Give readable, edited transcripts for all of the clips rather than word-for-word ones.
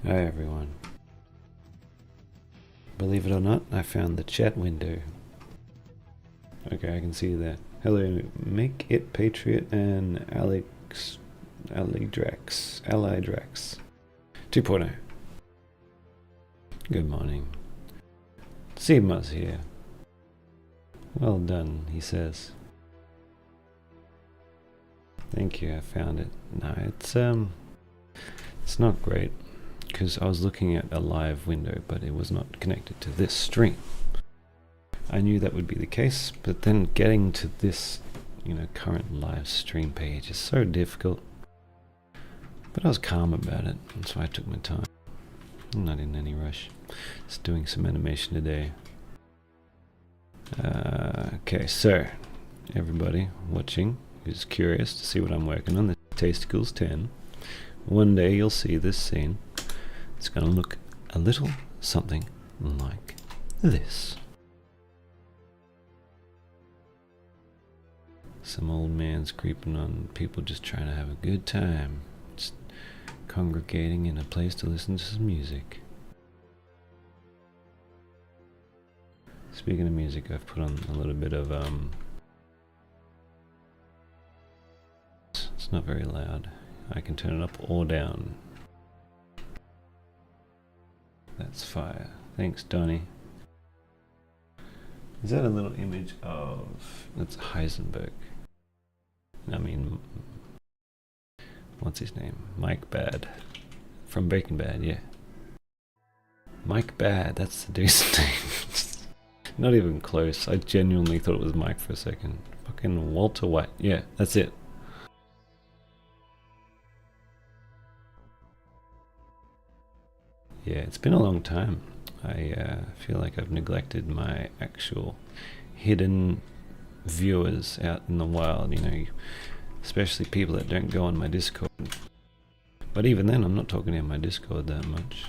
Hi everyone. Believe it or not, I found the chat window. Okay, I can see that. Hello, Make It Patriot and Alidrax 2.0. Good morning. Seibmoz here. Well done, he says. Thank you, I found it. No, it's not great, because I was looking at a live window, but it was not connected to this stream. I knew that would be the case, but then getting to this, current live stream page is so difficult. But I was calm about it, and so I took my time. I'm not in any rush. Just doing some animation today. Okay, so everybody watching who's curious to see what I'm working on, this is Tasticles 10. One day you'll see this scene. It's going to look a little something like this. Some old man's creeping on people just trying to have a good time. Just congregating in a place to listen to some music. Speaking of music, I've put on a little bit of it's not very loud. I can turn it up or down. That's fire. Thanks, Donnie. Is that a little image of... That's Heisenberg. I mean... What's his name? Mike Bad. From Breaking Bad, yeah. Mike Bad, that's the dude's name. Not even close. I genuinely thought it was Mike for a second. Fucking Walter White. Yeah, that's it. Yeah, it's been a long time. I feel like I've neglected my actual hidden viewers out in the wild, especially people that don't go on my Discord. But even then, I'm not talking in my Discord that much.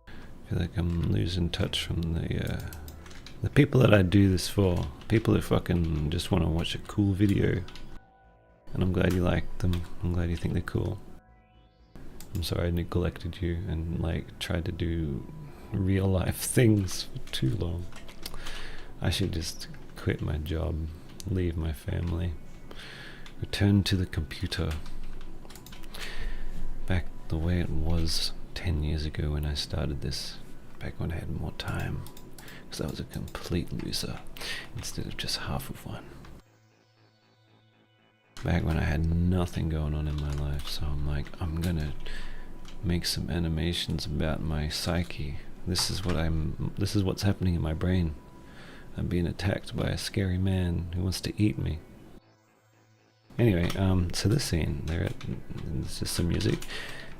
I feel like I'm losing touch from the people that I do this for. People who fucking just want to watch a cool video. And I'm glad you like them. I'm glad you think they're cool. I'm sorry I neglected you and tried to do real life things for too long. I should just quit my job, leave my family, return to the computer. Back the way it was 10 years ago when I started this. Back when I had more time. Because I was a complete loser instead of just half of one. Back when I had nothing going on in my life, so I'm like, I'm gonna make some animations about my psyche. This is what's happening in my brain. I'm being attacked by a scary man who wants to eat me. Anyway, so this scene, it's just some music.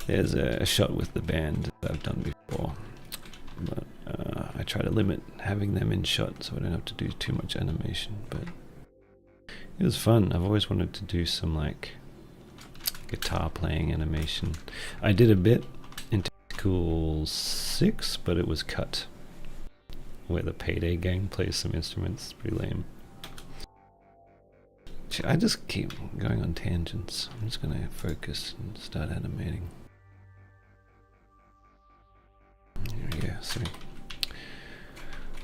There's a shot with the band that I've done before. But I try to limit having them in shot so I don't have to do too much animation, but it was fun. I've always wanted to do some guitar playing animation. I did a bit in Cool 6, but it was cut. Where the Payday Gang plays some instruments. It's pretty lame. I just keep going on tangents. I'm just gonna focus and start animating. Yeah, so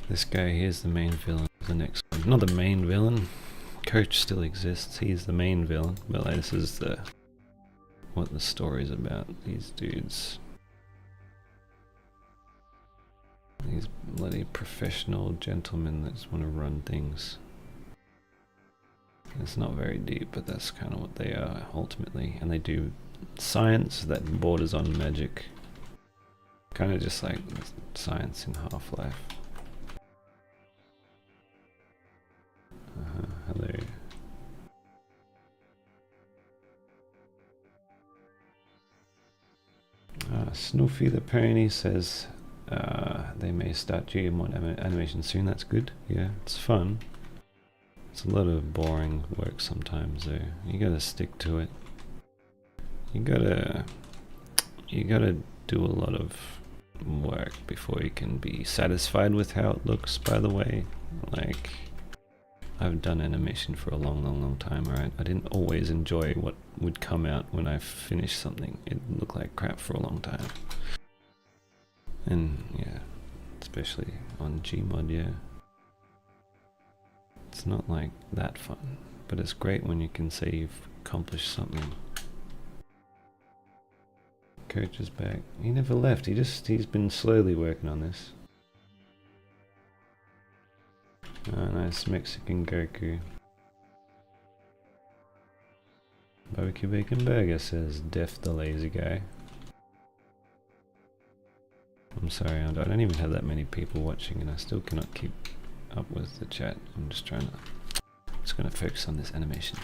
this guy here's the main villain. The next one, not the main villain. Coach still exists. He's the main villain, but this is what the story's about. These dudes, these bloody professional gentlemen that just want to run things. It's not very deep, but that's kind of what they are ultimately, and they do science that borders on magic. Kind of just like science in Half-Life. Hello. Snoofy the Pony says they may start gmod animation soon. That's good. Yeah, it's fun. It's a lot of boring work sometimes though. You gotta stick to it. You gotta do a lot of work before you can be satisfied with how it looks, by the way. I've done animation for a long time, alright? I didn't always enjoy what would come out when I finished something. It looked like crap for a long time. And yeah, especially on gmod, yeah. It's not like that fun, but it's great when you can say you've accomplished something. Coach is back. He never left, he's been slowly working on this. Oh, nice Mexican Goku. Barbecue Bacon Burger says Def the lazy guy. I'm sorry, I don't even have that many people watching and I still cannot keep up with the chat. I'm just trying to... just gonna focus on this animation.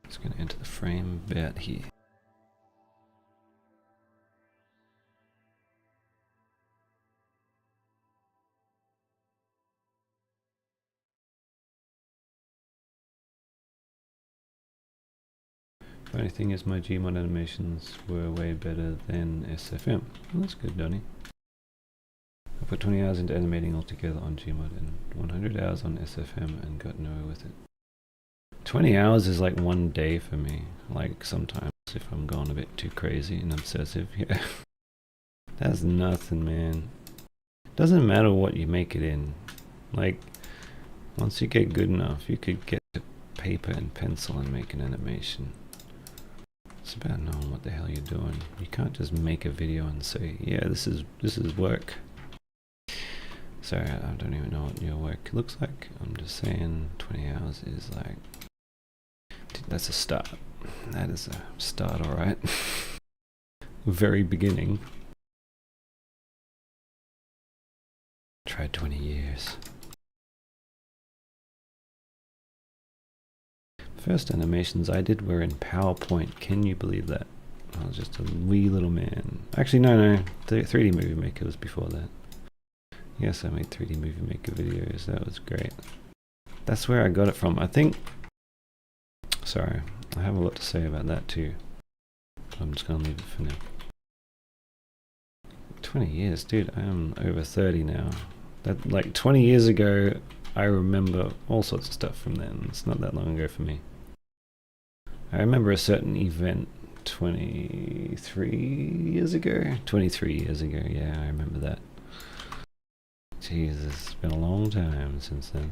Just gonna enter the frame about here. The only thing is my gmod animations were way better than SFM. Well, that's good, Donnie. I put 20 hours into animating altogether on gmod and 100 hours on SFM and got nowhere with it. 20 hours is like one day for me. Like sometimes if I'm going a bit too crazy and obsessive, yeah. That's nothing, man. Doesn't matter what you make it in. Like, once you get good enough, you could get to paper and pencil and make an animation. It's about knowing what the hell you're doing. You can't just make a video and say, yeah, this is work. Sorry, I don't even know what your work looks like. I'm just saying 20 hours is like, dude, that's a start. That is a start, alright. Very beginning. Tried 20 years. First animations I did were in PowerPoint. Can you believe that? I was just a wee little man. Actually, no. 3D Movie Maker was before that. Yes, I made 3D Movie Maker videos. That was great. That's where I got it from. I think... sorry, I have a lot to say about that too. But I'm just going to leave it for now. 20 years, dude. I am over 30 now. That, like, 20 years ago, I remember all sorts of stuff from then. It's not that long ago for me. I remember a certain event 23 years ago? 23 years ago, yeah, I remember that. Jesus, it's been a long time since then.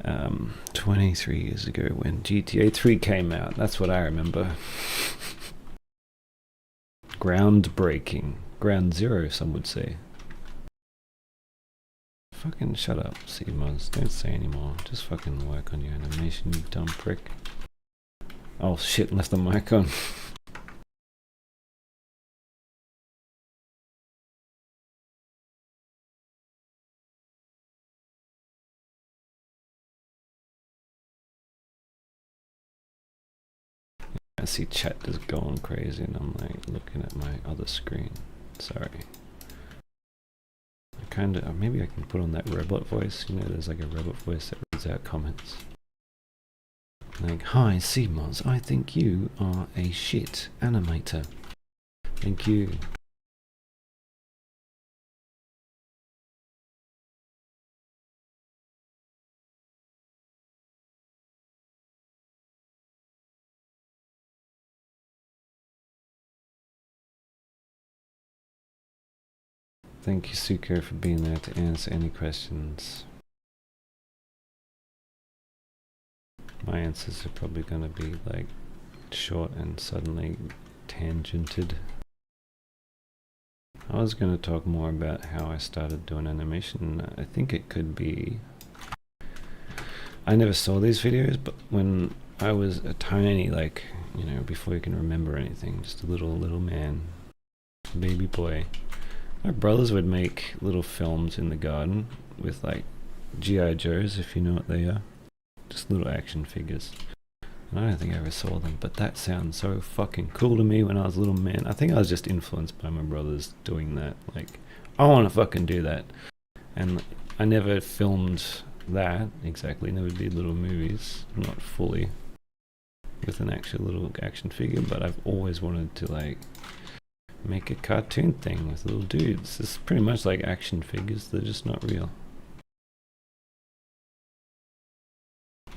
Um, 23 years ago when GTA 3 came out, that's what I remember. Groundbreaking. Ground zero, some would say. Fucking shut up, seibmoz. Don't say anymore. Just fucking work on your animation, you dumb prick. Oh shit, left the mic on. I see chat just going crazy and I'm like looking at my other screen. Sorry. I kinda, maybe I can put on that robot voice. You know, there's like a robot voice that reads out comments. Like, hi seibmoz, I think you are a shit animator. Thank you. Thank you, Suko, for being there to answer any questions. My answers are probably going to be like short and suddenly tangented. I was going to talk more about how I started doing animation. I think it could be... I never saw these videos, but when I was a tiny, like, you know, before you can remember anything, just a little man, baby boy. My brothers would make little films in the garden with like G.I. Joes, if you know what they are. Just little action figures. And I don't think I ever saw them, but that sounds so fucking cool to me when I was a little man. I think I was just influenced by my brothers doing that. Like, I want to fucking do that. And I never filmed that exactly. Never did little movies, not fully. with an actual little action figure, but I've always wanted to like make a cartoon thing with little dudes. It's pretty much like action figures, they're just not real.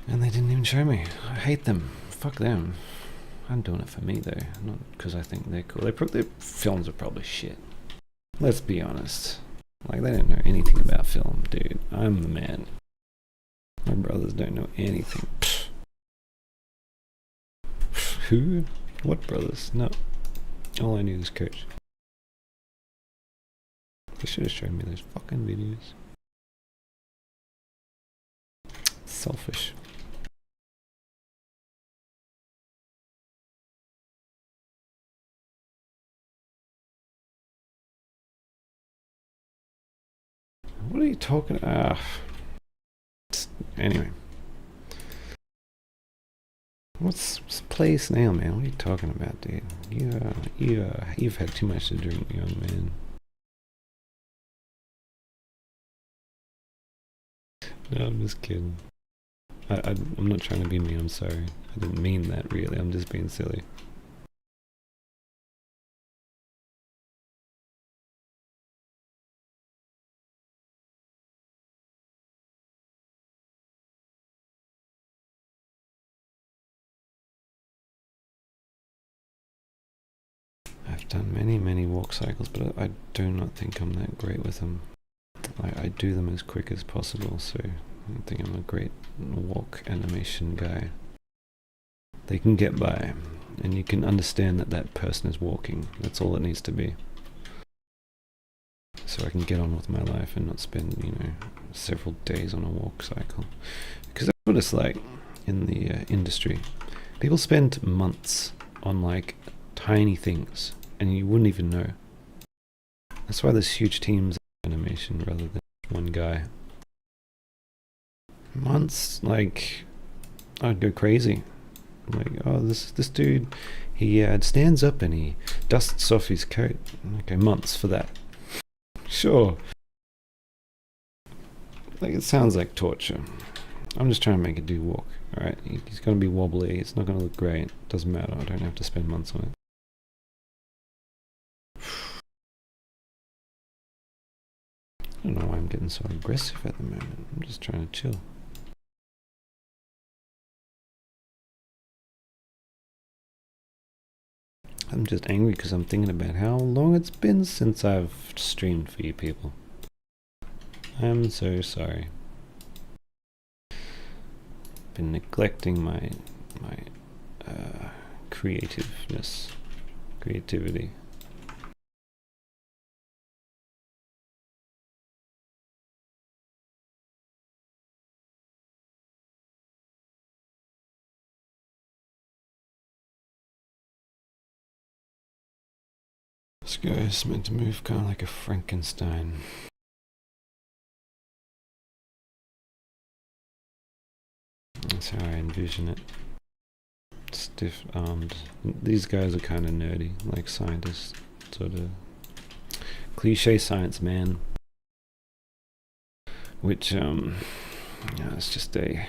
And they didn't even show me. I hate them. Fuck them. I'm doing it for me though, not because I think they're cool. Their films are probably shit. Let's be honest. Like, they don't know anything about film, dude. I'm the man. My brothers don't know anything. Who? What brothers? No. All I knew was Coach. They should have shown me those fucking videos. Selfish. What are you talking about? Anyway. What's place now, man? What are you talking about, dude? You've had too much to drink, young man. No, I'm just kidding. I'm not trying to be mean, I'm sorry. I didn't mean that, really. I'm just being silly. I've done many walk cycles, but I do not think I'm that great with them. I do them as quick as possible, so I don't think I'm a great walk animation guy. They can get by, and you can understand that that person is walking. That's all it needs to be. So I can get on with my life and not spend, you know, several days on a walk cycle. Because that's what it's like in the industry. People spend months on like tiny things, and you wouldn't even know. That's why there's huge teams of animation rather than one guy. Months, like, I'd go crazy. Like, oh, this dude, he stands up and he dusts off his coat. Okay, months for that. Sure. Like, it sounds like torture. I'm just trying to make a dude walk, alright? He's gonna be wobbly, it's not gonna look great. Doesn't matter, I don't have to spend months on it. I don't know why I'm getting so aggressive at the moment. I'm just trying to chill. I'm just angry because I'm thinking about how long it's been since I've streamed for you people. I'm so sorry. Been neglecting my creativity. This guy is meant to move kind of like a Frankenstein. That's how I envision it. Stiff-armed. These guys are kind of nerdy, like scientists, sort of cliche science man. Which, it's just a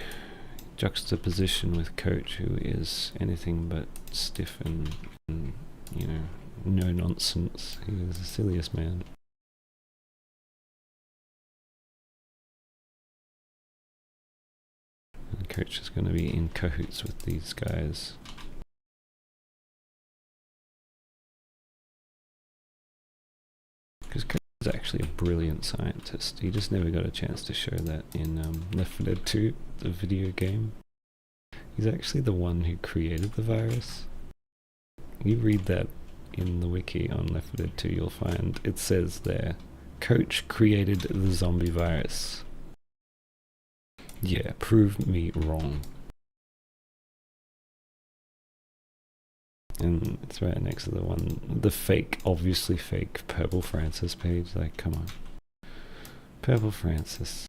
juxtaposition with Coach, who is anything but stiff and you know, no nonsense. He is the silliest man. And Coach is going to be in cahoots with these guys. Because Coach is actually a brilliant scientist. He just never got a chance to show that in Left 4 Dead 2, the video game. He's actually the one who created the virus. You read that in the wiki on Left 4 Dead 2, you'll find it says there, Coach created the zombie virus. Yeah, prove me wrong. And it's right next to the fake, obviously fake Purple Francis page. Like, come on. Purple Francis.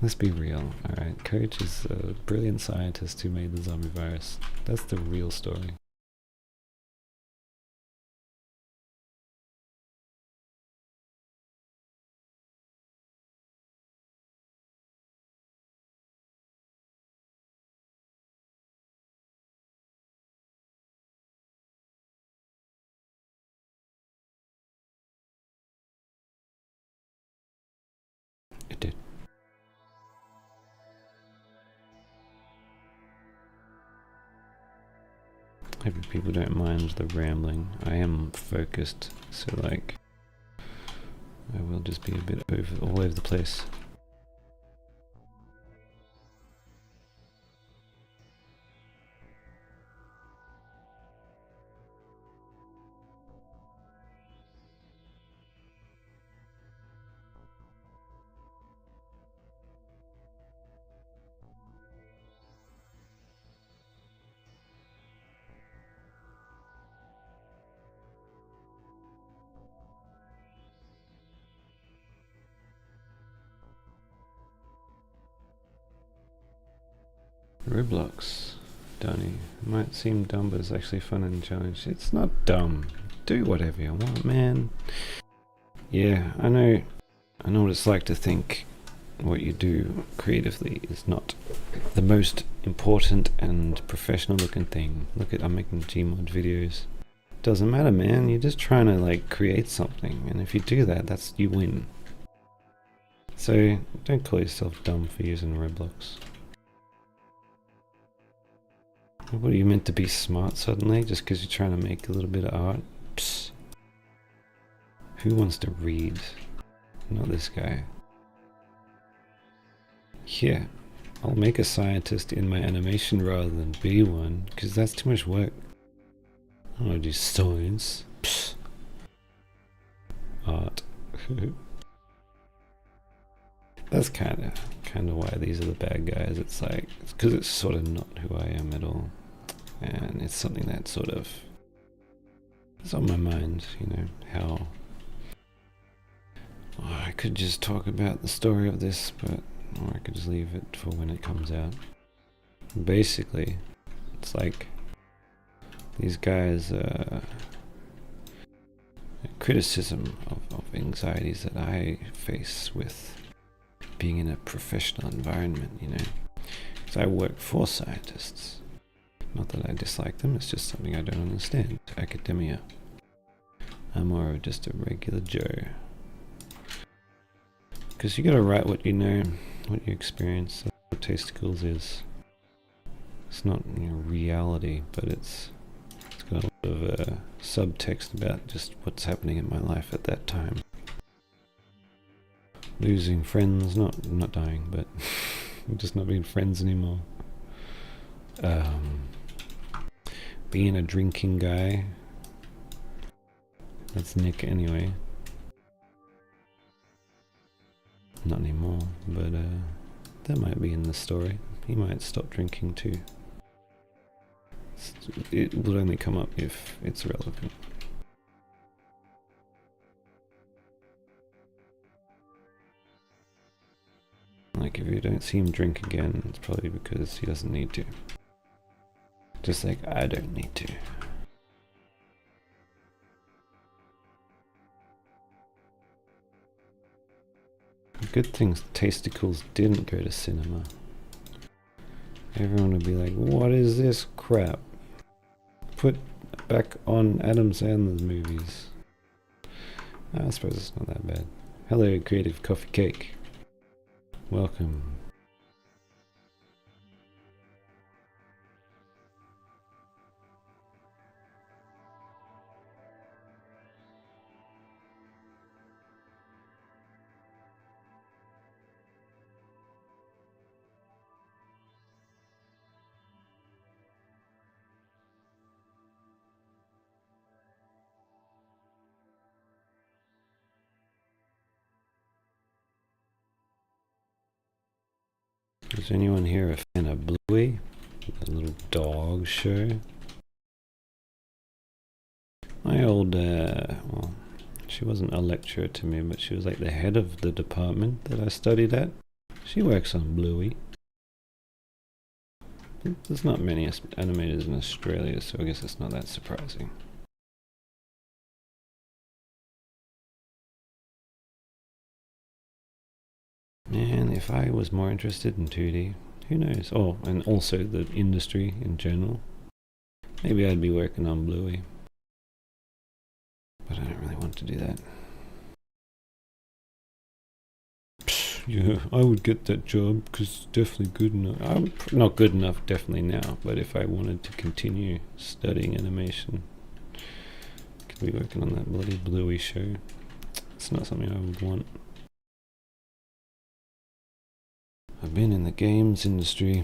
Let's be real, alright? Coach is a brilliant scientist who made the zombie virus. That's the real story. Hope people don't mind the rambling. I am focused, so like I will just be a bit all over the place. Roblox, Donny. It might seem dumb, but it's actually fun and challenge. It's not dumb. Do whatever you want, man. Yeah, I know what it's like to think what you do creatively is not the most important and professional looking thing. Look at, I'm making gmod videos. Doesn't matter, man. You're just trying to like create something, and if you do that, that's you win. So don't call yourself dumb for using Roblox. What, are you meant to be smart suddenly just because you're trying to make a little bit of art? Psst. Who wants to read? Not this guy. Yeah, I'll make a scientist in my animation rather than be one, because that's too much work. I don't want to do science. Psst. Art. That's kind of why these are the bad guys. It's like, it's because it's sort of not who I am at all. And it's something that sort of is on my mind, you know, how I could just talk about the story of this, but or I could just leave it for when it comes out. Basically, it's like these guys criticism of anxieties that I face with being in a professional environment, you know. Because I work for scientists. Not that I dislike them, it's just something I don't understand. Academia. I'm more of just a regular Joe. Because you gotta write what you know, what you experience. That's what Tasticles is. It's not, you know, reality, but it's got a lot of subtext about just what's happening in my life at that time. Losing friends, not dying, but just not being friends anymore. Being a drinking guy. That's Nick anyway. Not anymore, but that might be in the story. He might stop drinking too. It will only come up if it's relevant. Like if you don't see him drink again, it's probably because he doesn't need to. Just like I don't need to. Good things Tasticles didn't go to cinema. Everyone would be like, what is this crap? Put back on Adam Sandler's movies. I suppose it's not that bad. Hello, Creative Coffee Cake. Welcome. Is anyone here a fan of Bluey? The little dog show? My old, well, she wasn't a lecturer to me, but she was like the head of the department that I studied at. She works on Bluey. There's not many animators in Australia, so I guess it's not that surprising. Man, if I was more interested in 2D, who knows? Oh, and also the industry in general. Maybe I'd be working on Bluey. But I don't really want to do that. Psh, yeah, I would get that job because it's definitely good enough. I'm not good enough definitely now, but if I wanted to continue studying animation, could be working on that bloody Bluey show. It's not something I would want. I've been in the games industry.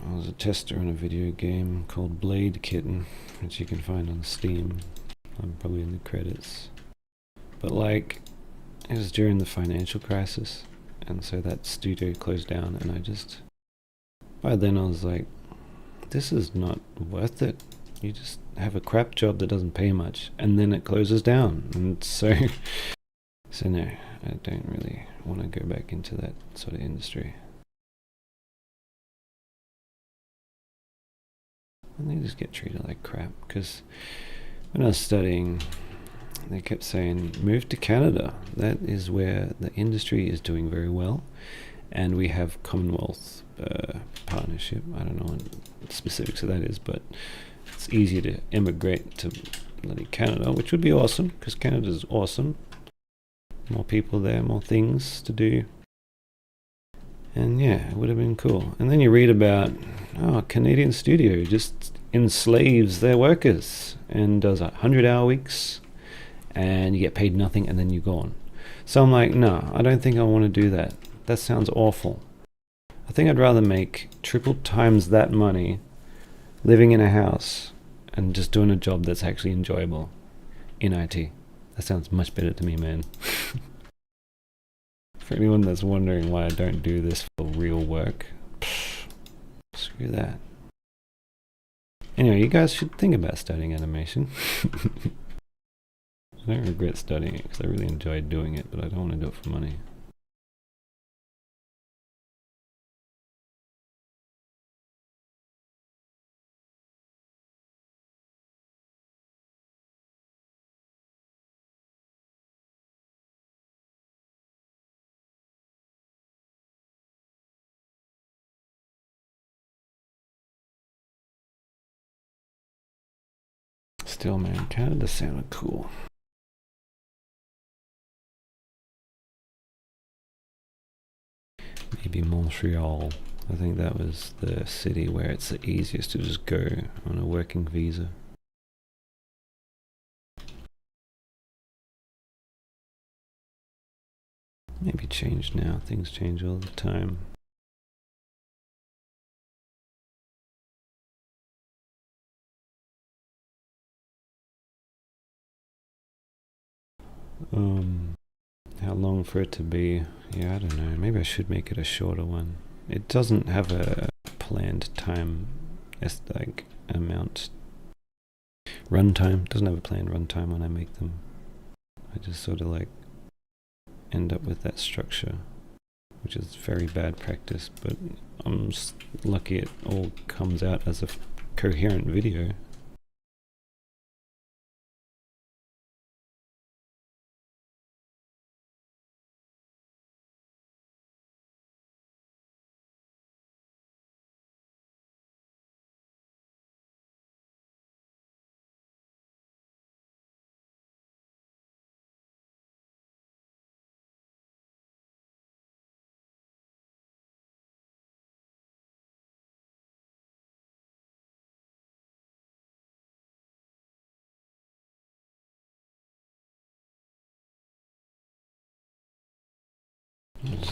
I was a tester on a video game called Blade Kitten, which you can find on Steam. I'm probably in the credits. But like, it was during the financial crisis, and so that studio closed down, and by then I was like, this is not worth it. You just have a crap job that doesn't pay much, and then it closes down, and so no, I don't really want to go back into that sort of industry. And they just get treated like crap, because when I was studying, they kept saying, move to Canada. That is where the industry is doing very well, and we have Commonwealth partnership. I don't know what the specifics of that is, but it's easier to immigrate to bloody Canada, which would be awesome, because Canada's awesome. More people there, more things to do. And yeah, it would have been cool. And then you read about, a Canadian studio just enslaves their workers and does 100-hour weeks, and you get paid nothing, and then you're gone. So I'm like, no, I don't think I want to do that. That sounds awful. I think I'd rather make triple times that money living in a house and just doing a job that's actually enjoyable in IT. That sounds much better to me, man. For anyone that's wondering why I don't do this for real work, screw that. Anyway, you guys should think about studying animation. I don't regret studying it because I really enjoyed doing it, but I don't want to do it for money. Still, man, Canada sounded cool. Maybe Montreal. I think that was the city where it's the easiest to just go on a working visa. Maybe changed now. Things change all the time. How long for it to be? Yeah, I don't know. Maybe I should make it a shorter one. It doesn't have a planned time, like amount. Runtime doesn't have a planned runtime when I make them. I just sort of like end up with that structure, which is very bad practice. But I'm lucky it all comes out as a coherent video.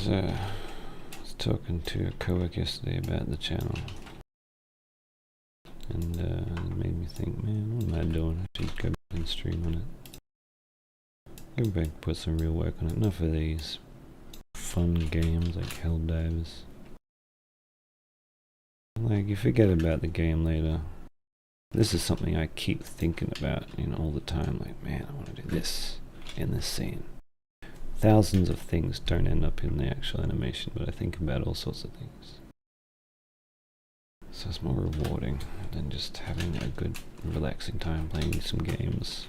I was talking to a coworker yesterday about the channel, and it made me think, man, what am I doing? I should go back and stream on it. Go back and put some real work on it. Enough of these fun games like Helldivers. Like, you forget about the game later. This is something I keep thinking about, all the time. Like, man, I want to do this in this scene. Thousands of things don't end up in the actual animation, but I think about all sorts of things. So it's more rewarding than just having a good, relaxing time playing some games.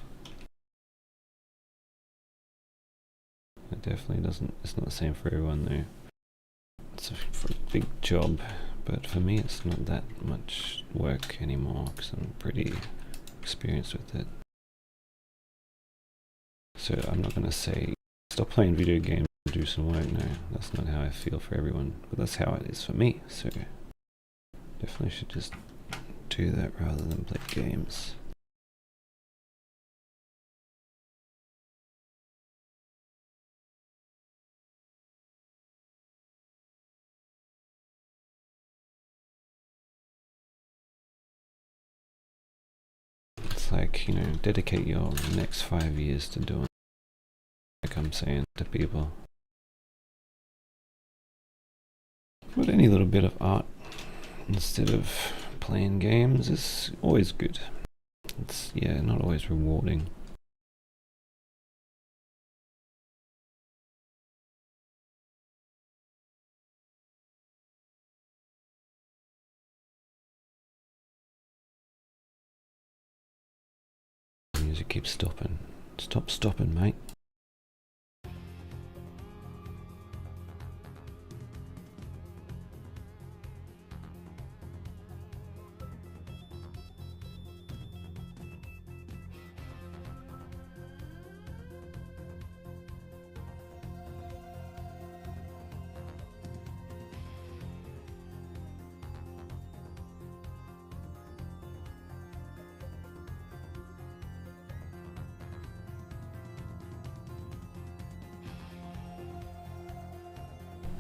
It definitely doesn't, it's not the same for everyone though. It's for a big job, but for me it's not that much work anymore because I'm pretty experienced with it. So I'm not going to say stop playing video games do some work. No, that's not how I feel for everyone, but that's how it is for me. So definitely should just do that rather than play games. It's like, you know, dedicate your next 5 years to doing, like I'm saying to people. But any little bit of art instead of playing games is always good. It's, yeah, not always rewarding. Music keeps stopping. Stop stopping, mate.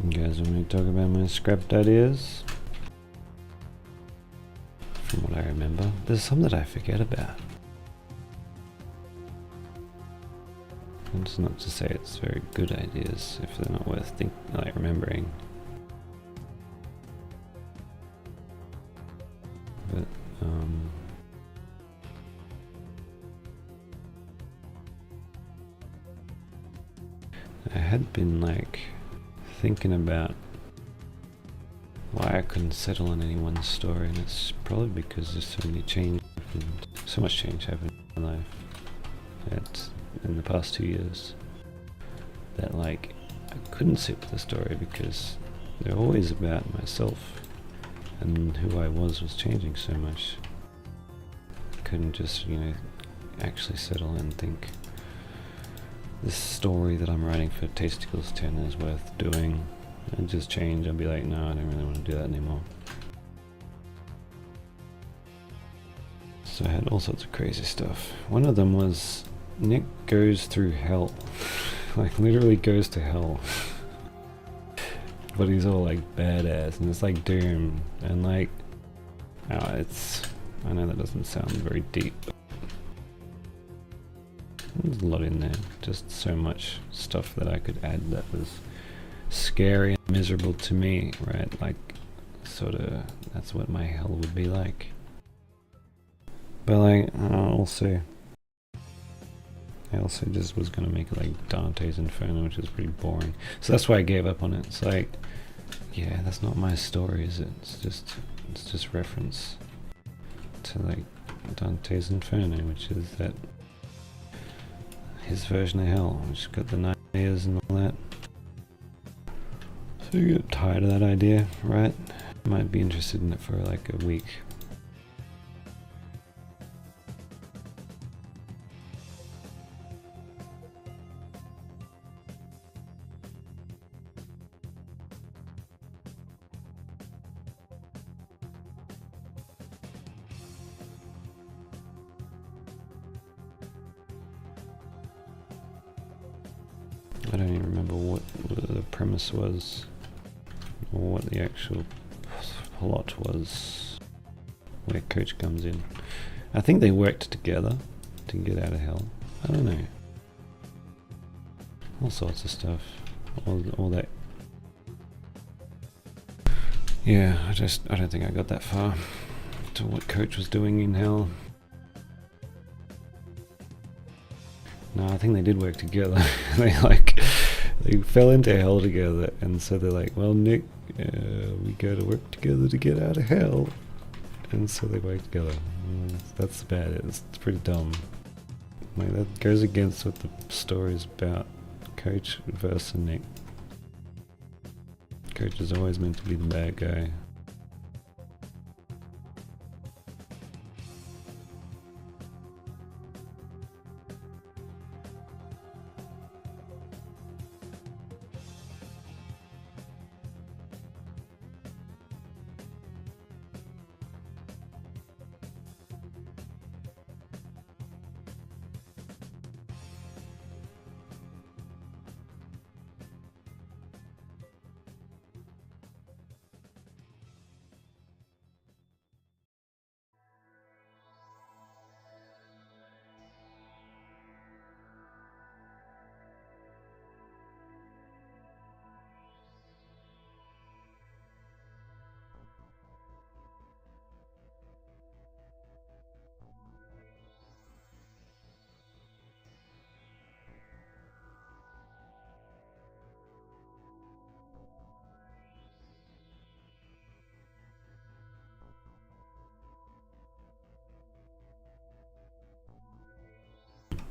You guys want me to talk about my scrapped ideas? From what I remember, there's some that I forget about. And it's not to say it's very good ideas if they're not worth remembering. But I had been thinking about why I couldn't settle on any one story, and it's probably because there's so much change happened in my life in the past 2 years that I couldn't sit with the story because they're always about myself, and who I was changing so much. I couldn't just, actually settle and think this story that I'm writing for Tasticles 10 is worth doing, and just change and be like, no, I don't really want to do that anymore. So I had all sorts of crazy stuff. One of them was Nick goes through hell. Literally goes to hell. But he's all badass, and it's Doom, and I know that doesn't sound very deep, but there's a lot in there. Just so much stuff that I could add that was scary and miserable to me, right? That's what my hell would be like. But I also just was gonna make it Dante's Inferno, which is pretty boring. So that's why I gave up on it. It's yeah, that's not my story, is it? It's just reference to Dante's Inferno, which is his version of hell, which got the 9 layers and all that. So you get tired of that idea, right? Might be interested in it for a week. I don't even remember what the premise was, or what the actual plot was, where Coach comes in. I think they worked together to get out of hell. I don't know. All sorts of stuff. All that. Yeah, I don't think I got that far to what Coach was doing in hell. No, I think they did work together. They fell into hell together, and so they're like, well, Nick, we go to work together to get out of hell, and so they work together. That's bad. It's pretty dumb. That goes against what the story's about. Coach versus Nick. Coach is always meant to be the bad guy.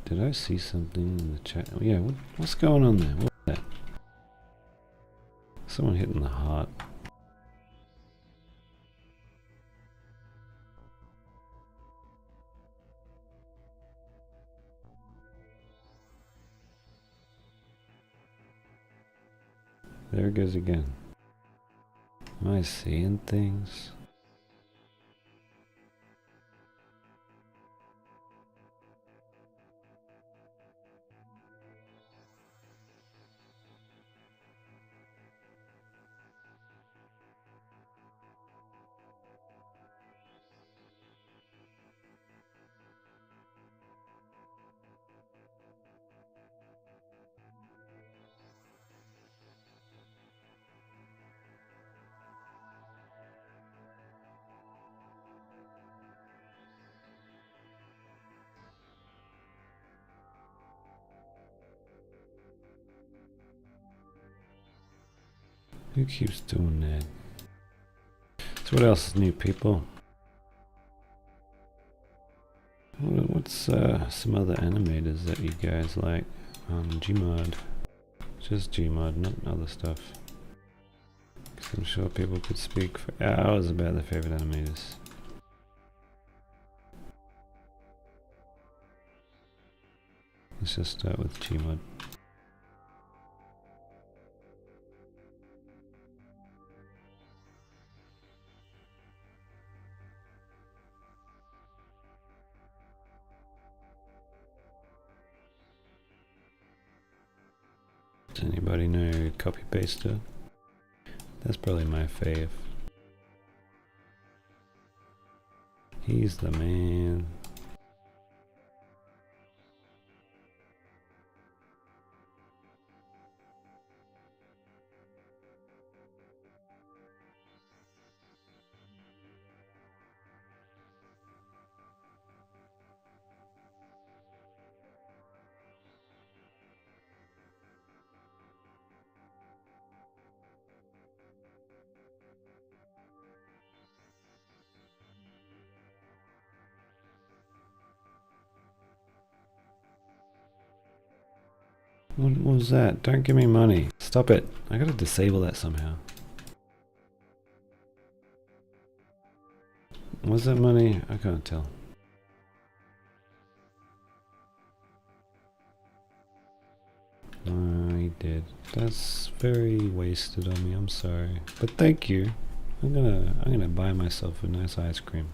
Did I see something in the chat? Oh, yeah, what's going on there? What's that? Someone hitting the heart. There it goes again. Am I seeing things? Who keeps doing that? So what else is new, people? What's some other animators that you guys like on gmod? Just gmod, not other stuff. 'Cause I'm sure people could speak for hours about their favorite animators. Let's just start with gmod. Does anybody know copy paster? That's probably my fave. He's the man. What was that? Don't give me money. Stop it. I gotta disable that somehow. Was that money? I can't tell. I did. That's very wasted on me. I'm sorry. But thank you. I'm gonna buy myself a nice ice cream.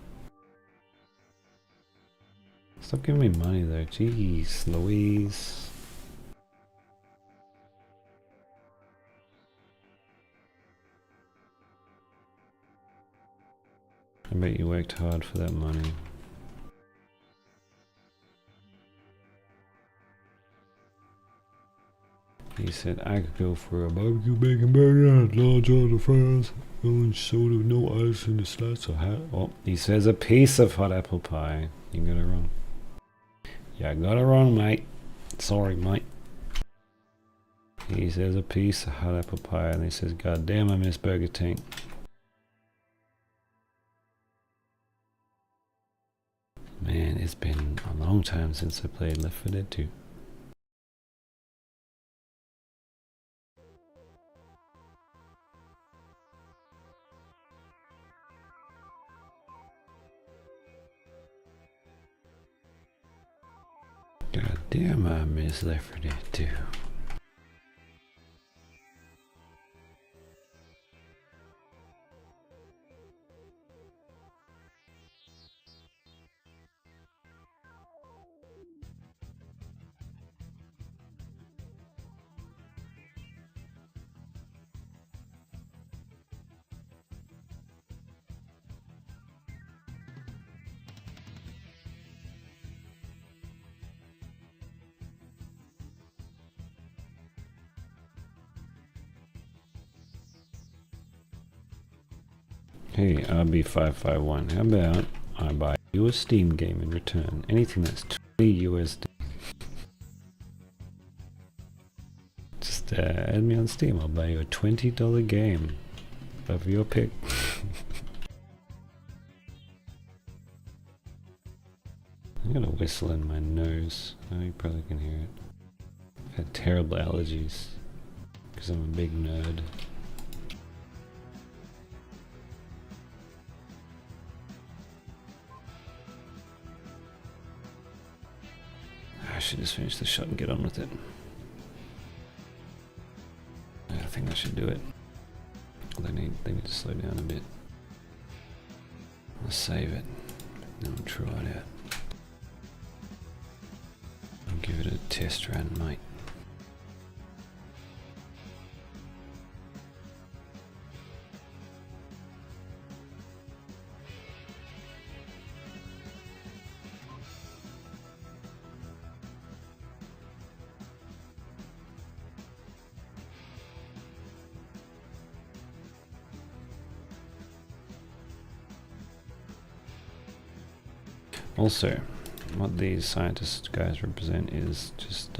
Stop giving me money though. Jeez, Louise. I bet you worked hard for that money. He said I could go for a barbecue bacon burger, large order fries, orange soda, no ice in the slice of hot. Oh, he says a piece of hot apple pie. You got it wrong. Yeah, I got it wrong, mate. Sorry, mate. He says a piece of hot apple pie, and he says, God damn, I miss Burger Tank. Man, it's been a long time since I played Left 4 Dead 2. God damn, I miss Left 4 Dead 2. Hey, RB551, how about I buy you a Steam game in return? Anything that's 20 USD. Just add me on Steam, I'll buy you a $20 game of your pick. I gotta whistle in my nose. Oh, you probably can hear it. I've had terrible allergies because I'm a big nerd. I should just finish the shot and get on with it. I think I should do it. They need to slow down a bit. I'll save it, then we'll try it out. I'll give it a test run, mate. Also, what these scientist guys represent is just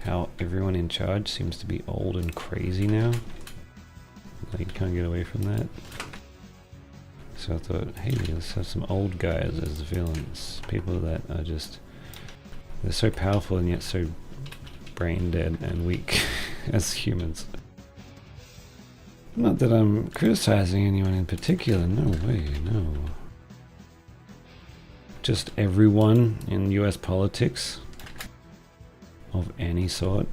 how everyone in charge seems to be old and crazy now. Like, can't get away from that. So I thought, hey, let's have some old guys as villains. People that are just, they're so powerful and yet so brain dead and weak as humans. Not that I'm criticizing anyone in particular, no way, no. Just everyone in US politics of any sort,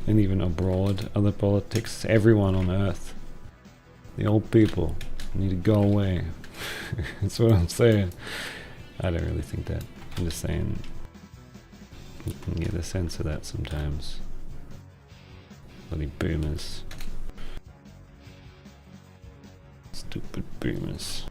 and even abroad, other politics, everyone on earth. The old people need to go away. That's what I'm saying. I don't really think that. I'm just saying you can get a sense of that sometimes. Bloody boomers. Stupid boomers.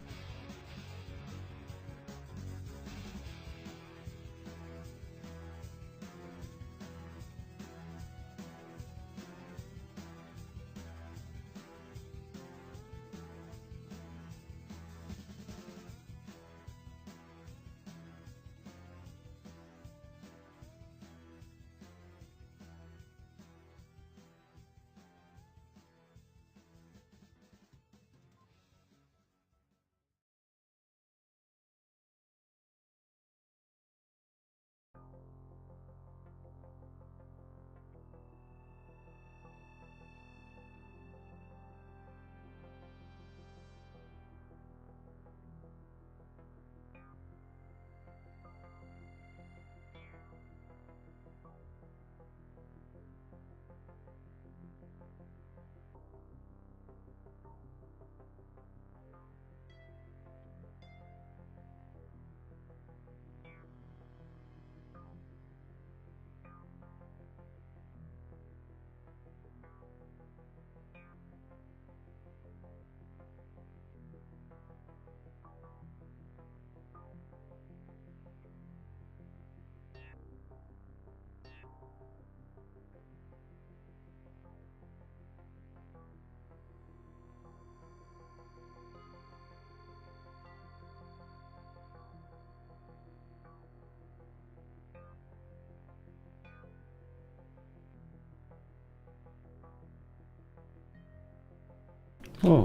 Oh,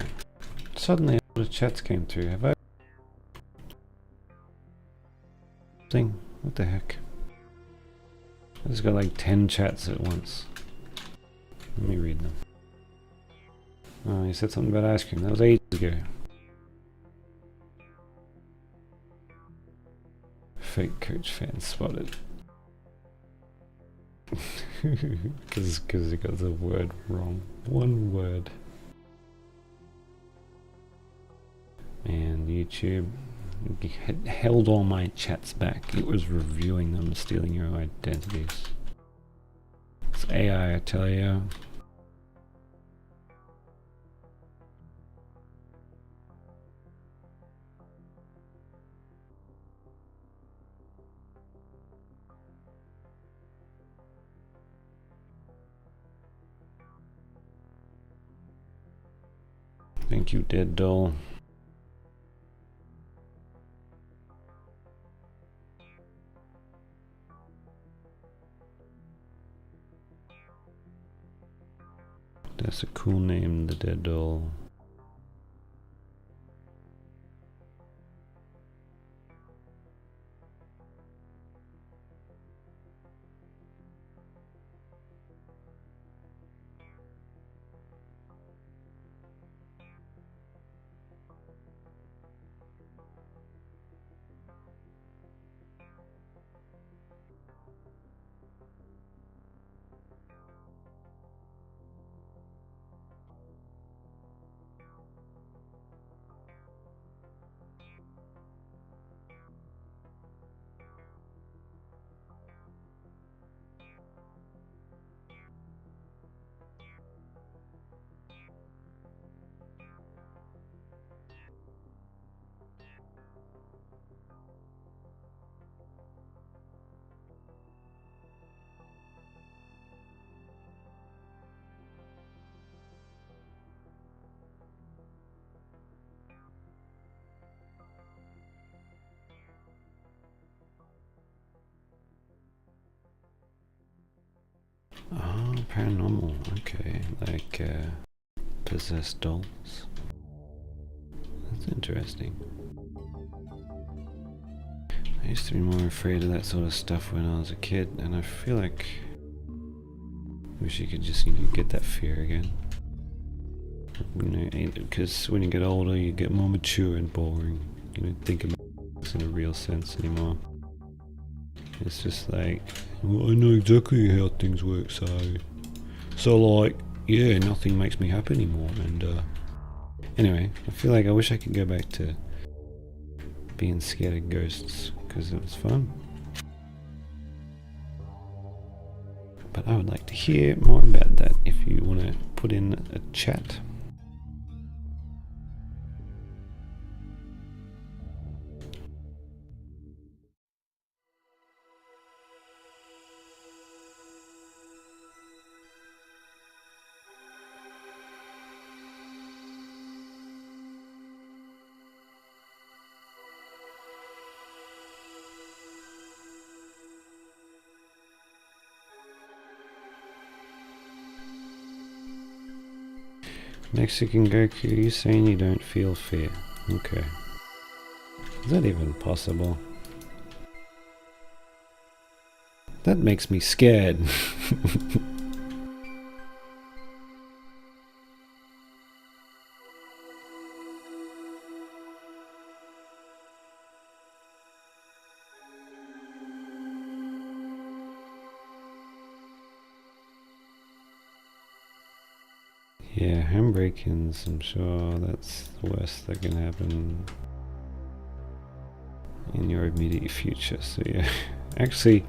suddenly all the chats came through. Have I... thing? What the heck? I just got like 10 chats at once. Let me read them. Oh, you said something about ice cream. That was ages ago. Fake coach fan spotted. Because he got the word wrong. One word. And YouTube held all my chats back. It was reviewing them, stealing your identities. It's AI, I tell you. Thank you, Dead Doll. That's a cool name, the Dead Doll. Oh, paranormal. Okay, like possessed dolls. That's interesting. I used to be more afraid of that sort of stuff when I was a kid, and I feel like I wish you could just, get that fear again. Because when you get older, you get more mature and boring. You don't think about this in a real sense anymore. It's just like, well, I know exactly how things work, so like, yeah, nothing makes me happy anymore. And anyway, I feel like I wish I could go back to being scared of ghosts, because it was fun. But I would like to hear more about that if you want to put in a chat. Mexican Goku, you saying you don't feel fear? Okay. Is that even possible? That makes me scared. Yeah, handbrakings, I'm sure that's the worst that can happen in your immediate future. So yeah, actually,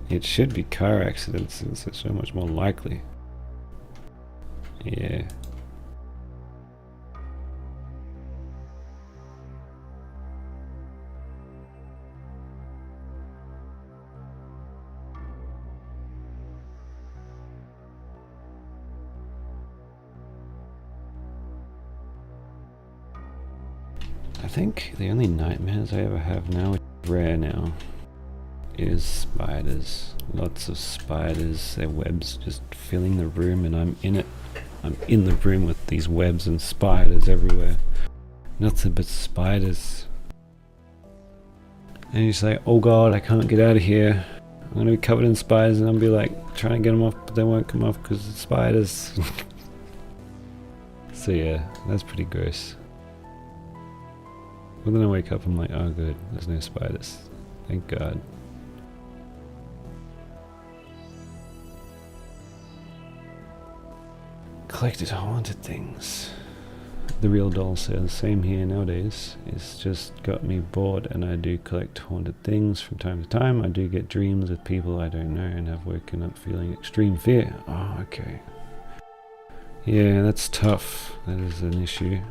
it should be car accidents since it's so much more likely. Yeah. I think the only nightmares I ever have now, which is rare now, is spiders. Lots of spiders, their webs just filling the room, and I'm in it. I'm in the room with these webs and spiders everywhere. Nothing but spiders. And you say, oh god, I can't get out of here. I'm gonna be covered in spiders, and I'll be like trying to get them off, but they won't come off because it's spiders. So yeah, that's pretty gross. But then I wake up, I'm like, oh good, there's no spiders. Thank God. Collected haunted things. The real doll says, same here nowadays. It's just got me bored, and I do collect haunted things from time to time. I do get dreams with people I don't know and have woken up feeling extreme fear. Oh, okay. Yeah, that's tough. That is an issue.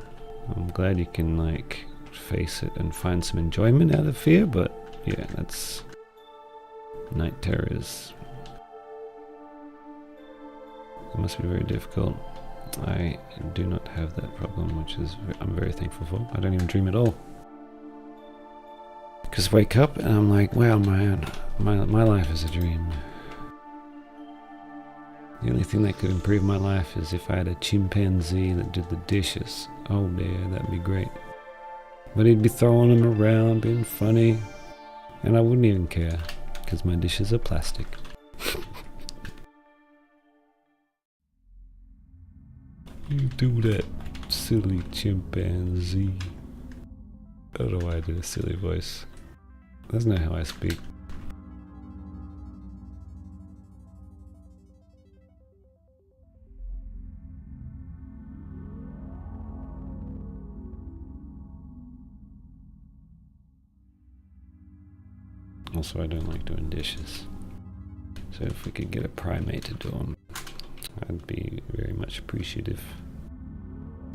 I'm glad you can like face it and find some enjoyment out of fear, but yeah, that's night terrors. It must be very difficult. I do not have that problem, which is I'm very thankful for. I don't even dream at all. Because I wake up and I'm like, wow, my life is a dream. The only thing that could improve my life is if I had a chimpanzee that did the dishes. Oh dear, that'd be great. But he'd be throwing them around, being funny, and I wouldn't even care, because my dishes are plastic. You do that, silly chimpanzee. I don't know why I did a silly voice. That's not how I speak. Also, I don't like doing dishes. So if we could get a primate to do them, I'd be very much appreciative.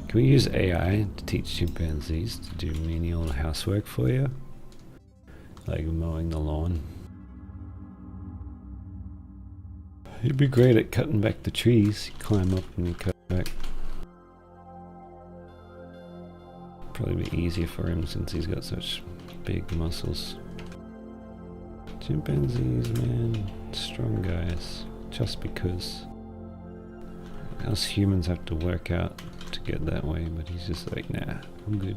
Can we use AI to teach chimpanzees to do menial housework for you? Like mowing the lawn. He'd be great at cutting back the trees. He'd climb up and cut back. Probably be easier for him since he's got such big muscles. Chimpanzees, man, strong guys. just because us humans have to work out to get that way, but he's just like, nah, I'm good.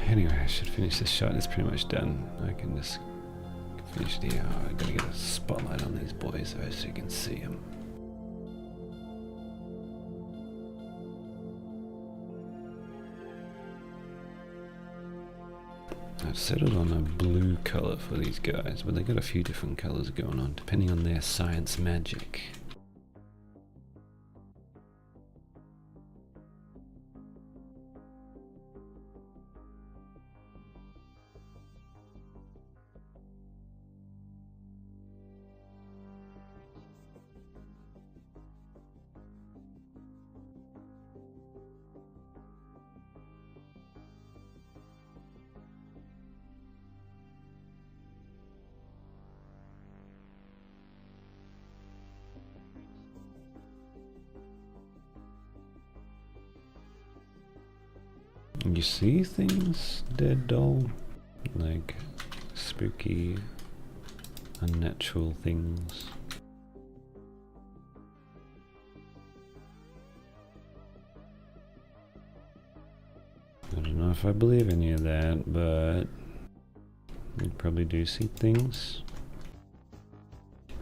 Anyway, I should finish this shot. It's pretty much done. I can just finish it here. Oh, I gotta get a spotlight on these boys so you can see them. I've settled on a blue color for these guys, but they got a few different colors going on depending on their science magic. You see things, dead doll? Like spooky, unnatural things. I don't know if I believe any of that, but you probably do see things.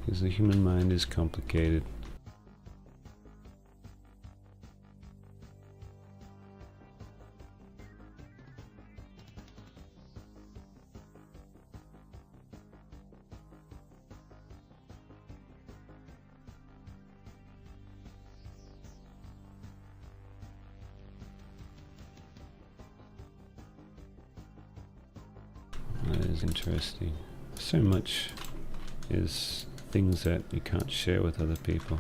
Because the human mind is complicated. That is interesting. So much is things that you can't share with other people.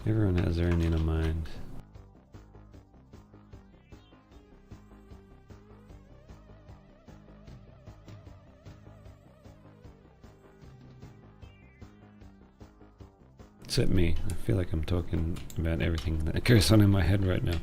Everyone has their own inner mind. Except me. I feel like I'm talking about everything that goes on in my head right now.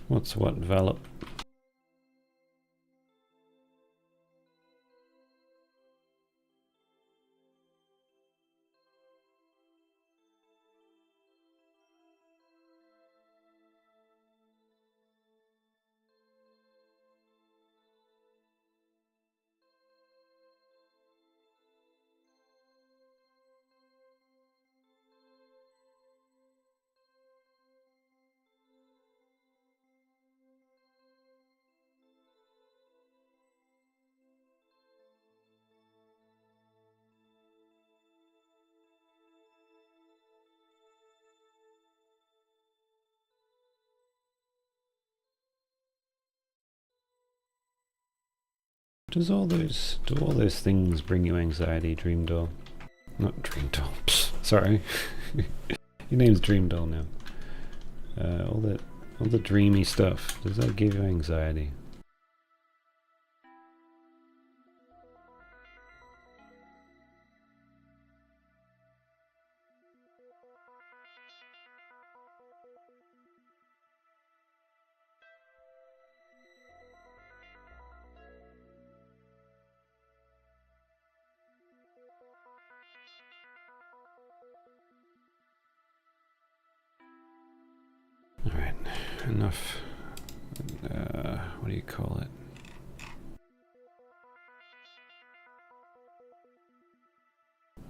What's what, Valop? Do all those things bring you anxiety, Dream Doll? Not Dream Doll. Psst, sorry. Your name's Dream Doll now. All the dreamy stuff. Does that give you anxiety? enough, what do you call it?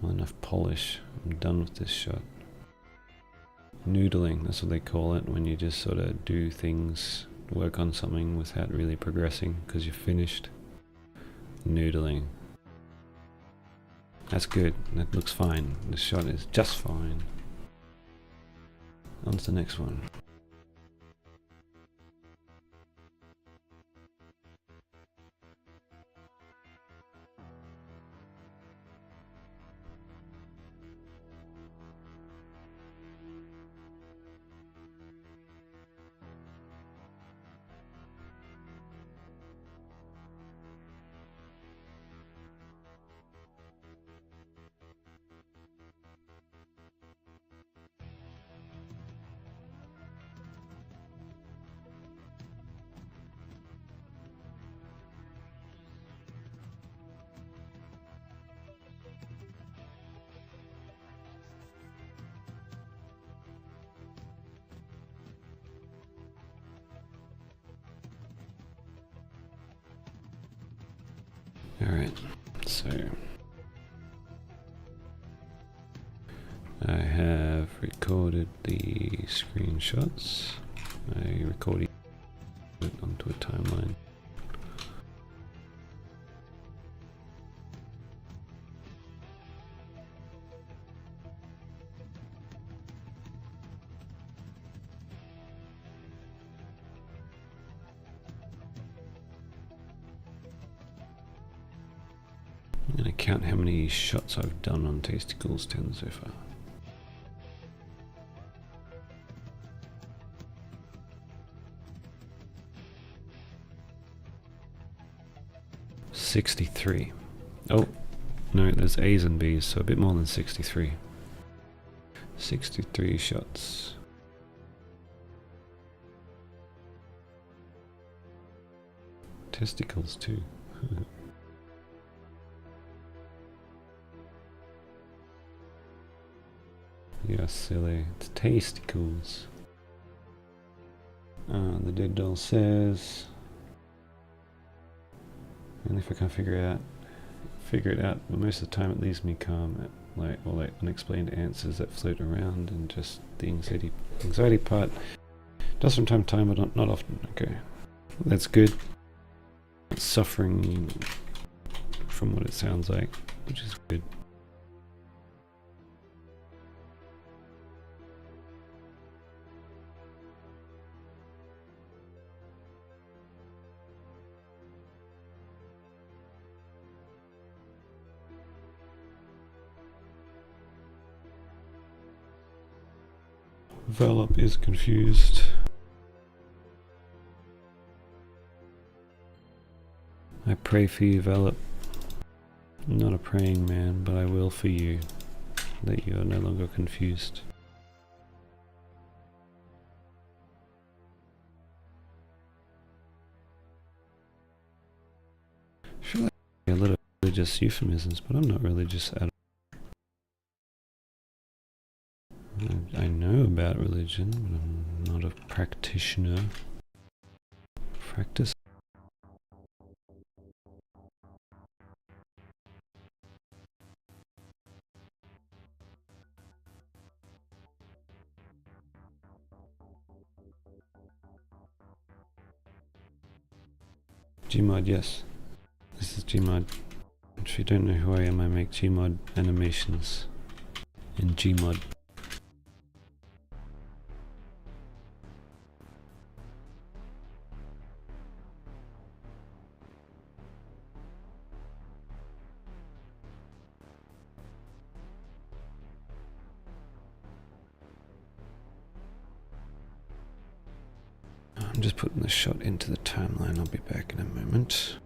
Well, enough polish. I'm done with this shot. Noodling, that's what they call it, when you just sort of do things, work on something without really progressing because you're finished. Noodling. That's good, that looks fine. The shot is just fine. On to the next one. Alright, so I have recorded the screenshots. I recorded it onto a timeline. I'm going to count how many shots I've done on Tasticles 10 so far. $63. Oh, no, there's A's and B's, so a bit more than 63. 63 shots. Testicles too. You're silly. It's Tasticles. The dead doll says, only if I can figure it out, but most of the time it leaves me calm at like unexplained answers that float around, and just the anxiety part does from time to time, but not often. Okay, that's good. It's suffering from what it sounds like, which is good. Velop is confused. I pray for you, Velop. I'm not a praying man, but I will for you, that you are no longer confused. I feel like a little religious euphemisms, but I'm not religious at all. I know about religion, but I'm not a practitioner. Practice. Gmod, yes. This is Gmod. If you don't know who I am, I make Gmod animations in Gmod. I'm just putting the shot into the timeline. I'll be back in a moment.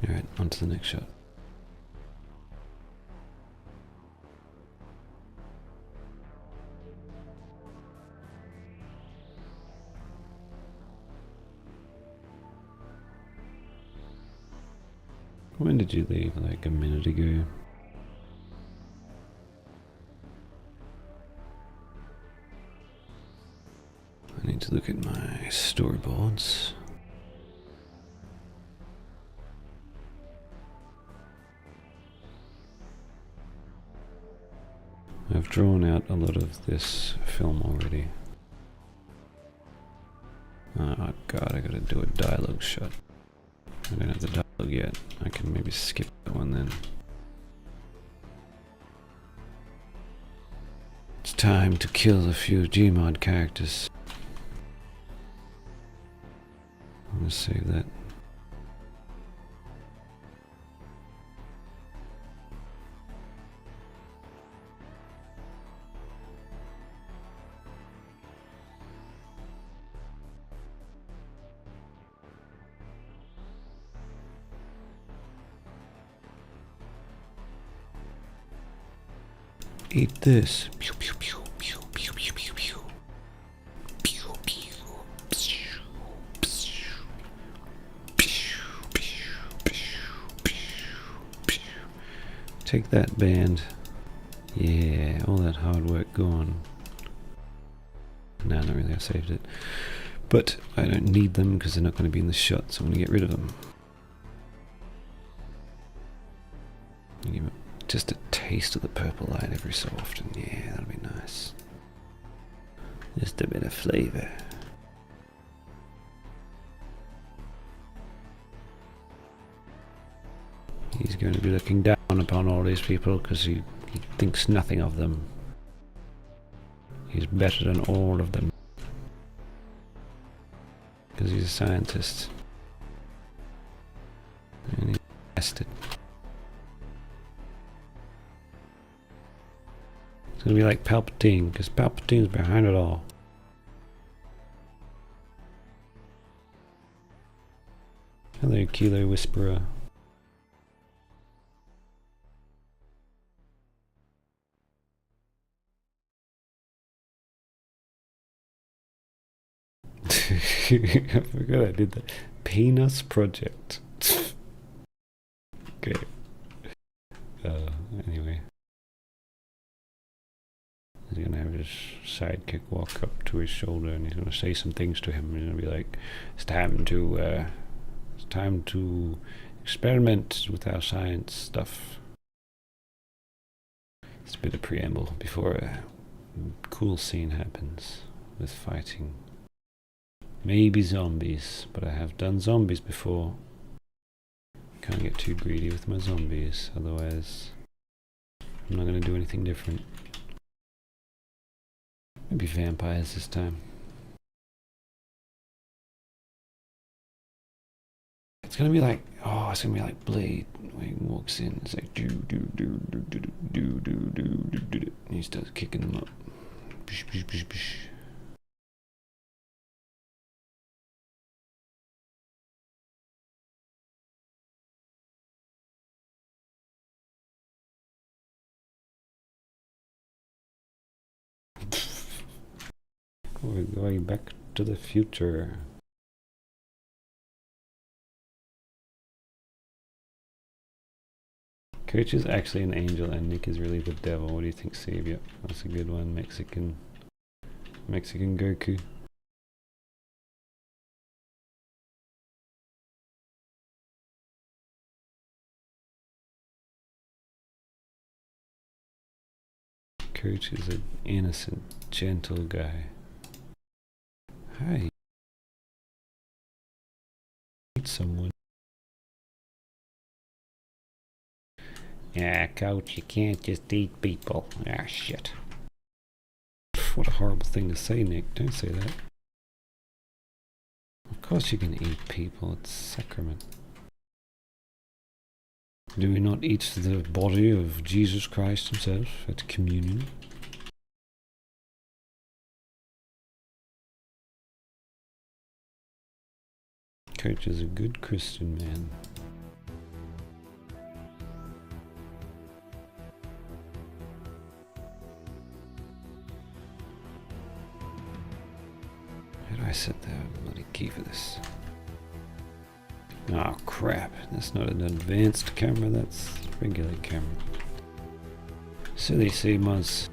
Alright, on to the next shot. When did you leave? Like a minute ago. I need to look at my storyboards. I've drawn out a lot of this film already. Oh god, I gotta do a dialogue shot. I don't have the dialogue yet. I can maybe skip that one then. It's time to kill a few gmod characters. I'm gonna save that. Eat this. Pew, pew, pew, pew, pew, pew, pew, pew. Pew, pew, pew, pew, pew. Take that, band. Yeah, all that hard work gone. No, not really, I saved it. But I don't need them because they're not going to be in the shot, so I'm going to get rid of them. Give it just a taste of the purple light every so often. Yeah, that'll be nice. Just a bit of flavor. He's going to be looking down upon all these people because he thinks nothing of them. He's better than all of them. Because he's a scientist. And he's tested. It's gonna be like Palpatine, because Palpatine's behind it all. Hello, Kilo Whisperer. I forgot I did that. Penis Project. Okay. Anyway. He's gonna have his sidekick walk up to his shoulder and he's gonna say some things to him. He's gonna be like, it's time to experiment with our science stuff. It's a bit of preamble before a cool scene happens with fighting. Maybe zombies, but I have done zombies before. Can't get too greedy with my zombies, otherwise I'm not gonna do anything different. Maybe vampires this time. It's gonna be like, oh, it's gonna be like Blade when he walks in. It's like do do do do do do do do do do. And he starts kicking them up. Bish, bish, bish, bish. We're going back to the future. Coach is actually an angel and Nick is really the devil. What do you think, Steve? Yep, that's a good one. Mexican Goku. Coach is an innocent, gentle guy. Hi. Meet someone. Yeah, Coach, you can't just eat people. Ah, shit. What a horrible thing to say, Nick. Don't say that. Of course you can eat people. It's sacrament. Do we not eat the body of Jesus Christ himself at communion? Coach is a good Christian man. How do I set the bloody key for this? Oh crap, that's not an advanced camera, that's a regular camera. Silly seibmoz.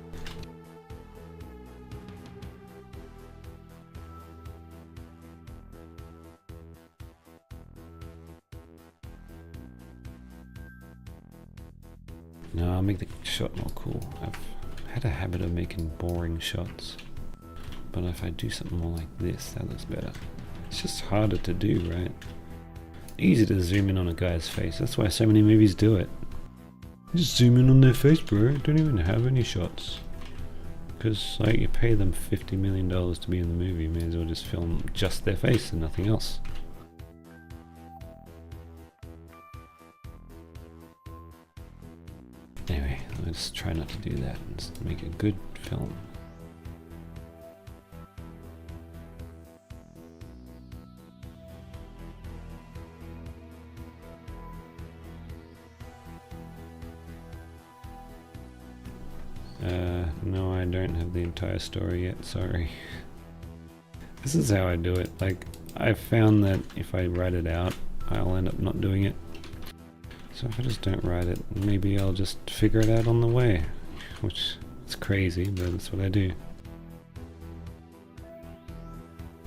No, I'll make the shot more cool. I've had a habit of making boring shots. But if I do something more like this, that looks better. It's just harder to do, right? Easy to zoom in on a guy's face. That's why so many movies do it. Just zoom in on their face, bro. Don't even have any shots. Because, like, you pay them $50 million to be in the movie. You may as well just film just their face and nothing else. Anyway, let's try not to do that and just make a good film. No, I don't have the entire story yet, sorry. This is how I do it. Like, I've found that if I write it out, I'll end up not doing it. So if I just don't write it, maybe I'll just figure it out on the way. Which is crazy, but that's what I do.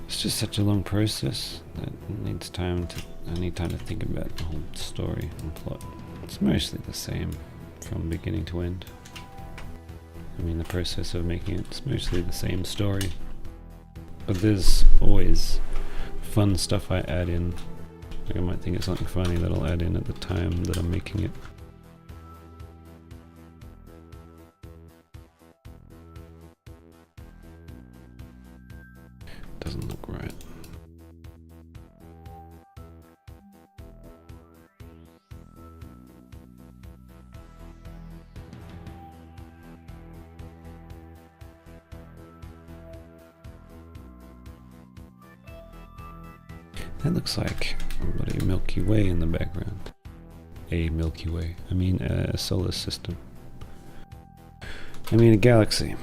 It's just such a long process that needs time to, I need time to think about the whole story and plot. It's mostly the same from beginning to end. I mean, the process of making it's mostly the same story. But there's always fun stuff I add in. Like I might think it's something funny that I'll add in at the time that I'm making it. Doesn't look right. That looks like a Milky Way in the background. A Milky Way. I mean a solar system. I mean a galaxy.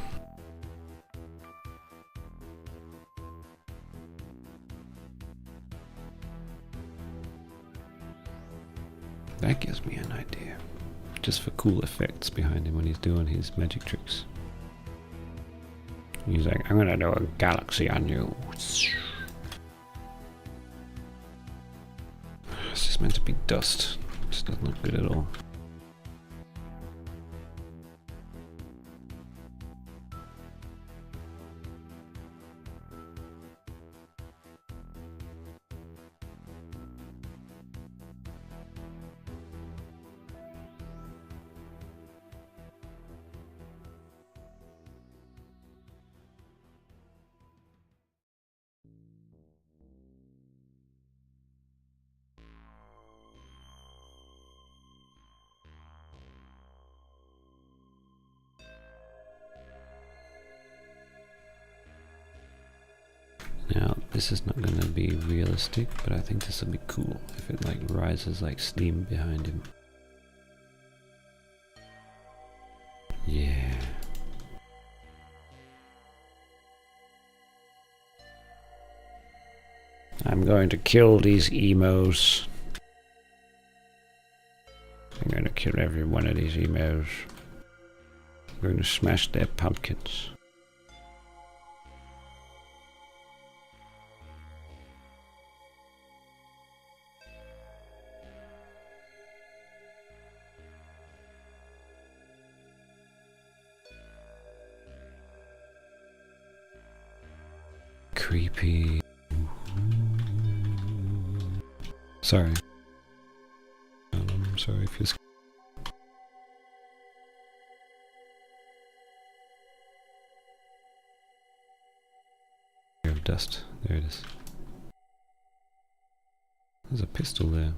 That gives me an idea. Just for cool effects behind him when he's doing his magic tricks. He's like, I'm gonna do a galaxy on you. It's just meant to be dust. It just doesn't look good at all. Now, this is not going to be realistic, but I think this will be cool if it like rises like steam behind him. Yeah. I'm going to kill these emos. I'm going to kill every one of these emos. I'm going to smash their pumpkins. Creepy. Sorry. I'm sorry if you're scared. Of dust. There it is. There's a pistol there.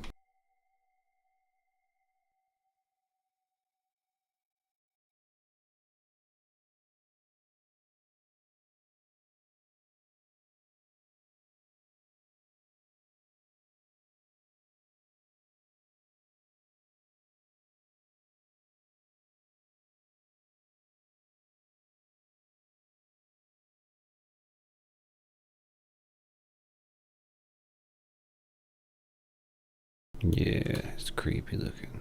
Yeah, it's creepy looking.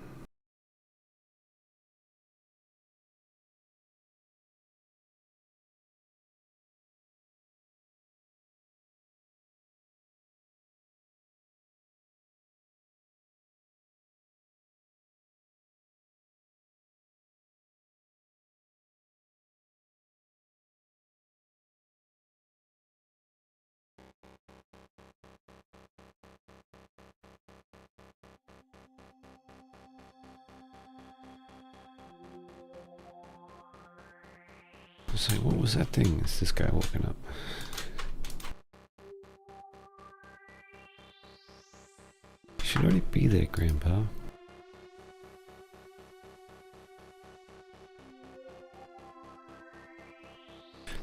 It's like, what was that thing? It's this guy walking up. You should already be there, Grandpa.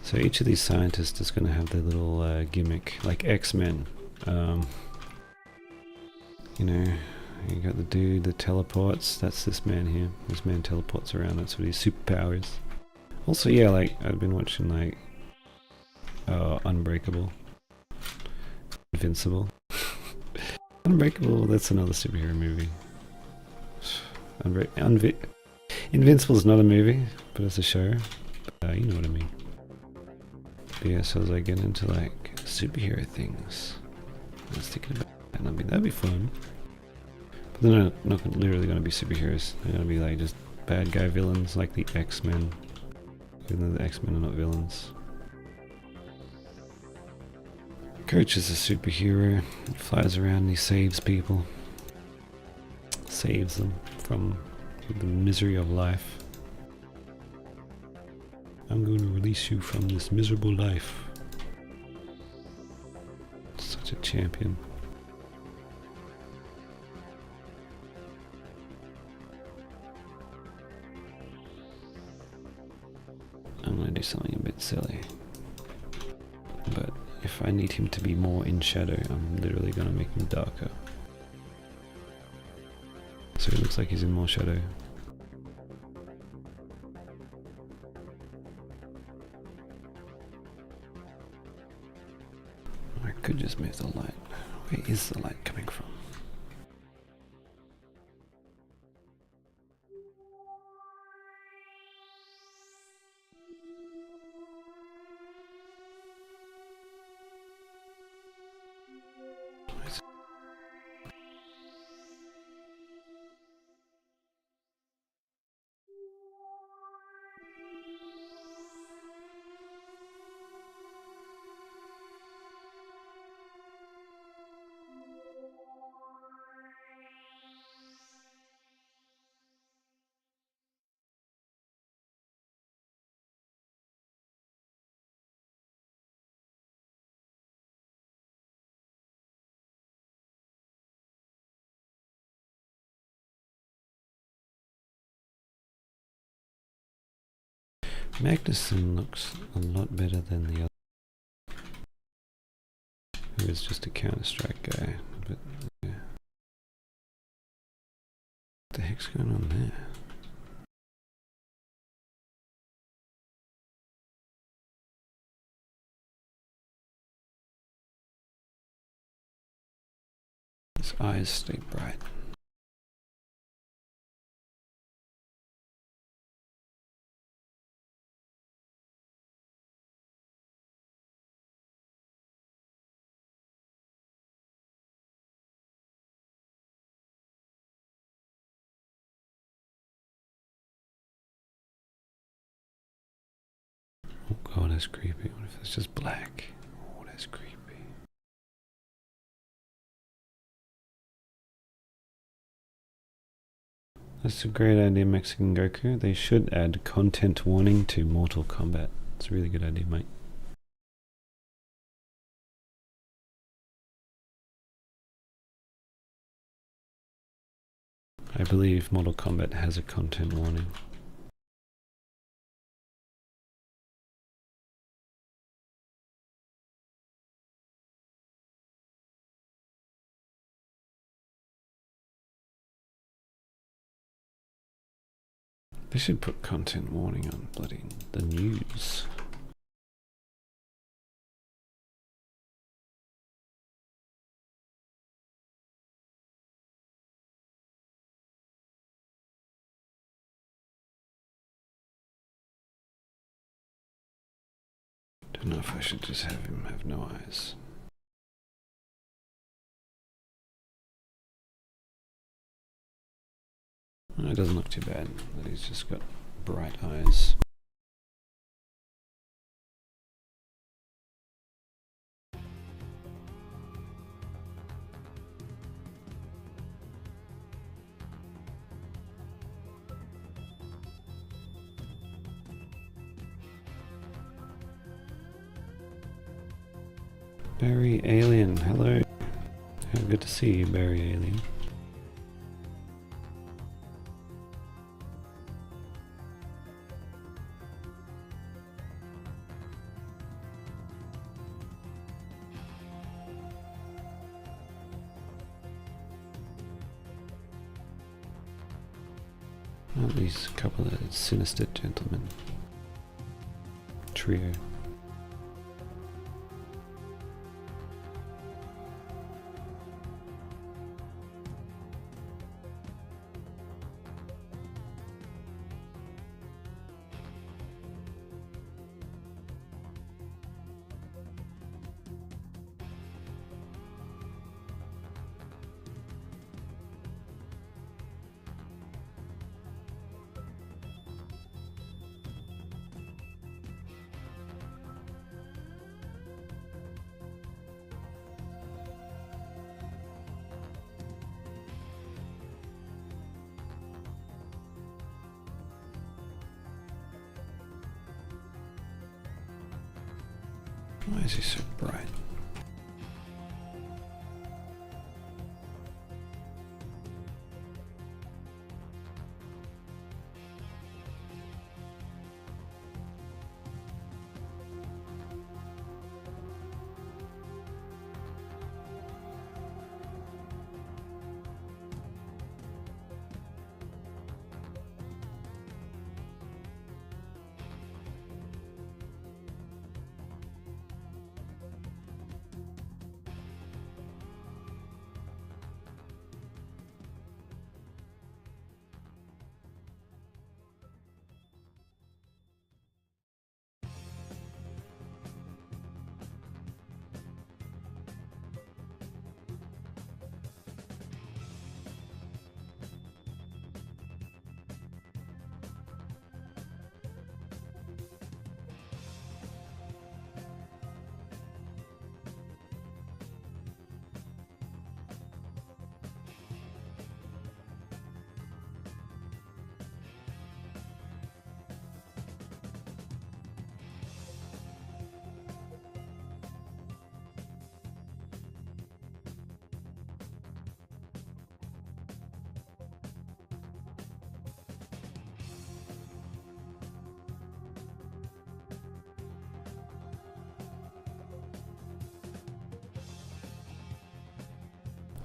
So each of these scientists is going to have their little gimmick, like X-Men. You know, you got the dude that teleports. That's this man here. This man teleports around. That's what his superpower is. Also, yeah, like I've been watching like Unbreakable, Invincible. Unbreakable. That's another superhero movie. Invincible is not a movie, but it's a show. You know what I mean. But yeah, so as I get into like superhero things, I was thinking about that, and I mean that'd be fun. But they're not literally going to be superheroes. They're going to be like just bad guy villains, like the X-Men. Even though the X-Men are not villains. Coach is a superhero. He flies around and he saves people. Saves them from the misery of life. I'm going to release you from this miserable life. Such a champion. I'm going to do something a bit silly. But if I need him to be more in shadow, I'm literally going to make him darker. So it looks like he's in more shadow. I could just move the light. Where is the light coming from? Magnuson looks a lot better than the other, who is just a Counter-Strike guy. But yeah. What the heck's going on there? His eyes stay bright. Oh god, that's creepy. What if it's just black? Oh, that's creepy. That's a great idea, Mexican Goku. They should add content warning to Mortal Kombat. It's a really good idea, mate. I believe Mortal Kombat has a content warning. They should put content warning on bloody the news. don't know if I should just have him have no eyes. It doesn't look too bad that he's just got bright eyes. Barry Alien, hello. Good to see you, Barry Alien. At least a couple of sinister gentlemen. Trio. Why is he so bright?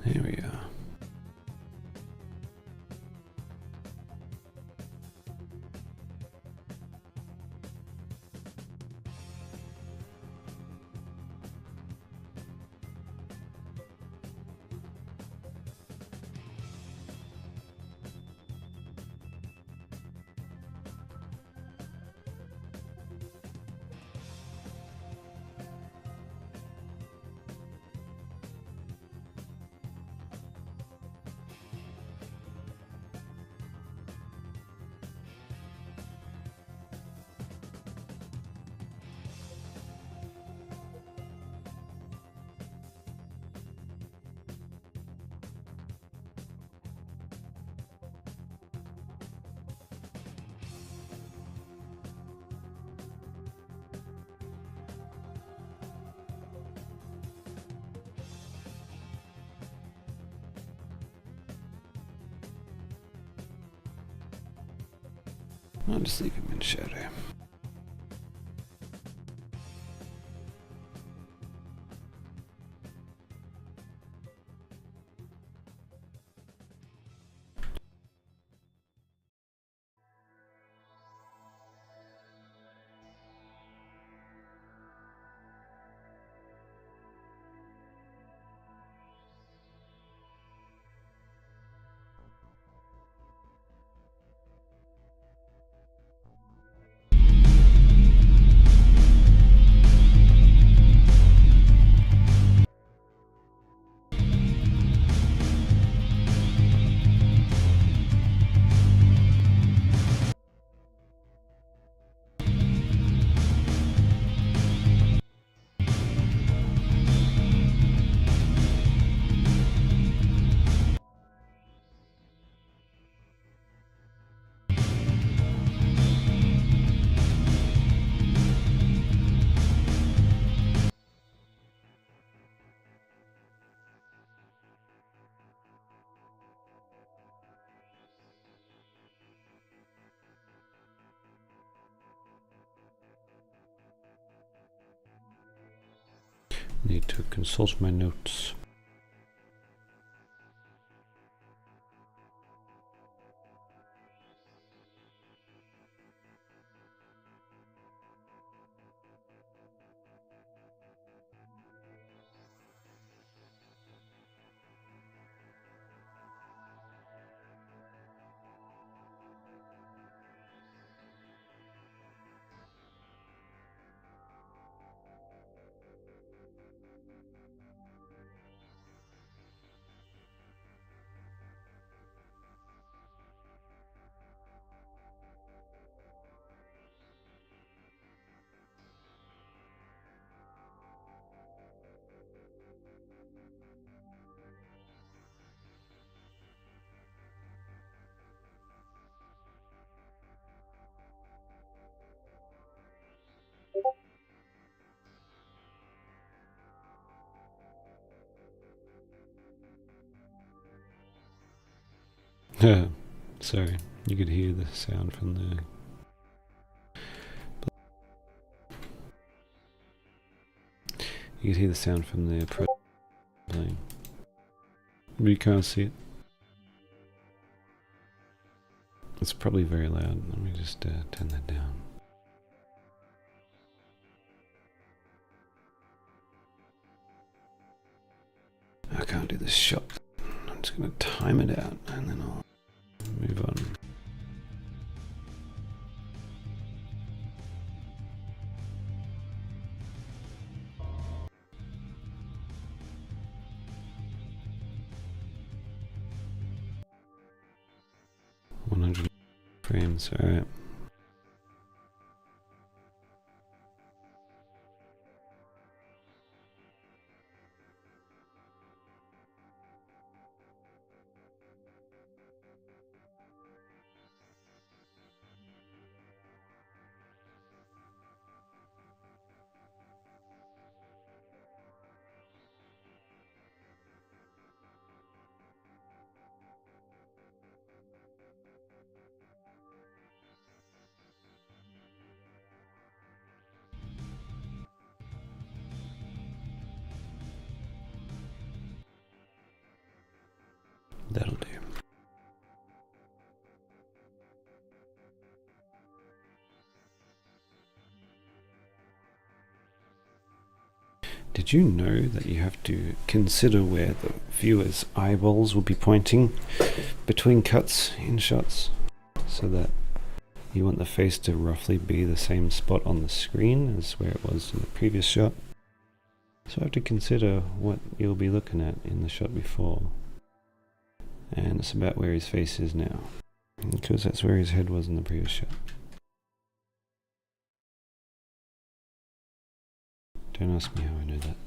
Here we are. I'll just leave him in shadow. Need to consult my notes. Sorry, you could hear the sound from the... You could hear the sound from the plane. But you can't see it. It's probably very loud. Let me just turn that down. I can't do this shot. I'm just going to time it out and then I'll move on. Frames, alright. That'll do. Did you know that you have to consider where the viewer's eyeballs will be pointing between cuts in shots, so that you want the face to roughly be the same spot on the screen as where it was in the previous shot? So I have to consider what you'll be looking at in the shot before. And it's about where his face is now, because that's where his head was in the previous shot. Don't ask me how I know that.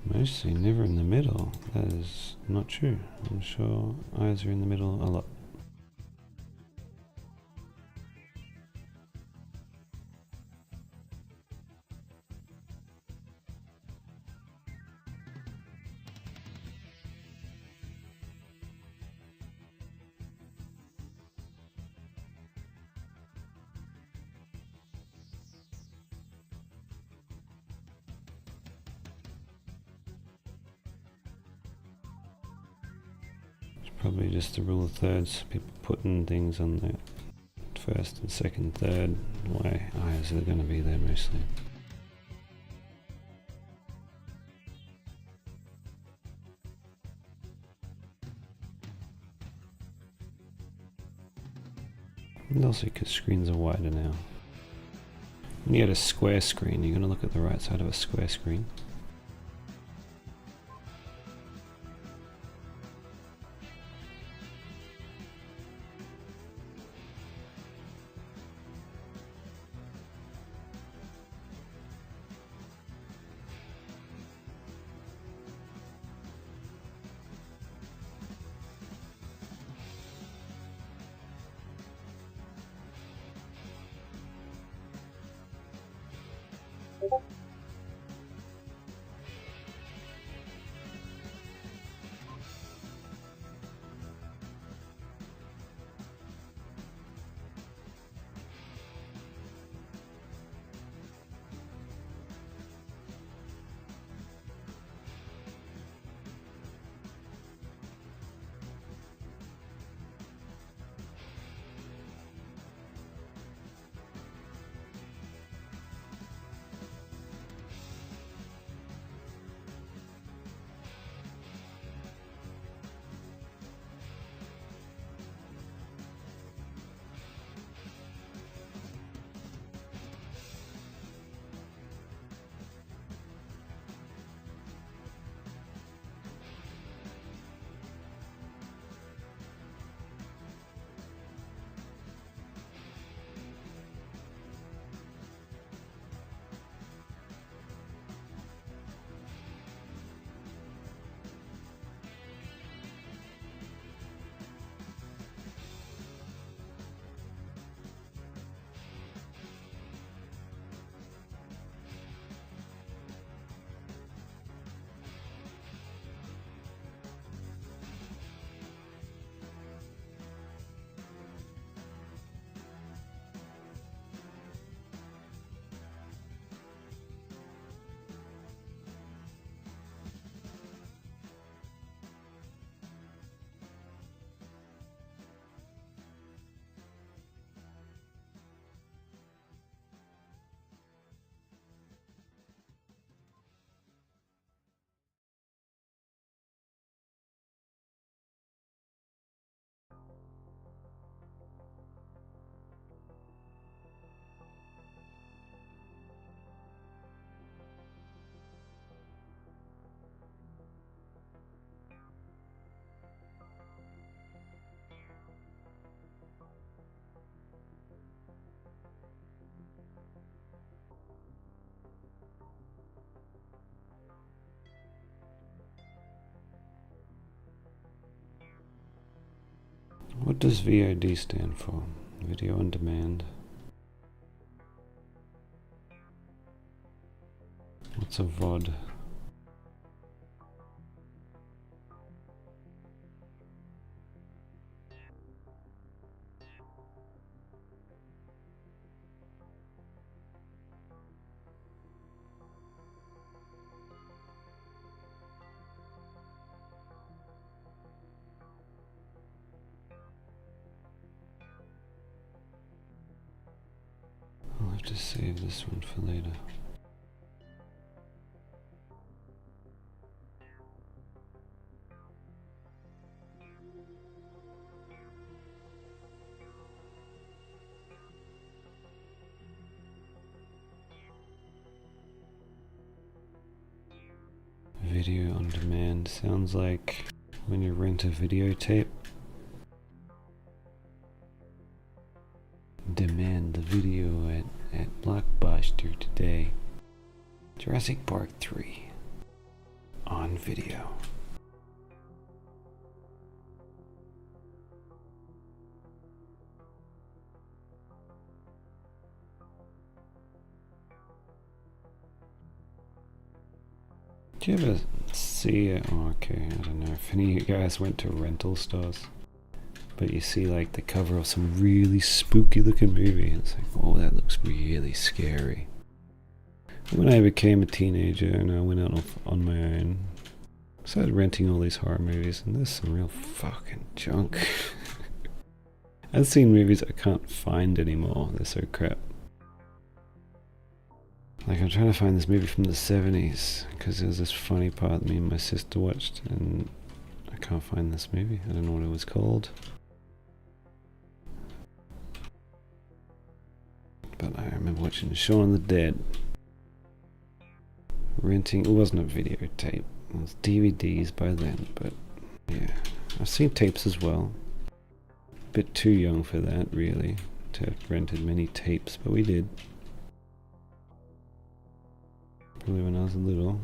Mostly never in the middle. That is not true. I'm sure eyes are in the middle a lot. Probably just the rule of thirds, people putting things on the first and second, third, why eyes are going to be there mostly. And also because screens are wider now. When you get a square screen, you're going to look at the right side of a square screen. What does VOD stand for? Video on demand. What's a VOD? I'll have to save this one for later. Video on demand sounds like when you rent a videotape. Demand the video at Blockbuster today. Jurassic Park 3 on video. Do you ever see it? Oh, okay, I don't know if any of you guys went to rental stores, but you see like the cover of some really spooky looking movie and it's like, oh, that looks really scary. When I became a teenager and I went out on my own, I started renting all these horror movies, and there's some real fucking junk. I've seen movies I can't find anymore, they're so crap. Like, I'm trying to find this movie from the 70s, because there's this funny part that me and my sister watched, and I can't find this movie. I don't know what it was called. But I remember watching Shaun of the Dead. Renting, it wasn't a videotape, it was DVDs by then, but yeah. I've seen tapes as well. Bit too young for that, really, to have rented many tapes, but we did. Probably when I was little.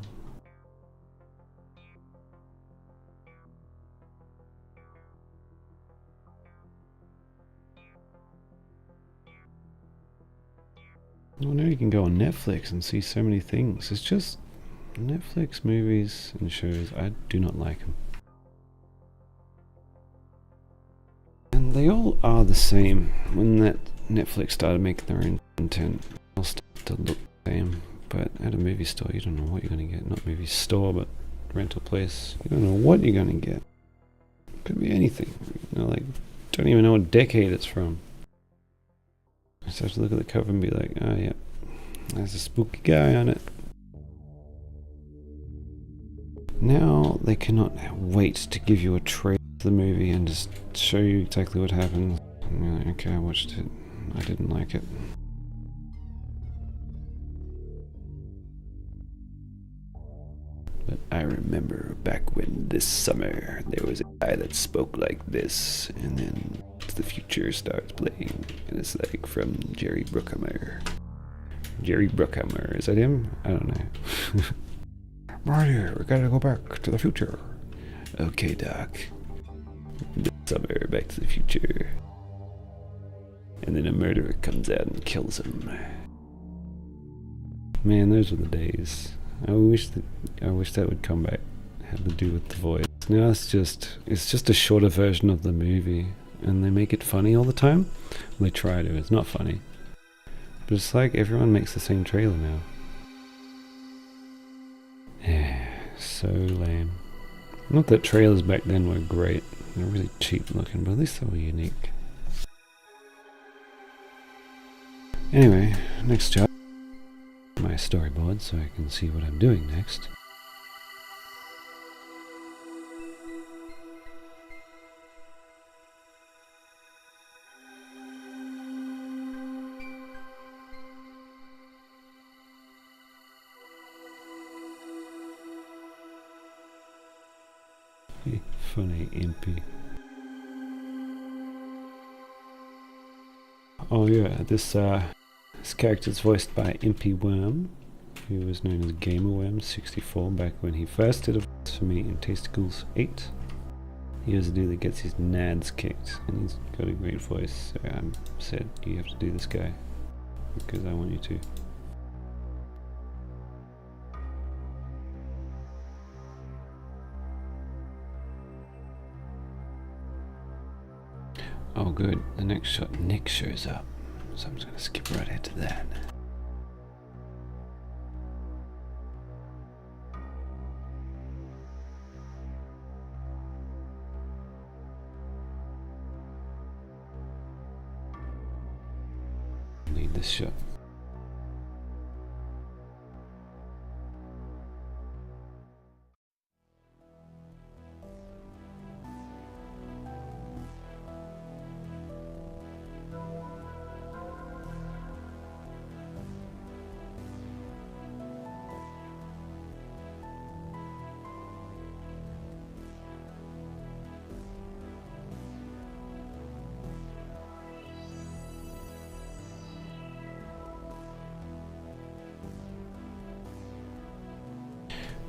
Well, now you can go on Netflix and see so many things. It's just Netflix movies and shows, I do not like them. And they all are the same. When that Netflix started making their own content, they all started to look the same. But at a movie store, you don't know what you're going to get. Not movie store, but rental place. You don't know what you're going to get. Could be anything. You know, like, don't even know what decade it's from. I just have to look at the cover and be like, oh yeah, there's a spooky guy on it. Now they cannot wait to give you a trailer of the movie and just show you exactly what happens. And you're like, okay, I watched it. I didn't like it. But I remember back when this summer there was a guy that spoke like this, and then the future starts playing, and it's like from Jerry Bruckheimer. Jerry Bruckheimer, is that him? I don't know. Mario, we gotta go back to the future. Okay, Doc. This summer, Back to the Future. And then a murderer comes out and kills him. Man, those were the days. I wish that would come back. Have to do with the voice. Now it's just a shorter version of the movie, and they make it funny all the time. Well, they try to. It's not funny, but it's like everyone makes the same trailer now. Yeah, so lame. Not that trailers back then were great. They're really cheap looking, but at least they were unique. Anyway, next job. My storyboard so I can see what I'm doing next. Funny impy. Oh yeah, this character is voiced by Impy Worm, who was known as Gamerworm64 back when he first did a voice for me in Tasticles 8. He was a dude that gets his nads kicked, and he's got a great voice, so I said, you have to do this guy, because I want you to. Oh good, the next shot, Nick shows up, so I'm just going to skip right ahead to that. Need this shot.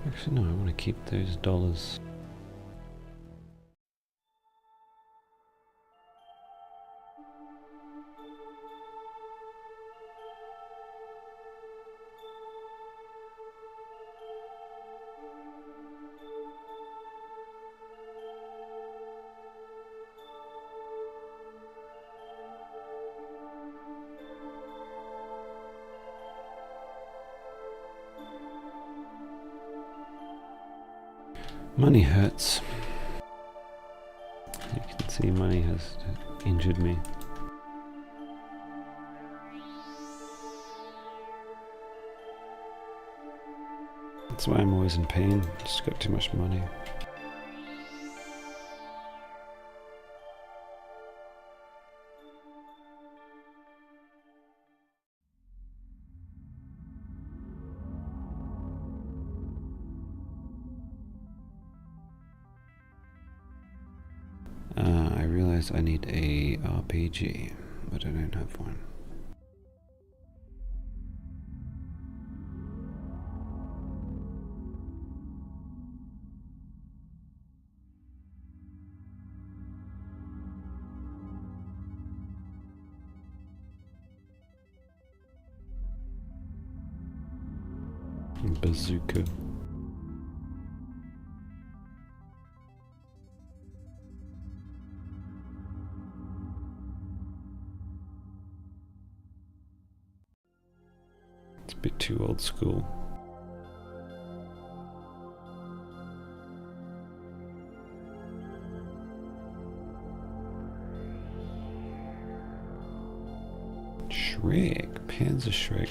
Actually, no, I want to keep those dollars. Money hurts. You can see money has injured me. That's why I'm always in pain. Just got too much money. I realize I need a RPG, but I don't have one. Bazooka. It's a bit too old school. Shrek, Panzer Shrek.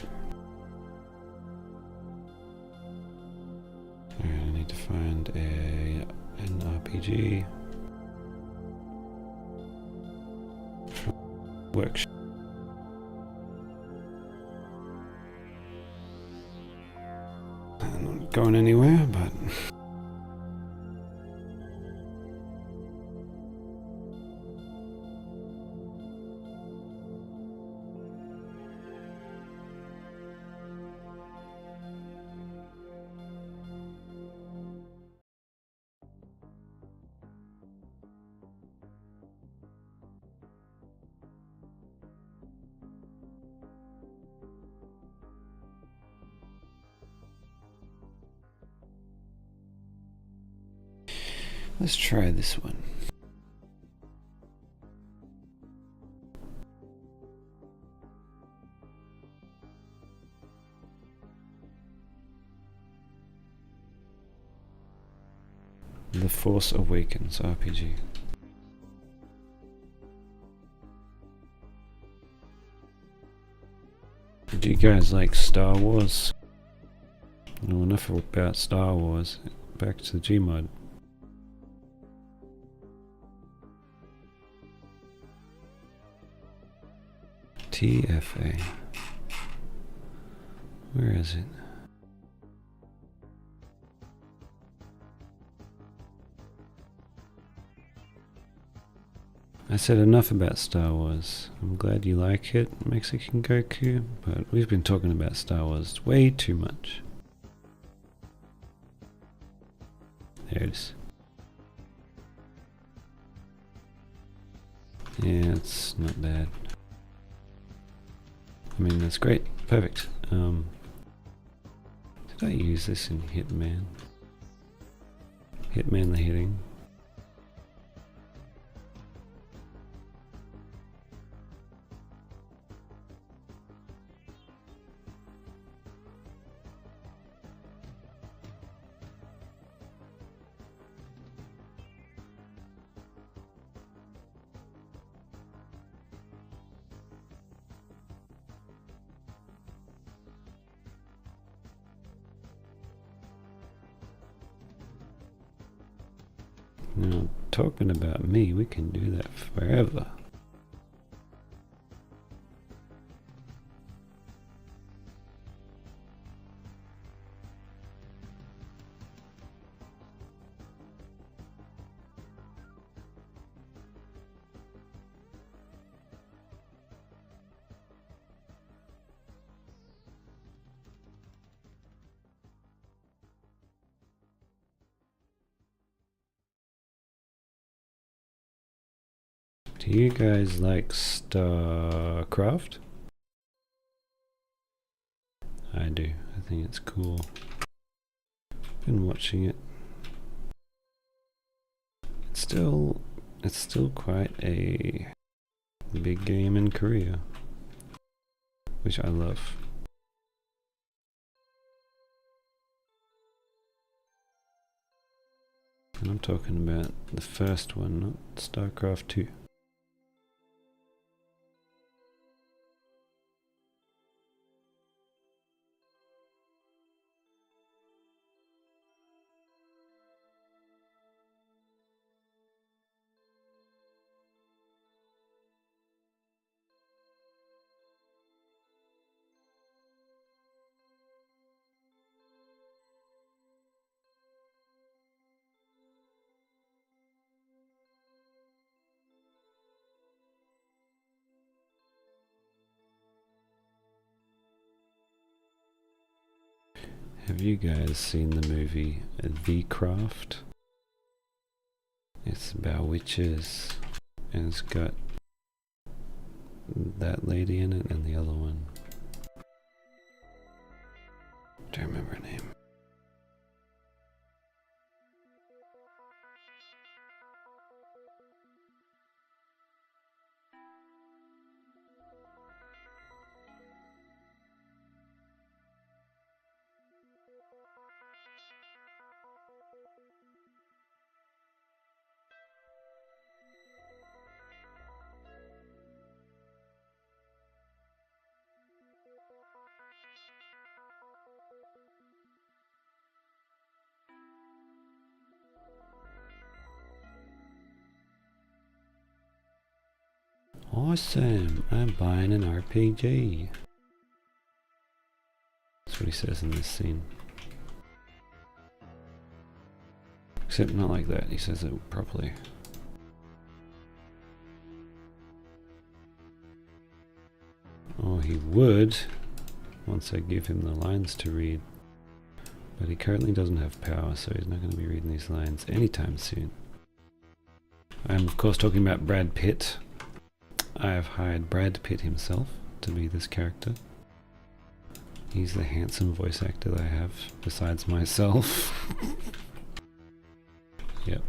Alright, I need to find an RPG. Workshop. I'm not going anywhere, but let's try this one. The Force Awakens RPG. Do you guys like Star Wars? Know enough about Star Wars. Back to the gmod. TFA. Where is it? I said enough about Star Wars. I'm glad you like it, Mexican Goku, but we've been talking about Star Wars way too much. There it is. Yeah, it's not bad. I mean, that's great. Perfect. Did I use this in Hitman? Hitman the Hitting? Now, talking about me, we can do that forever. Do you guys like StarCraft? I do. I think it's cool. Been watching it. It's still quite a big game in Korea, which I love. And I'm talking about the first one, not StarCraft 2. Have you guys seen the movie The Craft? It's about witches, and it's got that lady in it and the other one. Don't remember her name. Awesome, I'm buying an RPG. That's what he says in this scene. Except not like that, he says it properly. Oh, he would, once I give him the lines to read. But he currently doesn't have power, so he's not going to be reading these lines anytime soon. I'm of course talking about Brad Pitt. I have hired Brad Pitt himself to be this character. He's the handsome voice actor that I have, besides myself. Yep.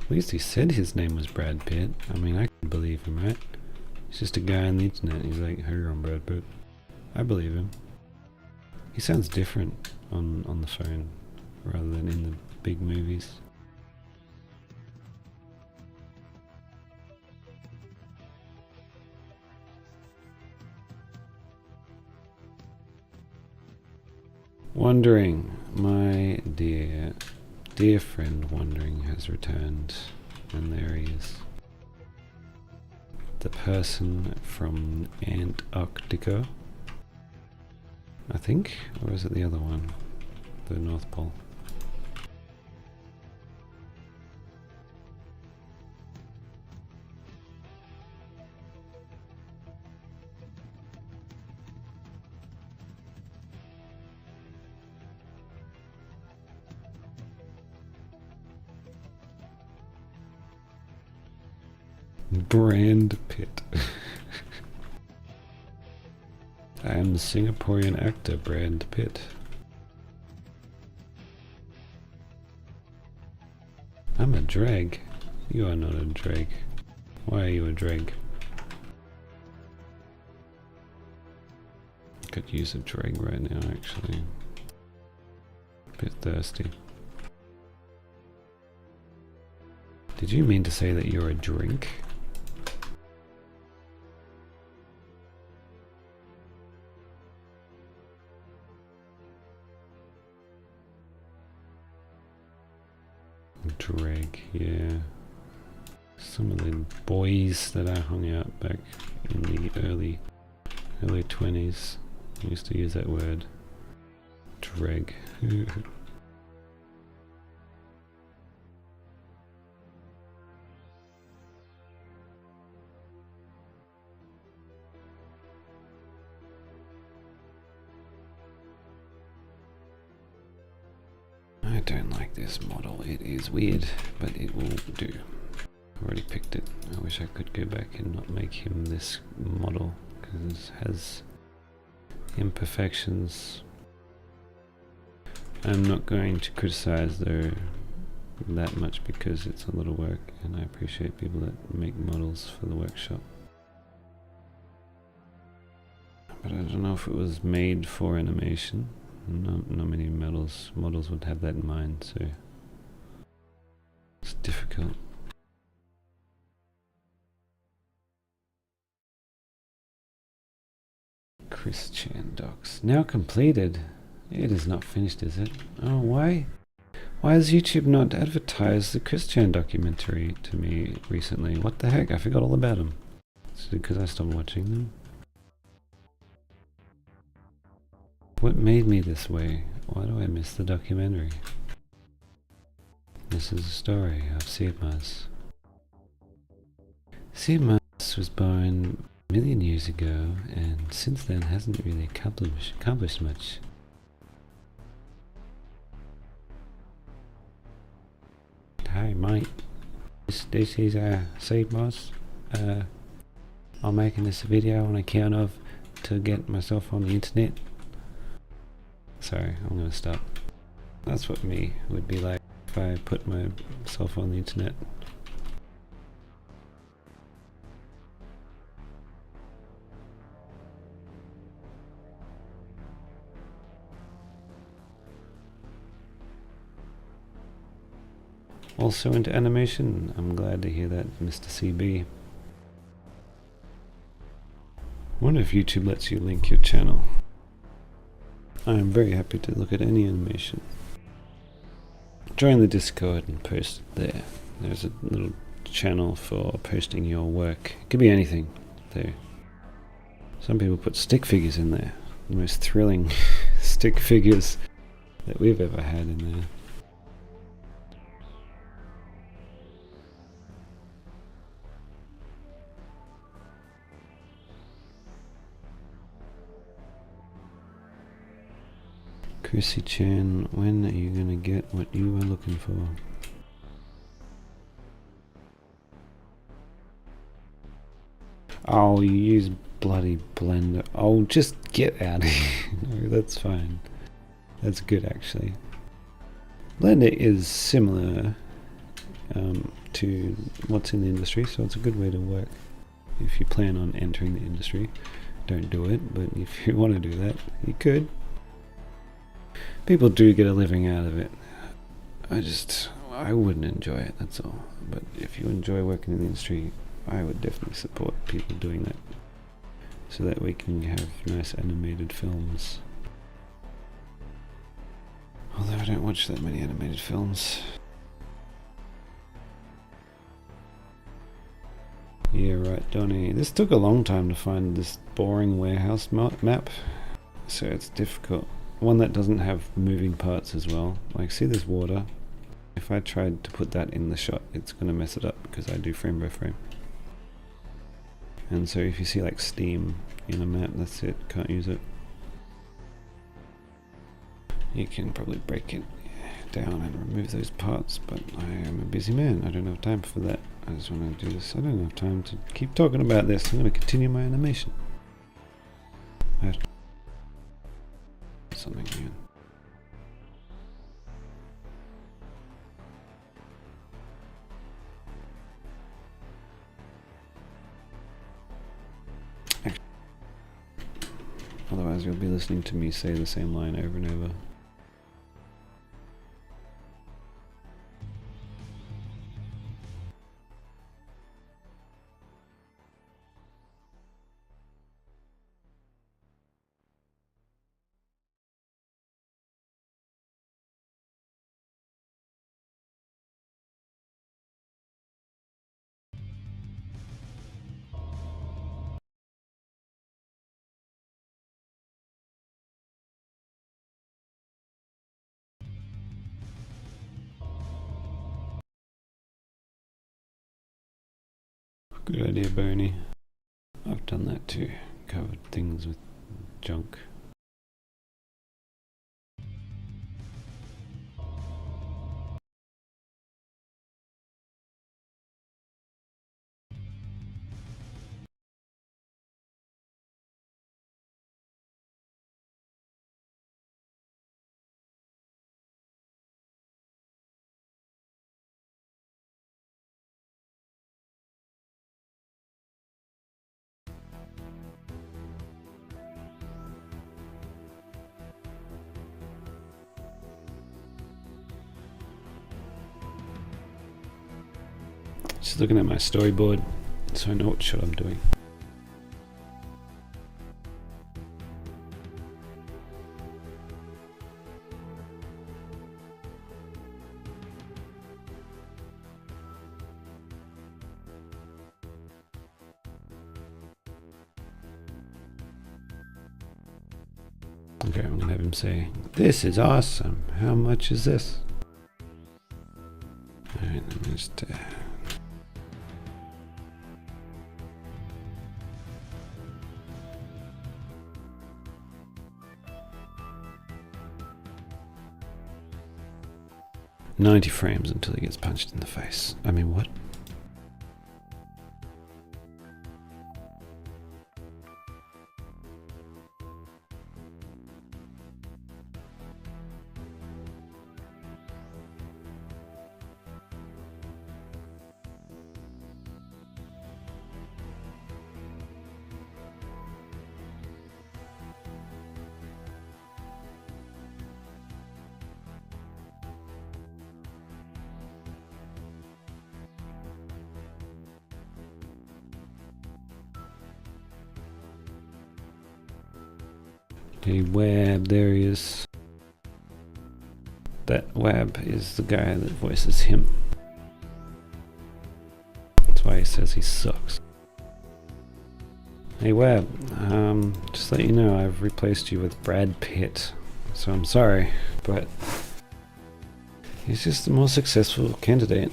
At least he said his name was Brad Pitt. I mean, I can believe him, right? He's just a guy on the internet. He's like, hey, I'm Brad Pitt. I believe him. He sounds different on the phone rather than in the big movies. Wandering, my dear friend Wandering has returned, and there he is. The person from Antarctica, I think, or is it the other one? The North Pole. Brand Pitt. I am the Singaporean actor Brand Pitt. I'm a drag. You are not a drag. Why are you a drag? Could use a drag right now, actually. A bit thirsty. Did you mean to say that you're a drink? Drag, yeah. Some of the boys that I hung out back in the early 20s used to use that word. Drag. I don't like this model. It is weird, but it will do. I've already picked it. I wish I could go back and not make him this model, because it has imperfections. I'm not going to criticize though that much because it's a lot of work, and I appreciate people that make models for the workshop. But I don't know if it was made for animation. Not many models would have that in mind, so it's difficult. Chris Chan docs. Now completed. It is not finished, is it? Oh, why? Why has YouTube not advertised the Chris Chan documentary to me recently? What the heck? I forgot all about him. Is it because I stopped watching them? What made me this way? Why do I miss the documentary? This is a story of seibmoz. Seibmoz was born a million years ago, and since then hasn't really accomplished much. Hi mate, this is seibmoz. I'm making this video on account of to get myself on the internet. Sorry, I'm gonna stop. That's what me would be like if I put myself on the internet. Also into animation. I'm glad to hear that, Mr. CB. I wonder if YouTube lets you link your channel. I am very happy to look at any animation. Join the Discord and post there. There's a little channel for posting your work. It could be anything there. Some people put stick figures in there. The most thrilling stick figures that we've ever had in there. Chrissy Chan, when are you gonna get what you were looking for? Oh, you use bloody Blender. Oh, just get out of here. No, that's fine. That's good actually. Blender is similar to what's in the industry, so it's a good way to work. If you plan on entering the industry, don't do it, but if you want to do that, you could. People do get a living out of it. I wouldn't enjoy it, that's all. But if you enjoy working in the industry, I would definitely support people doing that, so that we can have nice animated films. Although I don't watch that many animated films. Yeah, right, Donnie. This took a long time to find this boring warehouse map, so it's difficult. One that doesn't have moving parts as well. Like, see this water? If I tried to put that in the shot, it's gonna mess it up because I do frame by frame. And so if you see like steam in a map, that's it, can't use it. You can probably break it down and remove those parts, but I am a busy man, I don't have time for that. I just want to do this, I don't have time to keep talking about this, I'm going to continue my animation. I have to something again. Otherwise you'll be listening to me say the same line over and over. Good idea, Bernie. I've done that too. Covered things with junk. Just looking at my storyboard so I know what shot I'm doing. Okay, I'm gonna have him say, "This is awesome. How much is this?" Alright, let me just... 90 frames until he gets punched in the face. I mean, what? Hey, Wab, there he is. That Wab is the guy that voices him. That's why he says he sucks. Hey Wab, just let you know I've replaced you with Brad Pitt. So I'm sorry, but he's just the more successful candidate.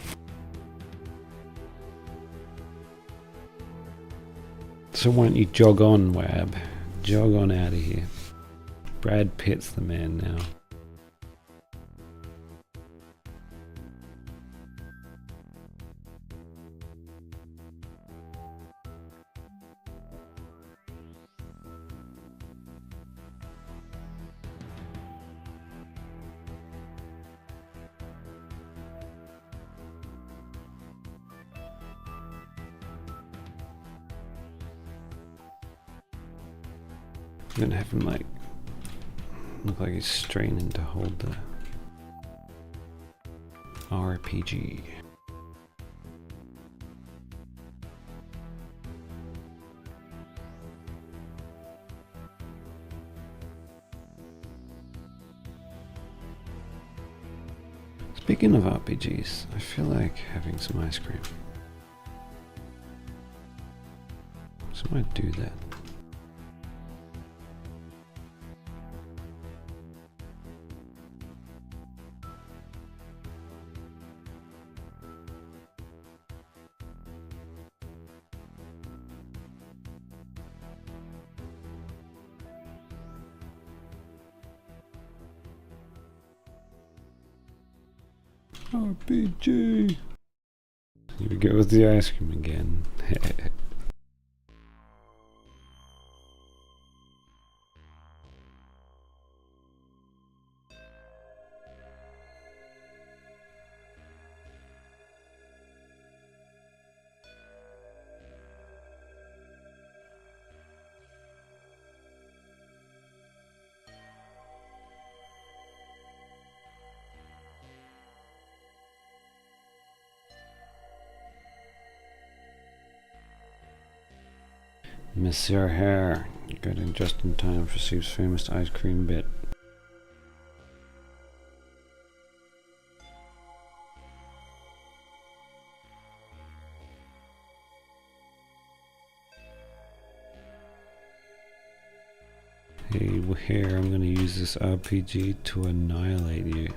So why don't you jog on, Wab? Jog on out of here. Brad Pitt's the man now. I'm gonna have him like look like he's straining to hold the RPG. Speaking of RPGs, I feel like having some ice cream. So I might do that. RPG! Here we go with the ice cream again. Monsieur Hare, got in just in time for Steve's famous ice cream bit. Hey Hare, I'm gonna use this RPG to annihilate you.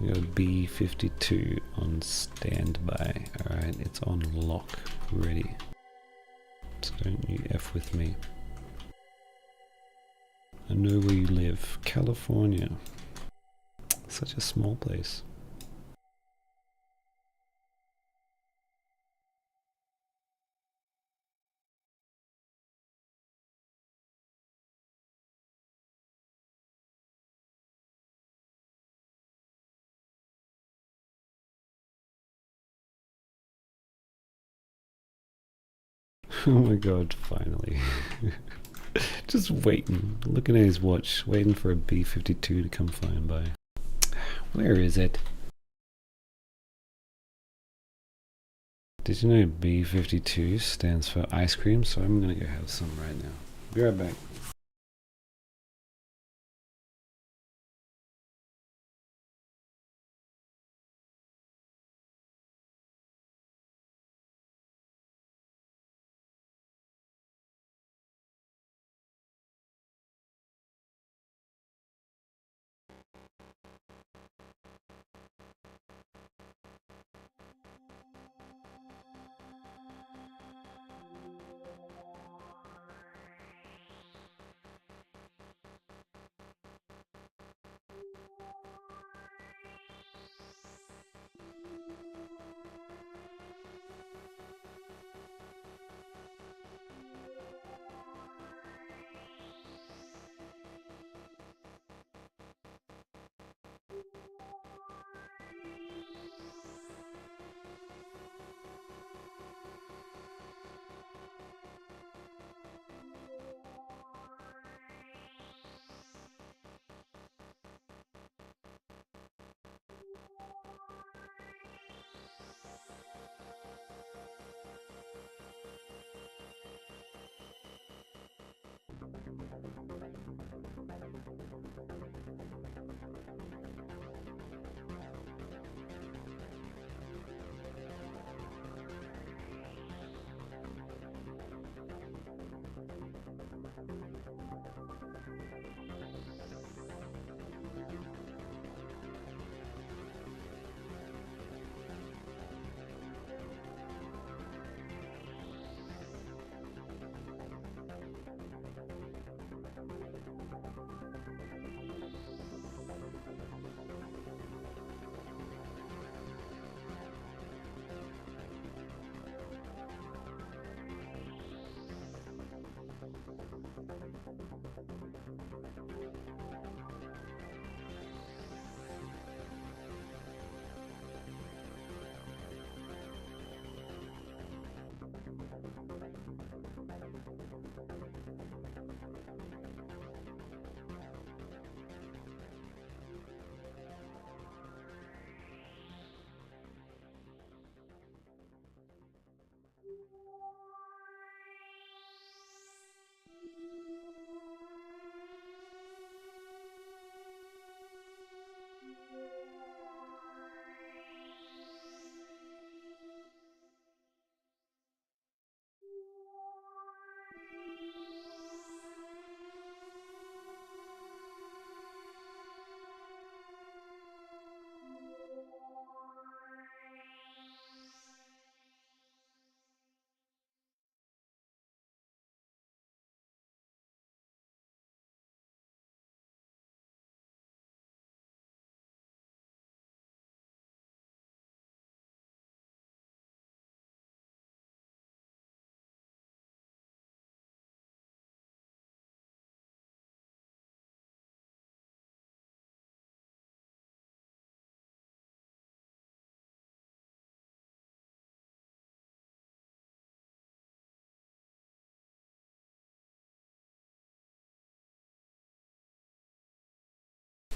We got B-52 on standby. Alright, it's on lock, ready. So don't you F with me. I know where you live. California. Such a small place. Oh my god, finally. Just waiting, looking at his watch, waiting for a B-52 to come flying by. Where is it? Did you know B-52 stands for ice cream? So I'm gonna go have some right now. Be right back.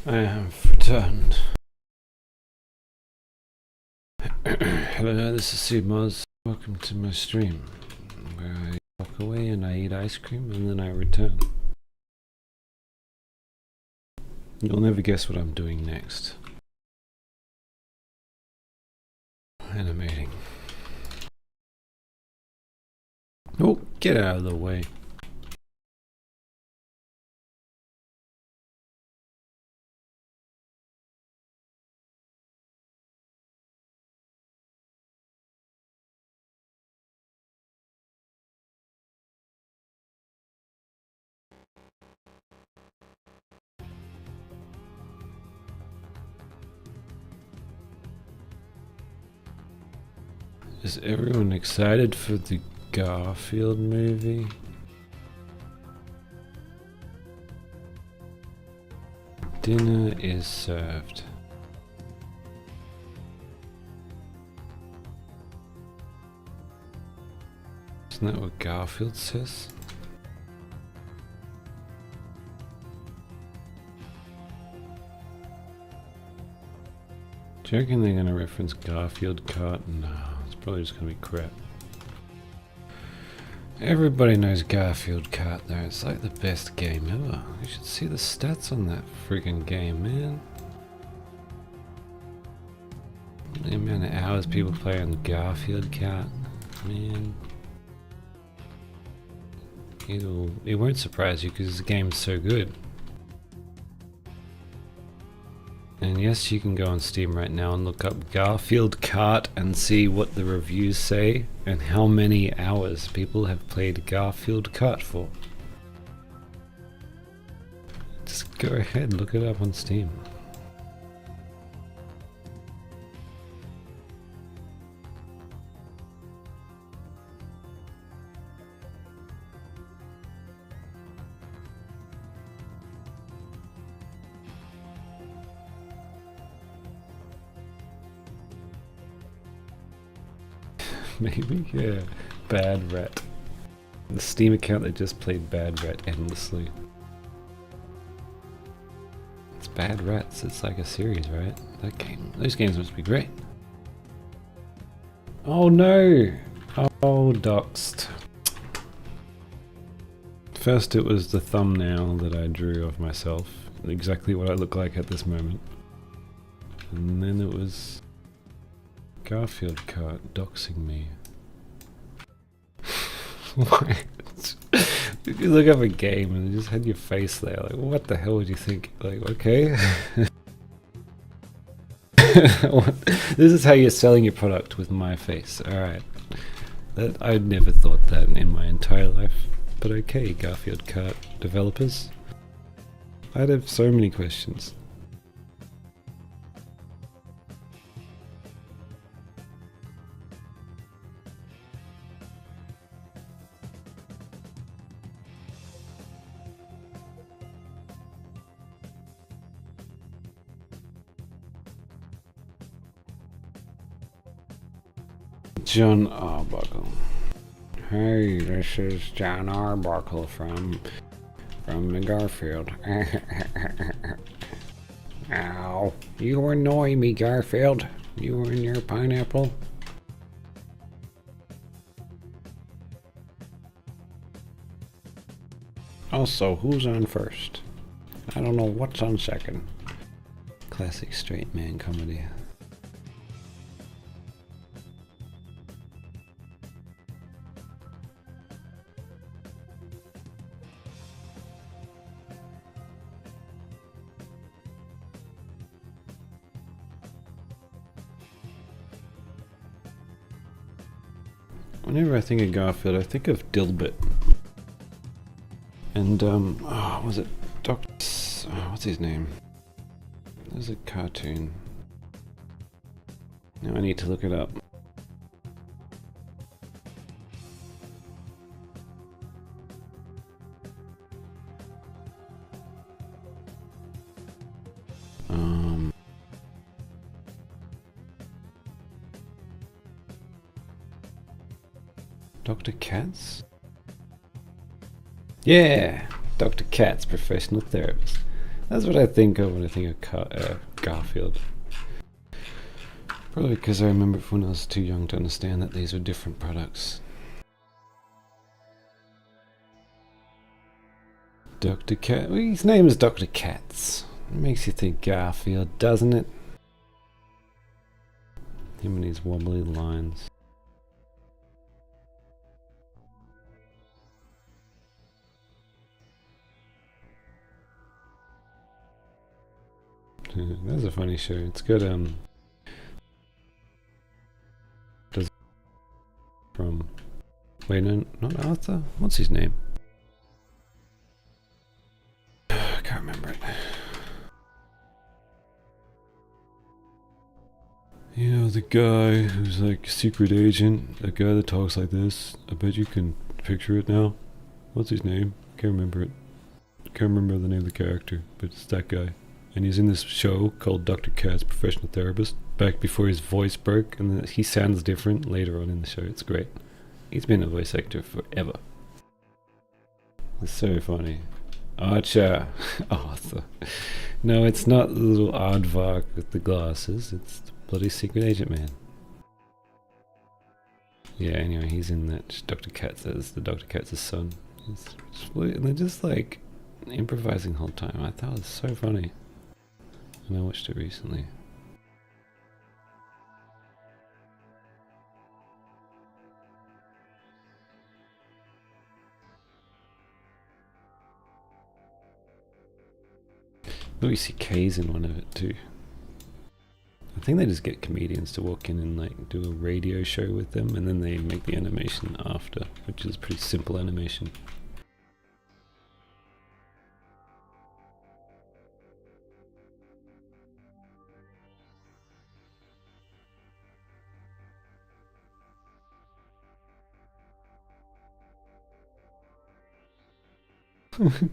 I have returned. Hello, this is seibmoz. Welcome to my stream, where I walk away and I eat ice cream and then I return. You'll never guess what I'm doing next. Animating. Oh, get out of the way. Is everyone excited for the Garfield movie? Dinner is served. Isn't that what Garfield says? Do you reckon they're going to reference Garfield Kart? No, it's probably just going to be crap. Everybody knows Garfield Kart though, it's like the best game ever. You should see the stats on that freaking game, man. The amount of hours people play on Garfield Kart, man. It won't surprise you because the game's so good. And yes, you can go on Steam right now and look up Garfield Kart and see what the reviews say and how many hours people have played Garfield Kart for. Just go ahead, look it up on Steam. Maybe, yeah. Bad Rat. The Steam account that just played Bad Rat endlessly. It's Bad Rats, it's like a series, right? That game, those games must be great. Oh no! Oh, doxed. First it was the thumbnail that I drew of myself, exactly what I look like at this moment. And then it was Garfield Kart doxing me. What? You look up a game and you just had your face there, like what the hell would you think? Like, okay. This is how you're selling your product, with my face, alright. I'd never thought that in my entire life. But okay, Garfield Kart developers. I'd have so many questions. John Arbuckle. Hey, this is John Arbuckle from the Garfield. Ow. You annoy me, Garfield. You and your pineapple. Also, who's on first? I don't know what's on second. Classic straight man comedy. Whenever I think of Garfield, I think of Dilbert. And, oh, was it Dr. what's his name? There's a cartoon. Now I need to look it up. Dr. Katz? Yeah! Dr. Katz, professional therapist. That's what I think of when I think of Garfield. Probably because I remember when I was too young to understand that these were different products. Dr. Cat. Well, his name is Dr. Katz. It makes you think Garfield, doesn't it? Him and his wobbly lines. That's a funny show. It's got from wait, no, not Arthur. What's his name? I can't remember it. You know, the guy who's like a secret agent, the guy that talks like this. I bet you can picture it now. What's his name? Can't remember it. Can't remember the name of the character, but it's that guy. And he's in this show called Dr. Katz, Professional Therapist, back before his voice broke, and then he sounds different later on in the show. It's great. He's been a voice actor forever. It's so funny. Archer. Arthur. No, it's not the little aardvark with the glasses. It's the bloody secret agent man. Yeah, anyway, he's in that Dr. Katz as the Dr. Katz's son. And they're just like improvising the whole time. I thought it was so funny. And I watched it recently. Louis C.K.'s in one of it too. I think they just get comedians to walk in and like do a radio show with them, and then they make the animation after, which is pretty simple animation.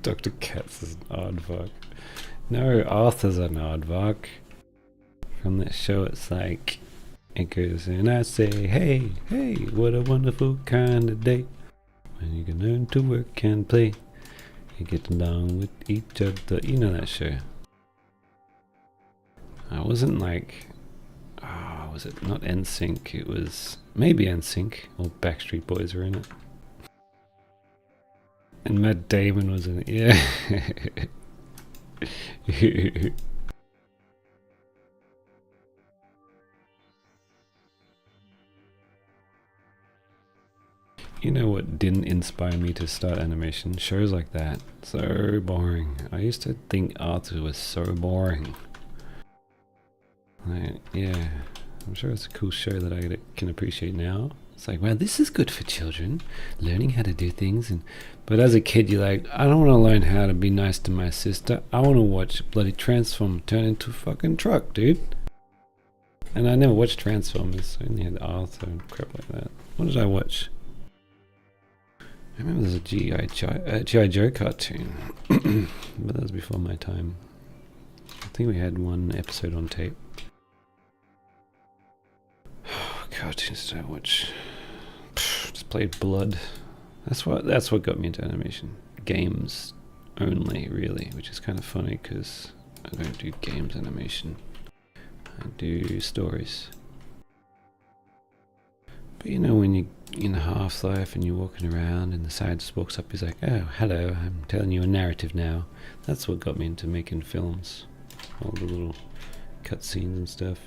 Dr. Katz is an aardvark. No, Arthur's an aardvark. From that show, it's like, it goes, and I say, hey, hey, what a wonderful kind of day when you can learn to work and play and get along with each other. You know that show. I wasn't like, was it not NSYNC? It was maybe NSYNC, or Backstreet Boys were in it. And Matt Damon was in it, yeah. You know what didn't inspire me to start animation? Shows like that. So boring. I used to think Arthur was so boring. Like, yeah, I'm sure it's a cool show that I can appreciate now. It's like, well, this is good for children, learning how to do things. But as a kid, you're like, I don't want to learn how to be nice to my sister. I want to watch bloody Transform turn into a fucking truck, dude. And I never watched Transformers. I only had Arthur and crap like that. What did I watch? I remember there's a G.I. Joe cartoon. But that was before my time. I think we had one episode on tape. Cartoons did I watch? Just played Blood. That's what got me into animation. Games only, really, which is kind of funny because I don't do games animation. I do stories. But you know, when you're in Half-Life and you're walking around and the side just walks up, he's like, oh, hello, I'm telling you a narrative now. That's what got me into making films. All the little cutscenes and stuff.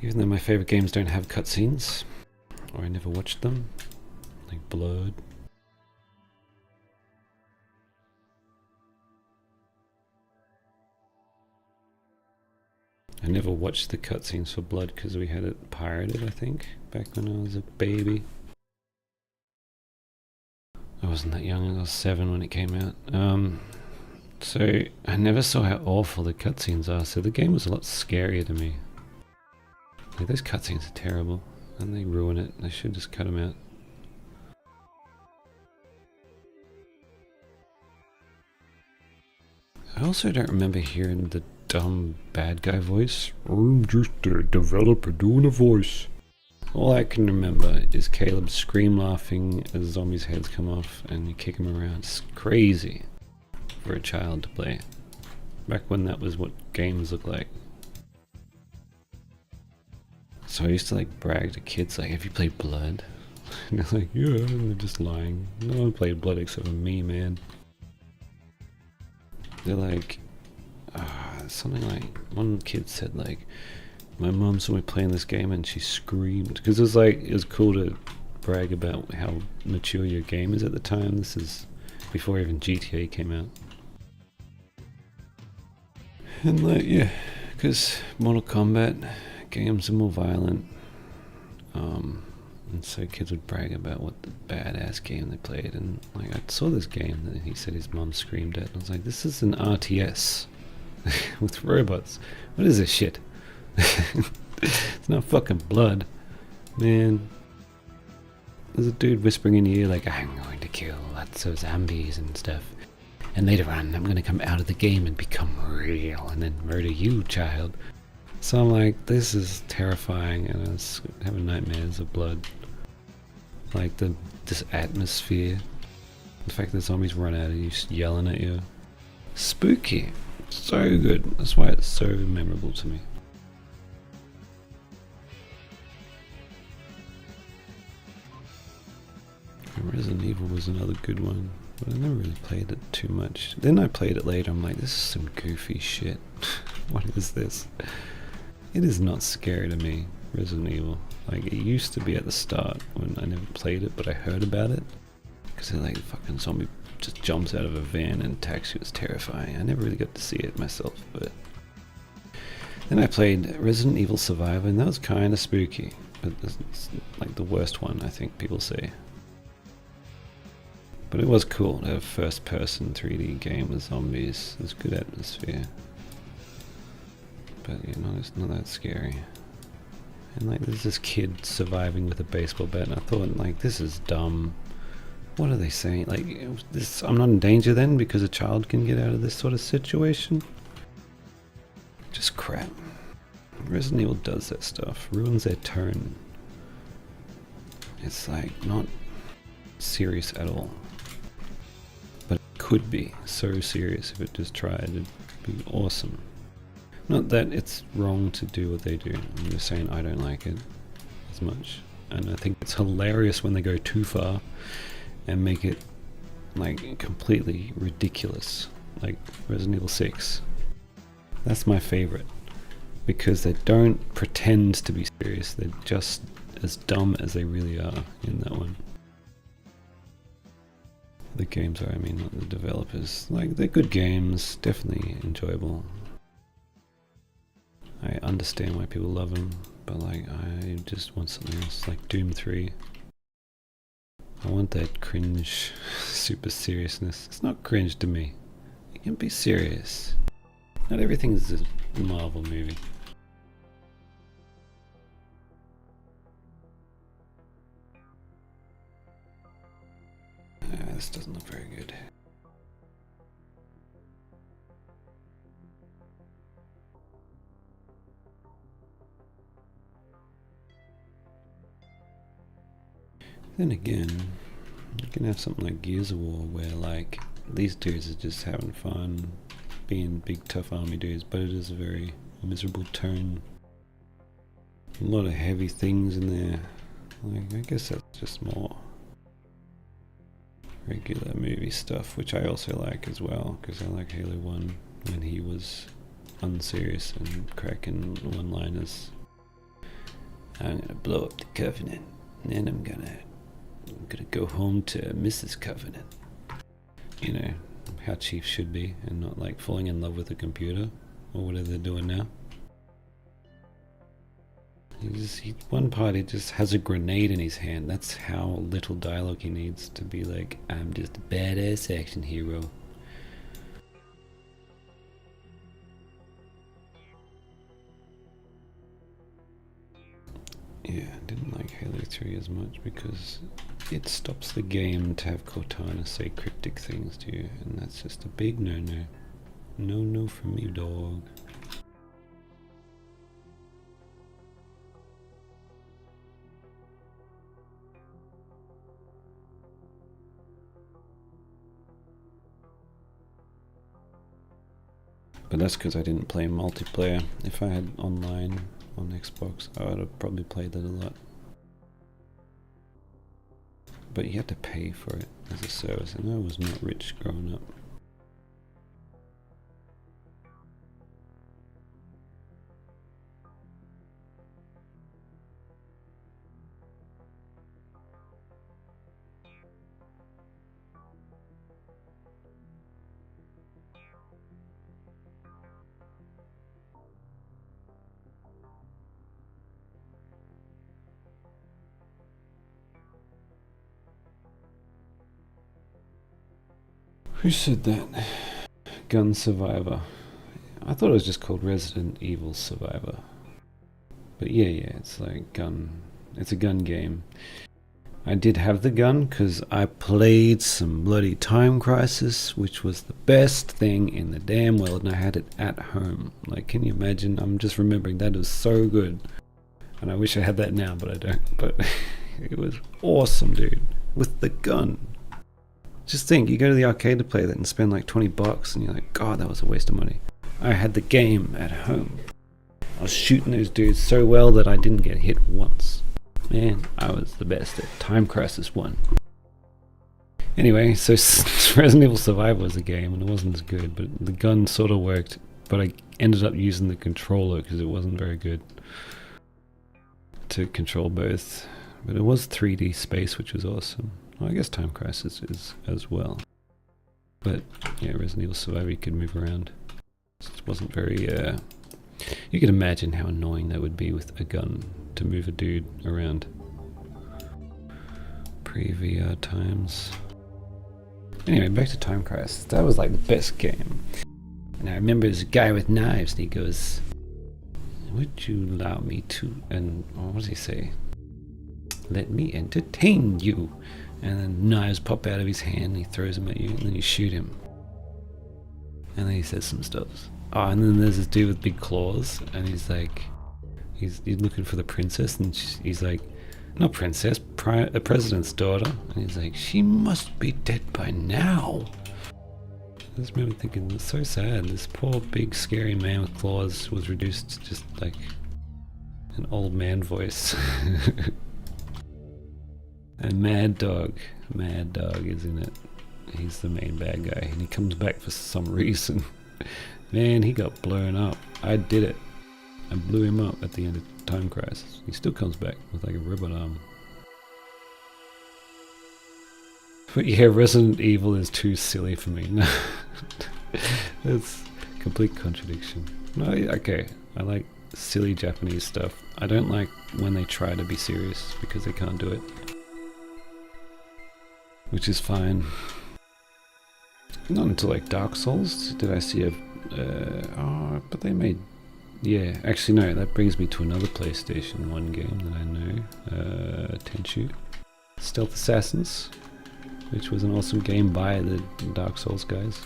Even though my favorite games don't have cutscenes, or I never watched them, like Blood. I never watched the cutscenes for Blood because we had it pirated, I think, back when I was a baby. I wasn't that young, I was 7 when it came out. So I never saw how awful the cutscenes are, so the game was a lot scarier to me. Like, those cutscenes are terrible, and they ruin it. They should just cut them out. I also don't remember hearing the dumb bad guy voice. I'm just a developer doing a voice. All I can remember is Caleb scream laughing as zombies' heads come off and you kick him around. It's crazy. for a child to play. Back when that was what games looked like. So I used to like brag to kids like, have you played Blood? And they're like, yeah, and they're just lying. No one played Blood except for me, man. They're like, something like, one kid said like, my mom saw me playing this game and she screamed. Because it was cool to brag about how mature your game is at the time. This is before even GTA came out. And like, yeah, because Mortal Kombat games are more violent. And so kids would brag about what the badass game they played. And like, I saw this game that he said his mom screamed at. I was like, this is an RTS with robots. What is this shit? It's not fucking Blood, man. There's a dude whispering in your ear like, I'm going to kill lots of zombies and stuff. And later on, I'm going to come out of the game and become real and then murder you, child. So I'm like, this is terrifying, and I was having nightmares of Blood. Like this atmosphere. The fact that zombies run out of you yelling at you. Spooky. So good. That's why it's so memorable to me. Resident Evil was another good one, but I never really played it too much. Then I played it later, I'm like, this is some goofy shit. What is this? It is not scary to me, Resident Evil. Like, it used to be at the start when I never played it, but I heard about it. Because they're like, fucking zombie just jumps out of a van and attacks you. It's terrifying. I never really got to see it myself, but... Then I played Resident Evil Survivor, and that was kind of spooky. But it's like the worst one, I think people say. But it was cool to have a first-person 3D game with zombies. It was good atmosphere. But you know, it's not that scary. And like, there's this kid surviving with a baseball bat, and I thought, like, this is dumb. What are they saying? Like, this, I'm not in danger then because a child can get out of this sort of situation? Just crap. Resident Evil does that stuff, ruins their tone. It's like, not serious at all. But it could be so serious if it just tried. It'd be awesome. Not that it's wrong to do what they do. I'm just saying I don't like it as much. And I think it's hilarious when they go too far and make it like completely ridiculous. Like Resident Evil 6. That's my favorite. Because they don't pretend to be serious. They're just as dumb as they really are in that one. The games are, I mean, not the developers. Like, they're good games, definitely enjoyable. I understand why people love them, but like, I just want something else, like Doom 3. I want that cringe, super seriousness. It's not cringe to me. It can be serious. Not everything is a Marvel movie. This doesn't look very good. Then again, you can have something like Gears of War where like these dudes are just having fun being big tough army dudes, but it is a very miserable tone. A lot of heavy things in there. Like, I guess that's just more regular movie stuff, which I also like as well, because I like Halo 1 when he was unserious and cracking one-liners. I'm gonna blow up the Covenant, and then I'm gonna go home to Mrs. Covenant. You know, how Chiefs should be, and not like falling in love with a computer, or whatever they're doing now. One part he just has a grenade in his hand. That's how little dialogue he needs to be like, I'm just a badass action hero. Yeah, I didn't like Halo 3 as much because it stops the game to have Cortana say cryptic things to you, and that's just a big no-no. No-no from me, dog. But that's because I didn't play multiplayer. If I had online on Xbox, I would have probably played that a lot. But you had to pay for it as a service, and I was not rich growing up. Who said that? Gun Survivor. I thought it was just called Resident Evil Survivor. But yeah, it's like gun. It's a gun game. I did have the gun because I played some bloody Time Crisis, which was the best thing in the damn world, and I had it at home. Like, can you imagine? I'm just remembering that was so good. And I wish I had that now, but I don't. But it was awesome, dude. With the gun. Just think, you go to the arcade to play that and spend like $20 and you're like, God, that was a waste of money. I had the game at home. I was shooting those dudes so well that I didn't get hit once. Man, I was the best at Time Crisis 1. Anyway, so Resident Evil Survivor was a game and it wasn't as good, but the gun sort of worked, but I ended up using the controller because it wasn't very good to control both. But it was 3D space, which was awesome. Well, I guess Time Crisis is as well. But yeah, Resident Evil Survivor, you could move around. It wasn't very, you could imagine how annoying that would be with a gun to move a dude around. Pre-VR times. Anyway, back to Time Crisis. That was like the best game. And I remember there's a guy with knives and he goes, would you allow me to, and what does he say? Let me entertain you. And then knives pop out of his hand and he throws them at you and then you shoot him. And then he says some stuff. Oh, and then there's this dude with big claws and he's like, he's looking for the princess and he's like, not princess, a president's daughter. And he's like, she must be dead by now. I just remember thinking, it's so sad. This poor big scary man with claws was reduced to just like an old man voice. And Mad Dog is in it. He's the main bad guy and he comes back for some reason. Man, he got blown up. I did it. I blew him up at the end of Time Crisis. He still comes back with like a robot arm. But yeah, Resident Evil is too silly for me. No, it's complete contradiction. No, okay, I like silly Japanese stuff. I don't like when they try to be serious because they can't do it. Which is fine. Not until like Dark Souls did I see a... oh, but they made... Yeah, actually no, that brings me to another PlayStation 1 game that I know. Tenchu. Stealth Assassins, which was an awesome game by the Dark Souls guys.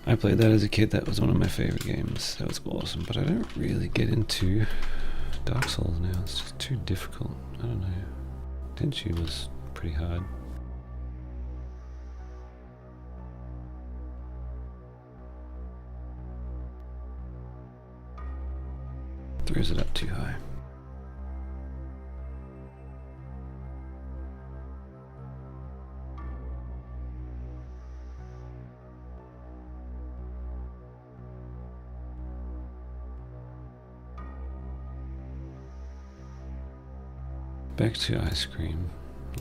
I played that as a kid, that was one of my favorite games. That was awesome, but I don't really get into Dark Souls now, it's just too difficult. I don't know. Tenchu was pretty hard. Throws it up too high. Back to ice cream.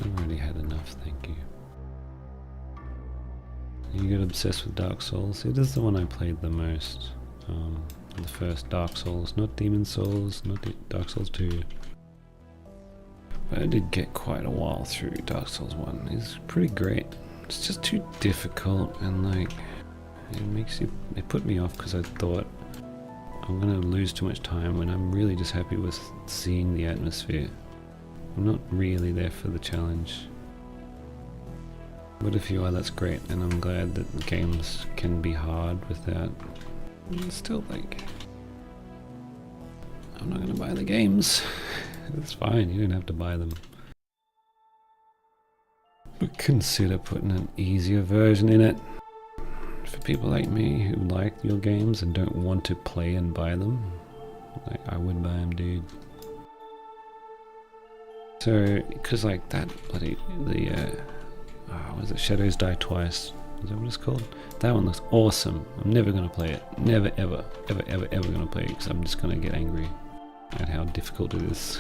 I've already had enough, thank you. You get obsessed with Dark Souls. It is the one I played the most. The first Dark Souls, not Demon Souls, not Dark Souls 2. But I did get quite a while through Dark Souls 1. It's pretty great. It's just too difficult and like, it put me off because I thought I'm gonna lose too much time when I'm really just happy with seeing the atmosphere. I'm not really there for the challenge. But if you are, that's great, and I'm glad that games can be hard without... Still, like... I'm not gonna buy the games. It's fine, you don't have to buy them. But consider putting an easier version in it. For people like me who like your games and don't want to play and buy them, like, I would buy them, dude. So, because like that bloody, what is it, Shadows Die Twice, is that what it's called? That one looks awesome. I'm never going to play it. Never, ever, ever, ever, ever going to play it because I'm just going to get angry at how difficult it is.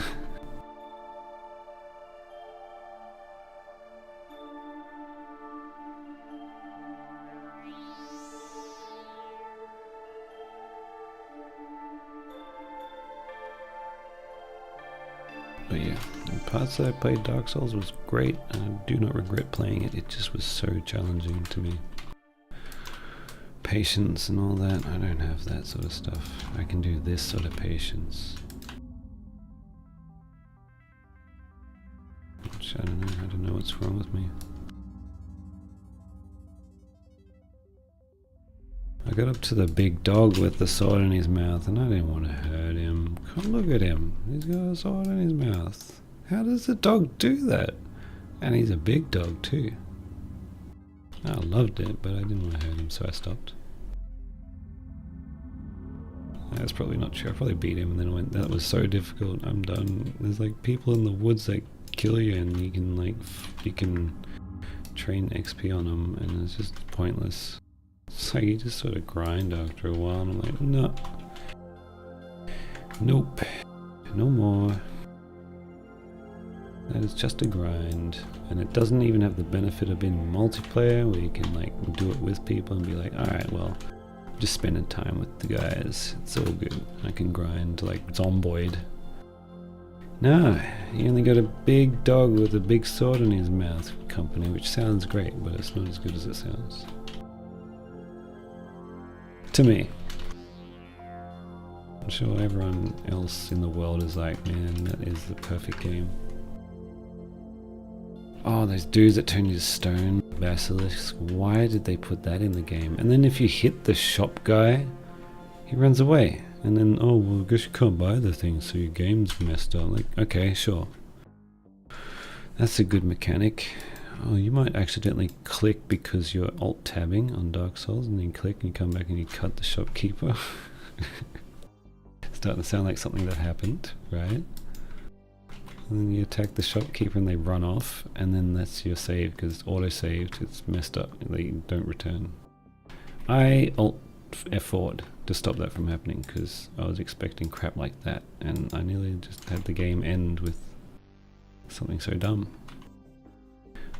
But yeah, the parts that I played Dark Souls was great, and I do not regret playing it. It just was so challenging to me. Patience and all that, I don't have that sort of stuff. I can do this sort of patience. Which I don't know what's wrong with me. I got up to the big dog with the sword in his mouth and I didn't want to hurt him. Come look at him, he's got a sword in his mouth. How does the dog do that? And he's a big dog too. I loved it, but I didn't want to hurt him, so I stopped. That's probably not true. I probably beat him and then went, that was so difficult, I'm done. There's like people in the woods that kill you and you can like, you can train XP on them and it's just pointless. It's like you just sort of grind after a while and I'm like, no. Nope. No more. That is just a grind. And it doesn't even have the benefit of being multiplayer where you can like do it with people and be like, alright, well, I'm just spending time with the guys. It's all good. I can grind like Zomboid. No, you only got a big dog with a big sword in his mouth company, which sounds great, but it's not as good as it sounds. To me. I'm sure everyone else in the world is like, man, that is the perfect game. Oh, those dudes that turn you to stone, basilisk, why did they put that in the game? And then if you hit the shop guy, he runs away. And then, oh, well, I guess you can't buy the thing, so your game's messed up. Like, okay, sure. That's a good mechanic. Oh, you might accidentally click because you're alt-tabbing on Dark Souls, and then you click and you come back and you cut the shopkeeper. Starting to sound like something that happened, right? And then you attack the shopkeeper and they run off, and then that's your save because it's auto-saved, it's messed up, they don't return. I alt-F4'd to stop that from happening because I was expecting crap like that, and I nearly just had the game end with something so dumb.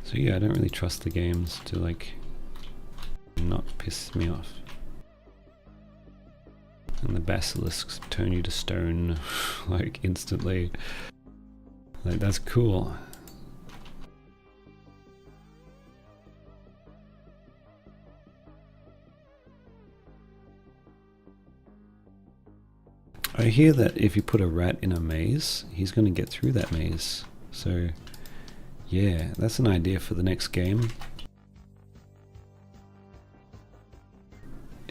So yeah, I don't really trust the games to like not piss me off. And the basilisks turn you to stone like instantly. Like that's cool. I hear that if you put a rat in a maze, he's going to get through that maze. So yeah, that's an idea for the next game.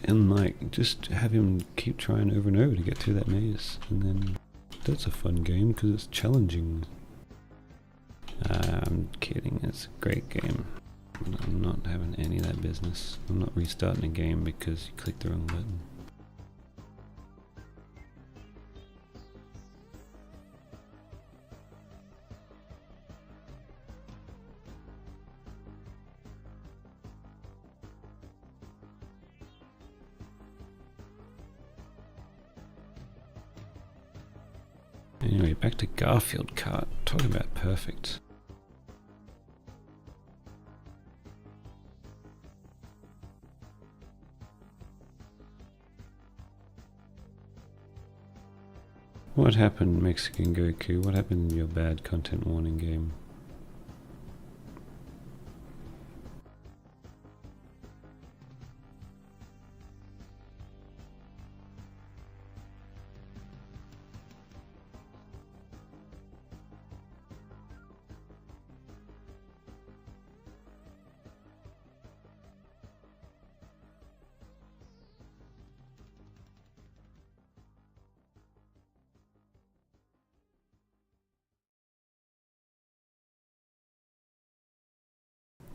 And like, just have him keep trying over and over to get through that maze. And then that's a fun game because it's challenging. I'm kidding, it's a great game. I'm not having any of that business. I'm not restarting a game because you clicked the wrong button. Anyway, back to Garfield Kart. Talking about perfect. What happened, Mexican Goku? What happened in your bad content warning game?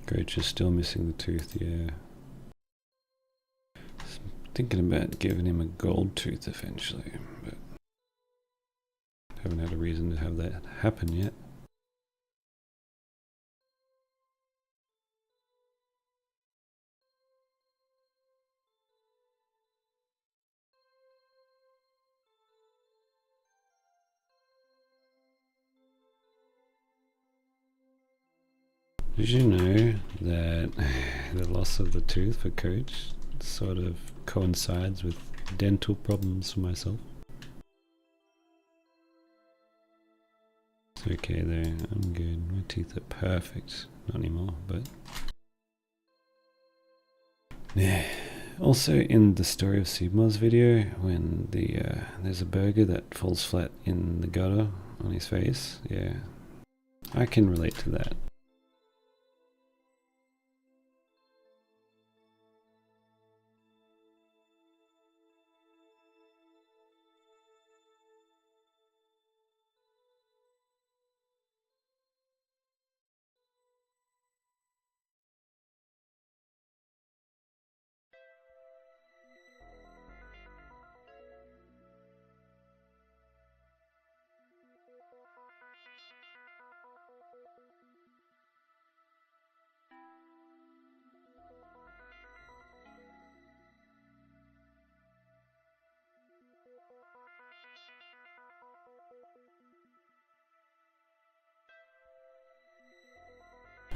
Great, just still missing the tooth, yeah. Thinking about giving him a gold tooth eventually, but haven't had a reason to have that happen yet. Did you know that the loss of the tooth for Coach sort of coincides with dental problems for myself? It's okay though, I'm good. My teeth are perfect. Not anymore, but... Yeah. Also in the Story of seibmoz video, when there's a burger that falls flat in the gutter on his face, yeah, I can relate to that.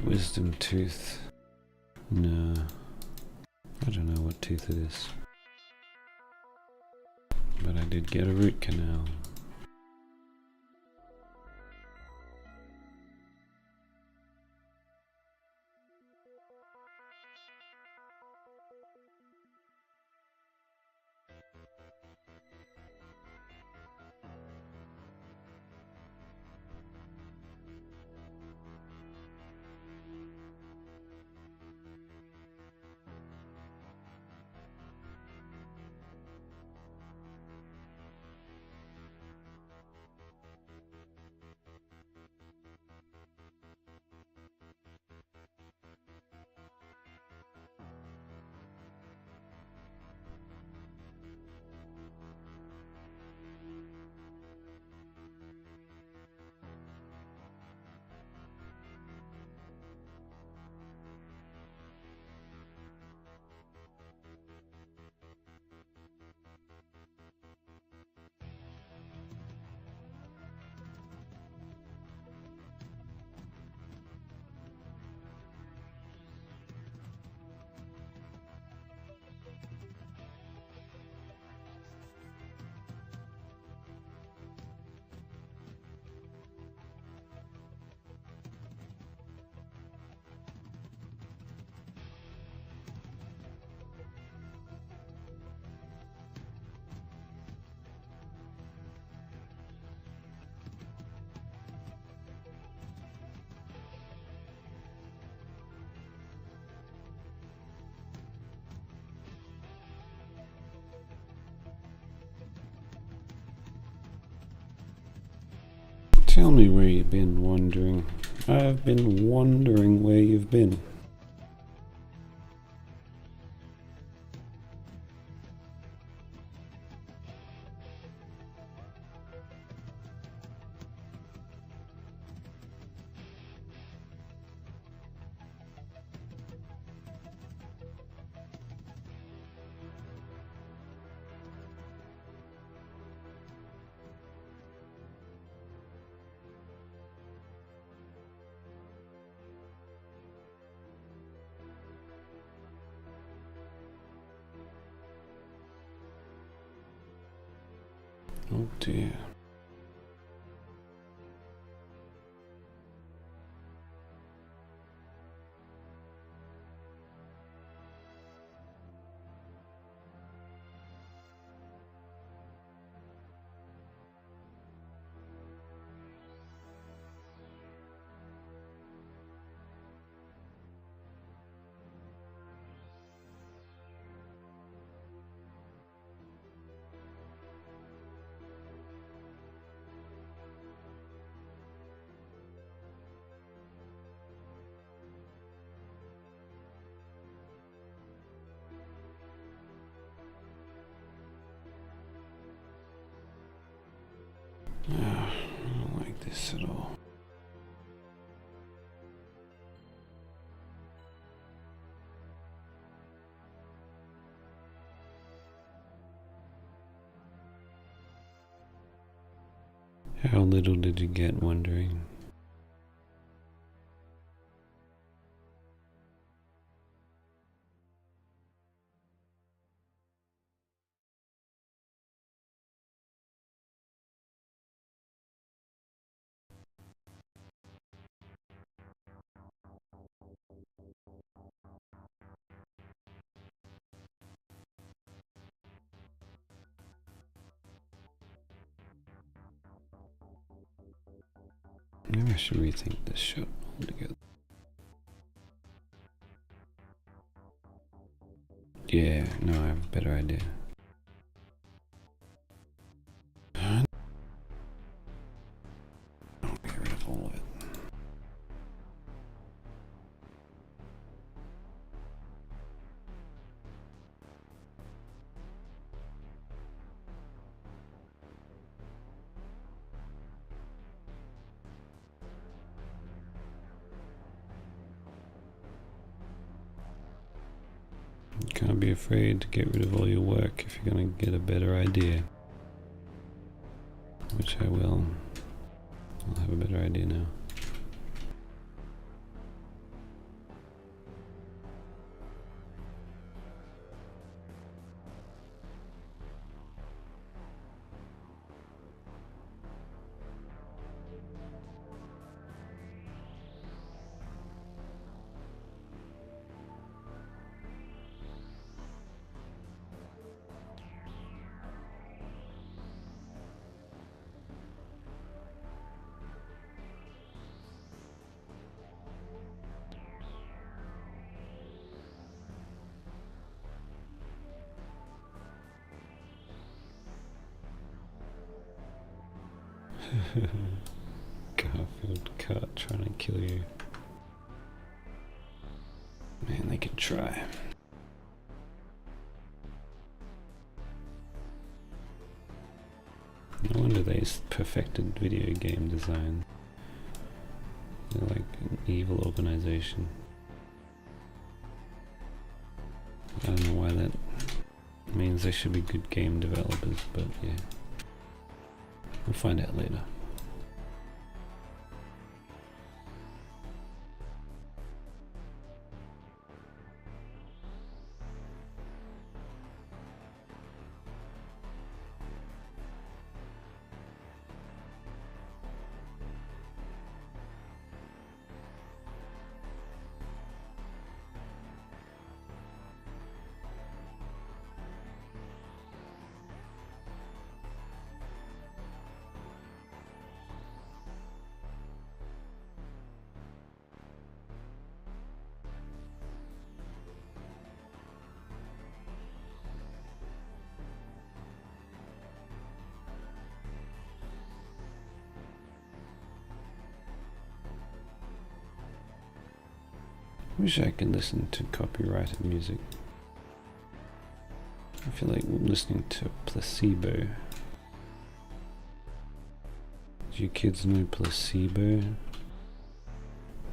Wisdom tooth. No. I don't know what tooth it is. But I did get a root canal. Tell me where you've been wandering. I've been wondering where you've been. Oh dear. this at all. How little did you get wondering? Maybe I should rethink this shot altogether. Yeah, no, I have a better idea. I'll get rid of all of it. You can't be afraid to get rid of all your work if you're going to get a better idea. Which I will. I'll have a better idea now. Garfield cart trying to kill you. Man, they could try. No wonder they perfected video game design. They're like an evil organization. I don't know why that means they should be good game developers, but yeah. We'll find out later. Wish I could listen to copyrighted music. I feel like listening to Placebo. Do you kids know Placebo?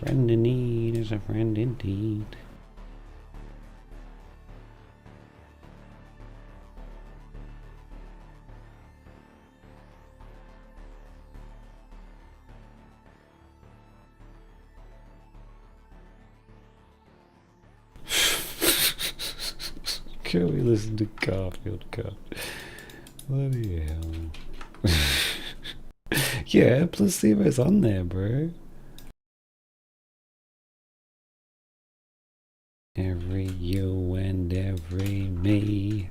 Friend in need is a friend indeed. Can we listen to Garfield Cut? Bloody hell. Yeah, Placebo's on there, bro. Every you and every me.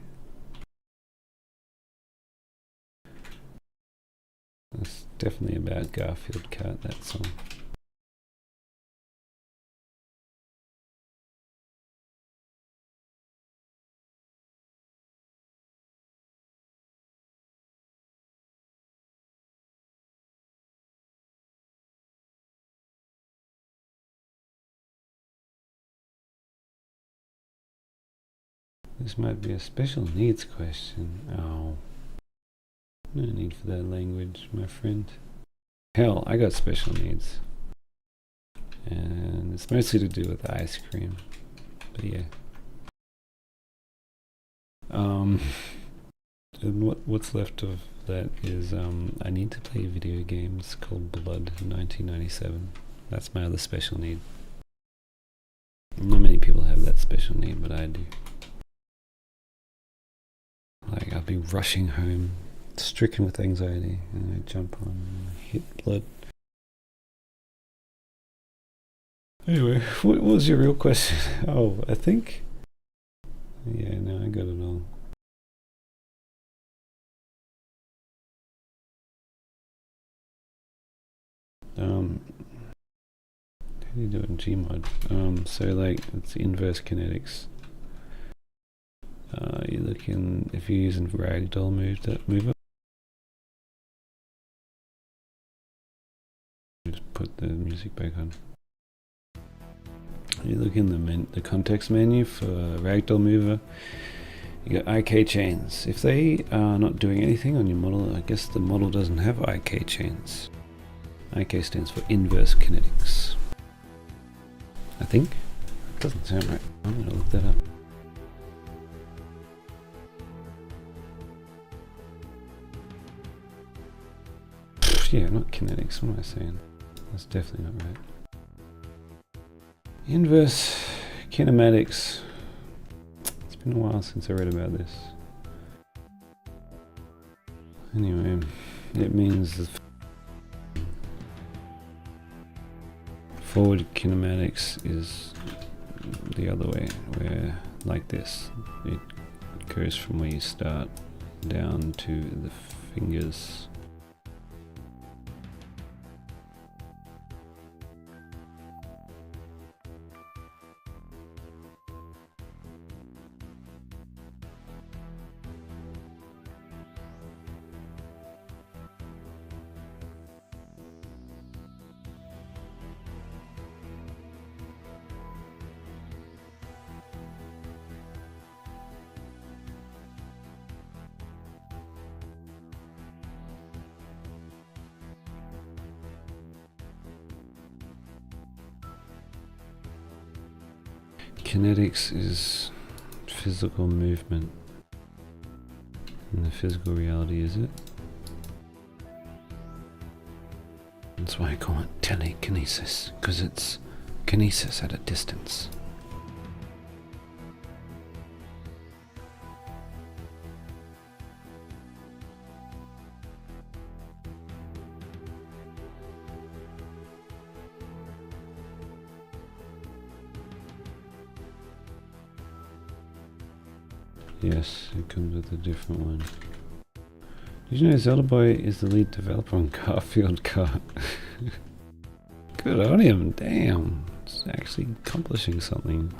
That's definitely about Garfield Cut, that song. This might be a special needs question. Oh. No need for that language, my friend. Hell, I got special needs. And it's mostly to do with ice cream. But yeah. And what's left of that is I need to play video games called Blood 1997. That's my other special need. Not many people have that special need, but I do. Like, I'll be rushing home, stricken with anxiety, and I jump on and hit Blood. Anyway, what was your real question? Oh, I think... Yeah, no, I got it all. How do you do it in gmod? So like, it's inverse kinetics. You look in, if you're using ragdoll mover, just put the music back on. You look in the context menu for ragdoll mover. You got IK chains. If they are not doing anything on your model, I guess the model doesn't have IK chains. IK stands for inverse kinetics. I think. It doesn't sound right. I'm gonna look that up. Yeah, not kinetics. What am I saying? That's definitely not right. Inverse kinematics. It's been a while since I read about this. Anyway, it means forward kinematics is the other way, where like this, it goes from where you start down to the fingers. Kinetics is physical movement, and the physical reality is it. That's why I call it telekinesis, because it's kinesis at a distance. Yes, it comes with a different one. Did you know Zelda Boy is the lead developer on Garfield Kart? Good on him, damn. It's actually accomplishing something.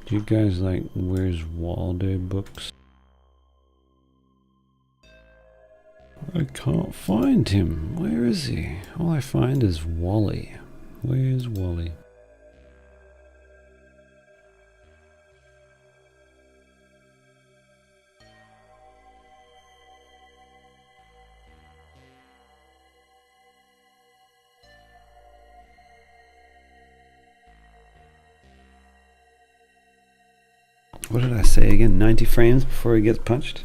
Do you guys like Where's Waldo books? I can't find him. Where is he? All I find is Wally. Where's Wally? What did I say again? 90 frames before he gets punched?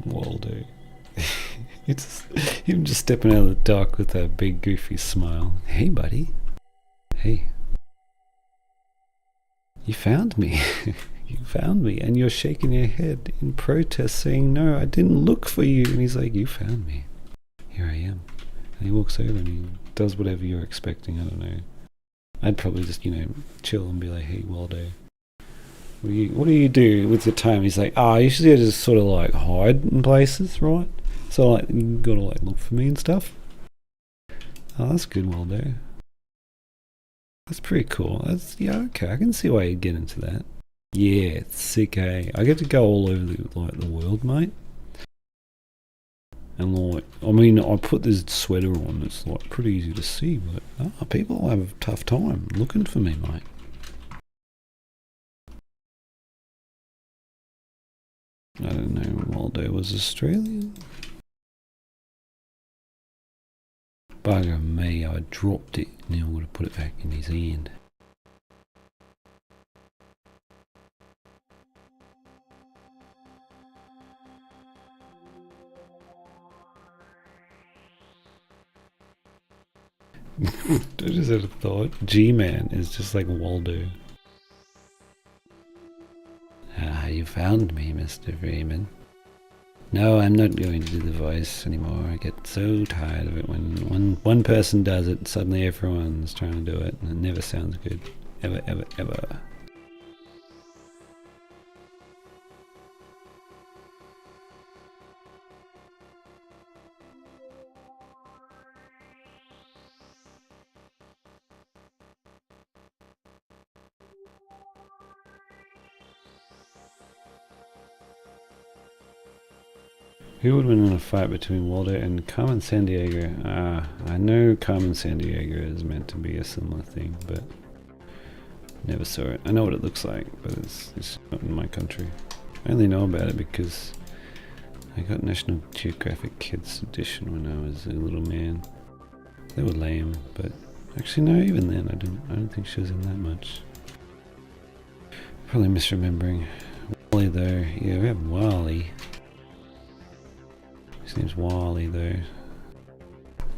Waldo. It's him just stepping out of the dark with that big goofy smile. Hey buddy. Hey. You found me. You found me, and you're shaking your head in protest saying, no, I didn't look for you. And he's like, you found me. Here I am. And he walks over and he does whatever you're expecting. I don't know. I'd probably just, chill and be like, hey Waldo, what do you do with your time? He's like, usually I just sort of like hide in places, right? So like, you gotta like look for me and stuff. Oh, that's good, Waldo. That's pretty cool. Yeah, okay, I can see why you'd get into that. Yeah, it's sick, eh? I get to go all over the world, mate. And I put this sweater on. It's like pretty easy to see, but people have a tough time looking for me, mate. I don't know. Waldo was Australian. Bugger me! I dropped it. Now I'm gonna put it back in his hand. I just had a thought. G-Man is just like Waldo. You found me, Mr. Freeman. No, I'm not going to do the voice anymore. I get so tired of it when one person does it, suddenly everyone's trying to do it, and it never sounds good. Ever, ever, ever. Who would win in a fight between Waldo and Carmen Sandiego? I know Carmen Sandiego is meant to be a similar thing, but never saw it. I know what it looks like, but it's not in my country. I only know about it because I got National Geographic Kids Edition when I was a little man. They were lame, but actually no, even then I don't think she was in that much. Probably misremembering. Wally though, yeah, we have Wally. His name's Wally though.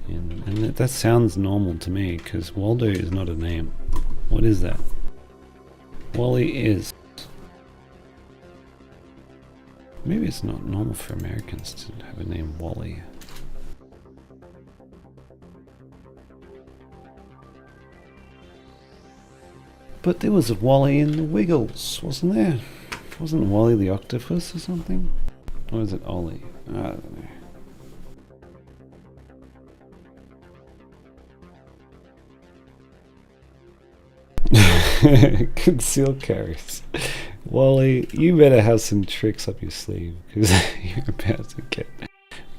And that sounds normal to me, because Waldo is not a name. What is that? Wally is. Maybe it's not normal for Americans to have a name Wally. But there was a Wally in the Wiggles, wasn't there? Wasn't Wally the octopus or something? Or is it Ollie? I don't know. Conceal carries. Wally, you better have some tricks up your sleeve, because you're about to get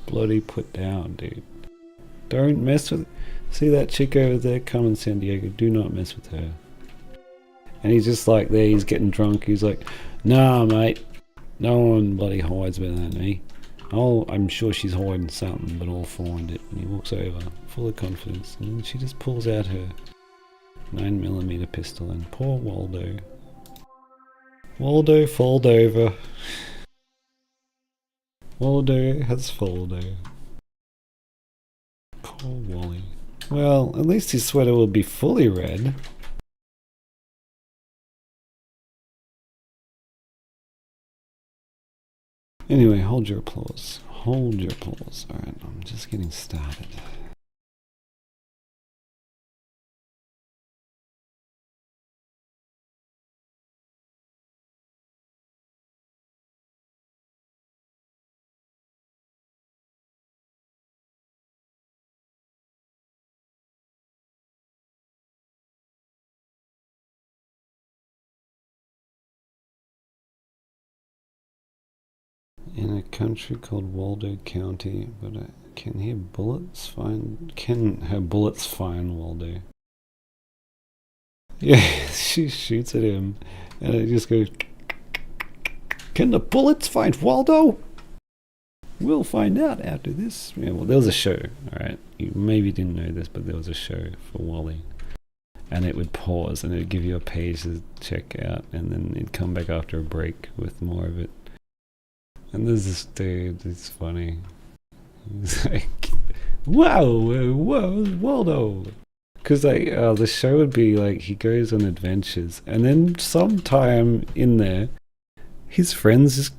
bloody put down, dude. Don't mess with... See that chick over there? Carmen Sandiego. Do not mess with her. And he's just like there, he's getting drunk. He's like, nah, mate. No one bloody hides better than me. I'm sure she's hiding something, but I'll find it. And he walks over, full of confidence, and then she just pulls out her 9mm pistol, and poor Waldo. Waldo fold over. Waldo has fold over. Poor Wally. Well, at least his sweater will be fully red. Anyway, hold your applause. Hold your applause. Alright, I'm just getting started. In a country called Waldo County, but can her bullets find Waldo? Yeah, she shoots at him, and it just goes. Can the bullets find Waldo? We'll find out after this. Yeah, well, there was a show, alright? You maybe didn't know this, but there was a show for Wally. And it would pause and it would give you a page to check out, and then it'd come back after a break with more of it. And there's this dude, it's funny. He's like, whoa, Waldo! Because the show would be like, he goes on adventures, and then sometime in there, his friends just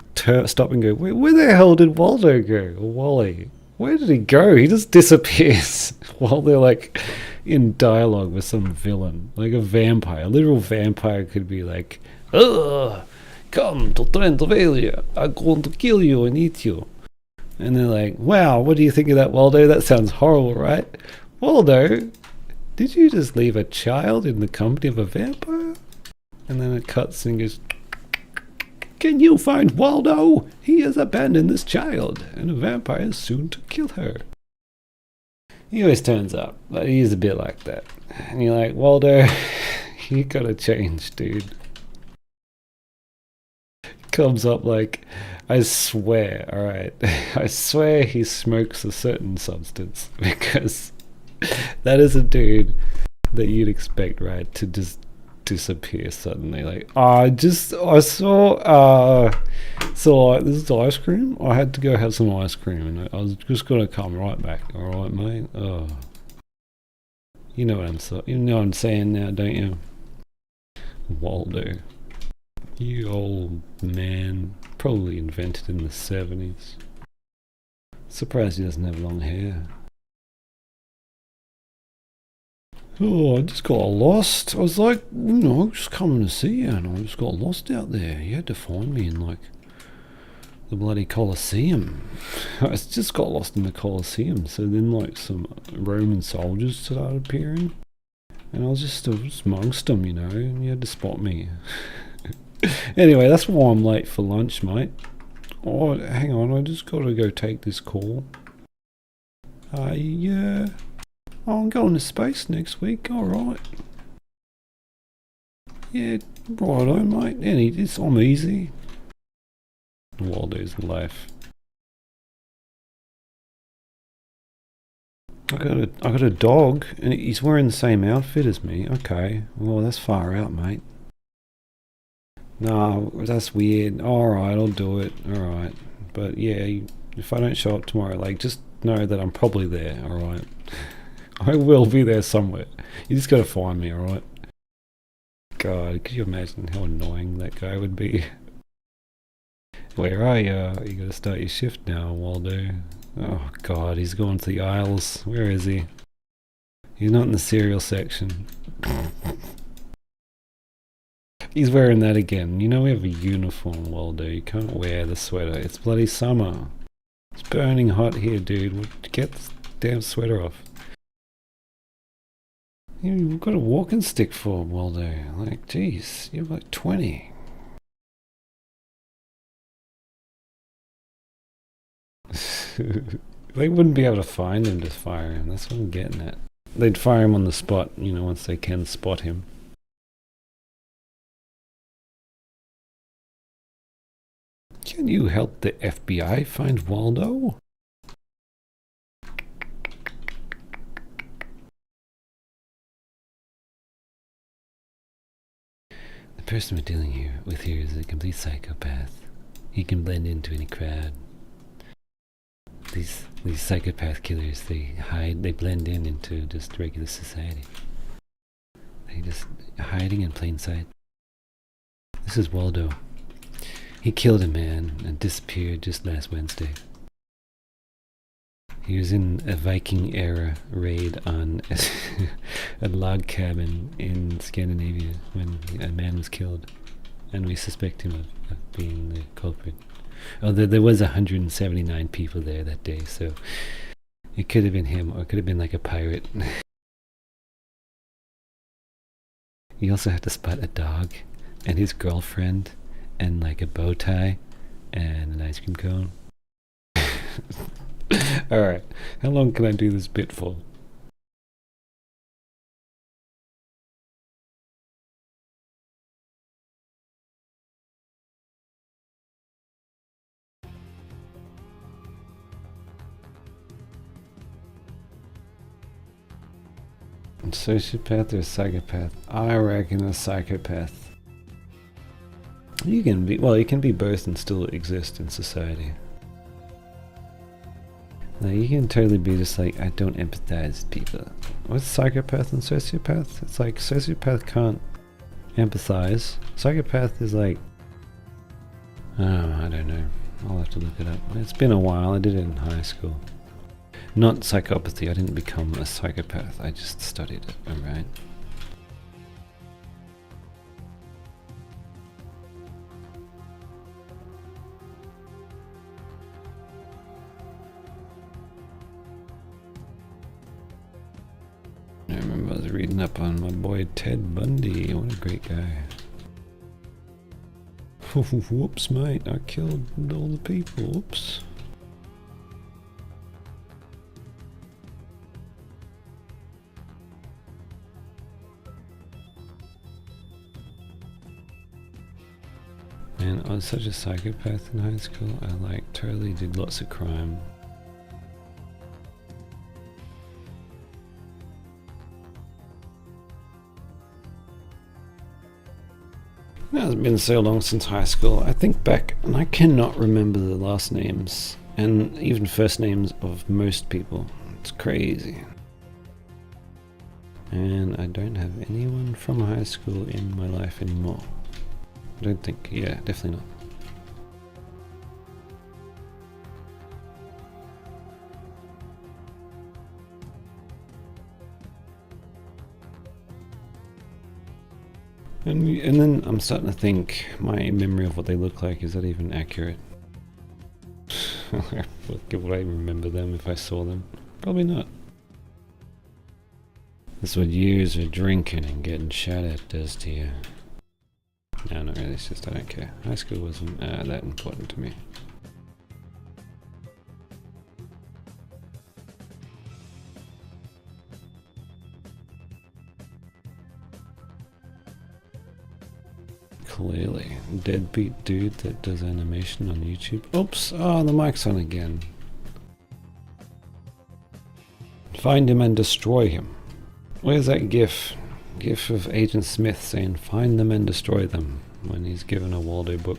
stop and go, where the hell did Waldo go? Or Wally? Where did he go? He just disappears while they're like in dialogue with some villain, like a vampire. A literal vampire could be like, ugh, come to Transilvania, I'm going to kill you and eat you. And they're like, wow, what do you think of that, Waldo? That sounds horrible, right? Waldo, did you just leave a child in the company of a vampire? And then it cuts and goes, can you find Waldo? He has abandoned this child, and a vampire is soon to kill her. He always turns up. Like, he's a bit like that. And you're like, Waldo, you gotta change, dude. Comes up like, I swear, alright, I swear he smokes a certain substance, because that is a dude that you'd expect, right, to just disappear suddenly. Like, I saw this is ice cream. I had to go have some ice cream, and I was just gonna come right back. All right, mate. Oh, you know what I'm saying now, don't you, Waldo? You old man, probably invented in the 70s. Surprised he doesn't have long hair. Oh, I just got lost. I was like, just coming to see you, and I just got lost out there. You had to find me in, like, the bloody Colosseum. I just got lost in the Colosseum, so then, like, some Roman soldiers started appearing, and I was just amongst them, and you had to spot me. Anyway, that's why I'm late for lunch, mate. Oh, hang on, I just gotta go take this call. Yeah. Oh, I'm going to space next week, alright. Yeah, righto, mate. I'm easy. Waldo's life. I got a dog, and he's wearing the same outfit as me. Okay, well, that's far out, mate. No, that's weird. Alright, I'll do it. Alright. But yeah, if I don't show up tomorrow, like, just know that I'm probably there, alright? I will be there somewhere. You just gotta find me, alright? God, could you imagine how annoying that guy would be? Where are you? You gotta start your shift now, Waldo. Oh god, he's going to the aisles. Where is he? He's not in the cereal section. He's wearing that again. We have a uniform, Waldo. You can't wear the sweater. It's bloody summer. It's burning hot here, dude. Get this damn sweater off. You've got a walking stick for, Waldo. Like, jeez, you're like 20. They wouldn't be able to find him to fire him. That's what I'm getting at. They'd fire him on the spot, once they can spot him. Can you help the FBI find Waldo? The person we're dealing with here is a complete psychopath. He can blend into any crowd. These psychopath killers, they blend into just regular society. They just hiding in plain sight. This is Waldo. He killed a man and disappeared just last Wednesday. He was in a Viking-era raid on a log cabin in Scandinavia when a man was killed, and we suspect him of being the culprit. Although there was 179 people there that day, so it could have been him, or it could have been like a pirate. He also had to spot a dog and his girlfriend and like a bow tie And an ice cream cone. Alright, how long can I do this bit for? Sociopath or psychopath? I reckon a psychopath. You can be, well, you can be both and still exist in society. Like, you can totally be just like, I don't empathize with people. What's psychopath and sociopath? It's like, sociopath can't empathize. Psychopath is like, oh, I don't know. I'll have to look it up. It's been a while. I did it in high school. Not psychopathy. I didn't become a psychopath. I just studied it, alright? I remember I was reading up on my boy Ted Bundy. What a great guy. Whoops, mate. I killed all the people. Whoops. Man, I was such a psychopath in high school. I like totally did lots of crime. Now, it's been so long since high school. I think back and I cannot remember the last names and even first names of most people. It's crazy. And I don't have anyone from high school in my life anymore. I don't think, yeah, definitely not. And then I'm starting to think my memory of what they look like, is that even accurate? Would I remember them if I saw them? Probably not. That's what years of drinking and getting shot at does to you. No, not really, it's just I don't care. High school wasn't that important to me. Clearly. Deadbeat dude that does animation on YouTube. Oops! Oh, the mic's on again. Find him and destroy him. Where's that gif? GIF of Agent Smith saying, find them and destroy them, when he's given a Waldo book.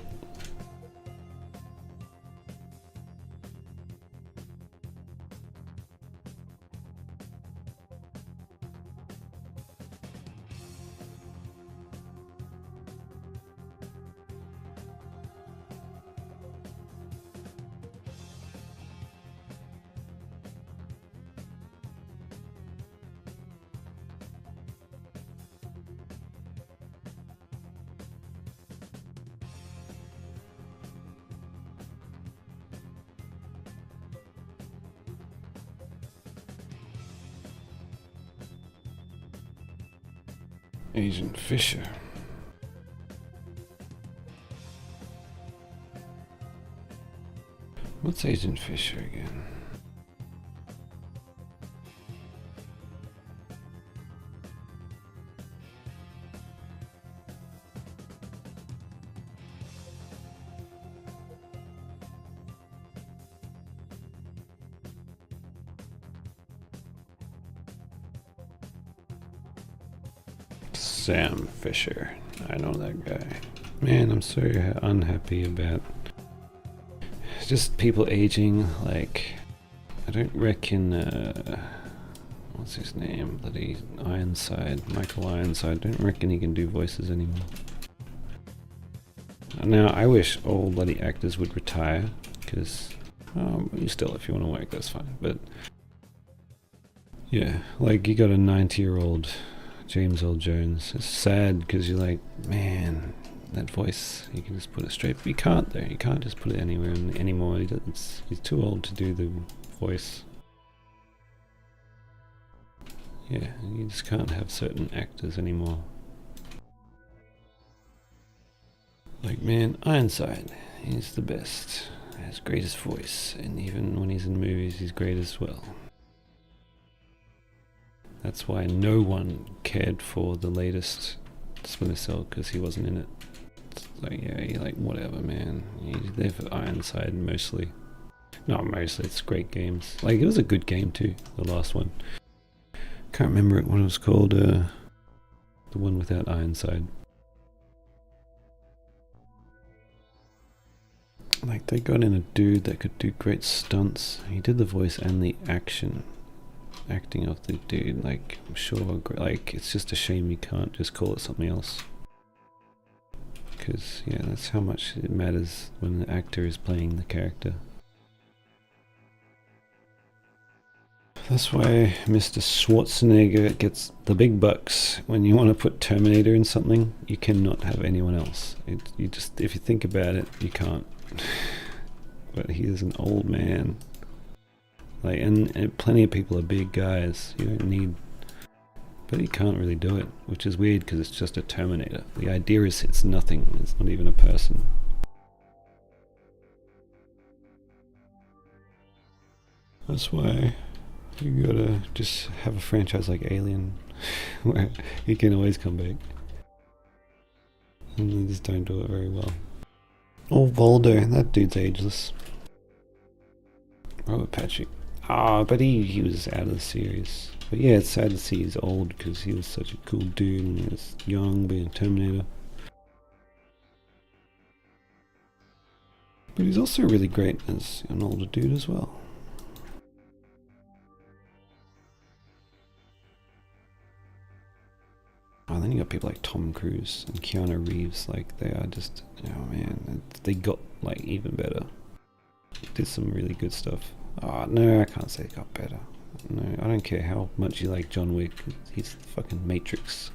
Agent Fisher. What's Agent Fisher again? Sam Fisher. I know that guy. Man, I'm so unhappy about just people aging. Like, I don't reckon, what's his name? Bloody Ironside. Michael Ironside. I don't reckon he can do voices anymore. Now, I wish all bloody actors would retire, because, you still, if you want to work, that's fine. But, yeah, like, you got a 90-year-old James Earl Jones. It's sad because you're like, man, that voice, you can just put it straight. But you can't though. You can't just put it anywhere anymore. He's too old to do the voice. Yeah, you just can't have certain actors anymore. Like, man, Ironside, he's the best. Has greatest voice, and even when he's in movies, he's great as well. That's why no one cared for the latest Splinter Cell, because he wasn't in it. It's like, yeah, you're like, whatever, man. He's there for Ironside mostly. Not mostly, it's great games. Like, it was a good game too, the last one. Can't remember what it was called, the one without Ironside. Like, they got in a dude that could do great stunts. He did the voice and the acting of the dude. Like, I'm sure, like, it's just a shame you can't just call it something else. Because, yeah, that's how much it matters when the actor is playing the character. That's why Mr. Schwarzenegger gets the big bucks. When you want to put Terminator in something, you cannot have anyone else. You just, if you think about it, you can't. But he is an old man. Like, and plenty of people are big guys. You don't need, but he can't really do it, which is weird because it's just a Terminator. The idea is it's nothing. It's not even a person. That's why you gotta just have a franchise like Alien, where he can always come back. And they just don't do it very well. Oh, Voldo, that dude's ageless. Robert Patrick. Ah, but he was out of the series. But yeah, it's sad to see he's old because he was such a cool dude when he was young, being a Terminator. But he's also really great as an older dude as well. Oh, then you got people like Tom Cruise and Keanu Reeves. Like, they are just, oh man, they got like even better. Did some really good stuff. Oh no, I can't say it got better. No, I don't care how much you like John Wick. He's the fucking Matrix.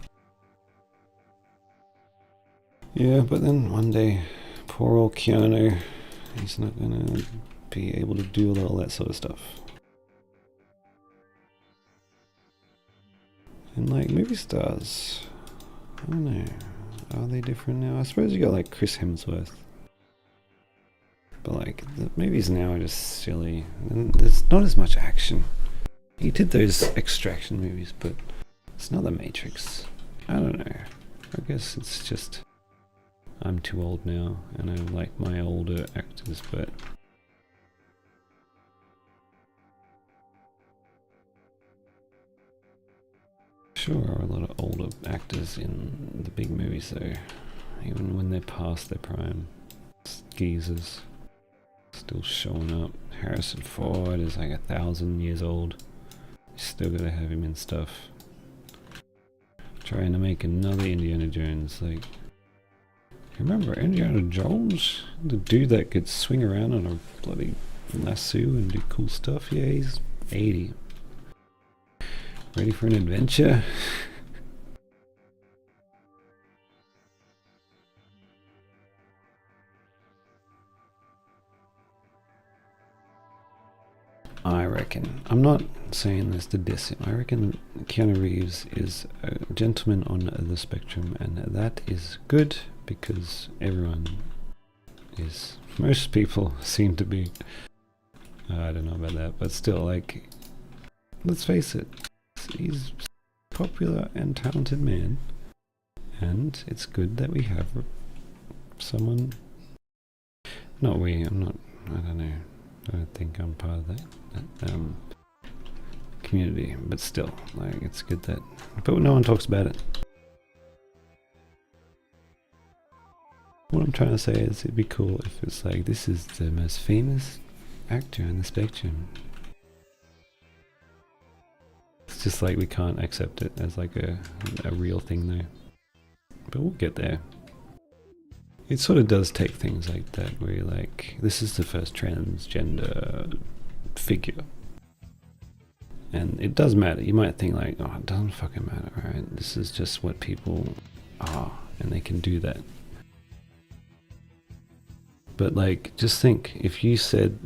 Yeah, but then one day, poor old Keanu, he's not gonna be able to do all that sort of stuff. And like movie stars, I don't know, are they different now? I suppose you got like Chris Hemsworth. But like, the movies now are just silly, and there's not as much action. He did those Extraction movies, but it's not the Matrix. I don't know. I guess it's just, I'm too old now, and I like my older actors, but sure are a lot of older actors in the big movies though, even when they're past their prime. Geezers. Still showing up. Harrison Ford is like 1,000 years old. You still gotta have him in stuff. Trying to make another Indiana Jones. Like, remember Indiana Jones? The dude that could swing around on a bloody lasso and do cool stuff? Yeah, he's 80. Ready for an adventure? I reckon, I'm not saying this to diss him, I reckon Keanu Reeves is a gentleman on the spectrum, and that is good because everyone is, most people seem to be, I don't know about that, but still, like, let's face it, he's a popular and talented man, and it's good that we have someone, not we, I'm not, I don't know, I don't think I'm part of that community, but still, like, it's good that, but no one talks about it. What I'm trying to say is it'd be cool if it's like, this is the most famous actor on the spectrum. It's just like we can't accept it as like a real thing though, but we'll get there. It sort of does take things like that where you're like, this is the first transgender figure. And it does matter. You might think like, oh, it doesn't fucking matter, right? This is just what people are, and they can do that. But like, just think, if you said,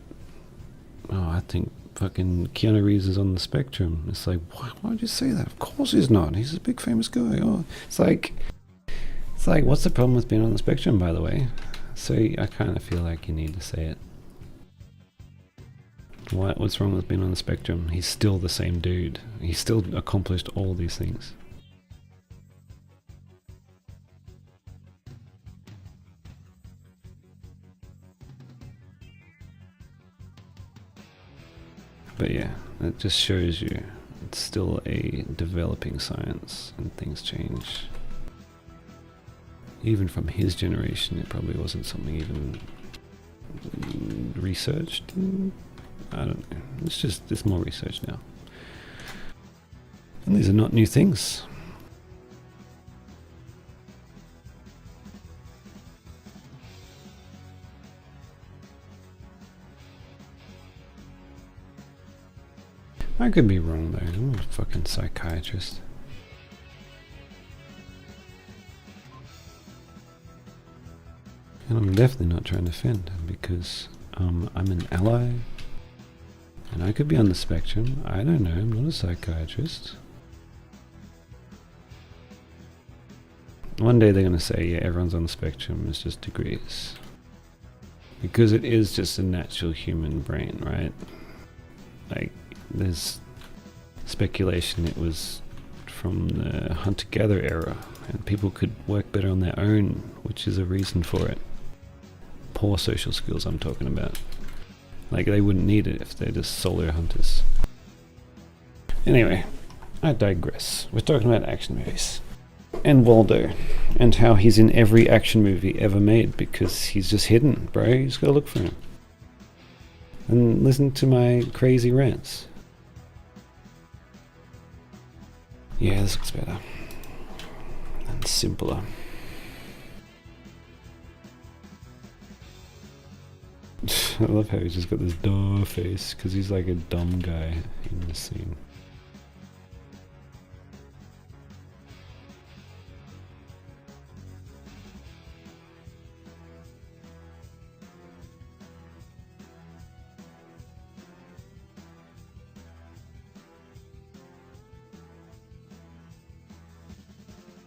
oh, I think fucking Keanu Reeves is on the spectrum, it's like, why'd you say that? Of course he's not. He's a big famous guy. Oh, it's It's like, what's the problem with being on the spectrum, by the way? So I kind of feel like you need to say it. What's wrong with being on the spectrum? He's still the same dude. He's still accomplished all these things. But yeah, it just shows you it's still a developing science and things change. Even from his generation, it probably wasn't something even researched. I don't know. There's more research now. And these are not new things. I could be wrong though, I'm a fucking psychiatrist. And I'm definitely not trying to offend, because I'm an ally. And I could be on the spectrum, I don't know, I'm not a psychiatrist. One day they're going to say, yeah, everyone's on the spectrum, it's just degrees. Because it is just a natural human brain, right? Like, there's speculation it was from the hunter-gatherer era, and people could work better on their own, which is a reason for it. Poor social skills I'm talking about. Like, they wouldn't need it if they're just solo hunters. Anyway, I digress. We're talking about action movies. And Waldo. And how he's in every action movie ever made, because he's just hidden, bro. You just gotta look for him. And listen to my crazy rants. Yeah, this looks better. And simpler. I love how he's just got this duh face, because he's like a dumb guy in the scene.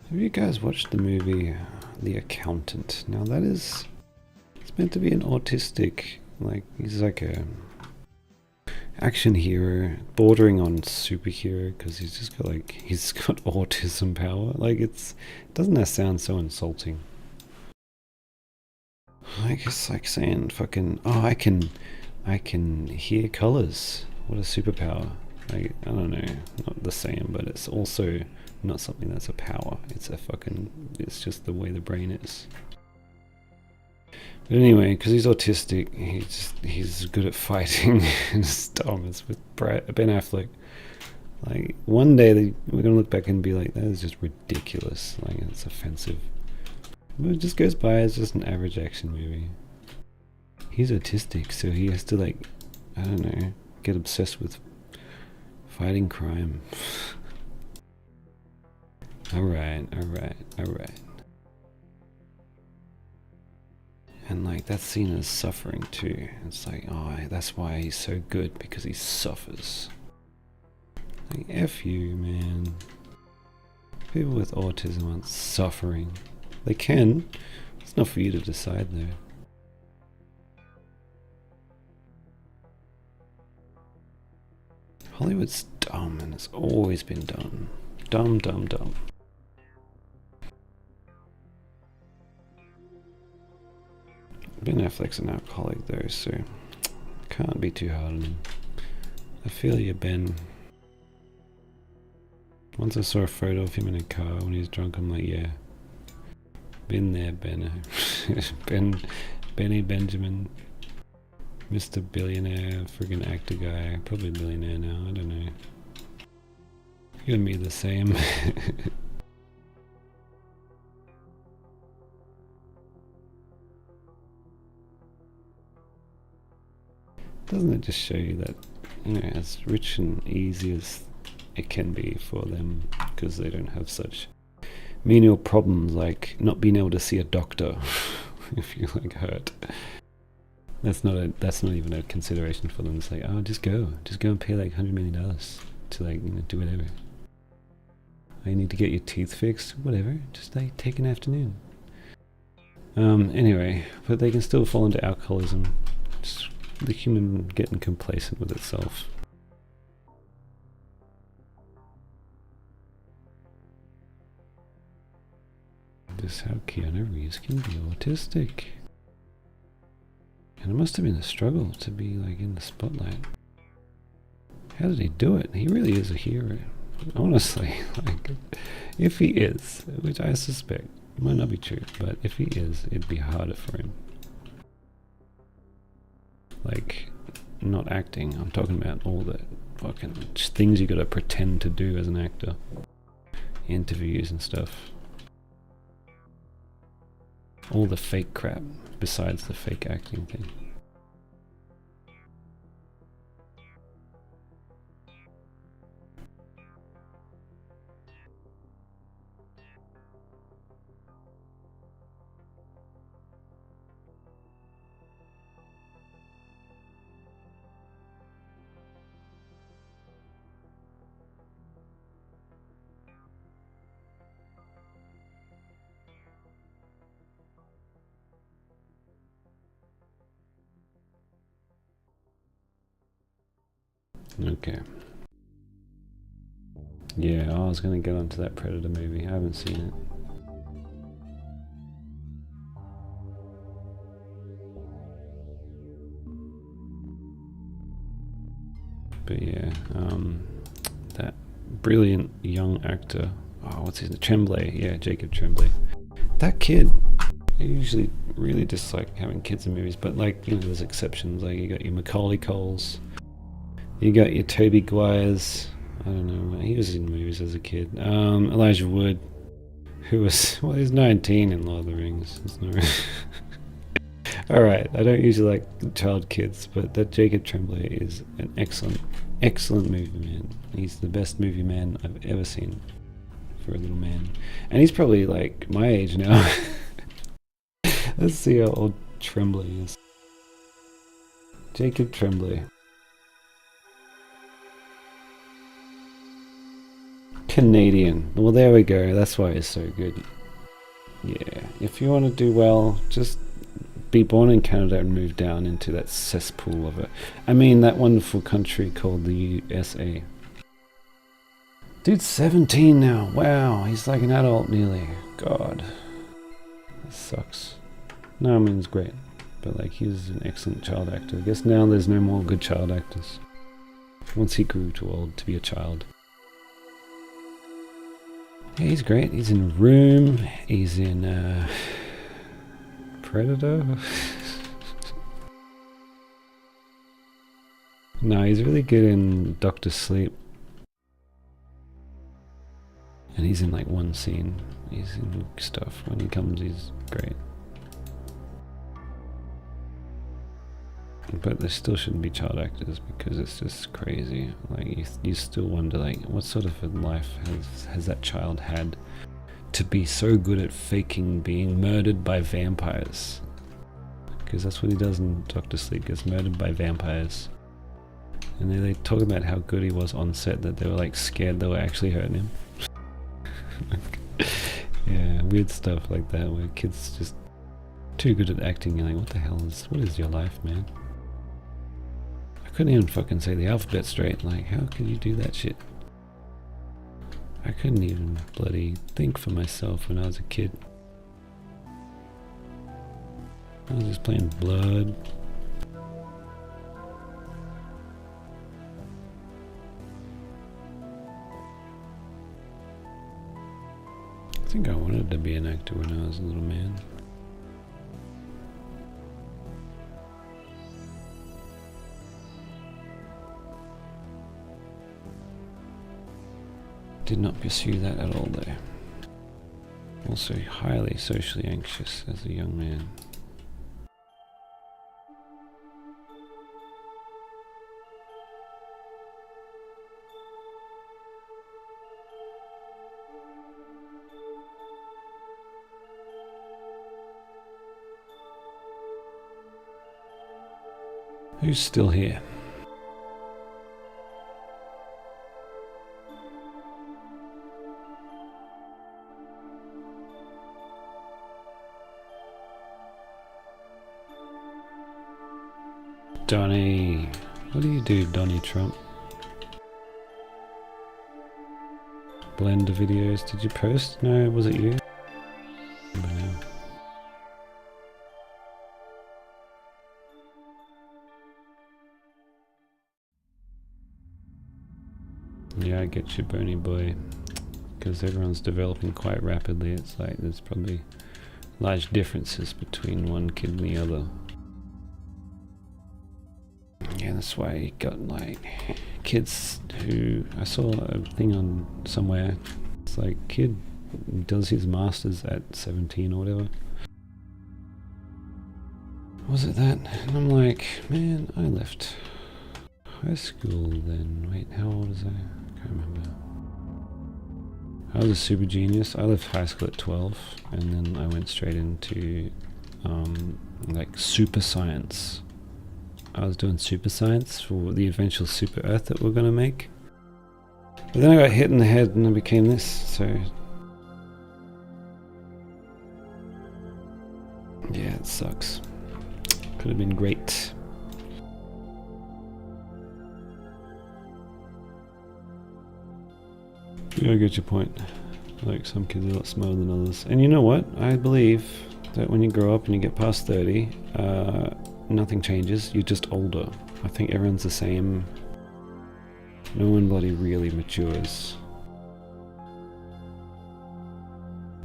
Have you guys watched the movie The Accountant? Now that is... it's meant to be an autistic, like, he's like a action hero, bordering on superhero, because he's just got like, he's got autism power. Like, doesn't that sound so insulting? Like, it's like saying fucking, oh, I can hear colors. What a superpower. Like, I don't know, not the same, but it's also not something that's a power. It's just the way the brain is. But anyway, because he's autistic, he's good at fighting and it's dumb. It's with Ben Affleck. Like, one day we're gonna look back and be like, that is just ridiculous. Like, it's offensive. But it just goes by as just an average action movie. He's autistic, so he has to, like, I don't know, get obsessed with fighting crime. Alright. And like, that's seen as suffering too. It's like, oh, that's why he's so good, because he suffers. Like, F you, man. People with autism aren't suffering. They can. It's not for you to decide though. Hollywood's dumb, and it's always been dumb. Dumb. Ben Affleck's an alcoholic though, so can't be too hard on him. I feel you, Ben. Once I saw a photo of him in a car when he was drunk, I'm like, yeah. Been there, Benno. Benny Benjamin. Mr. Billionaire, friggin' actor guy. Probably a billionaire now, I don't know. You and me the same. Doesn't it just show you that, you know, as rich and easy as it can be for them, because they don't have such menial problems like not being able to see a doctor if you like hurt. That's not even a consideration for them. It's like, oh, just go and pay like $100 million to, like, you know, do whatever. Oh, you need to get your teeth fixed, whatever. Just like take an afternoon. Anyway, but they can still fall into alcoholism. Just the human getting complacent with itself. This is how Keanu Reeves can be autistic. And it must have been a struggle to be like in the spotlight. How did he do it? He really is a hero. Honestly, like, if he is, which I suspect might not be true, but if he is, it'd be harder for him. Like, not acting, I'm talking about all the fucking things you gotta pretend to do as an actor. Interviews and stuff. All the fake crap, besides the fake acting thing. Okay. Yeah, I was gonna get onto that Predator movie. I haven't seen it. But yeah, that brilliant young actor. Oh, what's his name? Tremblay. Yeah, Jacob Tremblay. That kid. I usually really dislike having kids in movies, but like, you know, there's exceptions. Like you got your Macaulay Culkins. You got your Toby Guires. I don't know. He was in movies as a kid. Elijah Wood, who was, well, he's 19 in Lord of the Rings. Alright, I don't usually like child kids, but that Jacob Tremblay is an excellent movie man. He's the best movie man I've ever seen for a little man. And he's probably like my age now. Let's see how old Tremblay is. Jacob Tremblay. Canadian. Well, there we go. That's why it's so good. Yeah, if you want to do well, just be born in Canada and move down into that cesspool of it. I mean, that wonderful country called the USA. Dude's 17 now. Wow, he's like an adult nearly. God. That sucks. No, I mean, it's great. But like, he's an excellent child actor. I guess now there's no more good child actors. Once he grew too old to be a child. Yeah, he's great. He's in Room. He's in Predator. No, he's really good in Doctor Sleep. And he's in like one scene. He's in stuff. When he comes, he's great. But there still shouldn't be child actors because it's just crazy. Like you still wonder, like, what sort of a life has that child had to be so good at faking being murdered by vampires? Because that's what he does in Doctor Sleep, gets murdered by vampires. And then they talk about how good he was on set that they were like scared they were actually hurting him. Yeah, weird stuff like that where kids just too good at acting. You're like, what the hell what is your life, man? I couldn't even fucking say the alphabet straight. Like, how could you do that shit? I couldn't even bloody think for myself when I was a kid. I was just playing Blood. I think I wanted to be an actor when I was a little man. Did not pursue that at all though. Also highly socially anxious as a young man. Who's still here? Donnie. What do you do, Donnie Trump? Blender videos. Did you post? No, was it you? Yeah, I get you, Boney boy. Because everyone's developing quite rapidly. It's like there's probably large differences between one kid and the other. Yeah, that's why you got like kids who, I saw a thing on somewhere, it's like kid does his masters at 17 or whatever. Was it that? And I'm like, man, I left high school then. Wait, how old was I? I can't remember. I was a super genius. I left high school at 12 and then I went straight into like super science. I was doing super science for the eventual super Earth that we're gonna make. But then I got hit in the head and I became this, so... yeah, it sucks. Could have been great. Yeah, I get your point. Like, some kids are a lot smarter than others. And you know what? I believe that when you grow up and you get past 30, nothing changes, you're just older. I think everyone's the same. No one bloody really matures.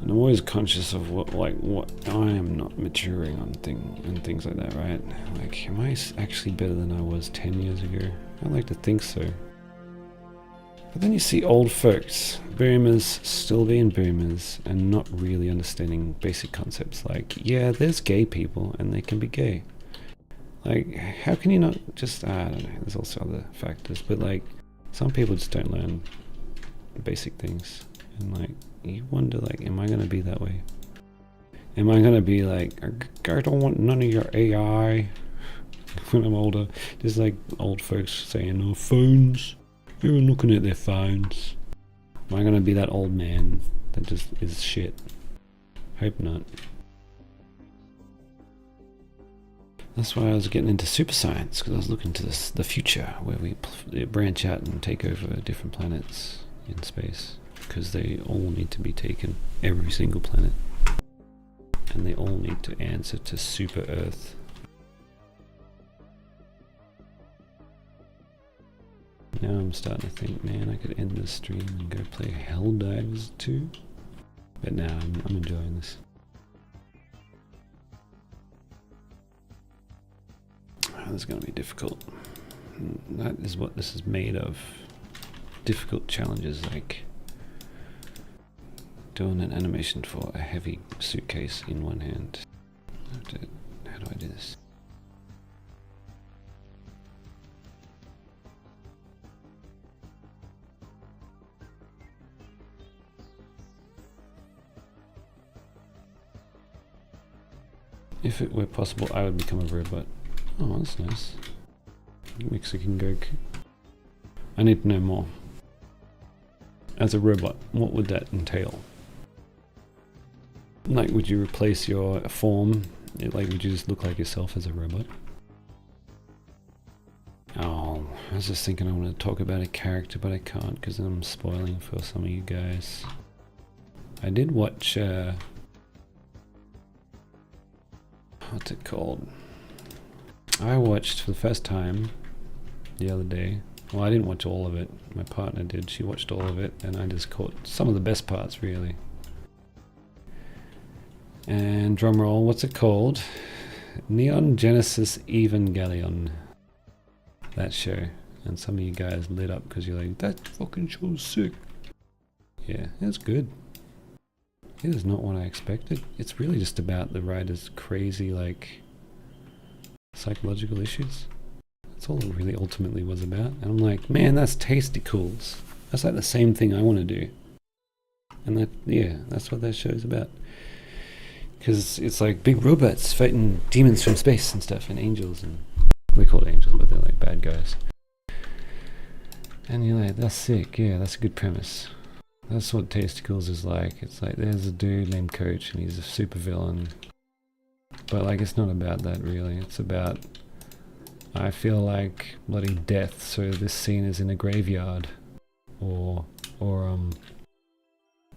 And I'm always conscious of what I am not maturing on things like that, right? Like, am I actually better than I was 10 years ago? I like to think so. But then you see old folks, boomers, still being boomers, and not really understanding basic concepts like, yeah, there's gay people, and they can be gay. Like, how can you not just, I don't know, there's also other factors, but like, some people just don't learn basic things. And like, you wonder, like, am I going to be that way? Am I going to be like, I don't want none of your AI when I'm older? Just like old folks saying, oh, phones. Everyone looking at their phones. Am I going to be that old man that just is shit? Hope not. That's why I was getting into super science, because I was looking to the future where we branch out and take over different planets in space, because they all need to be taken, every single planet, and they all need to answer to super Earth. Now I'm starting to think, man, I could end this stream and go play Helldivers 2, but now I'm enjoying this. This is going to be difficult. That is what this is made of. Difficult challenges like doing an animation for a heavy suitcase in one hand. How do I do this? If it were possible, I would become a robot. Oh, that's nice. Mexican Goku. I need to know more. As a robot, what would that entail? Like, would you replace your form? Like, would you just look like yourself as a robot? Oh, I was just thinking I want to talk about a character, but I can't because I'm spoiling for some of you guys. I did watch, what's it called? I watched for the first time the other day. Well, I didn't watch all of it. My partner did. She watched all of it, and I just caught some of the best parts, really. And drum roll, what's it called? Neon Genesis Evangelion. That show. And some of you guys lit up because you're like, that fucking show's sick. Yeah, it's good. It is not what I expected. It's really just about the writer's crazy, like, psychological issues. That's all it really ultimately was about. And I'm like, man, that's tasty-cools. That's like the same thing I want to do. And that, yeah, that's what that show's about. Because it's like big robots fighting demons from space and stuff, and angels, and they're called angels, but they're like bad guys. And you're like, that's sick, yeah, that's a good premise. That's what Tasticles is like. It's like, there's a dude named Coach, and he's a super villain. But like, it's not about that really. It's about I feel like bloody death, so this scene is in a graveyard. Or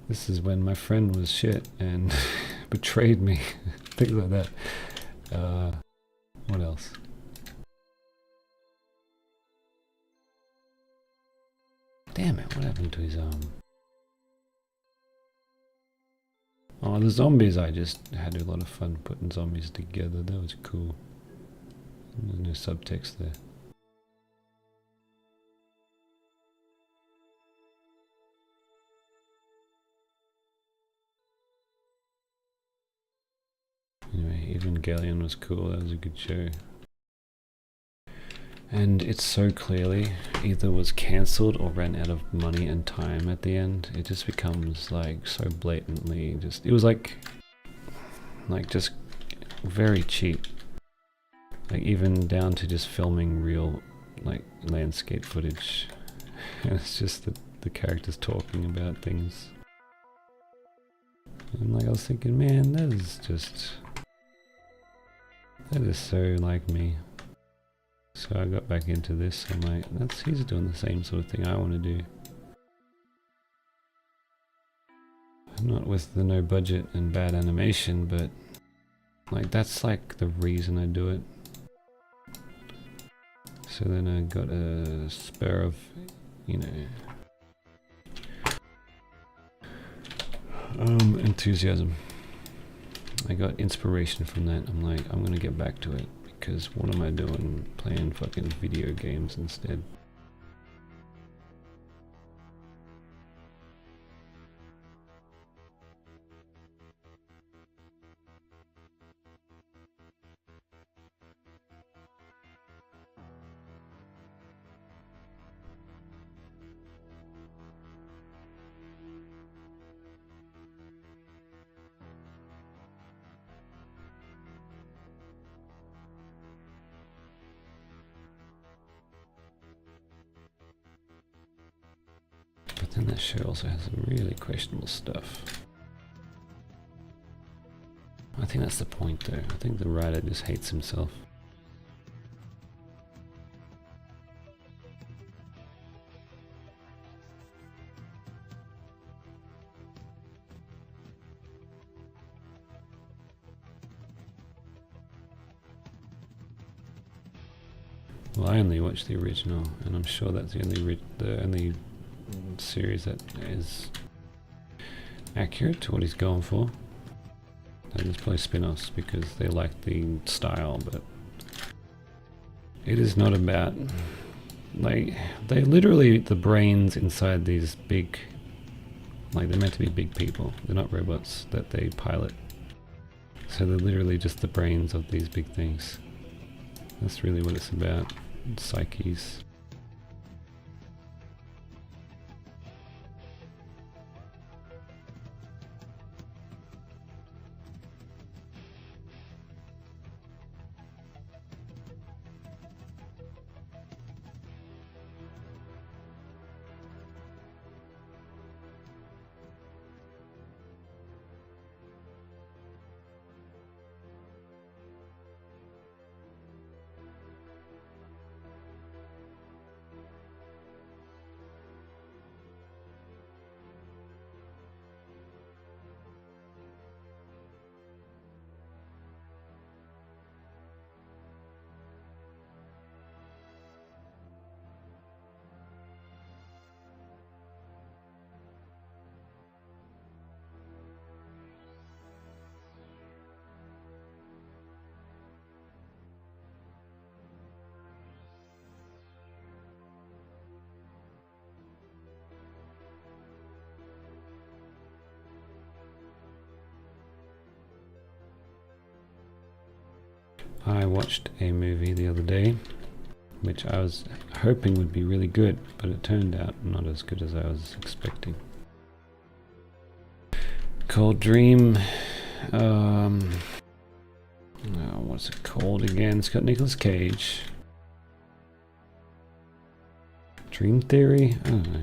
this is when my friend was shit and betrayed me. Things like that. What else? Damn it, what happened to his arm? Oh, the zombies, I just had a lot of fun putting zombies together. That was cool. There's no subtext there. Anyway, Evangelion was cool. That was a good show. And it so clearly either was cancelled or ran out of money and time at the end. It just becomes like so blatantly just, it was like just very cheap. Like even down to just filming real like landscape footage. And it's just the characters talking about things. And like I was thinking, man, that is so like me. So I got back into this. I'm like, he's doing the same sort of thing I want to do. Not with the no budget and bad animation, but like that's like the reason I do it. So then I got a spur of, you know, enthusiasm. I got inspiration from that. I'm like, I'm gonna get back to it because what am I doing playing fucking video games instead? But then that show also has some really questionable stuff. I think that's the point though. I think the writer just hates himself. Well, I only watched the original, and I'm sure that's the only series that is accurate to what he's going for. There's probably spin-offs because they like the style, but it is not about, like, they literally, the brains inside these big, like they're meant to be big people. They're not robots that they pilot. So they're literally just the brains of these big things. That's really what it's about. Psyches. I watched a movie the other day, which I was hoping would be really good, but it turned out not as good as I was expecting. Called Dream, what's it called again? It's got Nicolas Cage. Dream Theory? I don't know.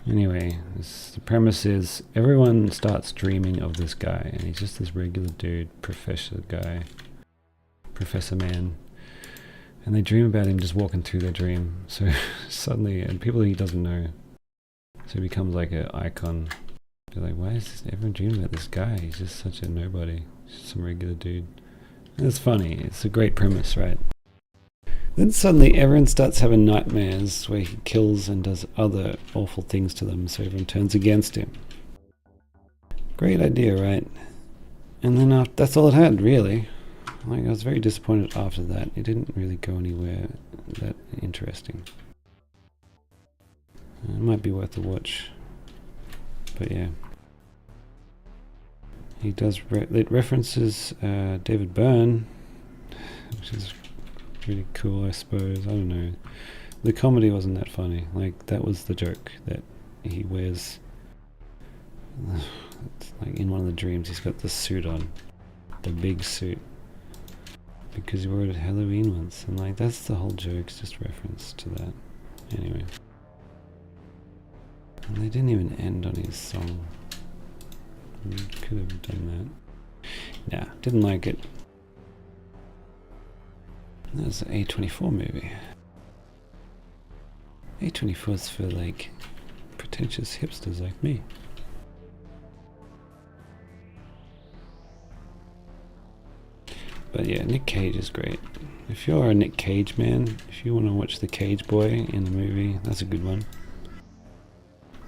Anyway, the premise is everyone starts dreaming of this guy, and he's just this regular dude, professor guy. Professor Man. And they dream about him just walking through their dream. So suddenly, and people he doesn't know. So he becomes like an icon. They're like, why is everyone dreaming about this guy? He's just such a nobody. He's just some regular dude. And it's funny. It's a great premise, right? Then suddenly everyone starts having nightmares where he kills and does other awful things to them, so everyone turns against him. Great idea, right? And then that's all it had, really. Like, I was very disappointed after that. It didn't really go anywhere that interesting. It might be worth a watch. But yeah. He does, it references David Byrne, which is really cool, I suppose. I don't know. The comedy wasn't that funny. Like, that was the joke, that he wears, like in one of the dreams, he's got the suit on. The big suit. Because he wore it at Halloween once. And like, that's the whole joke, it's just reference to that. Anyway. And they didn't even end on his song. Could have done that. Nah, didn't like it. That was an A24 movie. A24 is for like pretentious hipsters like me. But yeah, Nick Cage is great. If you're a Nick Cage man, if you want to watch The Cage Boy in the movie, that's a good one.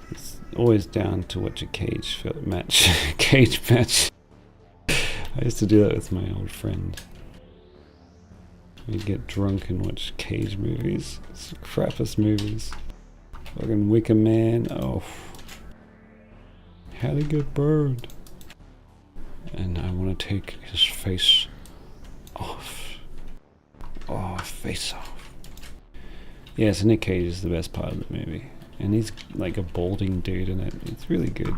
It's always down to watch a cage match. Cage match. I used to do that with my old friend. We'd get drunk and watch Cage movies. It's the crappiest movies. Fucking Wicker Man. Oh. How to Get Burned. And I want to take his face off. Oh, face off. Yeah, so Nick Cage is the best part of the movie. And he's like a balding dude in it. It's really good.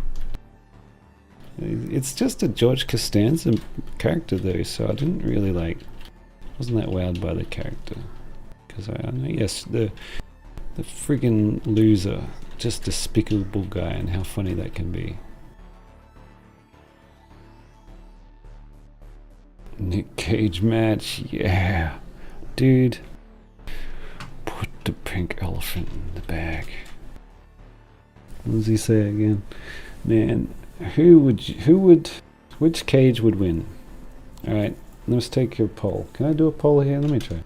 It's just a George Costanza character though, so I didn't really wasn't that wowed by the character. Because I know, yes, the friggin' loser, just despicable guy, and how funny that can be. Nick Cage match, yeah. Dude, put the pink elephant in the bag. What does he say again? Man, which Cage would win? Alright, let's take your poll. Can I do a poll here? Let me try.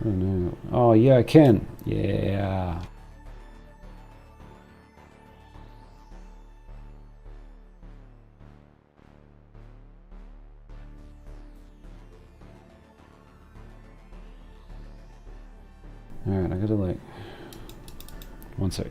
I don't know. Oh yeah, I can. Yeah. Alright, I gotta one sec.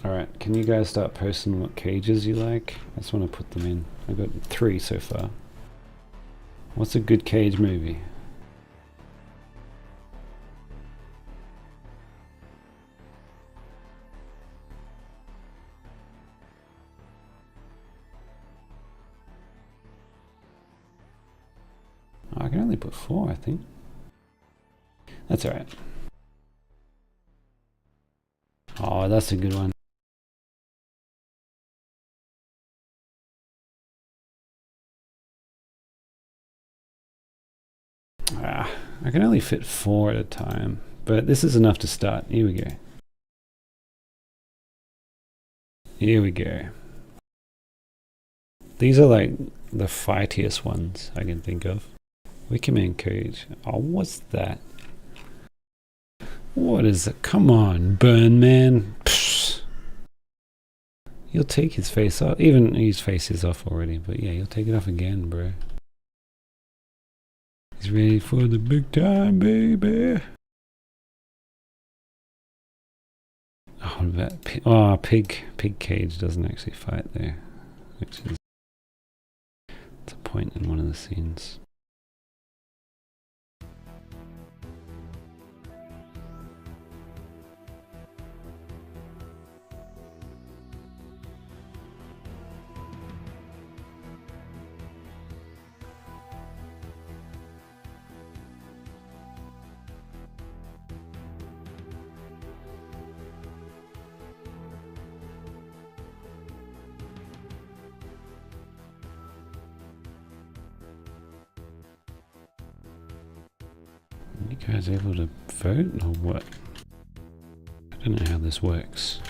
Alright, can you guys start posting what cages you like? I just want to put them in. I've got 3 so far. What's a good Cage movie? Oh, I can only put 4, I think. That's alright. Oh, that's a good one. I can only fit 4 at a time, but this is enough to start. Here we go. Here we go. These are like the fightiest ones I can think of. Wicker Man Cage. Oh, what's that? What is it? Come on, Burn Man. Psh. You'll take his face off. Even his face is off already, but yeah, you'll take it off again, bro. He's ready for the big time, baby. Oh, that Pig Cage doesn't actually fight there, which is a point in one of the scenes. You guys able to vote or what? I don't know how this works.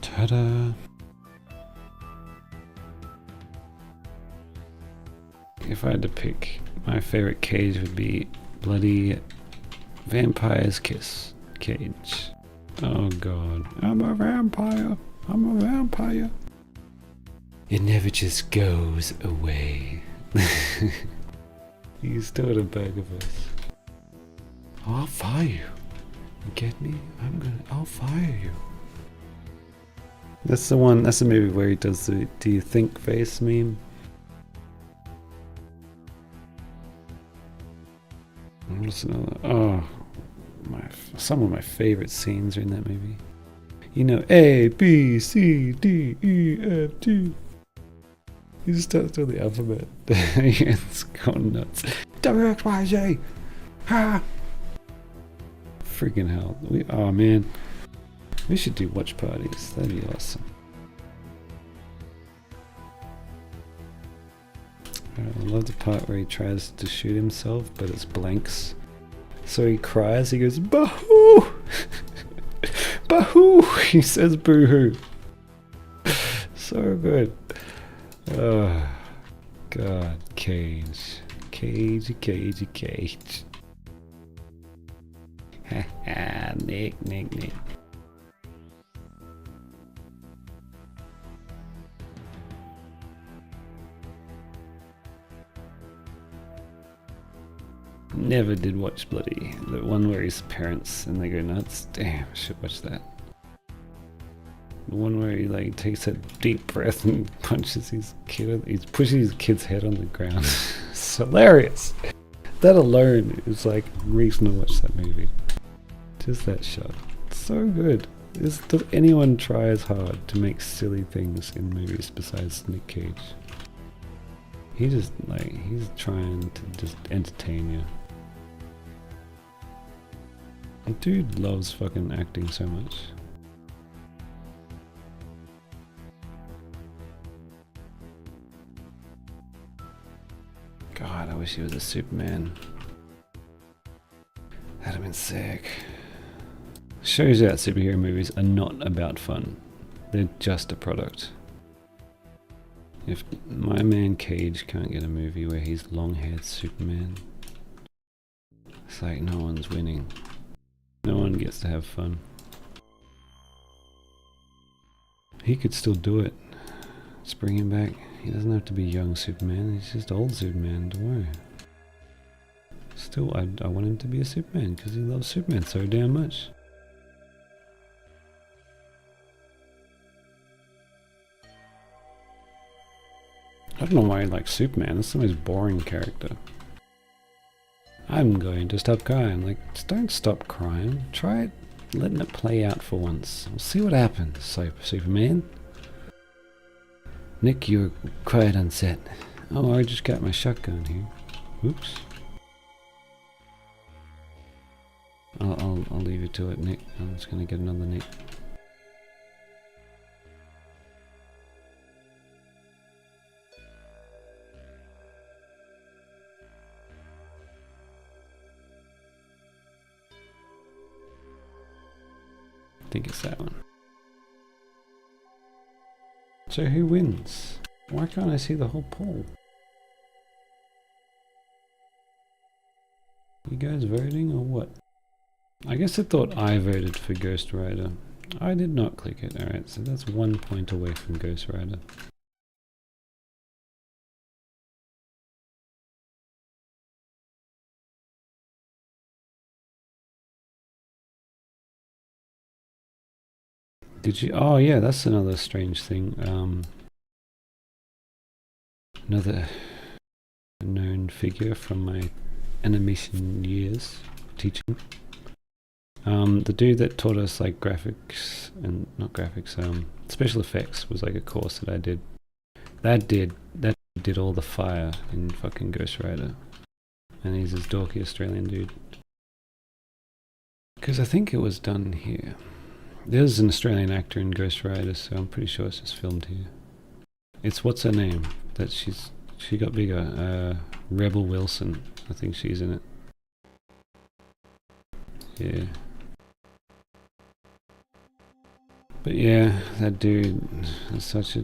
Ta-da! If I had to pick, my favorite cage would be Bloody Vampire's Kiss cage. Oh god. I'm a vampire. I'm a vampire. It never just goes away. You still had a bag of us. I'll fire you. You get me? I'll fire you. That's the one, that's the movie where he does the do you think face meme. Oh, some of my favorite scenes are in that movie. You know, A, B, C, D, E, F, G. He just starts doing the alphabet. It's going nuts. W, X, Y, Z. Ha! Freaking hell. Oh man. We should do watch parties. That'd be awesome. I love the part where he tries to shoot himself, but it's blanks. So he cries, he goes, "Boo-hoo!" "Boo-hoo!" He says boo-hoo. So good. Oh, God. Cage. Cagey, cagey, cage. Ha ha, Nick. Never did watch Bloody. The one where his parents and they go nuts. Damn, I should watch that. The one where he like takes a deep breath and punches his kid. He's pushing his kid's head on the ground. It's hilarious. That alone is like reason to watch that movie. Just that shot. So good. Does anyone try as hard to make silly things in movies besides Nick Cage? He just like, he's trying to just entertain you. The dude loves fucking acting so much. God, I wish he was a Superman. That'd have been sick. Shows you that superhero movies are not about fun. They're just a product. If my man Cage can't get a movie where he's long-haired Superman, it's like no one's winning. No one gets to have fun. He could still do it. Let's bring him back. He doesn't have to be young Superman, he's just old Superman, don't worry. Still, I want him to be a Superman because he loves Superman so damn much. I don't know why I like Superman, that's the most boring character. I'm going to stop crying. Like, just don't stop crying. Try it, letting it play out for once. We'll see what happens, Superman. Nick, you're quiet on set. Oh, I just got my shotgun here. Oops. I'll leave you to it, Nick. I'm just gonna get another Nick. I think it's that one. So who wins? Why can't I see the whole poll? You guys voting or what? I guess I thought I voted for Ghost Rider. I did not click it. Alright, so that's 1 point away from Ghost Rider. Did you? Oh yeah, that's another strange thing. Another known figure from my animation years teaching. The dude that taught us like graphics and not graphics, special effects was like a course that I did. That did all the fire in fucking Ghost Rider, and he's this dorky Australian dude. Because I think it was done here. There's an Australian actor in Ghost Rider, so I'm pretty sure it's just filmed here. It's what's her name? That she got bigger. Rebel Wilson. I think she's in it. Yeah. But yeah, that dude is such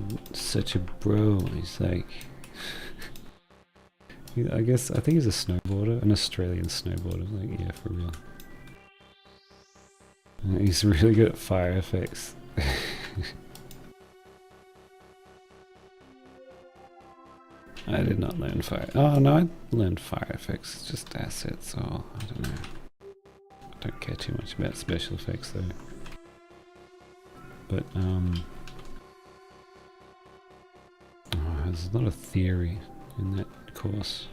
a bro. He's like, I think he's a snowboarder, an Australian snowboarder. Like, yeah, for real. He's really good at fire effects. I did not learn fire. Oh no, I learned fire effects. It's just assets, so I don't know. I don't care too much about special effects though. But there's a lot of theory in that course.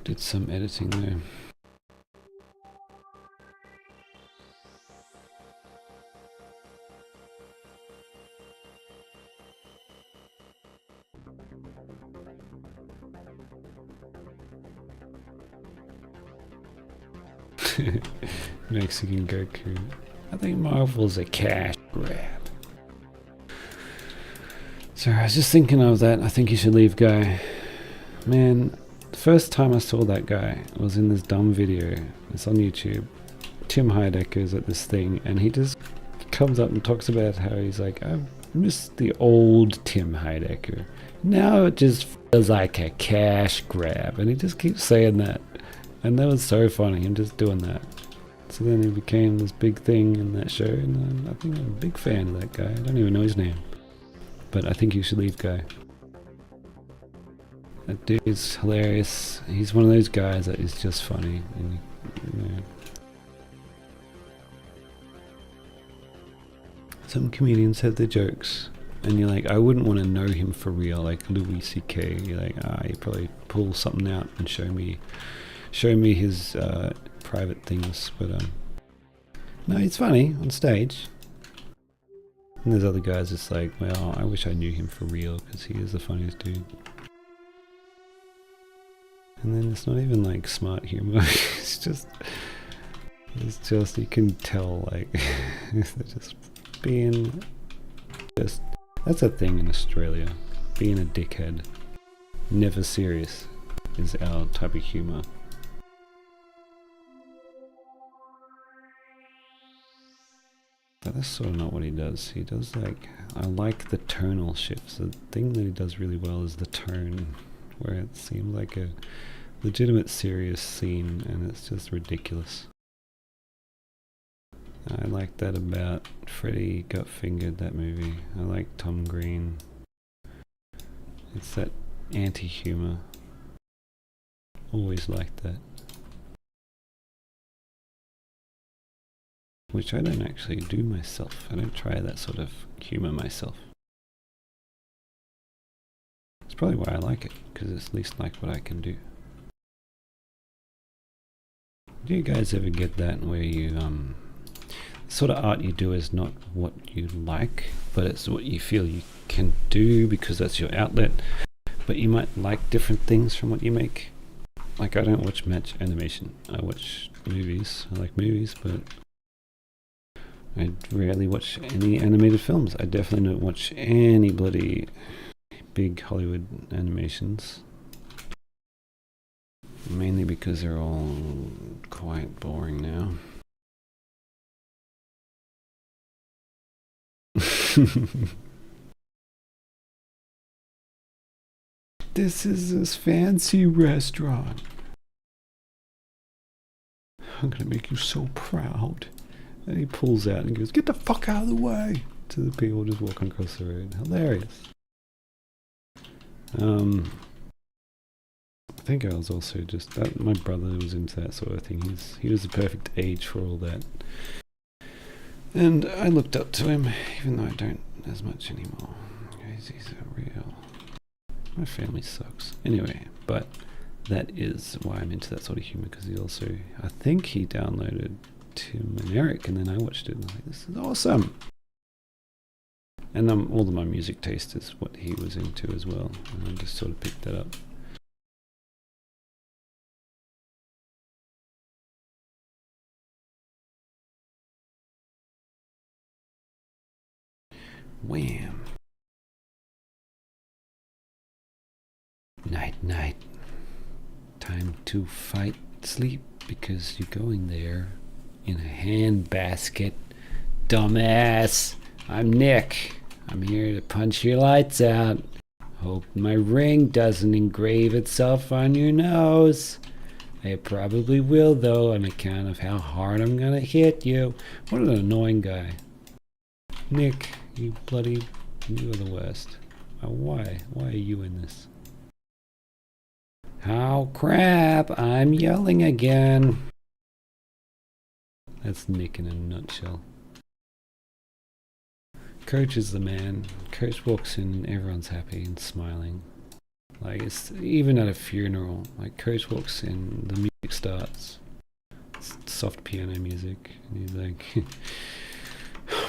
Did some editing there. Mexican Goku. I think Marvel's a cash grab. Sorry, I was just thinking of that. I think you should leave guy. Man, the first time I saw that guy was in this dumb video. It's on YouTube. Tim Heidecker's at this thing, and he just comes up and talks about how he's like, I miss the old Tim Heidecker. Now it just feels like a cash grab, and he just keeps saying that. And that was so funny, him just doing that. So then he became this big thing in that show, and I think I'm a big fan of that guy. I don't even know his name. But I think you should leave guy. That dude's hilarious. He's one of those guys that is just funny. And, you know. Some comedians have their jokes, and you're like, I wouldn't want to know him for real, like Louis C.K. You're like, he'd probably pull something out and show me his private things, but no, he's funny on stage. And there's other guys that's like, well, I wish I knew him for real because he is the funniest dude. And then it's not even like smart humor. it's just you can tell like they're just being that's a thing in Australia. Being a dickhead, never serious, is our type of humor. But that's sort of not what he does. He does like, I like the tonal shifts. The thing that he does really well is the tone, where it seems like a legitimate serious scene and it's just ridiculous. I like that about Freddy Got Fingered, that movie. I like Tom Green. It's that anti-humor. Always liked that. Which I don't actually do myself. I don't try that sort of humor myself. It's probably why I like it, because it's at least like what I can do. Do you guys ever get that where you, the sort of art you do is not what you like, but it's what you feel you can do because that's your outlet, but you might like different things from what you make? Like, I don't watch much animation. I watch movies. I like movies, but I rarely watch any animated films. I definitely don't watch any bloody big Hollywood animations. Mainly because they're all quite boring now. This is this fancy restaurant. I'm gonna make you so proud. And he pulls out and goes, get the fuck out of the way, to the people just walking across the road. Hilarious. I think I was also just that my brother was into that sort of thing. He was the perfect age for all that. And I looked up to him, even though I don't as much anymore. He's a real... My family sucks. Anyway, but that is why I'm into that sort of humor, because he also, I think he downloaded Tim and Eric, and then I watched it and I was like, this is awesome. And all of my music taste is what he was into as well, and I just sort of picked that up. Wham. Night, night. Time to fight sleep because you're going there in a handbasket. Dumbass. I'm Nick. I'm here to punch your lights out. Hope my ring doesn't engrave itself on your nose. It probably will, though, on account of how hard I'm gonna hit you. What an annoying guy. Nick, you are the worst. Why? Why are you in this? Oh crap, I'm yelling again. That's Nick in a nutshell. Coach is the man. Coach walks in and everyone's happy and smiling. Like, it's even at a funeral. Like, Coach walks in, the music starts. It's soft piano music. And he's like,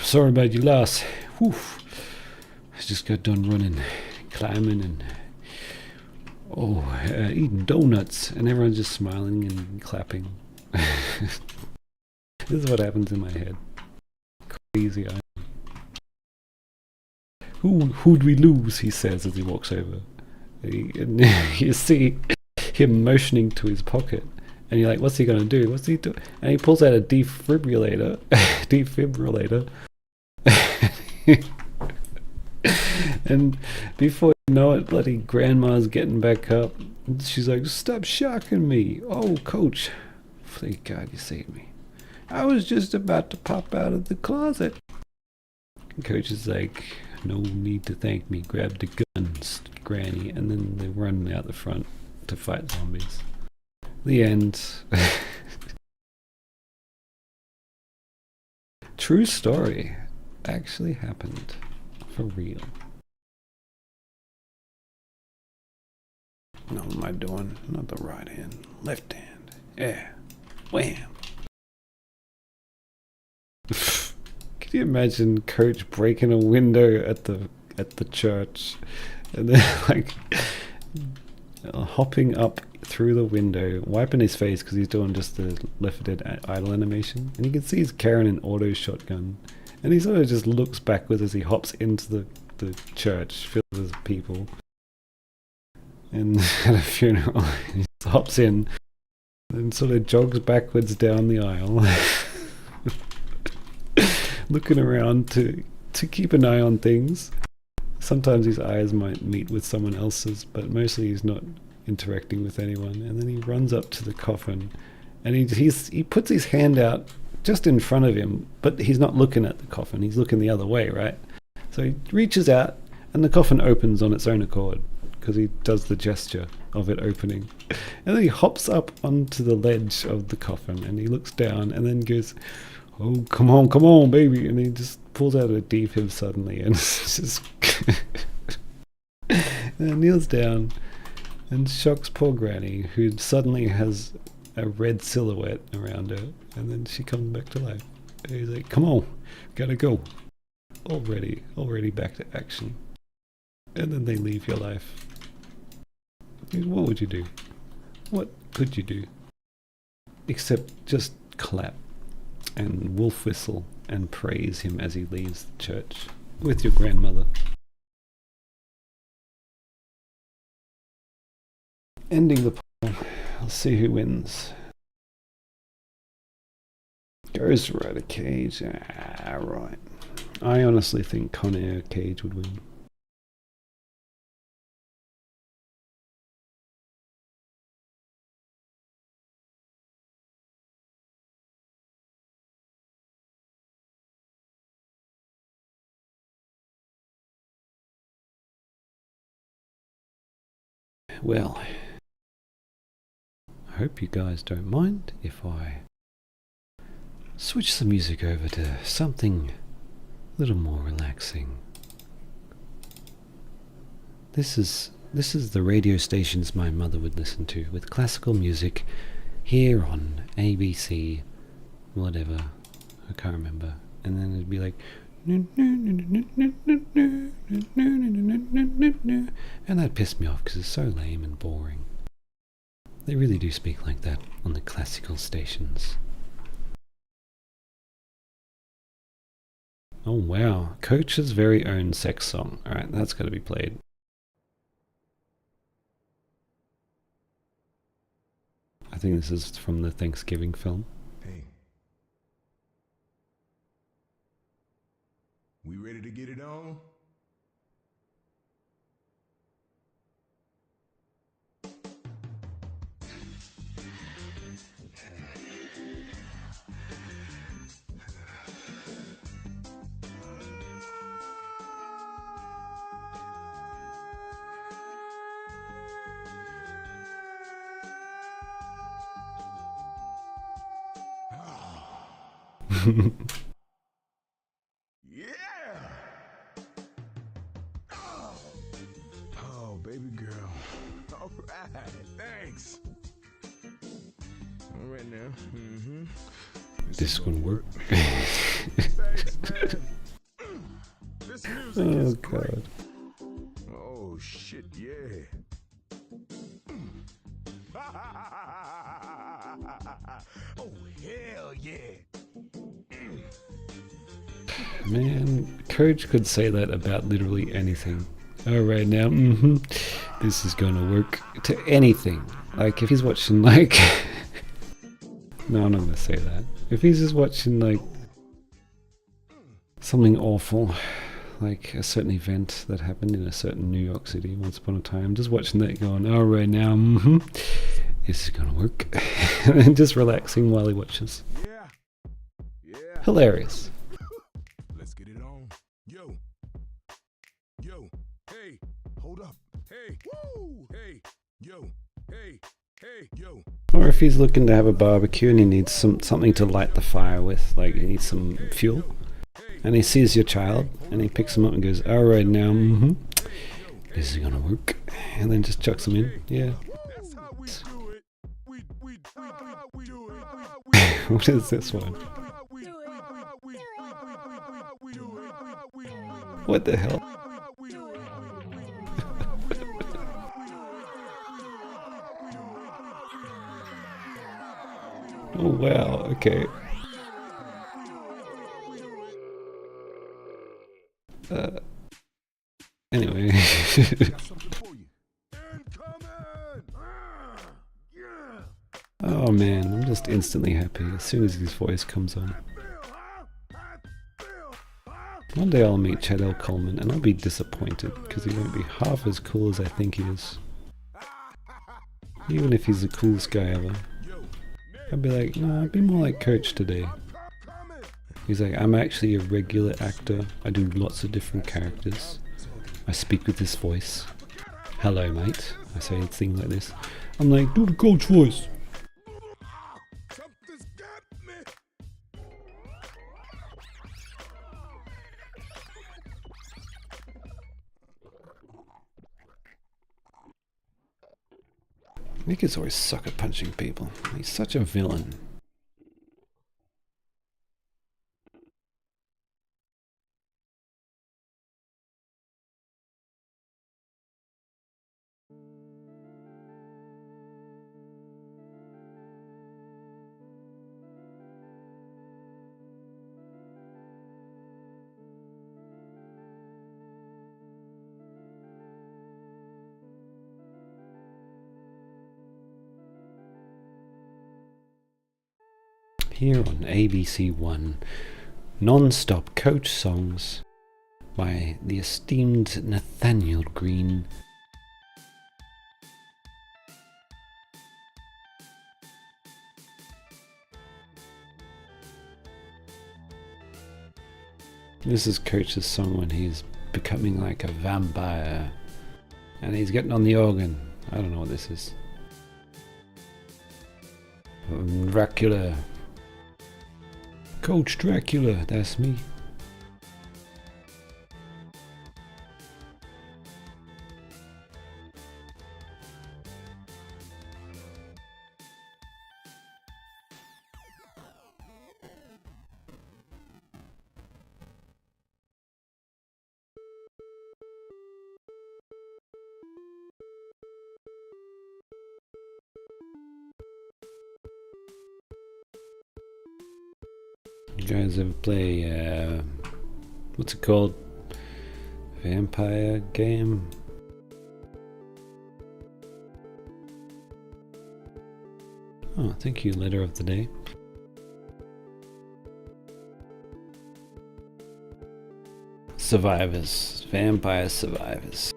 sorry about your loss. Whew. I just got done running, climbing, and eating donuts. And everyone's just smiling and clapping. This is what happens in my head. Crazy. Who'd we lose? He says as he walks over. And you see him motioning to his pocket, and you're like, what's he gonna do? What's he do? And he pulls out a defibrillator. And before you know it, bloody grandma's getting back up. She's like, stop shocking me. Oh, Coach, thank God you saved me. I was just about to pop out of the closet. And Coach is like, no need to thank me. Grab the guns, Granny. And then they run out the front to fight zombies. The end. True story. Actually happened. For real. No, what am I doing? Not the right hand. Left hand. Yeah. Wham. Can you imagine Coach breaking a window at the church and then like hopping up through the window, wiping his face because he's doing just the left-handed idle animation, and you can see he's carrying an auto shotgun, and he sort of just looks backwards as he hops into the church filled with people. And at a funeral, he just hops in and sort of jogs backwards down the aisle. Looking around to keep an eye on things. Sometimes his eyes might meet with someone else's, but mostly he's not interacting with anyone. And then he runs up to the coffin, and he puts his hand out just in front of him, but he's not looking at the coffin. He's looking the other way, right? So he reaches out, and the coffin opens on its own accord because he does the gesture of it opening. And then he hops up onto the ledge of the coffin, and he looks down, and then goes, oh, come on, baby. And he just pulls out a defib suddenly and just and kneels down and shocks poor Granny, who suddenly has a red silhouette around her. And then she comes back to life. And he's like, come on, gotta go. Already back to action. And then they leave your life. What would you do? What could you do? Except just clap and wolf whistle and praise him as he leaves the church with your grandmother. Ending the poll. I'll see who wins. Ghost Rider Cage. Right. I honestly think Conair Cage would win. Well, I hope you guys don't mind if I switch the music over to something a little more relaxing. This is the radio stations my mother would listen to, with classical music here on ABC, whatever, I can't remember. And then it'd be like, and that pissed me off because it's so lame and boring. They really do speak like that on the classical stations. Oh wow, Coach's very own sex song. Alright, that's gotta be played. I think this is from the Thanksgiving film. Hey. We ready to get it on? Yeah! Oh, baby girl. All right, thanks. All right now. Mm-hmm. This is gonna work. Thanks, man. This music is great. God. Oh, shit, yeah. Oh, hell yeah. Man, Coach could say that about literally anything. Alright now, this is gonna work to anything. Like if he's watching like no, I'm not gonna say that. If he's just watching like something awful, like a certain event that happened in a certain New York City once upon a time, just watching that going, alright now, this is gonna work. And then just relaxing while he watches. Yeah. Yeah. Hilarious. Let's get it on. Yo. Yo. Hey. Hold up. Hey. Woo. Hey. Yo. Hey. Hey. Yo. Or if he's looking to have a barbecue and he needs something to light the fire with, like he needs some fuel, and he sees your child and he picks him up and goes, alright now, this is gonna work, and then just chucks him in. Yeah. That's how we do it. We do it. What is this one? What the hell? Oh wow, okay. Anyway. Oh man, I'm just instantly happy as soon as his voice comes on. One day I'll meet Chad L. Coleman and I'll be disappointed because he won't be half as cool as I think he is. Even if he's the coolest guy ever. I'd be like, nah, I'd be more like Coach today. He's like, I'm actually a regular actor. I do lots of different characters. I speak with this voice. Hello, mate. I say things like this. I'm like, do the Coach voice. Something's got me. Nick is always suck at punching people. He's such a villain. Here on ABC One, non-stop Coach songs by the esteemed Nathaniel Green. This is Coach's song when he's becoming like a vampire and he's getting on the organ. I don't know what this is. Dracula. Coach Dracula, that's me. You guys ever play What's it called? Vampire game? Oh, thank you, letter of the day. Survivors. Vampire survivors.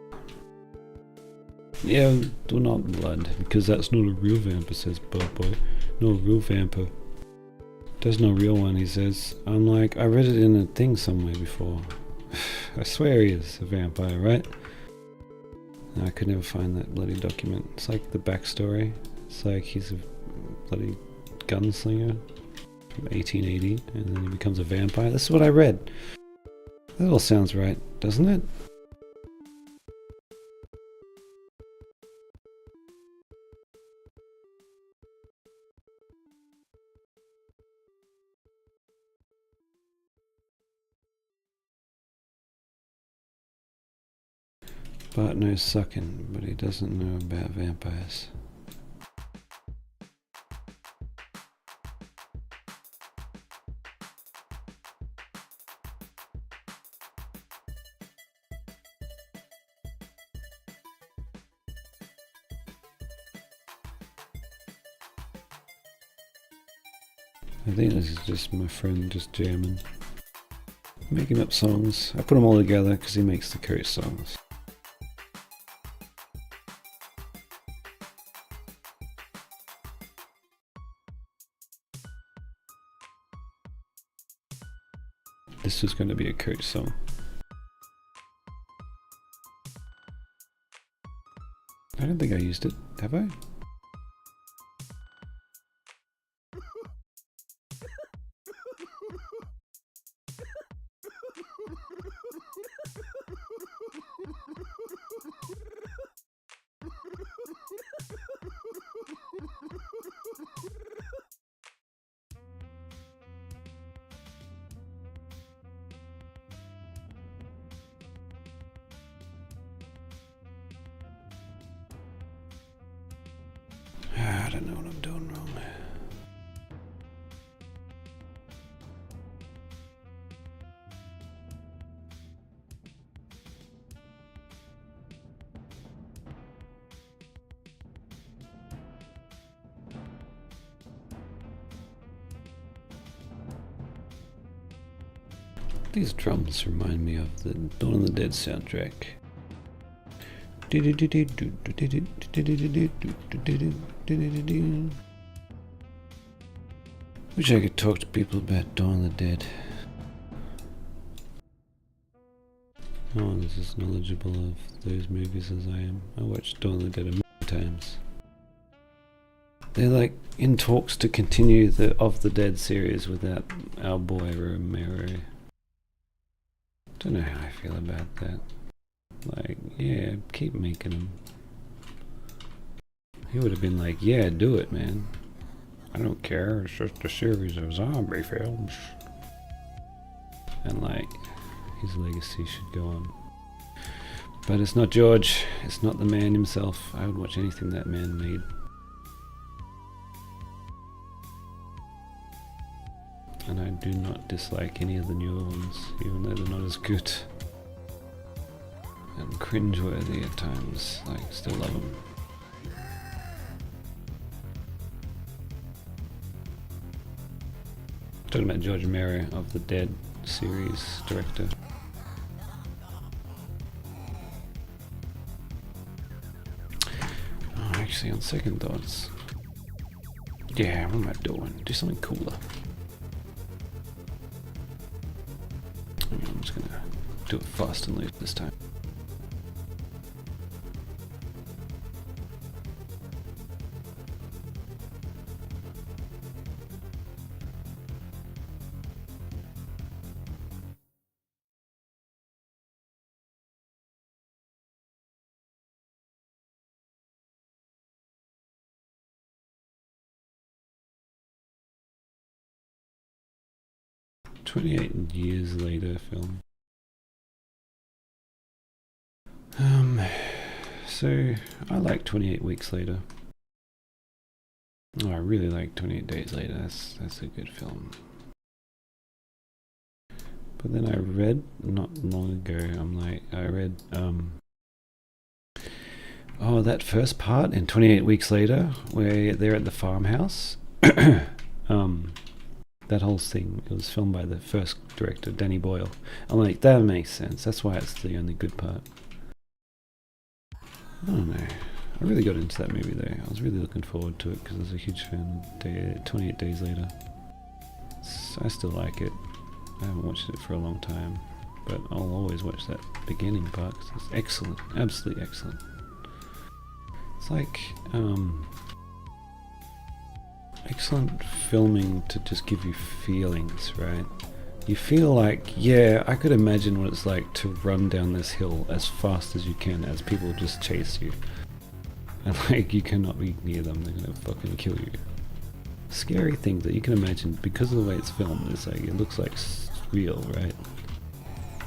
Yeah, do not blood, because that's not a real vampire, says Bob Boy. No real vampire. There's no real one, he says. I'm like, I read it in a thing somewhere before. I swear he is a vampire, right? No, I could never find that bloody document. It's like the backstory. It's like he's a bloody gunslinger from 1880, and then he becomes a vampire. This is what I read. That all sounds right, doesn't it? Bart knows sucking, but he doesn't know about vampires. I think this is just my friend just jamming. Making up songs. I put them all together because he makes the curse songs. This was going to be a coach song. I don't think I used it, have I? I don't know what I'm doing wrong. These drums remind me of the Dawn of the Dead soundtrack. Wish I could talk to people about Dawn of the Dead. No one is as knowledgeable of those movies as I am. I watched Dawn of the Dead a million times. They're like in talks to continue the Of the Dead series without our boy Romero. Don't know how I feel about that. Like, yeah, keep making them. He would have been like, yeah, do it, man. I don't care, it's just a series of zombie films. And like, his legacy should go on. But it's not George, it's not the man himself. I would watch anything that man made. And I do not dislike any of the newer ones, even though they're not as good. And cringeworthy at times, like, still love them. Talking about George Romero of the Dead series director. Oh, actually, on second thoughts, yeah, what am I doing? Do something cooler. I'm just gonna do it fast and loose this time. "28 years later" film. So I like 28 weeks later. Oh, I really like 28 days later. That's a good film. But then I read not long ago, I read oh, that first part in 28 Weeks Later, where they're at the farmhouse. That whole thing, it was filmed by the first director, Danny Boyle. I'm like, that makes sense. That's why it's the only good part. I don't know. I really got into that movie though. I was really looking forward to it because I was a huge fan of 28 Days Later. I still like it. I haven't watched it for a long time, but I'll always watch that beginning part because it's excellent. Absolutely excellent. It's like, excellent filming to just give you feelings, right? You feel like, yeah, I could imagine what it's like to run down this hill as fast as you can as people just chase you. And like, you cannot be near them, they're gonna fucking kill you. Scary thing that you can imagine, because of the way it's filmed, it's like, it looks like real, right?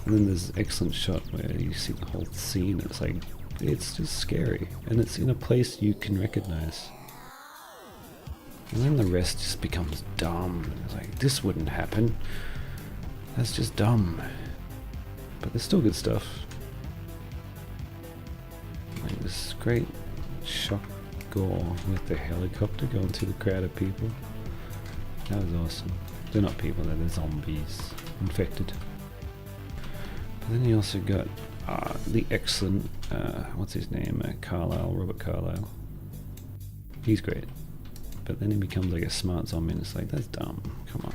And then there's an excellent shot where you see the whole scene, it's like, it's just scary. And it's in a place you can recognize. And then the rest just becomes dumb. It's like, this wouldn't happen. That's just dumb. But there's still good stuff. Like this great shock gore with the helicopter going through the crowd of people. That was awesome. They're not people, they're zombies. Infected. But then you also got the excellent, what's his name? Robert Carlyle. He's great. But then he becomes like a smart zombie and it's like, that's dumb, come on.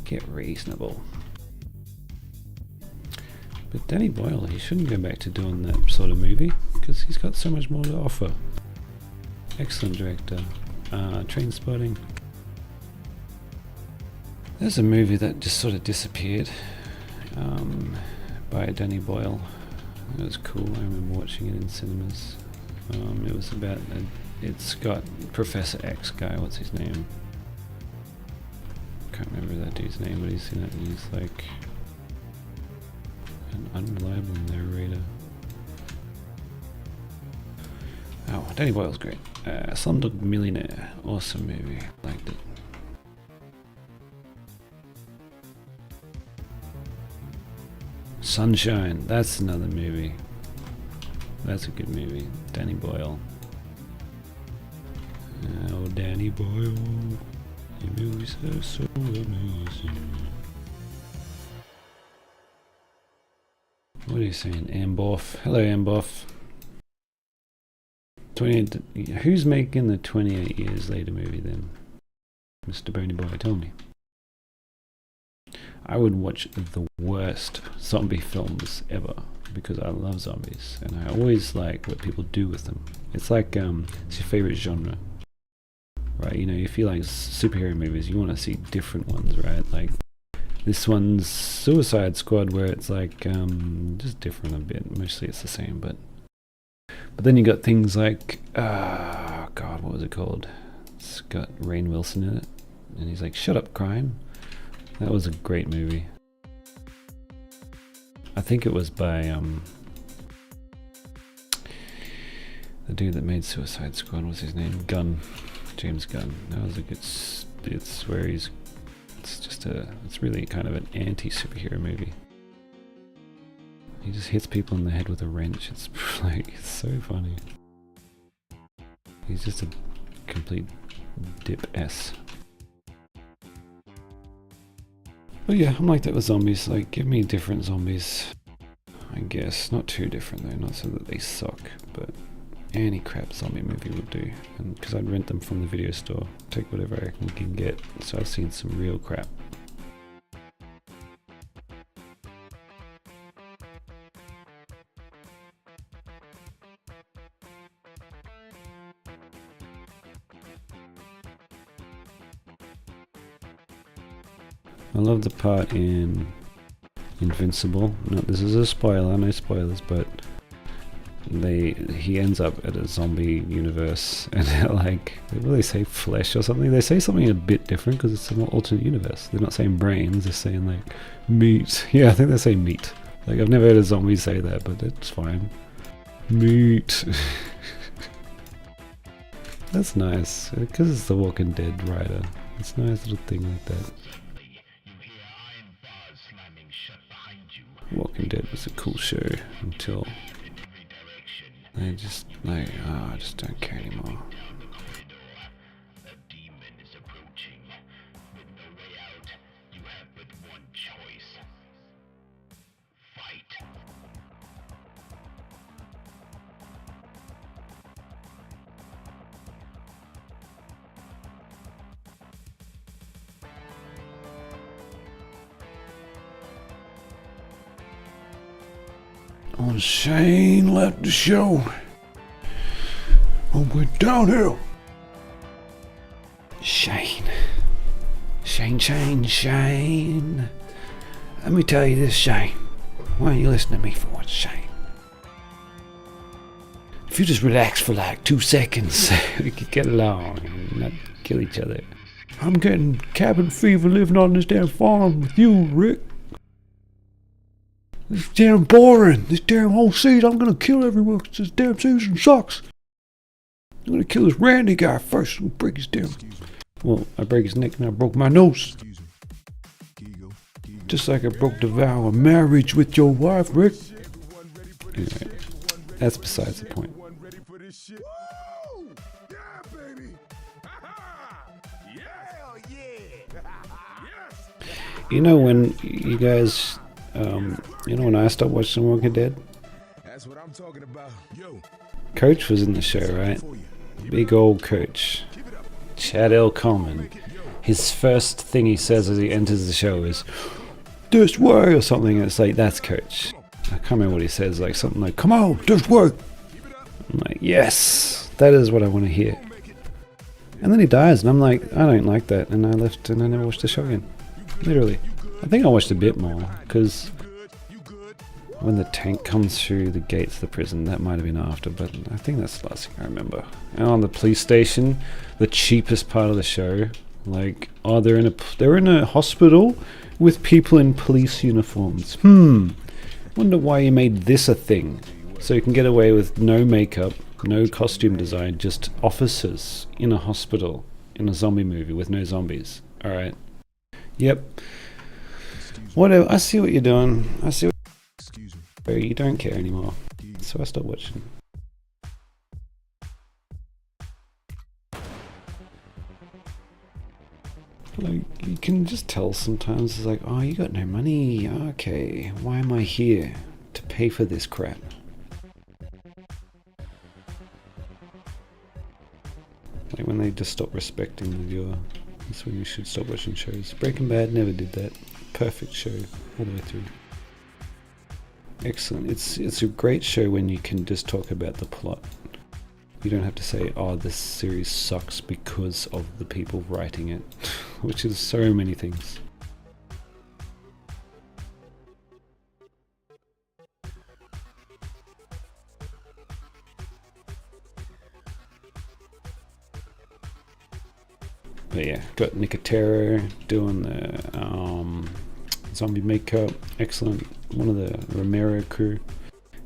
Get reasonable. But Danny Boyle, he shouldn't go back to doing that sort of movie, because he's got so much more to offer. Excellent director. Trainspotting. There's a movie that just sort of disappeared by Danny Boyle. It was cool, I remember watching it in cinemas. It was about it's got Professor X guy, what's his name? Can't remember that dude's name, but he's in it and he's like an unreliable narrator. Oh, Danny Boyle's great. Slumdog Millionaire, awesome movie, liked it. Sunshine, that's another movie. That's a good movie. Danny Boyle. Oh, Danny Boyle, you really so amazing. What are you saying, Amboff? Hello, Amboff. 28. Who's making the 28 Years Later movie then? Mr. Boney Boy, tell me. I would watch the worst zombie films ever because I love zombies and I always like what people do with them. It's like it's your favorite genre, right? You know, if you like superhero movies, you want to see different ones, right? Like this one's Suicide Squad, where it's like just different a bit. Mostly it's the same, but then you got things like God, what was it called? It's got Rainn Wilson in it, and he's like, "Shut up, crime." That was a great movie. I think it was by the dude that made Suicide Squad. What's his name? James Gunn. That was a good. It's where he's. It's really kind of an anti-superhero movie. He just hits people in the head with a wrench. It's like, it's so funny. He's just a complete dip-ass. But yeah, I'm like that with zombies. Like, give me different zombies. I guess. Not too different though, not so that they suck, but any crap zombie movie would do. And because I'd rent them from the video store, take whatever I can get. So I've seen some real crap. I love the part in Invincible. No, this is a spoiler, no spoilers, but he ends up at a zombie universe, and they're like, what do they say, flesh or something? They say something a bit different because it's an alternate universe. They're not saying brains, they're saying like meat. Yeah, I think they say meat. Like, I've never heard a zombie say that, but it's fine. Meat. That's nice, because it's the Walking Dead writer. It's a nice little thing like that. Walking Dead was a cool show until they just like, I just don't care anymore. Oh, Shane left the show. Oh, we're downhill. Shane. Let me tell you this, Shane. Why don't you listen to me for once, Shane? If you just relax for like 2 seconds, we could get along and not kill each other. I'm getting cabin fever living on this damn farm with you, Rick. This is damn boring. This damn whole season, I'm gonna kill everyone 'cause this damn season sucks. I'm gonna kill this Randy guy first and break his damn... Well, I break his neck and I broke my nose. Just like I broke the vow of marriage with your wife, Rick. Anyway, that's besides the point. You know when you guys... you know when I stopped watching Walking Dead? That's what I'm talking about. Yo. Coach was in the show, right? Big old Coach. Chad L. Coleman. His first thing he says as he enters the show is, "This way," or something. And it's like, that's Coach. I can't remember what he says, like something like, "Come on, this way." I'm like, yes, that is what I want to hear. And then he dies, and I'm like, I don't like that. And I left, and I never watched the show again. Literally. I think I watched a bit more, because when the tank comes through the gates of the prison, that might have been after, but I think that's the last thing I remember. And on the police station, the cheapest part of the show, like, oh, they're in a hospital with people in police uniforms. Wonder why you made this a thing. So you can get away with no makeup, no costume design, just officers in a hospital in a zombie movie with no zombies. Alright. Yep. Whatever, I see what you're doing. I see what you don't care anymore. So I stopped watching. Like, you can just tell sometimes, it's like, oh, you got no money. Okay, why am I here? To pay for this crap. Like when they just stop respecting the viewer. That's when you should stop watching shows. Breaking Bad never did that. Perfect show all the way through. Excellent. It's a great show when you can just talk about the plot. You don't have to say, oh, this series sucks because of the people writing it, which is so many things. But yeah, got Nicotero doing the zombie makeup. Excellent. One of the Romero crew.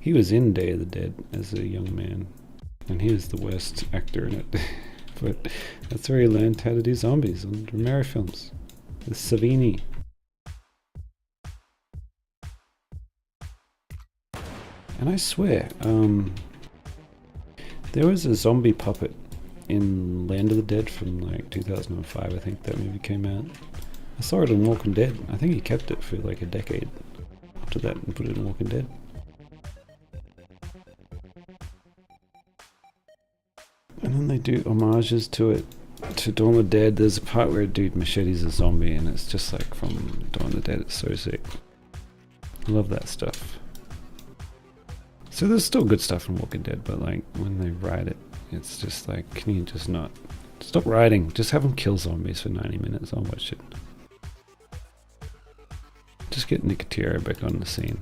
He was in Day of the Dead as a young man, and he was the worst actor in it. But that's where he learned how to do zombies on Romero films. With Savini. And I swear, there was a zombie puppet in Land of the Dead from like 2005, I think that movie came out. I saw it in Walking Dead. I think he kept it for like a decade after that and put it in Walking Dead. And then they do homages to it, to Dawn of the Dead. There's a part where a dude machetes a zombie and it's just like from Dawn of the Dead. It's so sick. I love that stuff. So there's still good stuff in Walking Dead, but like when they write it, it's just like, can you just not stop writing? Just have them kill zombies for 90 minutes. I'll watch it. Just get Nicotero back on the scene.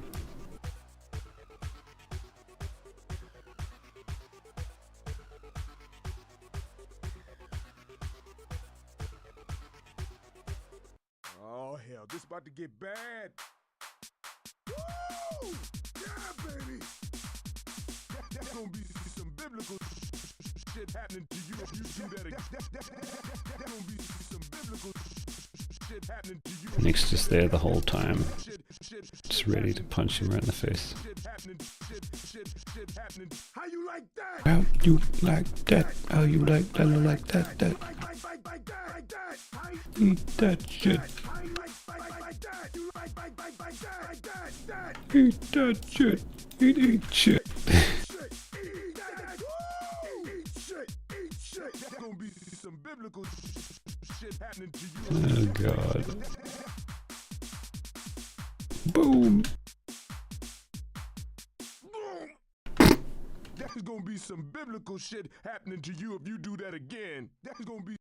Oh hell, this about to get bad. Woo! Yeah, baby. That's gonna be some biblical shit happening to you if you do that again. That's gonna be some biblical Nick's just there the whole time, just ready to punch him right in the face. How you like that? How you like that? How you like that? Like that? Eat that shit. Eat that shit. Eat shit. Oh god. Boom. There's gonna be some biblical shit happening to you if you do that again. That's gonna be.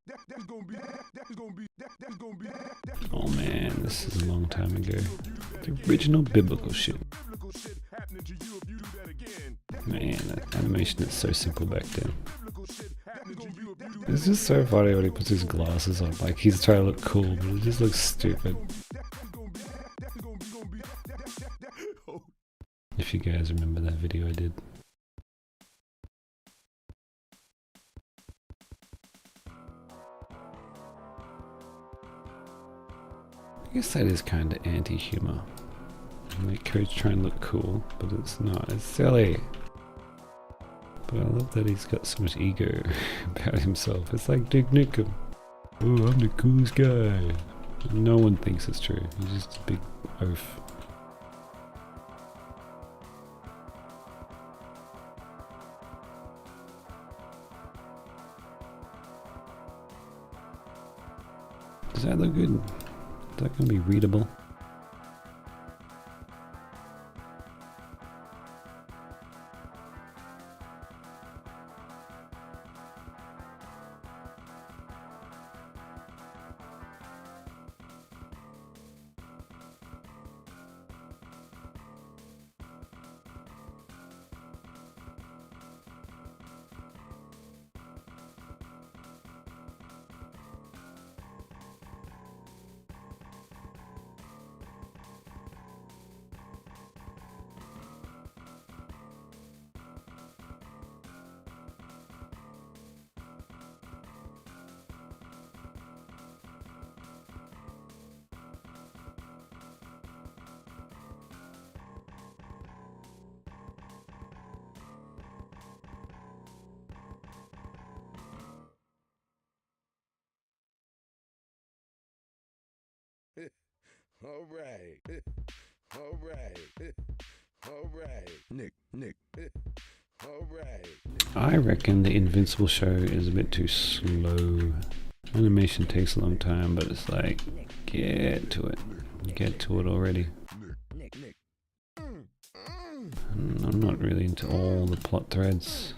Oh man, this is a long time ago. The original biblical shit. Man, that animation is so simple back then. It's just so funny when he puts his glasses on, like he's trying to look cool, but it just looks stupid. If you guys remember that video I did. I guess that is kind of anti-humor. Like Coach trying to look cool, but it's not. It's silly. But I love that he's got so much ego about himself. It's like Dick Nickham. Oh, I'm the coolest guy. No one thinks it's true. He's just a big oaf. Does that look good? Is that going to be readable? All right. Nick. All right. I reckon the Invincible show is a bit too slow. Animation takes a long time, but it's like, get to it. Get to it already. I'm not really into all the plot threads.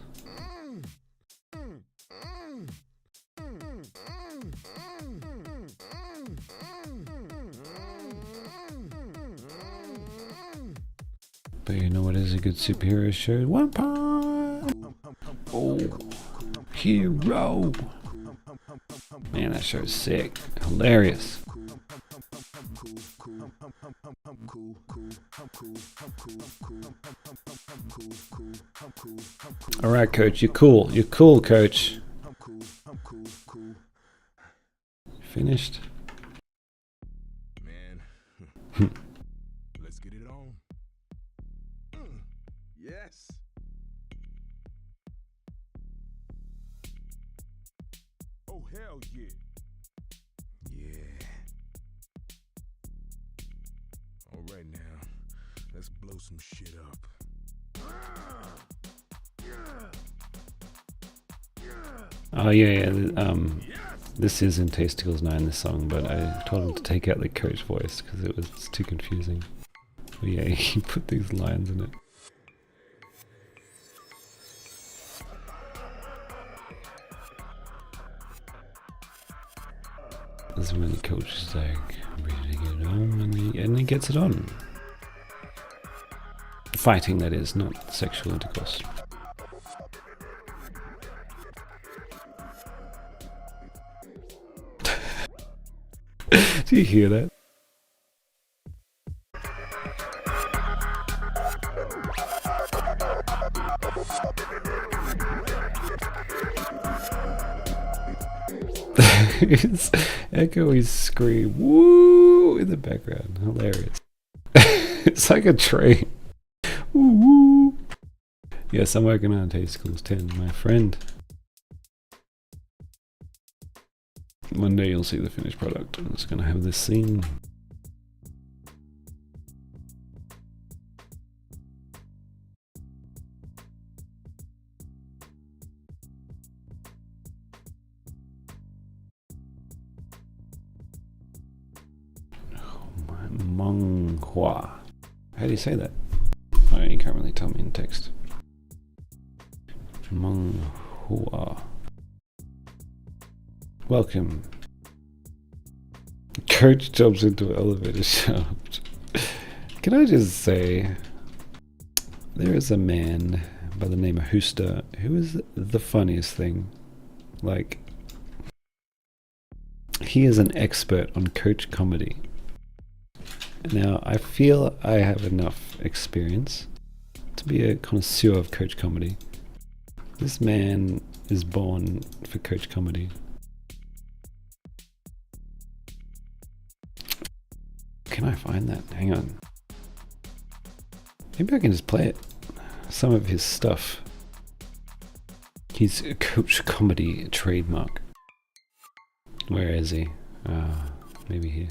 But you know what is a good superhero show? One Punch! Oh, hero! Man, that show's sick. Hilarious. Alright, Coach, you're cool. You're cool, Coach. Finished? Man, let's get it on. Yes. Oh, hell yeah. Yeah. All right now, let's blow some shit up. Oh yeah. This is in Tasticles 9, this song, but I told him to take out the Coach voice because it was too confusing. But yeah, he put these lines in it. This is when the Coach is like, I'm ready to get it on, and he gets it on. Fighting, that is, not sexual intercourse. Do you hear that? It's echoey scream, woo, in the background. Hilarious. It's like a train. Woo woo. Yes, I'm working on Discourse 10, my friend. One day you'll see the finished product. It's gonna have this scene. Monghua. How do you say that? Oh, you can't really tell me in text. Monghua. Welcome. Coach jumps into an elevator shaft. Can I just say, there is a man by the name of Huster who is the funniest thing. Like, he is an expert on coach comedy. Now, I feel I have enough experience to be a connoisseur of coach comedy. This man is born for coach comedy. Can I find that? Hang on. Maybe I can just play it. Some of his stuff. He's a coach comedy trademark. Where is he? Maybe here.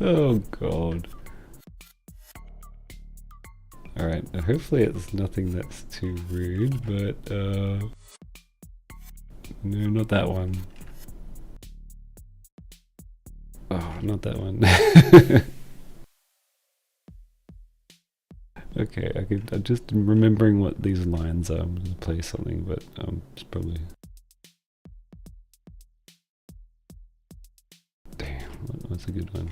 Oh god. Alright, hopefully it's nothing that's too rude, but no, not that one. Oh, not that one. Okay, I'm just remembering what these lines are. I'm gonna play something, but it's probably... Damn, what's a good one?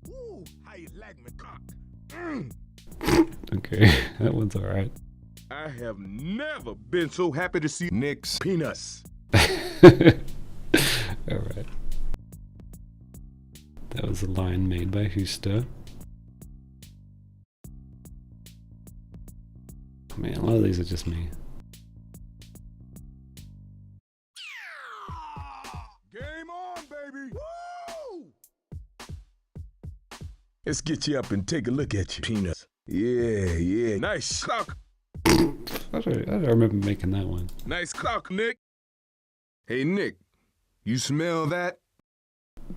Woo, how you like me cock? Okay, that one's alright. I have never been so happy to see Nick's penis. Alright. That was a line made by Huster. Man, a lot of these are just me. Game on, baby! Woo! Let's get you up and take a look at your penis. Yeah, nice cock. I don't remember making that one. Nice cock, Nick. Hey, Nick, you smell that?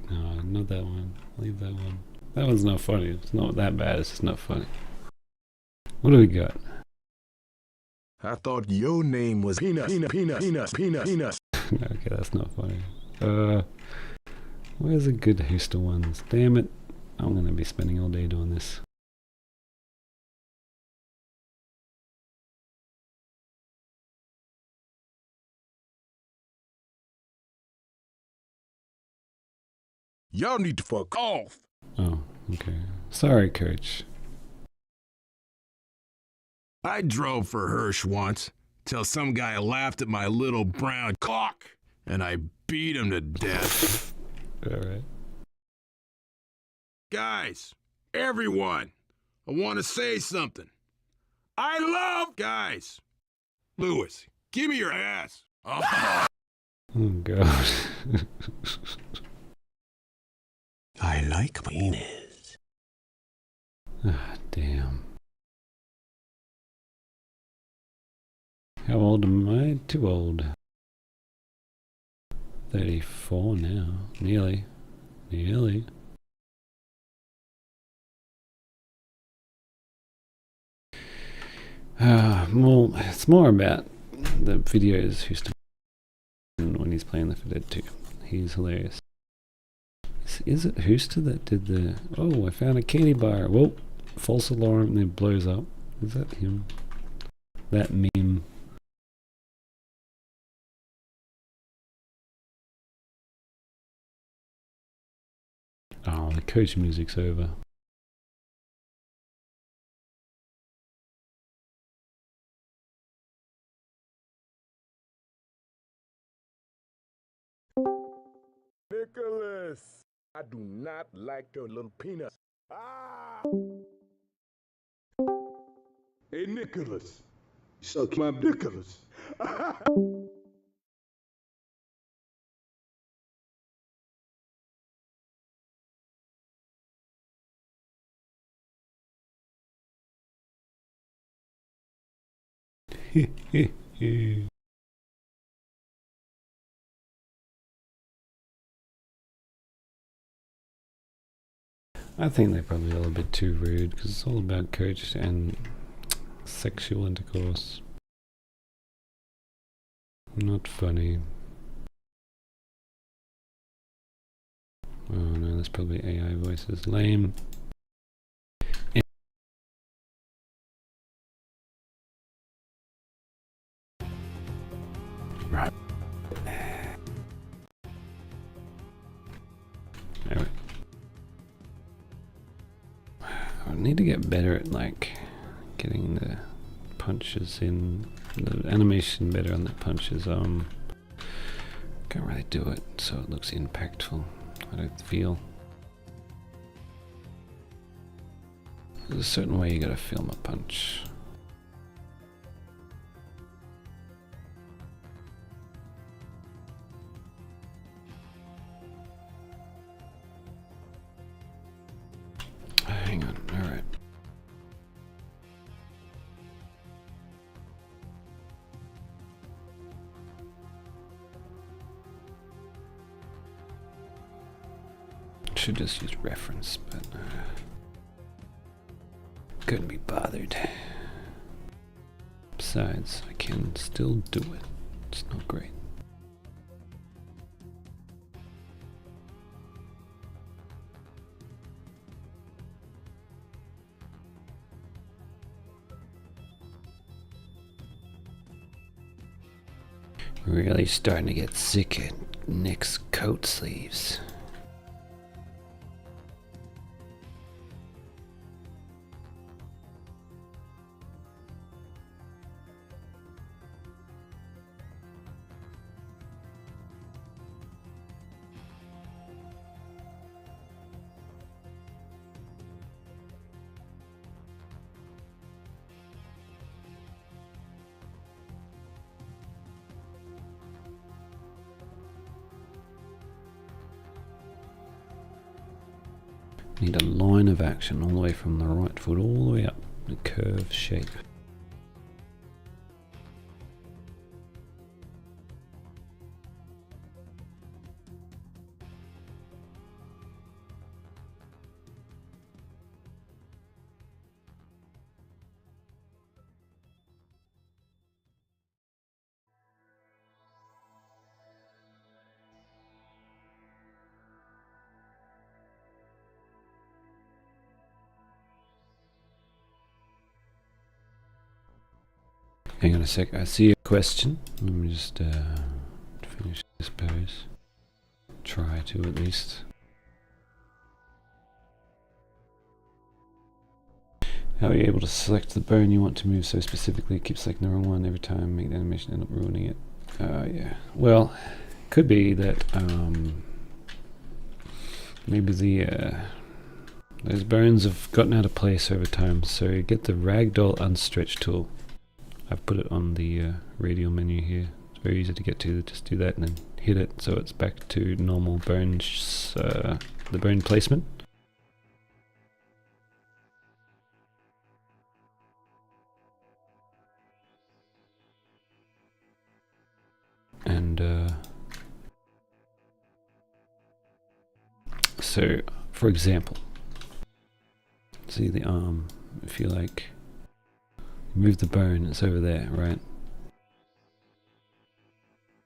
No, not that one. Leave that one. That one's not funny. It's not that bad. It's just not funny. What do we got? I thought your name was Penis. Okay, that's not funny. Where's the good Huster ones? Damn it. I'm gonna be spending all day doing this. Y'all need to fuck off. Oh, okay. Sorry, coach. I drove for Hirsch once till some guy laughed at my little brown cock and I beat him to death. Alright. Guys, everyone, I want to say something. I love guys. Lewis, give me your ass. Oh, God. I like penis. Ah, damn. How old am I? Too old. 34 now. Nearly. Well, it's more about the videos Houston when he's playing Left 4 Dead 2. He's hilarious. Is it Huster that did the... Oh, I found a candy bar. Whoa. False alarm and then blows up. Is that him? That meme. Oh, the coach music's over. Nicholas! I do not like your little peanuts. Ah! Hey, Nicholas. You suck my Nicholas. I think they're probably all a bit too rude because it's all about coach and sexual intercourse. Not funny. Oh no, that's probably AI voices. Lame. Right. Anyway. I need to get better at like getting the punches in, the animation better on the punches. Can't really do it so it looks impactful. I don't feel. There's a certain way you gotta film a punch. Hang on, alright. Should just use reference, but couldn't be bothered. Besides, I can still do it. It's not great. Really starting to get sick at Nick's coat sleeves. Need a line of action all the way from the right foot all the way up, a curved shape. Hang on a sec, I see a question. Let me just finish this pose. Try to at least. How are you able to select the bone you want to move so specifically? Keep selecting the wrong one every time, make the animation end up ruining it. Yeah. Well, could be that maybe those bones have gotten out of place over time. So you get the ragdoll unstretch tool. I've put it on the radial menu here. It's very easy to get to. Just do that and then hit it so it's back to normal bone, the bone placement. And so, for example, see the arm, if you like, move the bone, it's over there, right?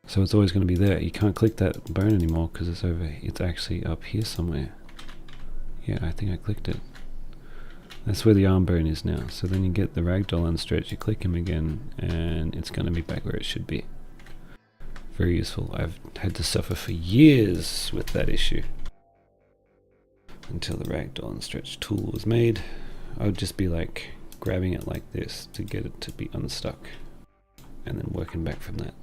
So it's always going to be there. You can't click that bone anymore because it's actually up here somewhere. Yeah, I think I clicked it. That's where the arm bone is now. So then you get the ragdoll unstretch, you click him again, and it's going to be back where it should be. Very useful. I've had to suffer for years with that issue. Until the ragdoll unstretch tool was made. I would just be like grabbing it like this to get it to be unstuck. And then working back from that.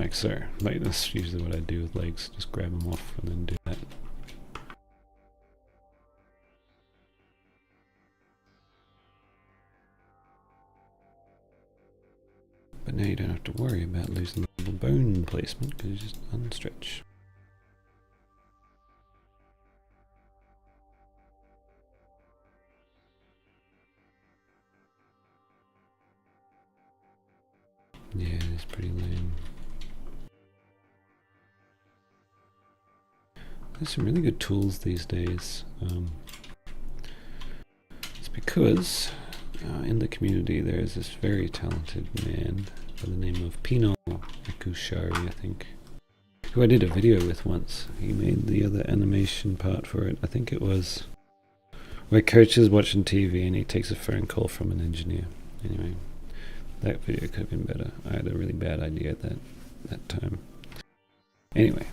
like so. Like that's usually what I do with legs, just grab them off and then do that. But now you don't have to worry about losing the little bone placement because you just unstretch. Yeah, it's pretty lame. There's some really good tools these days. It's because in the community there's this very talented man by the name of Pino Akushari, I think, who I did a video with once. He made the other animation part for it. I think it was where Coach is watching TV and he takes a phone call from an engineer. Anyway, that video could have been better. I had a really bad idea at that time. Anyway.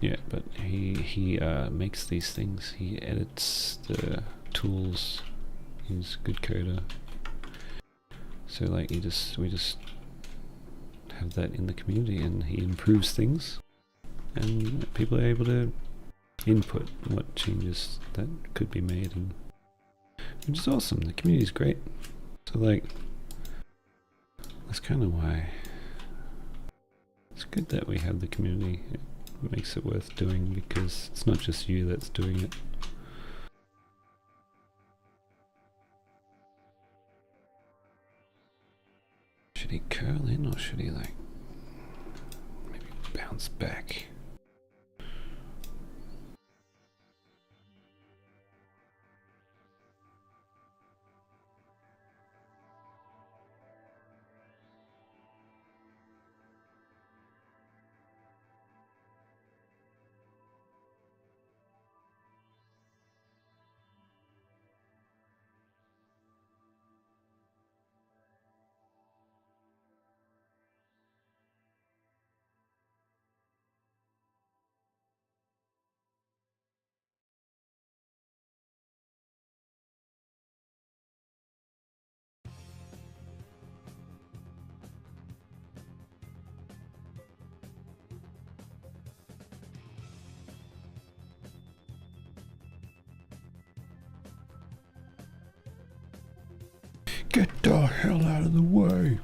Yeah, but he makes these things. He edits the tools. He's a good coder. So like we just have that in the community, and he improves things, and people are able to input what changes that could be made, and which is awesome. The community is great. So like that's kind of why it's good that we have the community. It makes it worth doing because it's not just you that's doing it. Should he curl in or should he like maybe bounce back? Get the hell out of the way!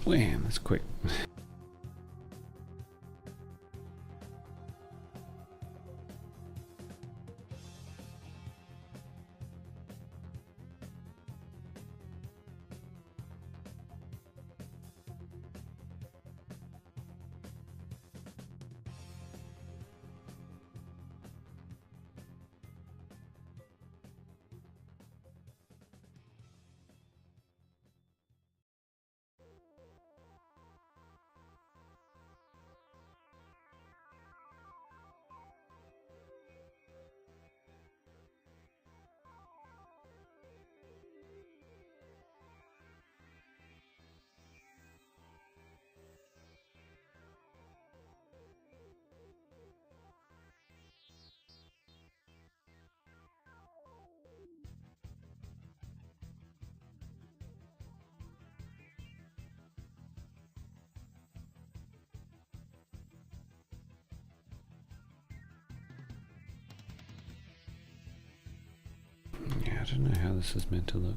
Wham, that's quick. don't know how this is meant to look.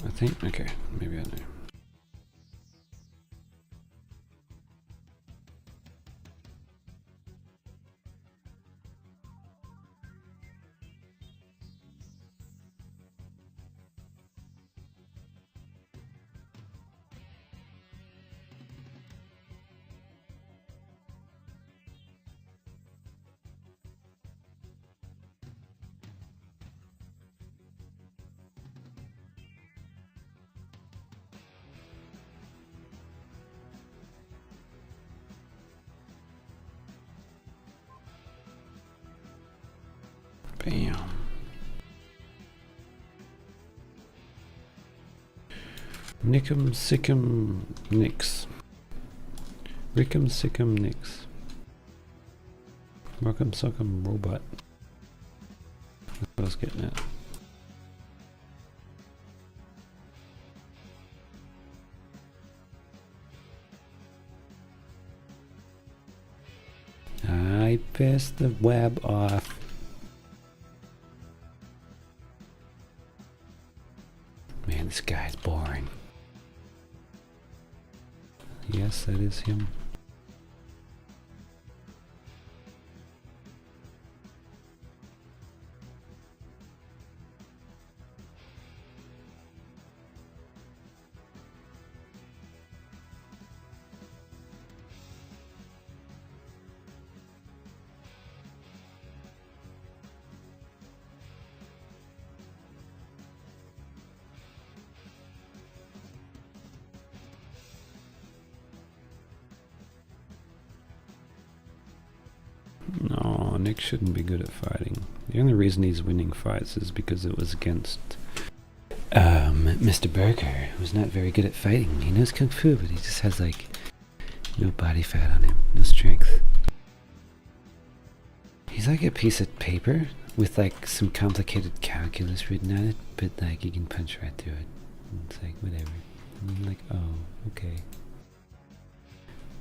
I think, okay, maybe I know. Bam. Nickum sickum nix. Rickum sickum nix. Rock'em sock'em robot. That's what I was getting at. I pissed the web off. Man, this guy's boring. Yes, that is him. No, Nick shouldn't be good at fighting. The only reason he's winning fights is because it was against Mr. Burger, who's not very good at fighting. He knows Kung Fu, but he just has like no body fat on him, no strength. He's like a piece of paper with like some complicated calculus written on it, but like you can punch right through it. And it's like whatever. And I'm like, oh, okay.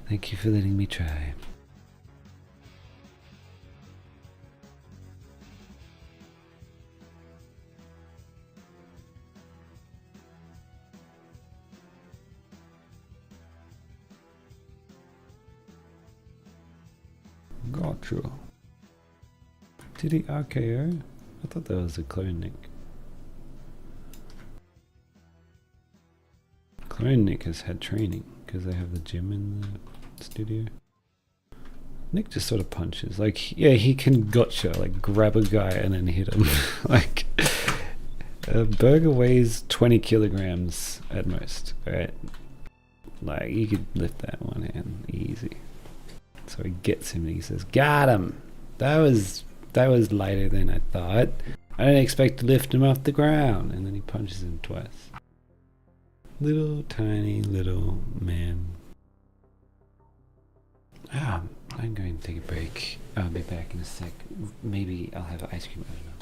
Thank you for letting me try. Gotcha. Did he RKO? I thought that was a clone Nick. Clone Nick has had training because they have the gym in the studio. Nick just sort of punches. Like, yeah, he can gotcha, like grab a guy and then hit him. Like, a burger weighs 20 kilograms at most, right? Like, you could lift that one hand easy. So he gets him and he says, "Got him! That was lighter than I thought. I didn't expect to lift him off the ground." And then he punches him twice. Little tiny little man. I'm going to take a break. I'll be back in a sec. Maybe I'll have ice cream. I don't know.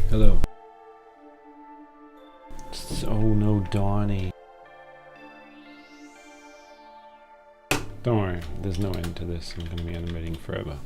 Hello. Oh no, Donnie. Don't worry, there's no end to this. I'm going to be animating forever.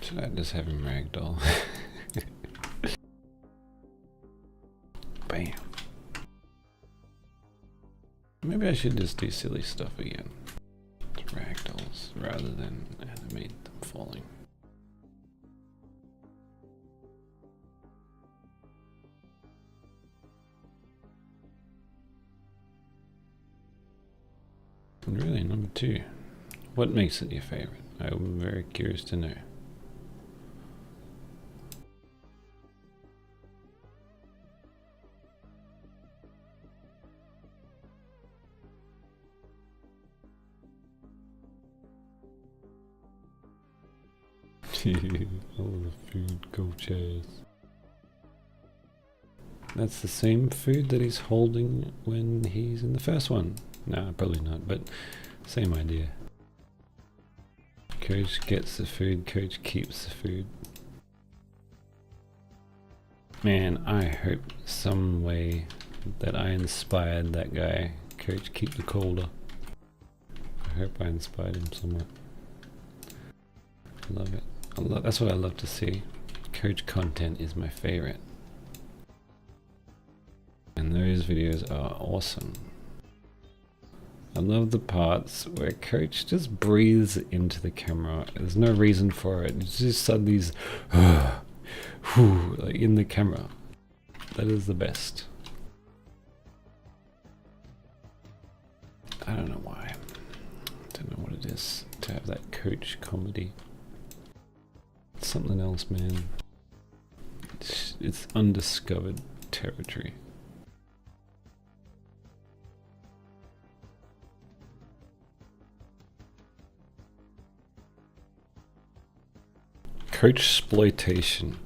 Should I just have him ragdoll? Bam. Maybe I should just do silly stuff again. Ragdolls rather than animate them falling. And really, number 2. What makes it your favorite? I'm very curious to know. All the food coaches. That's the same food that he's holding when he's in the first one. No, probably not, but same idea. Coach gets the food, coach keeps the food. Man, I hope some way that I inspired that guy. Coach, keep the colder. I hope I inspired him somewhat. I love it. That's what I love to see. Coach content is my favorite. And those videos are awesome. I love the parts where Coach just breathes into the camera. There's no reason for it. It's just suddenly these like in the camera. That is the best. I don't know why. I don't know what it is to have that Coach comedy. It's something else, man. It's undiscovered territory. Coach exploitation.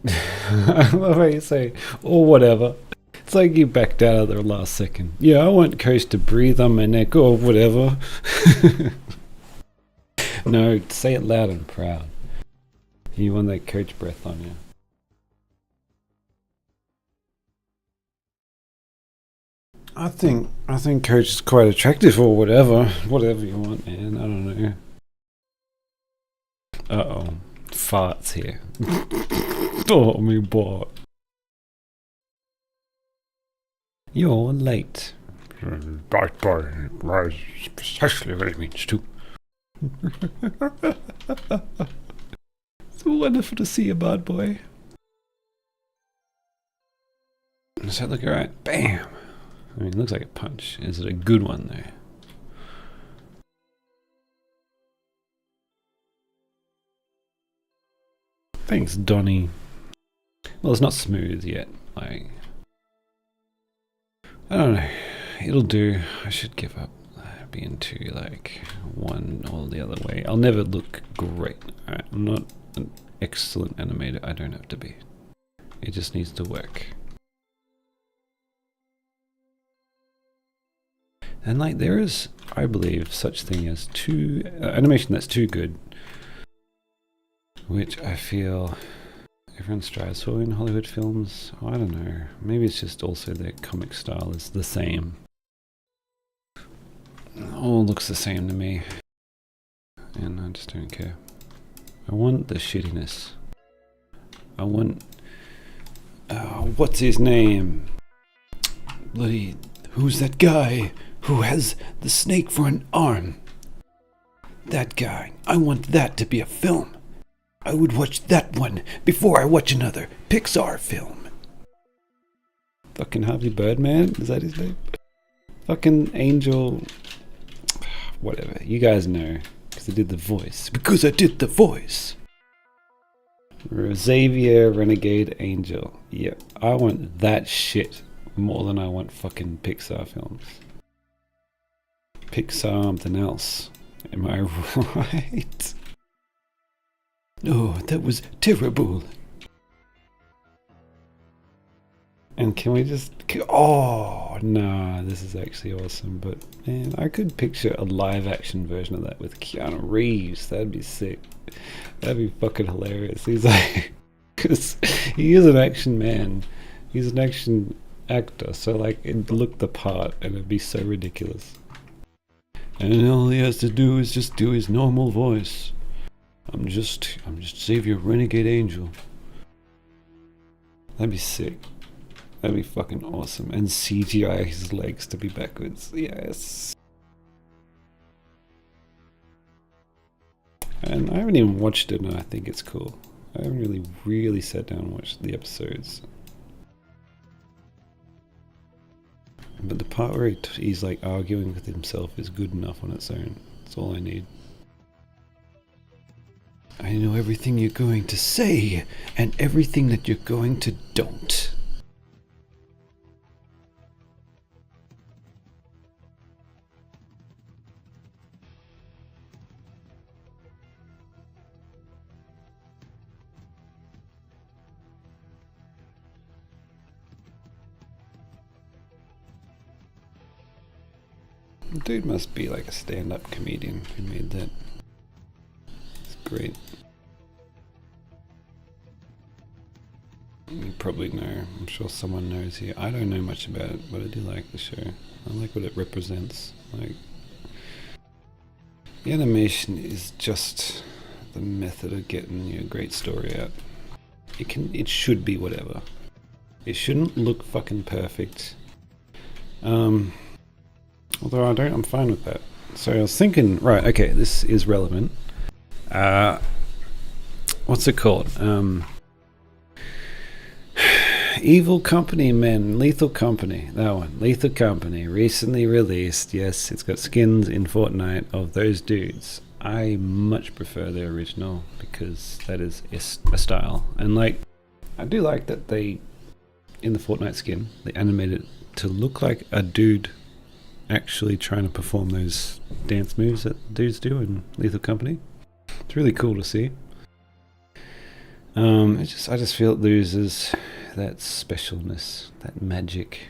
I love how you say, or whatever. It's like you backed out of the last second. Yeah, I want Coach to breathe on my neck or whatever. No, say it loud and proud. You want that Coach breath on you. I think Coach is quite attractive or whatever. Whatever you want, man. I don't know. Uh-oh. Farts here. Oh, me boy. You're late. That's precisely what it means too. It's wonderful to see you, bad boy. Does that look alright? Bam! I mean, it looks like a punch. Is it a good one, though? Thanks, Donnie. Well, it's not smooth yet. Like, I don't know. It'll do. I should give up being too, like, one or the other way. I'll never look great. Right? I'm not an excellent animator. I don't have to be. It just needs to work. And like there is, I believe, such thing as animation that's too good, which I feel everyone strives for in Hollywood films. Oh, I don't know. Maybe it's just also their comic style is the same. It all looks the same to me, and I just don't care. I want the shittiness. I want. What's his name? Bloody. Who's that guy who has the snake for an arm? That guy. I want that to be a film. I would watch that one before I watch another Pixar film. Fucking Harvey Birdman? Is that his name? Fucking Angel. Whatever. You guys know. Because I did the voice. Because I did the voice. Xavier Renegade Angel. Yep. I want that shit more than I want fucking Pixar films. Pixar something else. Am I right? Oh, that was terrible. And can we just... Oh, nah, this is actually awesome. But, man, I could picture a live-action version of that with Keanu Reeves. That'd be sick. That'd be fucking hilarious. He's like... Because he is an action man. He's an action actor. So, like, it'd look the part and it'd be so ridiculous. And all he has to do is just do his normal voice. I'm just Savior Renegade Angel. That'd be sick. That'd be fucking awesome. And CGI his legs to be backwards. Yes. And I haven't even watched it, and I think it's cool. I haven't really sat down and watched the episodes. But the part where he's like arguing with himself is good enough on its own. That's all I need. I know everything you're going to say, and everything that you're going to don't. Dude must be like a stand-up comedian who made that. It's great. You probably know. I'm sure someone knows here. I don't know much about it, but I do like the show. I like what it represents. Like, the animation is just the method of getting you a great story out. It should be whatever. It shouldn't look fucking perfect. Although I'm fine with that. So I was thinking, right, okay, this is relevant. What's it called? Evil Company Men, Lethal Company, that one. Lethal Company, recently released. Yes, it's got skins in Fortnite of those dudes. I much prefer the original because that is a style. And like, I do like that they, in the Fortnite skin, they animated it to look like a dude actually trying to perform those dance moves that dudes do in Lethal Company. It's really cool to see. I just feel it loses that specialness, that magic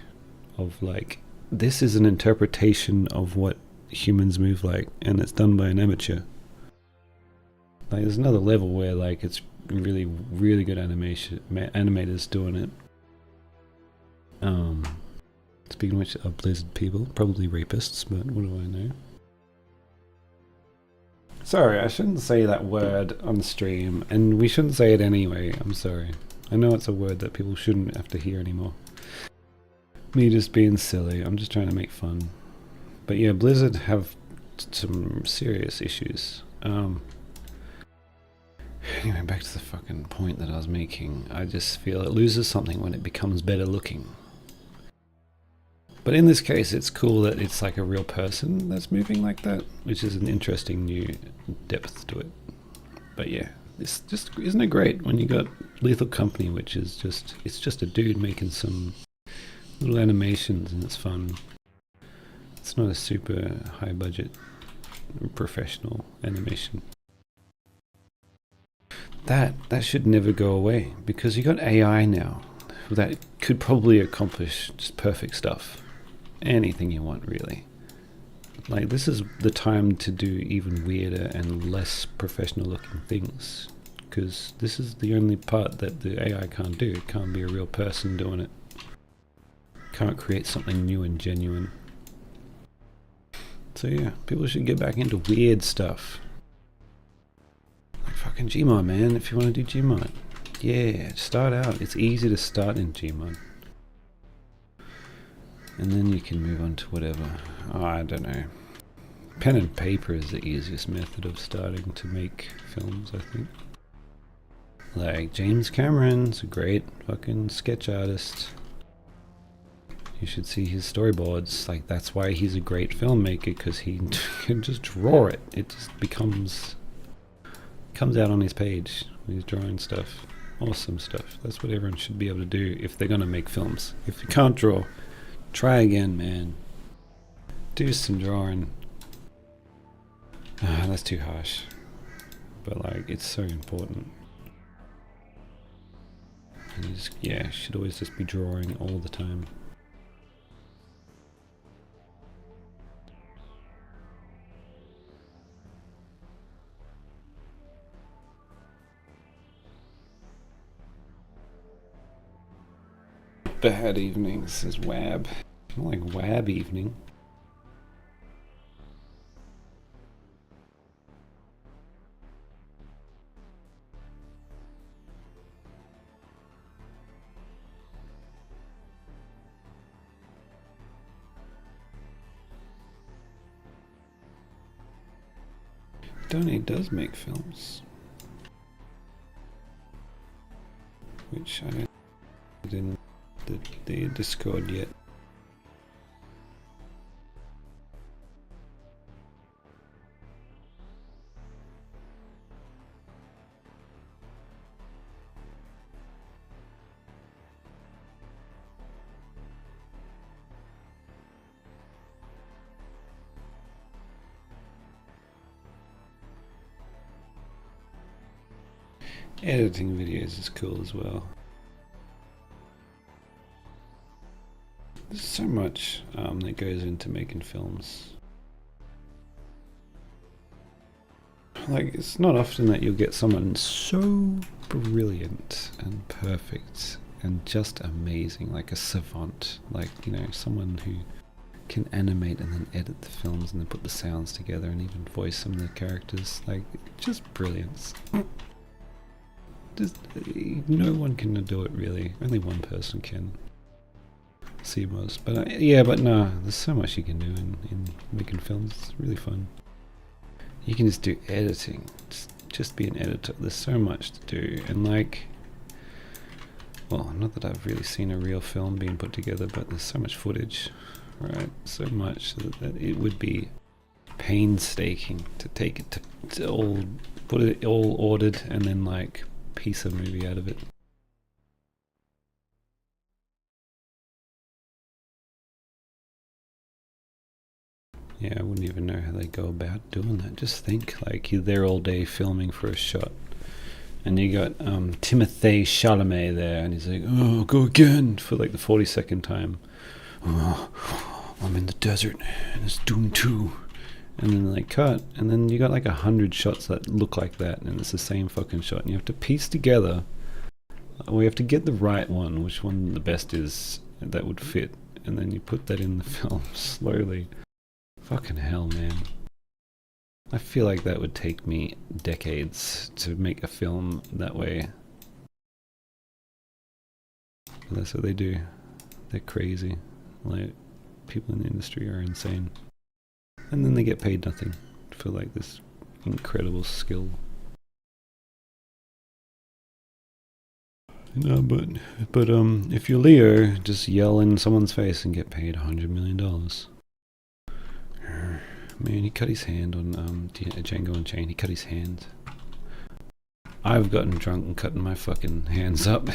of like, this is an interpretation of what humans move like, and it's done by an amateur. Like, there's another level where like it's really good animators doing it. Speaking of which, are Blizzard people, probably rapists, but what do I know? Sorry, I shouldn't say that word on stream, and we shouldn't say it anyway, I'm sorry. I know it's a word that people shouldn't have to hear anymore. Me just being silly, I'm just trying to make fun. But yeah, Blizzard have some serious issues. Anyway, back to the fucking point that I was making. I just feel it loses something when it becomes better looking. But in this case, it's cool that it's like a real person that's moving like that, which is an interesting new depth to it. But yeah, this just isn't it great when you got Lethal Company, which is it's just a dude making some little animations and it's fun. It's not a super high budget professional animation. That should never go away because you got AI now that could probably accomplish just perfect stuff. Anything you want, really. Like, this is the time to do even weirder and less professional looking things, because this is the only part that the AI can't do. It can't be a real person doing it. Can't create something new and genuine. So yeah, people should get back into weird stuff. Like fucking gmod, man, if you want to do gmod. Yeah, start out. It's easy to start in gmod. And then you can move on to whatever. Oh, I don't know. Pen and paper is the easiest method of starting to make films, I think. Like, James Cameron's a great fucking sketch artist. You should see his storyboards. Like, that's why he's a great filmmaker, because he can just draw it. It just comes out on his page when he's drawing stuff. Awesome stuff. That's what everyone should be able to do if they're gonna make films. If you can't draw, try again, man. Do some drawing. That's too harsh. But like, it's so important. And you just, yeah, should always just be drawing all the time. Bad evenings, says Wab. More like Wab evening. Tony does make films, which I don't put in the Discord yet. Editing videos is cool as well. There's so much that goes into making films. Like, it's not often that you'll get someone so brilliant and perfect and just amazing, like a savant, like, you know, someone who can animate and then edit the films and then put the sounds together and even voice some of the characters. Like, just brilliance. Just, no one can do it really. Only one person can. seibmoz. But yeah, but no, there's so much you can do in making films. It's really fun. You can just do editing. Just be an editor. There's so much to do. And like, well, not that I've really seen a real film being put together, but there's so much footage, right? So much that it would be painstaking to take it to all, put it all ordered and then like piece a movie out of it. Yeah, I wouldn't even know how they go about doing that. Just think, like, you're there all day filming for a shot, and you got Timothée Chalamet there, and he's like, "Oh, go again," for like the 42nd time. "Oh, I'm in the desert, and it's Doom 2. And then they cut, and then you got like 100 shots that look like that, and it's the same fucking shot, and you have to piece together, or you have to get the right one, which one the best is that would fit, and then you put that in the film slowly. Fucking hell, man. I feel like that would take me decades to make a film that way. But that's what they do. They're crazy. Like, people in the industry are insane. And then they get paid nothing for like this incredible skill. No, but if you're Leo, just yell in someone's face and get paid $100 million. Man, he cut his hand on Django Unchained. He cut his hand. I've gotten drunk and cutting my fucking hands up.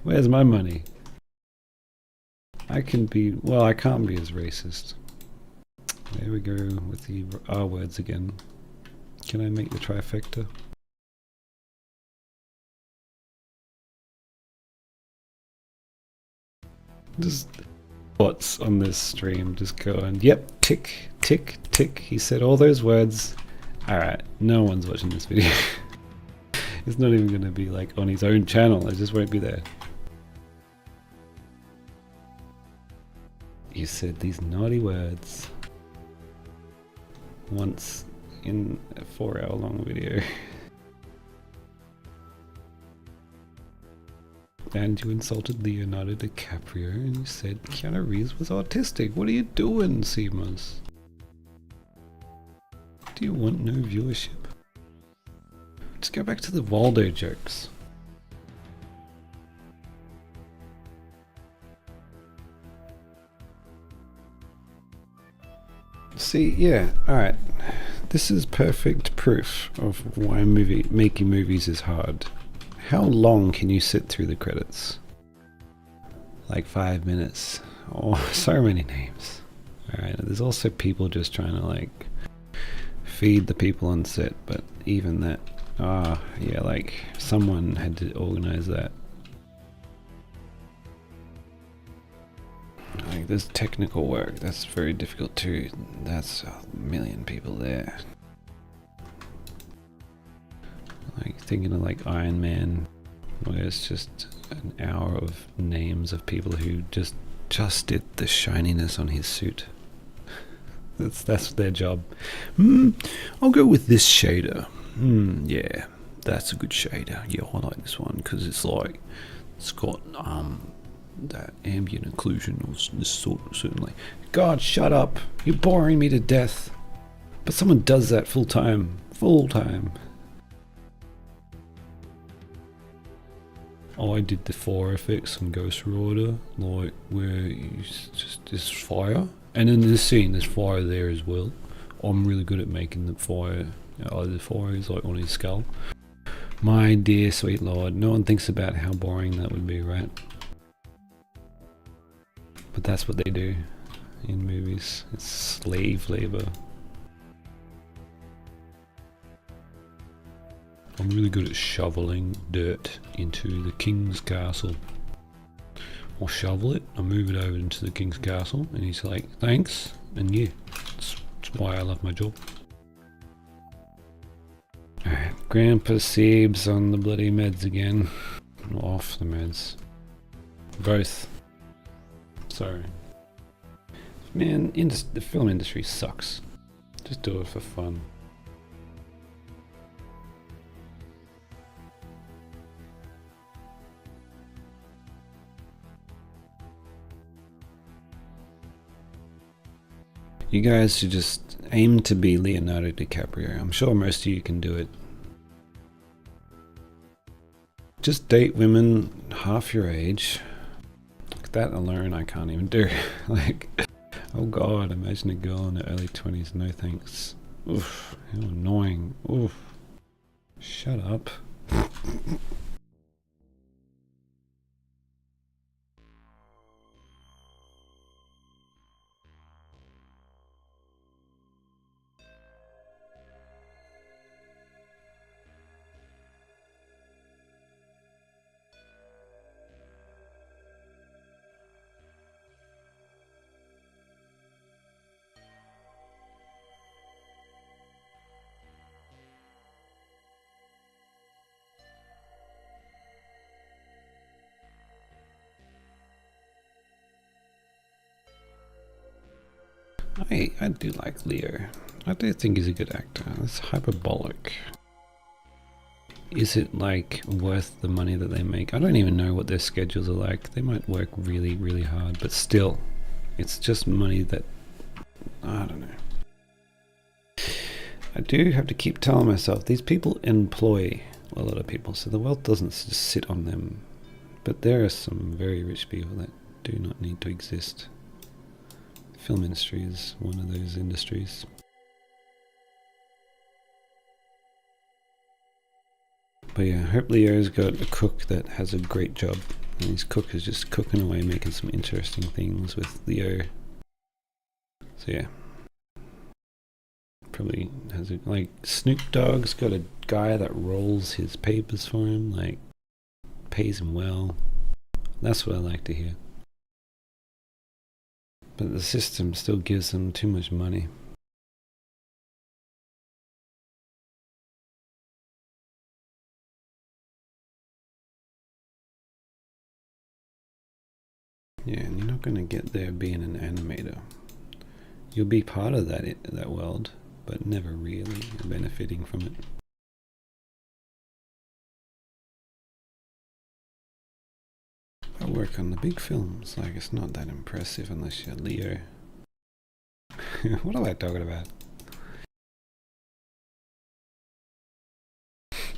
Where's my money? I can't be as racist. There we go with the R words again. Can I make the trifecta? Just bots on this stream just going, yep, tick, tick, tick. He said all those words. Alright, no one's watching this video. It's not even going to be like on his own channel. It just won't be there. You said these naughty words once in a 4-hour-long video. And you insulted Leonardo DiCaprio and you said Keanu Reeves was autistic. What are you doing, seibmoz? Do you want no viewership? Just go back to the Waldo jokes. See, yeah, alright. This is perfect proof of why making movies is hard. How long can you sit through the credits? Like 5 minutes. Oh, so many names. Alright, there's also people just trying to like feed the people on set, but even that, yeah, like someone had to organize that. Like there's technical work, that's very difficult too. That's a million people there. Like thinking of like Iron Man, where it's just an hour of names of people who just did the shininess on his suit. That's their job. I'll go with this shader. Yeah, that's a good shader. Yeah, I like this one because it's got that ambient occlusion or this sort of certainly. God, shut up! You're boring me to death. But someone does that full time full time. I did the fire effects on Ghost Rider, like where just this fire, and in this scene there's fire there as well. I'm really good at making the fire. The fire is like on his skull. My dear sweet lord, no one thinks about how boring that would be, right? But that's what they do in movies. It's slave labor. I'm really good at shoveling dirt into the king's castle. I'll shovel it, I move it over into the king's castle, and he's like, thanks, and yeah, that's why I love my job. Alright, Grandpa Seib's on the bloody meds again. Off the meds. Both. Sorry. Man, the film industry sucks. Just do it for fun. You guys should just aim to be Leonardo DiCaprio. I'm sure most of you can do it. Just date women half your age. Like that alone I can't even do. Like, oh god, imagine a girl in her early 20s, no thanks. Oof, how annoying. Oof. Shut up. I do like Leo. I do think he's a good actor. It's hyperbolic. Is it like worth the money that they make? I don't even know what their schedules are like. They might work really, really hard, but still, it's just money that, I don't know. I do have to keep telling myself, these people employ a lot of people, so the wealth doesn't just sit on them. But there are some very rich people that do not need to exist. Film industry is one of those industries. But yeah, I hope Leo's got a cook that has a great job. And his cook is just cooking away, making some interesting things with Leo. So yeah. Probably has a, like, Snoop Dogg's got a guy that rolls his papers for him, like, pays him well. That's what I like to hear. But the system still gives them too much money. Yeah, and you're not going to get there being an animator. You'll be part of that world, but never really benefiting from it. I work on the big films, like it's not that impressive unless you're Leo. What am I talking about?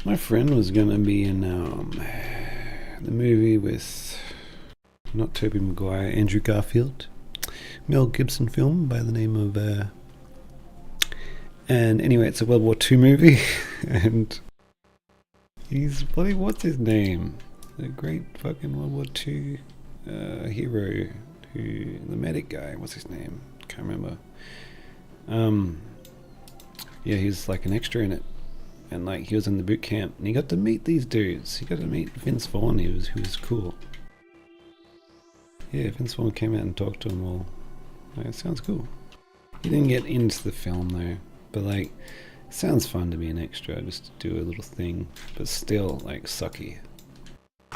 My friend was gonna be in the movie with, not Tobey Maguire, Andrew Garfield. Mel Gibson film by the name of, and anyway, it's a World War II movie, and he's bloody, what's his name? The great fucking World War II hero, who, the medic guy, what's his name? Can't remember. Yeah, he's like an extra in it, and like he was in the boot camp, and he got to meet these dudes. He got to meet Vince Vaughn, who was cool. Yeah, Vince Vaughn came out and talked to him all. Like, it sounds cool. He didn't get into the film though, but like, it sounds fun to be an extra, just to do a little thing, but still like sucky.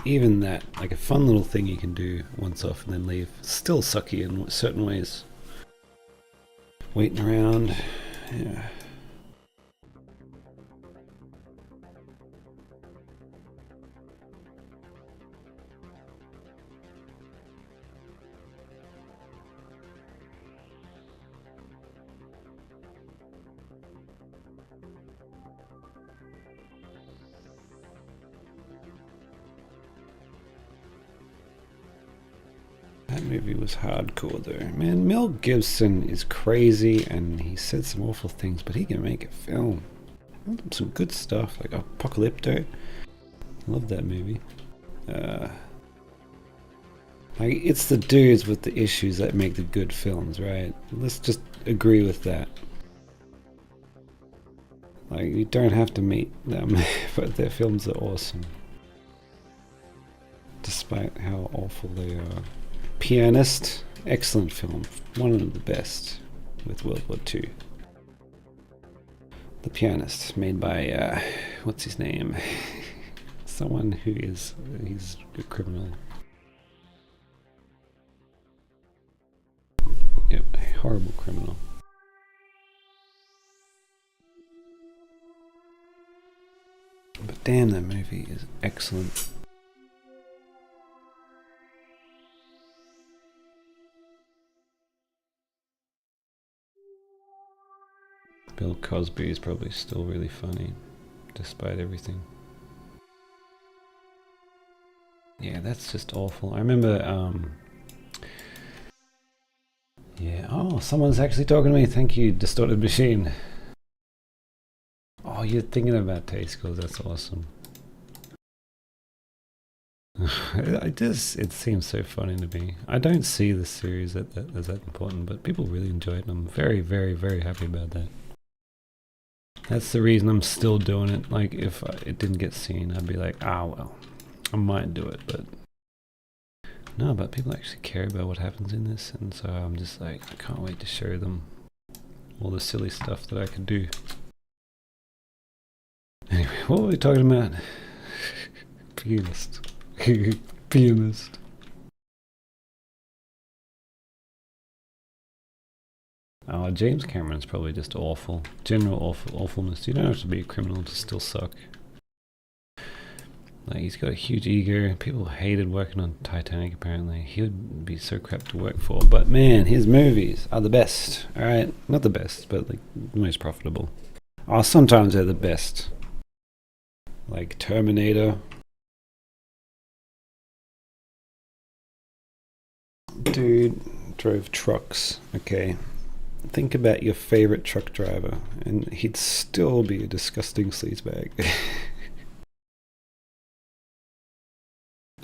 Even that, like a fun little thing you can do once off and then leave, still sucky in certain ways. Waiting around, yeah. That movie was hardcore though. Man, Mel Gibson is crazy and he said some awful things, but he can make a film. Some good stuff, like Apocalypto. Love that movie. Like, it's the dudes with the issues that make the good films, right? Let's just agree with that. Like, you don't have to meet them, but their films are awesome. Despite how awful they are. Pianist, excellent film. One of the best with World War II. The Pianist, made by, what's his name? Someone who he's a criminal. Yep, a horrible criminal. But damn, that movie is excellent. Bill Cosby is probably still really funny, despite everything. Yeah, that's just awful. I remember, yeah, oh, someone's actually talking to me. Thank you, Distorted Machine. Oh, you're thinking about taste scores, that's awesome. It seems so funny to me. I don't see the series as that important, but people really enjoy it, and I'm very, very, very happy about that. That's the reason I'm still doing it. Like, if it didn't get seen, I'd be like, ah, well, I might do it, but no, but people actually care about what happens in this, and so I'm just like, I can't wait to show them all the silly stuff that I could do. Anyway, what were we talking about? Pianist. Pianist. Oh, James Cameron's probably just awful. General awfulness. You don't have to be a criminal to still suck. Like, he's got a huge ego. People hated working on Titanic, apparently. He would be so crap to work for. But man, his movies are the best. Alright? Not the best, but like the most profitable. Oh, sometimes they're the best. Like Terminator. Dude drove trucks, okay? Think about your favorite truck driver, and he'd still be a disgusting sleazebag.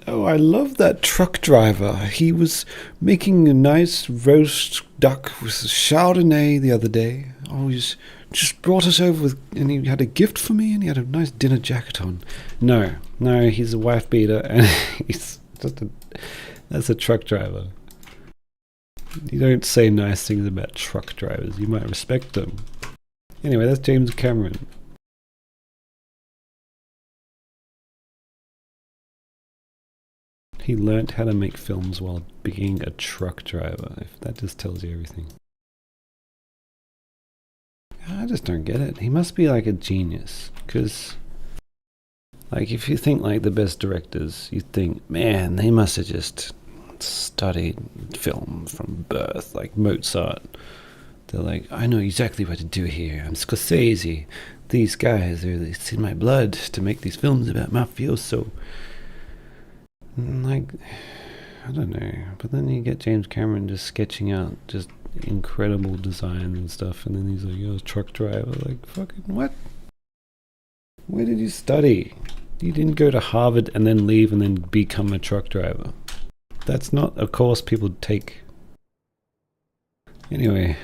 Oh, I love that truck driver. He was making a nice roast duck with Chardonnay the other day. Oh, he's just brought us over with, and he had a gift for me, and he had a nice dinner jacket on. No, he's a wife beater, and he's just that's a truck driver. You don't say nice things about truck drivers. You might respect them. Anyway, that's James Cameron. He learnt how to make films while being a truck driver. If that just tells you everything. I just don't get it. He must be like a genius. Because, like, if you think like the best directors, you think, man, they must have just studied film from birth, like Mozart. They're like, I know exactly what to do here. I'm Scorsese. These guys, it's in my blood to make these films about mafioso. Like, I don't know. But then you get James Cameron just sketching out just incredible designs and stuff, and then he's like, oh, truck driver. Like, fucking what? Where did you study? You didn't go to Harvard and then leave and then become a truck driver. That's not a course people take. Anyway,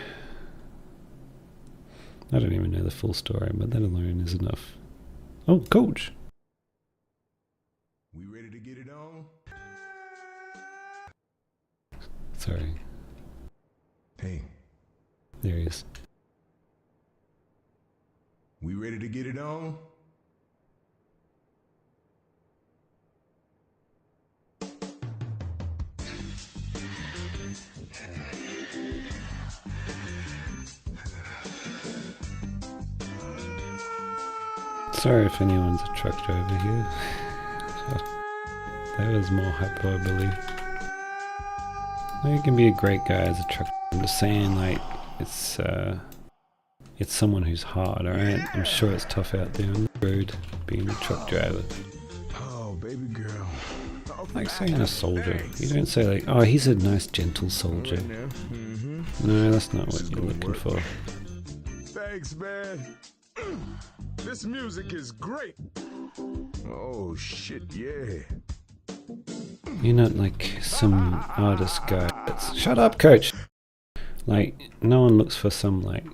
I don't even know the full story, but that alone is enough. Oh, coach! We ready to get it on? Sorry. Hey. There he is. We ready to get it on? Sorry if anyone's a truck driver here. That was more hyperbole. You can be a great guy as a truck. I'm just saying, like, it's someone who's hard, alright? I'm sure it's tough out there on the road being a truck driver. Oh, baby girl. Like saying a soldier. You don't say like, oh, he's a nice gentle soldier. No, that's not what you're looking for. Thanks, man. This music is great. Oh shit, yeah. You're not like some artist guy that's, shut up, coach! Like, no one looks for some like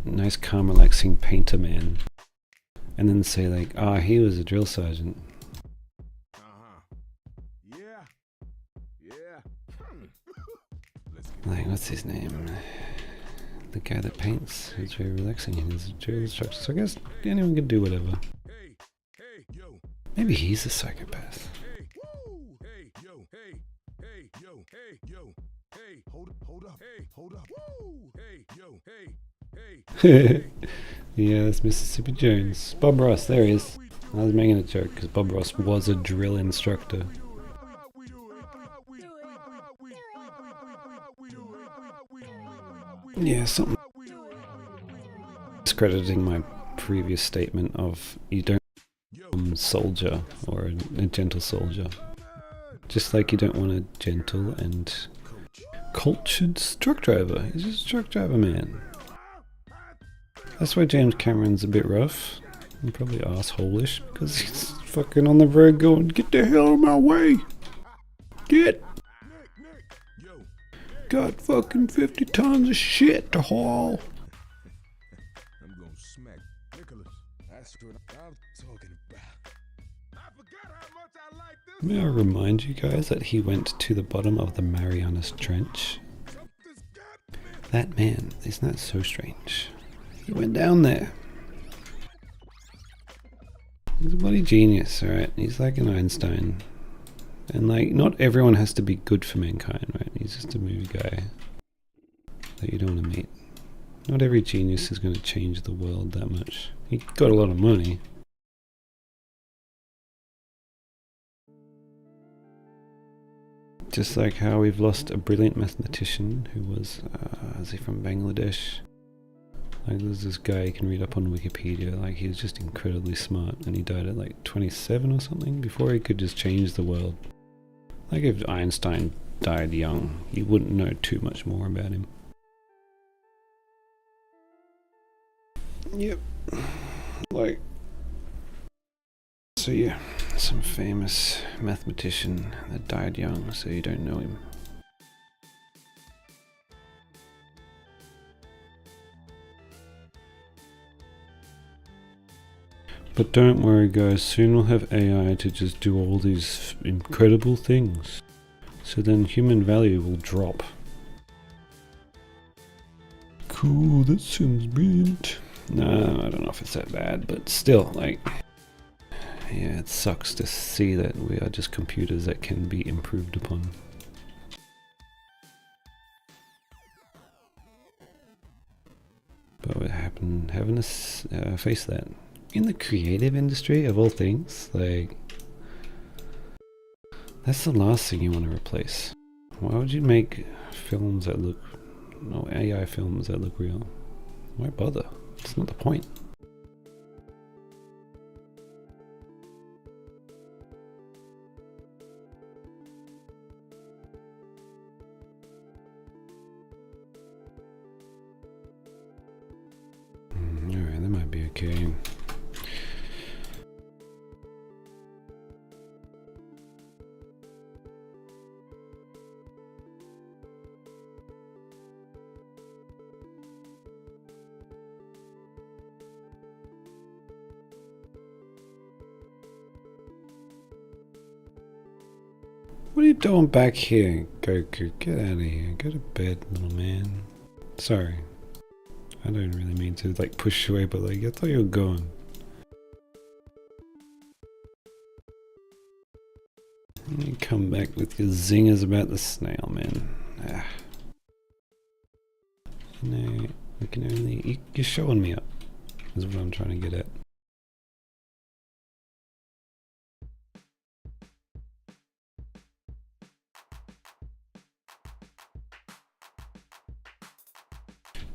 nice calm relaxing painter man and then say like, oh, he was a drill sergeant. Yeah. Like, what's his name? The guy that paints. He's very relaxing and he's a drill instructor. So I guess anyone can do whatever. Hey, yo. Maybe he's a psychopath. Hey, woo. Hey, yo. Hey, hold up. Hey, hold up. Woo. Hey, yo. Hey. Yeah, that's Mississippi Jones. Bob Ross, there he is. I was making a joke because Bob Ross was a drill instructor. Yeah, something discrediting my previous statement of you don't become a soldier or a gentle soldier. Just like you don't want a gentle and cultured truck driver. He's just a truck driver, man. That's why James Cameron's a bit rough and probably asshole-ish because he's fucking on the road going, get the hell out of my way! Get! Got fucking 50 tons of shit to haul. I'm gonna smack Nicholas. That's what I'm talking about. I forgot how much I like this. May I remind you guys that he went to the bottom of the Marianas Trench? That man, isn't that so strange? He went down there. He's a bloody genius, alright? He's like an Einstein. And like, not everyone has to be good for mankind, right? He's just a movie guy that you don't want to meet. Not every genius is going to change the world that much. He got a lot of money. Just like how we've lost a brilliant mathematician who was, is he from Bangladesh? Like there's this guy you can read up on Wikipedia, like he was just incredibly smart and he died at like 27 or something before he could just change the world. Like if Einstein died young, you wouldn't know too much more about him. Yep. Like, so yeah, some famous mathematician that died young, so you don't know him. But don't worry guys, soon we'll have AI to just do all these incredible things. So then human value will drop. Cool, that sounds brilliant. No, I don't know if it's that bad, but still, like, yeah, it sucks to see that we are just computers that can be improved upon. But we're having to face that. In the creative industry, of all things, like, that's the last thing you want to replace. Why would you make films that look, no, AI films that look real? Why bother? It's not the point. Alright, that might be okay. What are you doing back here, Goku? Get out of here. Go to bed, little man. Sorry. I don't really mean to, like, push you away, but, like, I thought you were gone. You come back with your zingers about the snail, man. Ah. No, we can only... You're showing me up, is what I'm trying to get at.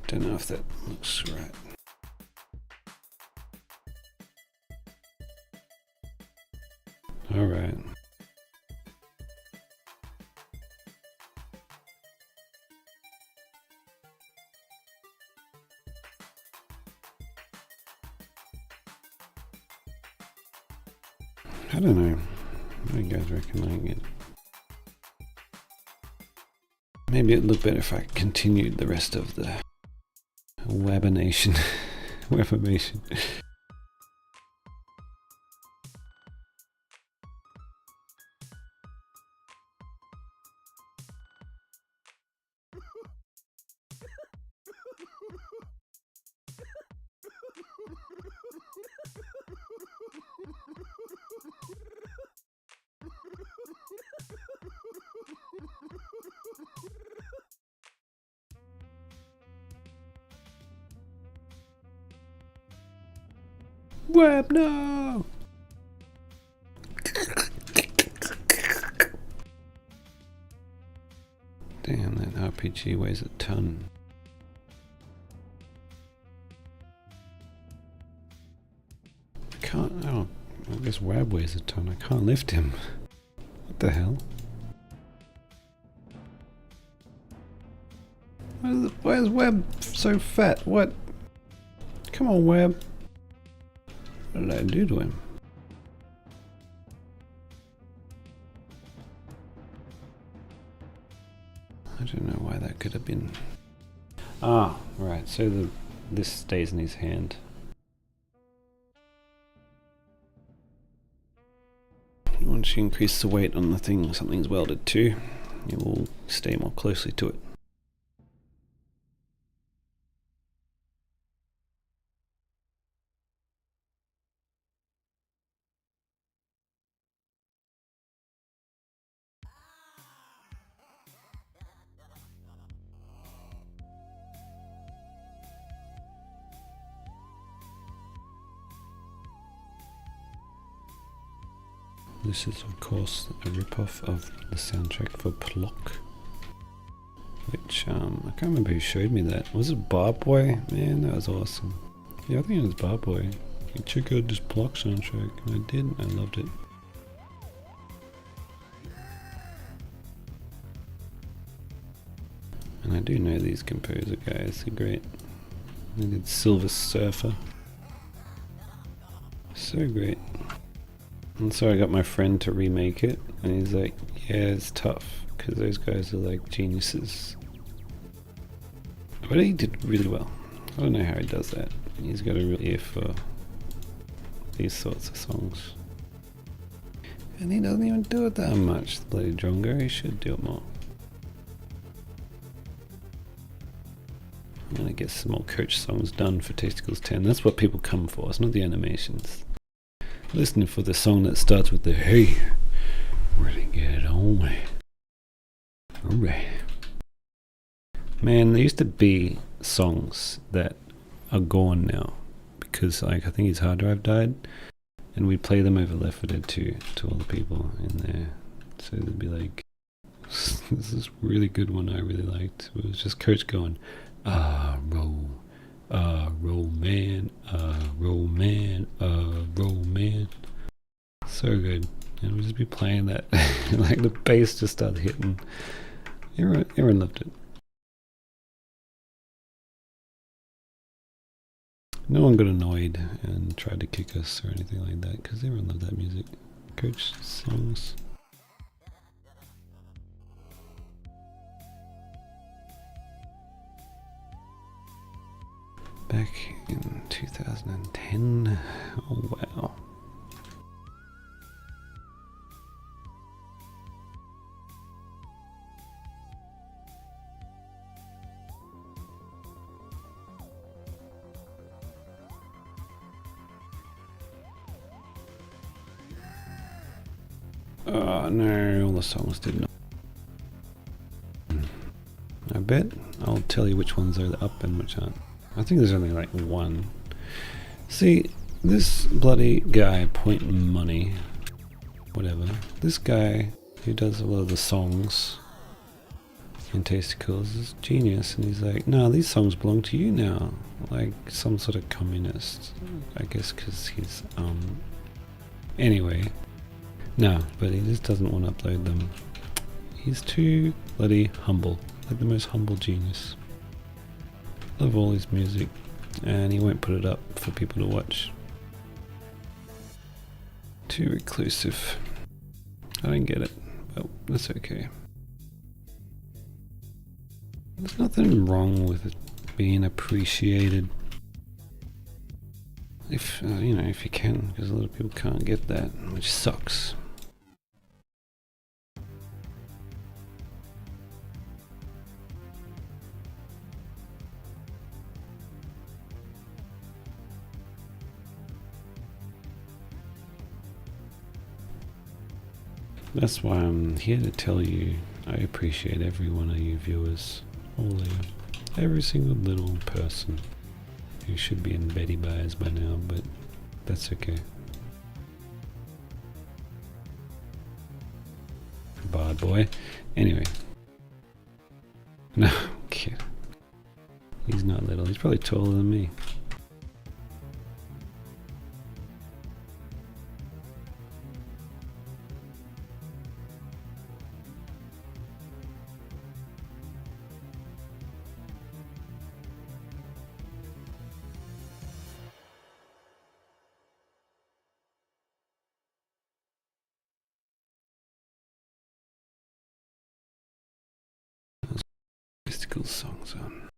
Don't know if that looks right. Alright. I don't know. What do you guys reckon? Like it? Maybe it'd look better if I continued the rest of the webination. Webination. Web, no! Damn, that RPG weighs a ton. I can't, oh, I guess Web weighs a ton. I can't lift him. What the hell? Why is Web so fat? What? Come on, Web. What did I do to him? I don't know why that could have been. Ah, right. So this stays in his hand. Once you increase the weight on the thing something's welded to, it will stay more closely to it. This is of course a ripoff of the soundtrack for Plock, which I can't remember who showed me that. Was it Barboy? Man, that was awesome. Yeah, I think it was Barboy. You check out this Plock soundtrack, and I did. I loved it. And I do know these composer guys. They're great. They did Silver Surfer. So great. And so I got my friend to remake it, and he's like, yeah, it's tough, because those guys are like geniuses. But he did really well. I don't know how he does that. He's got a real ear for these sorts of songs. And he doesn't even do it that much, the bloody drongo. He should do it more. I'm gonna get some more coach songs done for Tasticles 10. That's what people come for, it's not the animations. Listening for the song that starts with the hey, really get it on. Alright. Man, there used to be songs that are gone now because like I think his hard drive died, and we'd play them over Left 4 Dead 2 to all the people in there. So they'd be like, this is a really good one I really liked. It was just Coach going, roll man, roll man, roll man. So good. And we'd just be playing that. Like the bass just started hitting. Everyone loved it. No one got annoyed and tried to kick us or anything like that because everyone loved that music. Coach songs. Back in 2010. Oh wow. Oh no, all the songs did not. I bet I'll tell you which ones are up and which aren't. I think there's only like one. See, this bloody guy, Point Money, whatever, this guy who does a lot of the songs in Tasticles is genius, and he's like, no, these songs belong to you now. Like some sort of communist, I guess, because he's, anyway. No, but he just doesn't want to upload them. He's too bloody humble, like the most humble genius. Love all his music, and he won't put it up for people to watch. Too reclusive. I don't get it, but that's okay. There's nothing wrong with it being appreciated. If, you know, if you can, because a lot of people can't get that, which sucks. That's why I'm here to tell you I appreciate every one of you viewers, all of you, every single little person who should be in Betty Buyers by now, but that's okay. Bad boy. Anyway. No, kid. He's not little, he's probably taller than me. Mystical songs on.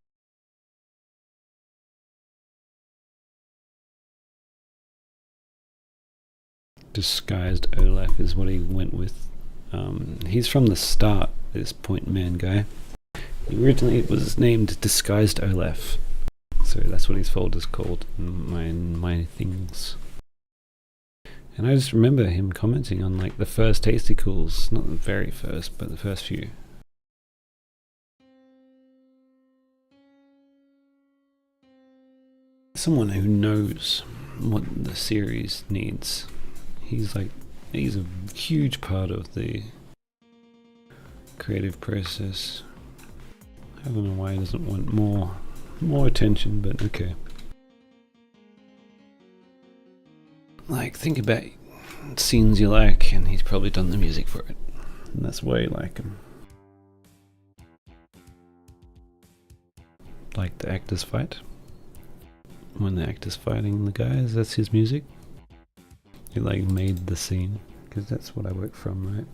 Disguised Olaf is what he went with. He's from the start, this Point Man guy. Originally it was named Disguised Olaf. So that's what his folder's called in my things. And I just remember him commenting on like the first Tasty Cools, not the very first, but the first few. Someone who knows what the series needs. He's a huge part of the creative process. I don't know why he doesn't want more attention, but okay. Like, think about scenes you like, and he's probably done the music for it. And that's why you like him. Like the actors fight. When the actor's fighting the guys, that's his music. He like made the scene, because that's what I work from, right?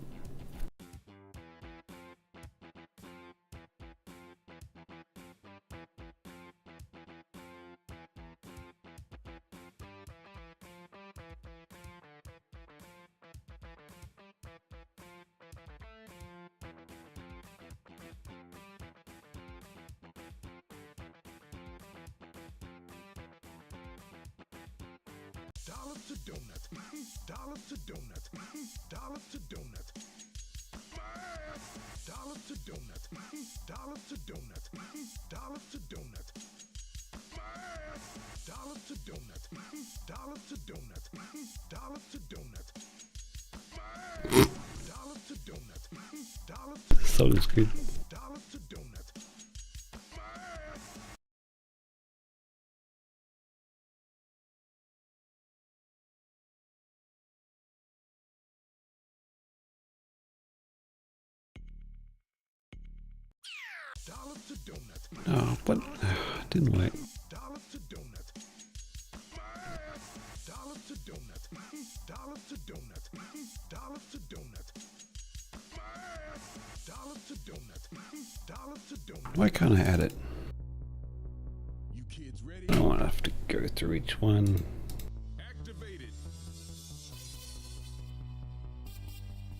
Dollar to donut. Dollar to donut. Dollar to donut. Dollar to donut. Dollar to donut. Dollar to donut. Dollar to donut. Dollar to donut. Dollar to donut. Dollar to donut. Dollar to The song is good. dollar to donut. Dollar to donut. Oh, but didn't work. Dollar to donut. Dollar to donut. Dollar to donut. Dollar to donut. Dollar to donut. Dollar to donut. Why can't I add it? You kids ready? I don't want to have to go through each one. Activated.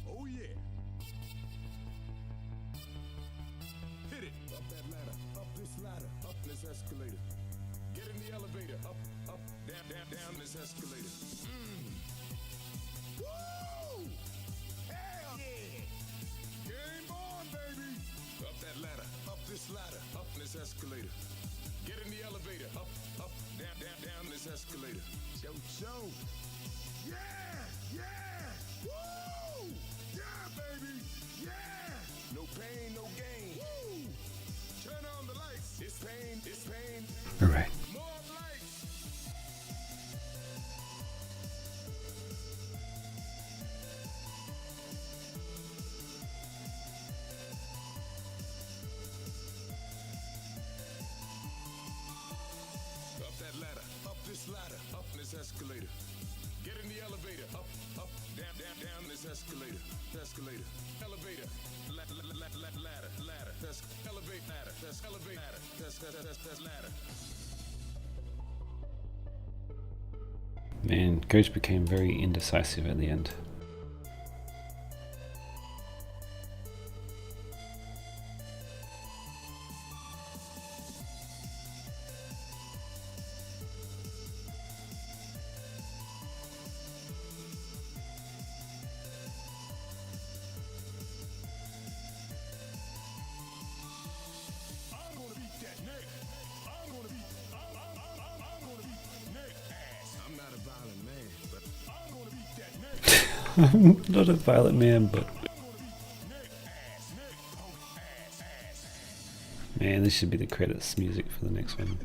Oh yeah. Hit it. Up that ladder. Up this ladder. Up this escalator. Get in the elevator. Up, down this escalator. Woo! Hell yeah! Game on, baby! Up that ladder. Up this ladder. Up this escalator. Get in the elevator. Up, down this escalator. Yo. Yeah! Woo! Yeah, baby! Yeah! No pain, no gain. Woo! Turn on the lights. It's pain. Alright. More lights. Up that ladder. Up this ladder. Up this escalator. Get in the elevator. Up, down this escalator. Escalator. Elevator. Ladder. That's elevate ladder. That's elevate ladder. That's ladder. Man, Coach became very indecisive at the end. I'm not a violent man, but man, this should be the credits music for the next one.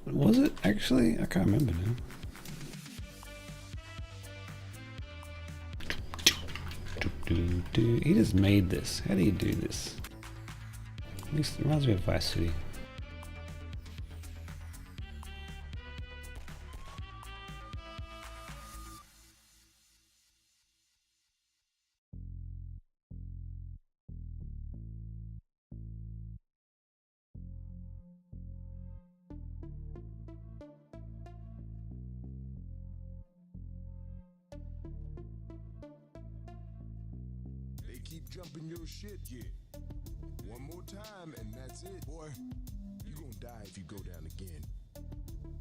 What was it actually? I can't remember now. He just made this. How do you do this? It reminds me of Vice City. They keep jumping your shit, yeah. One more time and that's it, boy. You gonna die if you go down again.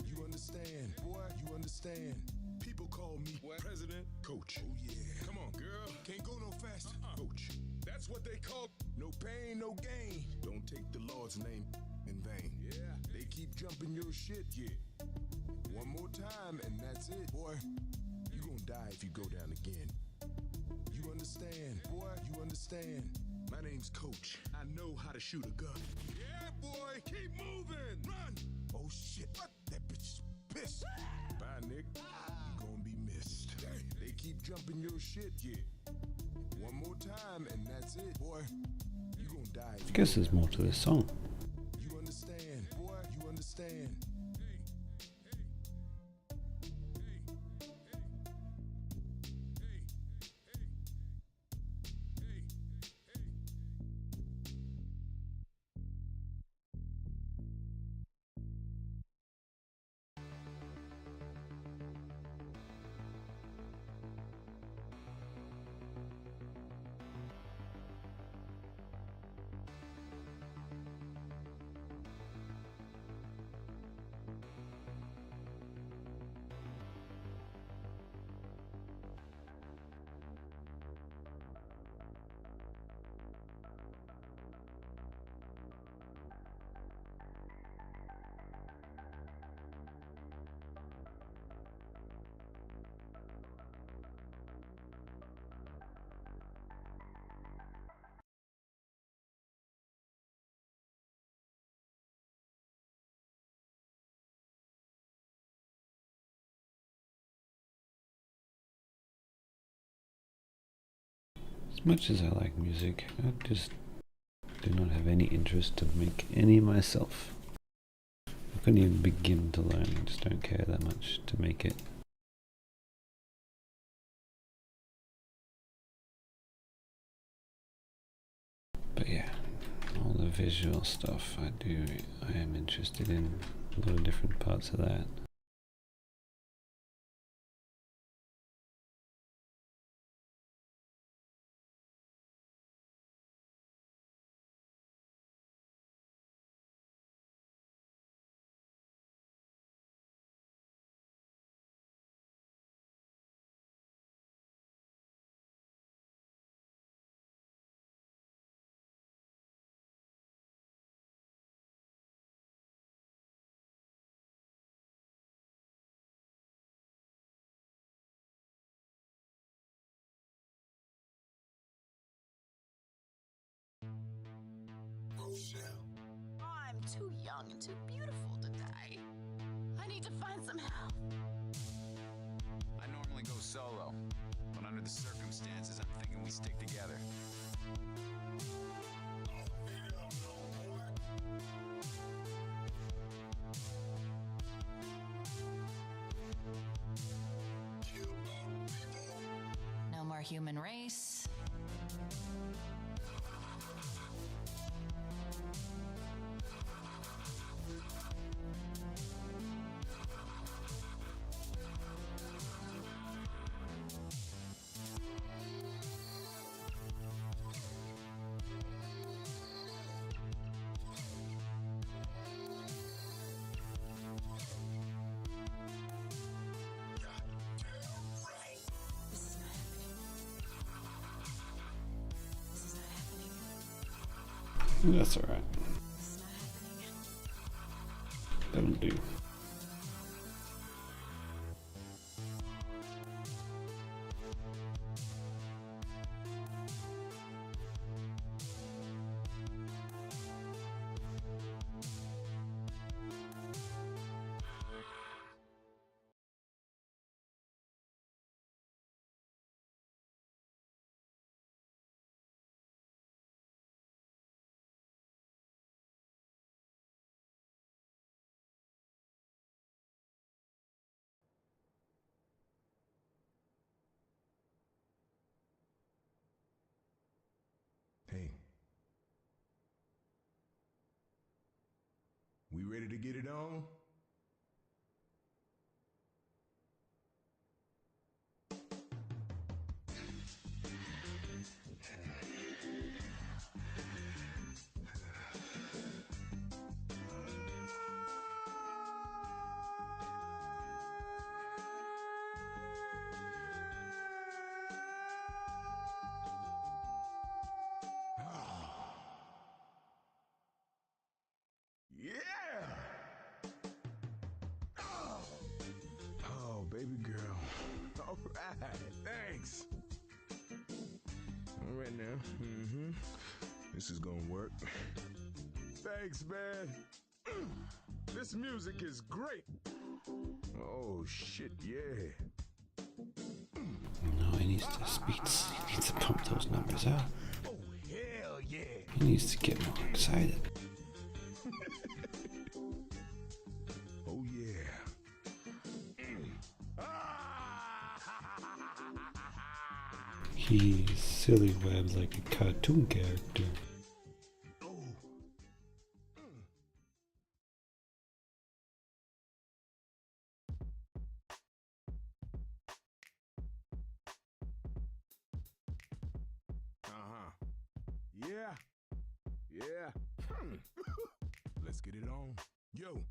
You understand, boy? You understand? People call me what? President Coach. Oh yeah. Come on, girl. Can't go no faster. Coach. That's what they call no pain, no gain. Don't take the Lord's name in vain. Yeah. They keep jumping your shit, yeah. One more time and that's it, boy. You gonna die if you go down again. You understand, boy? You understand? My name's Coach. I know how to shoot a gun. Yeah, boy. Keep moving. Run. Oh, shit. What? That bitch is pissed. Bye, Nick. You gonna be missed. They keep jumping your shit, yeah. One more time and that's it, boy. You gonna die. I guess there's more to this song. You understand, boy? You understand? As much as I like music, I just do not have any interest to make any myself. I couldn't even begin to learn, I just don't care that much to make it. But yeah, all the visual stuff I am interested in, a lot of different parts of that. I'm too young and too beautiful to die. I need to find some help. I normally go solo, but under the circumstances, I'm thinking we stick together. human race. That's alright. That'll do. Hey. We ready to get it on? Yeah! Oh, baby girl. All right, thanks. All right now. This is gonna work. Thanks, man. This music is great. Oh, shit, yeah. No, he needs to speeds. He needs to pump those numbers out. Oh, hell yeah. He needs to get more excited. Oh, yeah. He's silly webbed like a cartoon character. Yeah. Yeah. Let's get it on. Yo.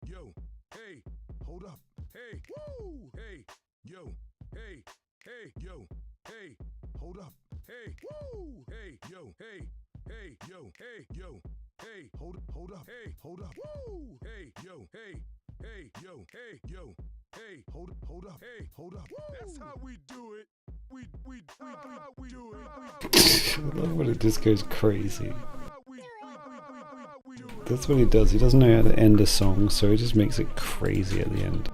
Yo. Hey. Hold up. Hey. Woo. Hey. Yo. Hey. Hey. Yo. Hey. Hold up. Hey. Woo. Hey. Yo. Hey. Hey. Yo. Hey. Yo. Hey. Hold up. Hey. Hold up. Woo. Hey. Yo. Hey. Hey. Yo. Hey. Yo. Hey. Hold up. Hey. Hold up. Woo. That's how we do it. We do it. I love when it just goes crazy. That's what he does. He doesn't know how to end a song, so he just makes it crazy at the end.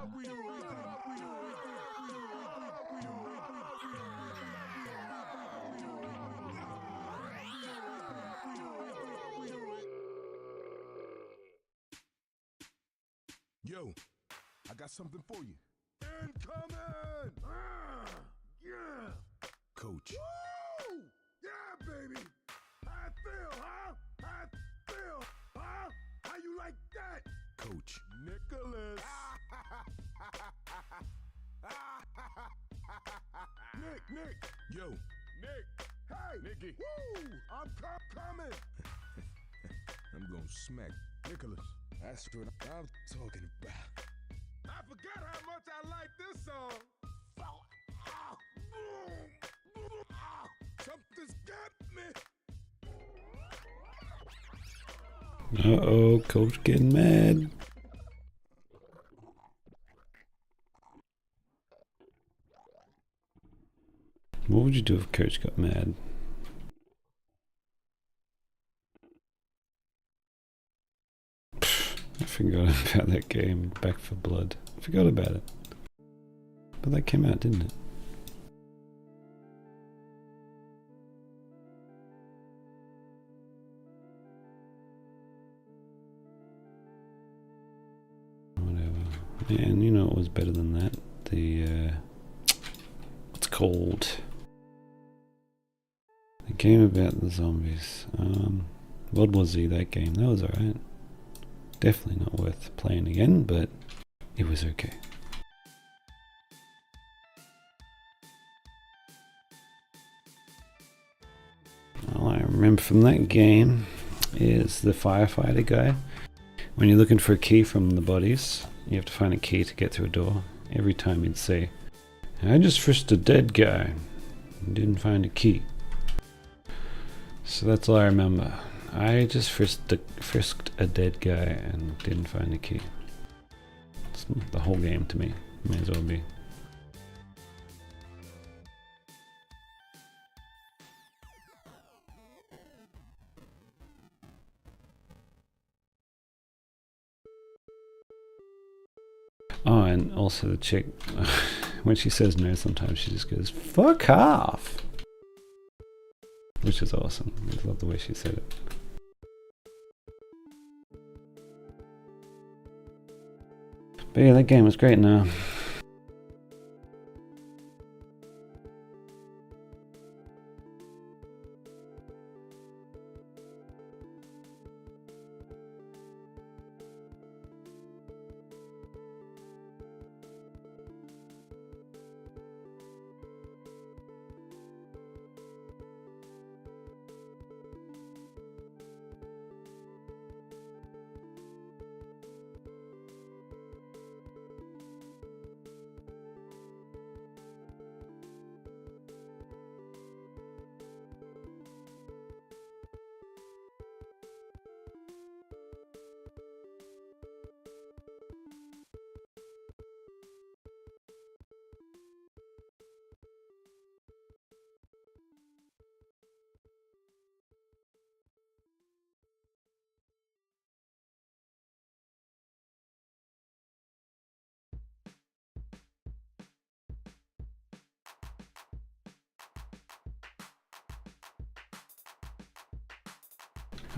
Yo, I got something for you. Incoming! Yeah! Coach. Woo! Yeah, baby! How I feel, huh? How I feel, huh? How you like that? Coach. Nicholas. Nick. Yo. Nick. Hey. Nicky. Woo! I'm coming. I'm gonna smack Nicholas. That's what I'm talking about. I forgot how much I like this song. Something's got me. Uh-oh, Coach getting mad. What would you do if Coach got mad? I forgot about that game, Back for Blood. I forgot about it. But that came out, didn't it? Whatever. And you know what was better than that? The, what's it called? The game about the zombies. What was that game? That was alright. Definitely not worth playing again, but it was okay. All I remember from that game is the firefighter guy. When you're looking for a key from the bodies, you have to find a key to get through a door. Every time he'd say, I just frisked a dead guy and didn't find a key. So that's all I remember. I just frisked a dead guy and didn't find a key. It's the whole game to me. May as well be. Oh, and also the chick, when she says no, sometimes she just goes, fuck off! Which is awesome. I love the way she said it. But yeah, that game was great now.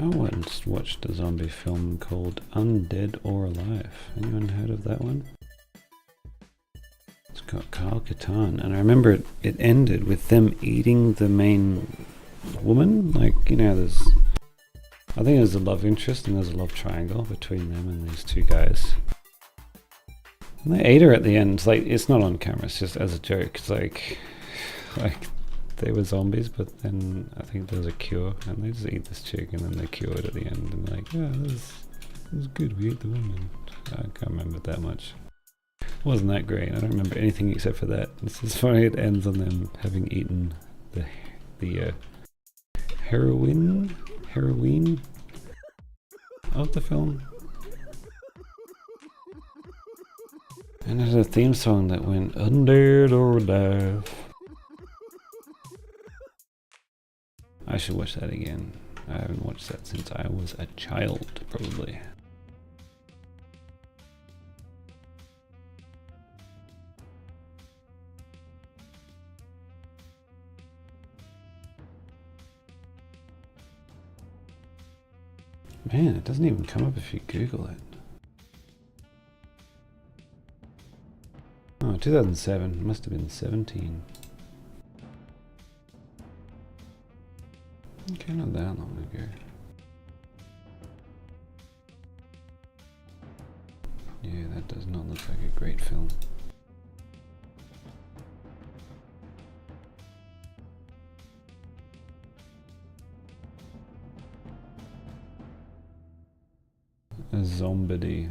I once watched a zombie film called Undead or Alive. Anyone heard of that one? It's got Carl Catan, and I remember it ended with them eating the main woman. Like, you know, I think there's a love interest and there's a love triangle between them and these two guys. And they ate her at the end. It's like, it's not on camera, it's just as a joke. It's like they were zombies, but then I think there was a cure, and they just eat this chick, and then they're cured at the end, and they're like, yeah, this was good, we ate the woman. I can't remember that much. It wasn't that great, I don't remember anything except for that. This is funny, it ends on them having eaten the heroine of the film. And there's a theme song that went, Undead or Alive. I should watch that again. I haven't watched that since I was a child, probably. Man, it doesn't even come up if you Google it. Oh, 2007. Must have been 17. Okay, not that long ago. Yeah, that does not look like a great film. A zombie.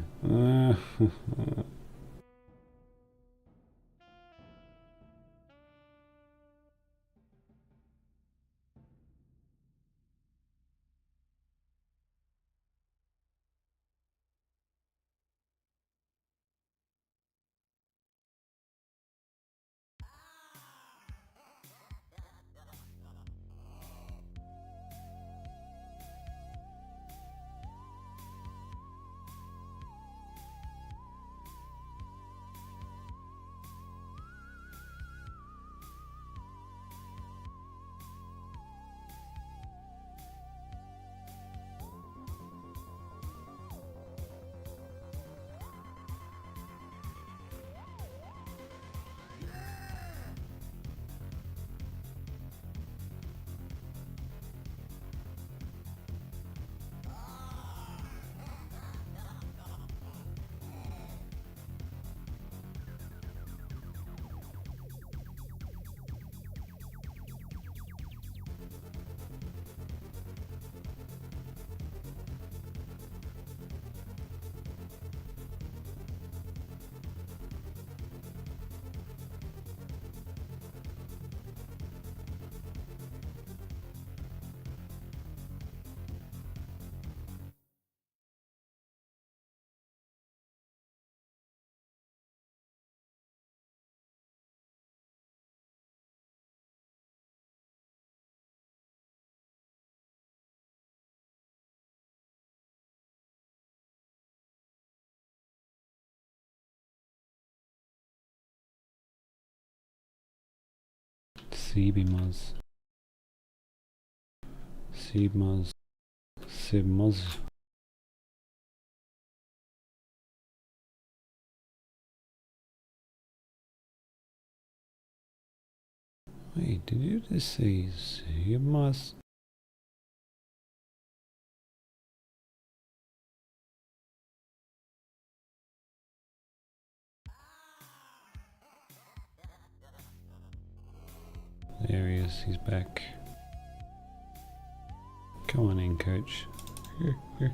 seibmoz. Seibmoz. Seibmoz. Wait, did you just say seibmoz? There he is, he's back. Come on in, coach. Here.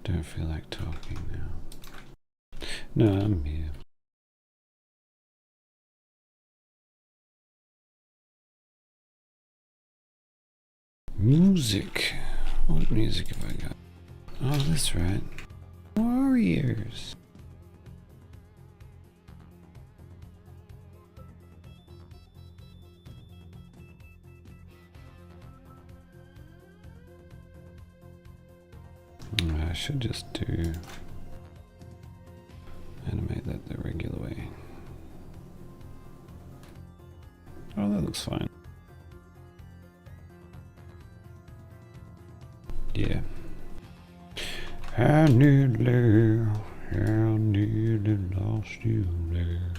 Don't feel like talking now. No, I'm here. Music. What music have I got? Oh, that's right. Warriors. I should just animate that the regular way. Oh, that looks fine. Yeah. I need love How nearly lost you there.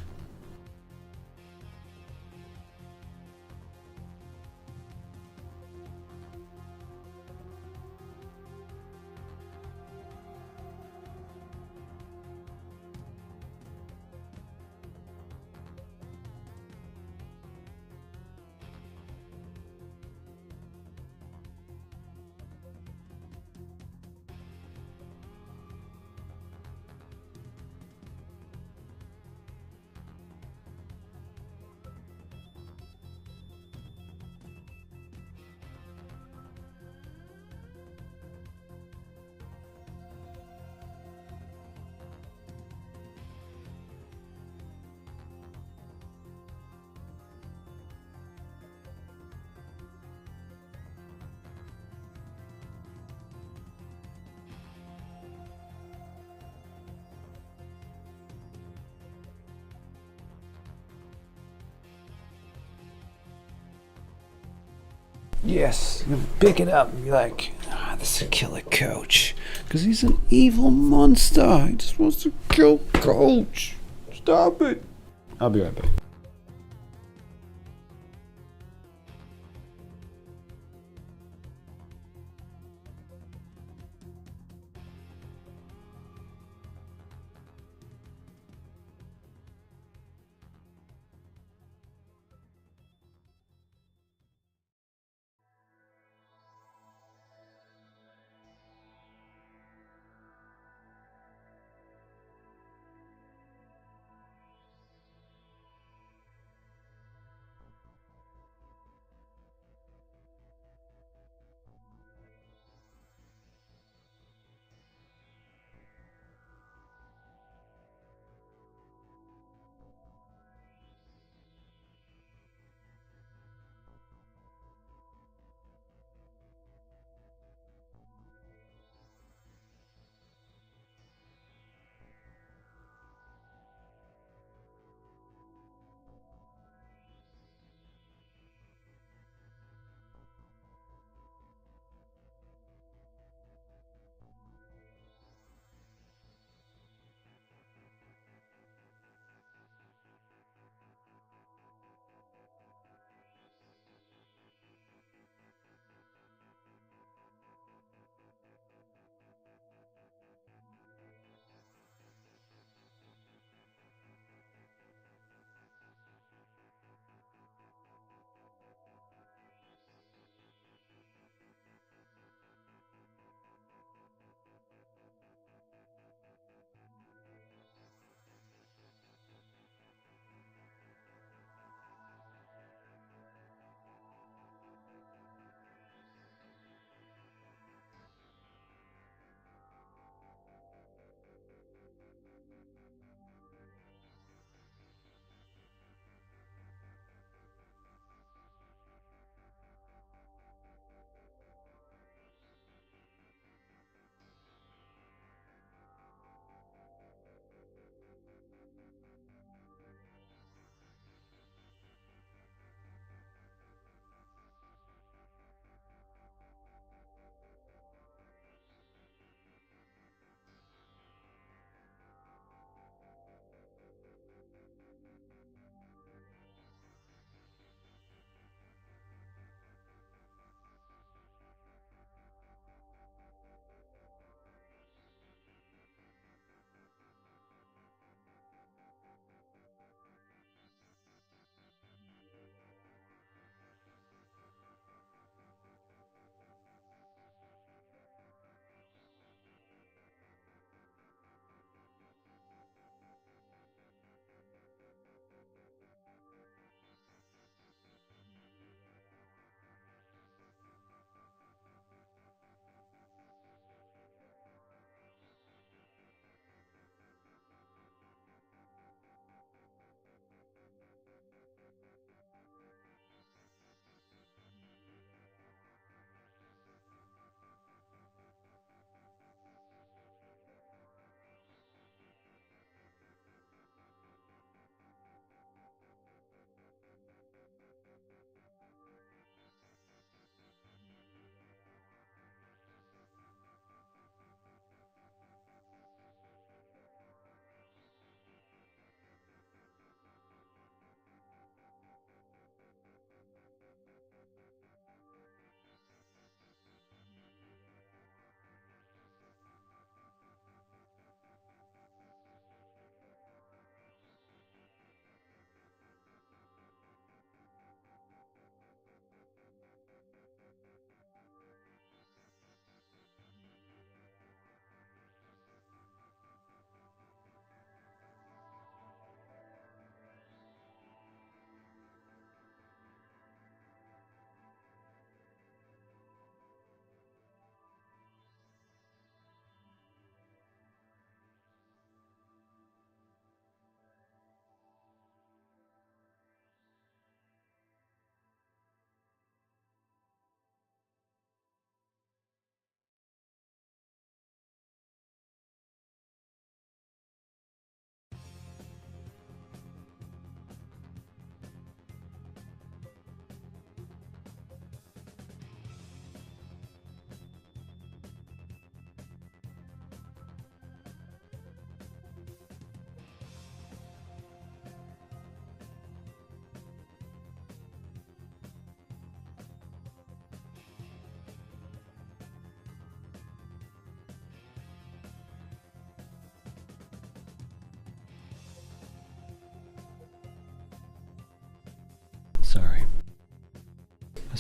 Yes, you pick it up and be like, this is a killer Coach. Because he's an evil monster. He just wants to kill Coach. Stop it. I'll be right back.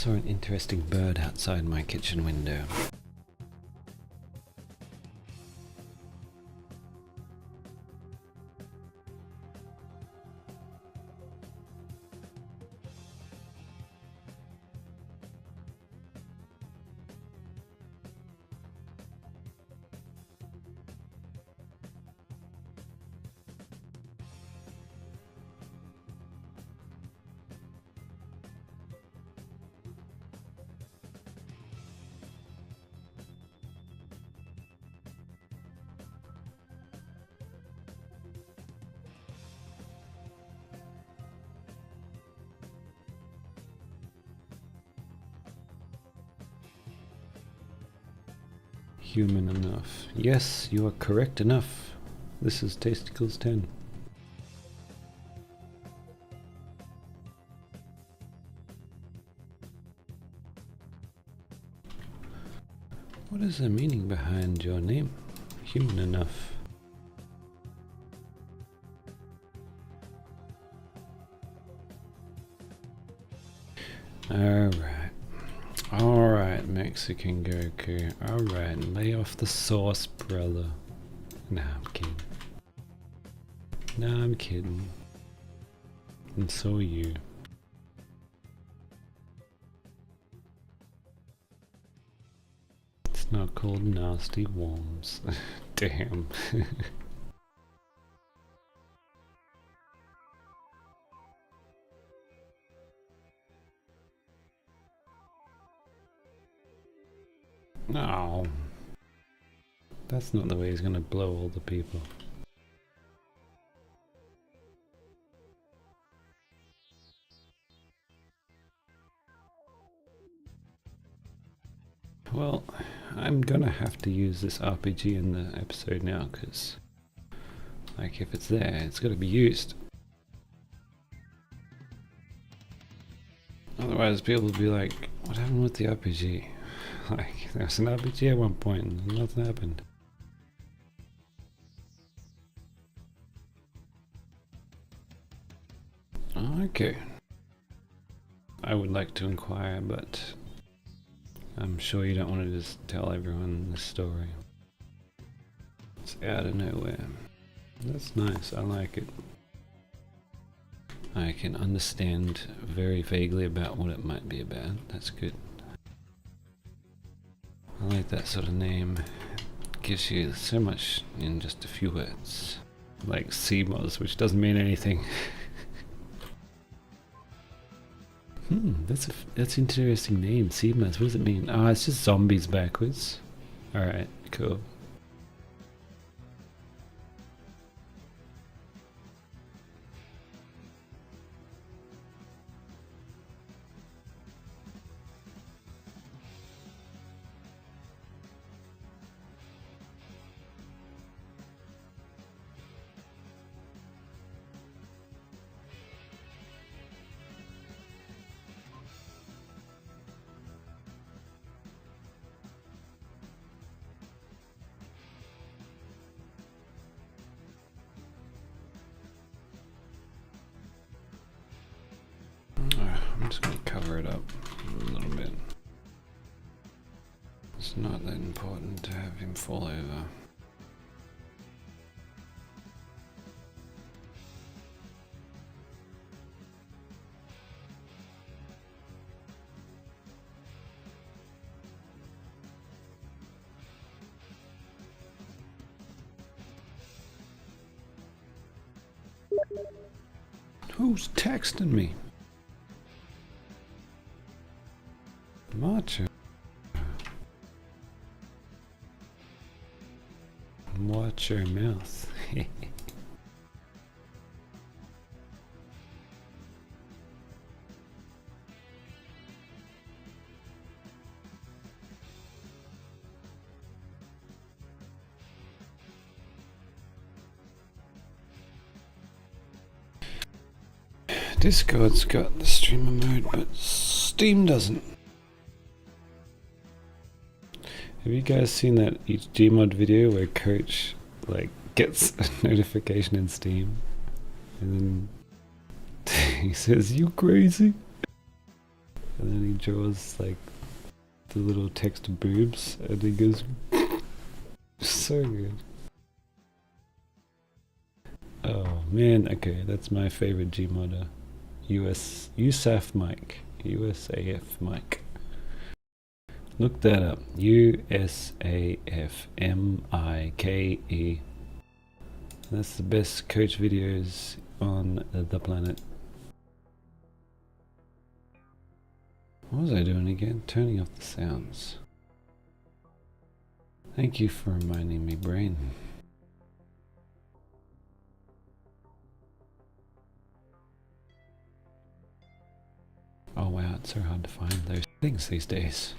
saw an interesting bird outside my kitchen window. Human enough. Yes, you are correct enough. This is Tasticles 10. What is the meaning behind your name? Human enough. Alright. Alright, Mexican Goku. Alright, lay off the sauce, brother. Nah, I'm kidding. Nah, I'm kidding. And so are you. It's not called nasty worms. Damn. No. That's not the way he's gonna blow all the people. Well, I'm gonna have to use this RPG in the episode now, because, like, if it's there, it's gotta be used. Otherwise people will be like, what happened with the RPG? Like, there was an RPG at one point and nothing happened. Okay. I would like to inquire, but I'm sure you don't want to just tell everyone this story. It's out of nowhere. That's nice, I like it. I can understand very vaguely about what it might be about. That's good. I like that sort of name. It gives you so much in just a few words. Like seibmoz, which doesn't mean anything. That's an interesting name, seibmoz. What does it mean? Ah, it's just zombies backwards. Alright, cool. I'm just going to cover it up a little bit. It's not that important to have him fall over. Who's texting me? Macho. Watch your mouth. Discord's got the streamer mode, but Steam doesn't. Have you guys seen that each gmod video where Coach like gets a notification in Steam and then he says, "You crazy?" And then he draws like the little text boobs and he goes so good. Oh man, okay, that's my favorite Gmodder. USAF mic. USAF mic. Look that up. USAFMIKE. That's the best coach videos on the planet. What was I doing again? Turning off the sounds. Thank you for reminding me, brain. Oh wow, it's so hard to find those things these days.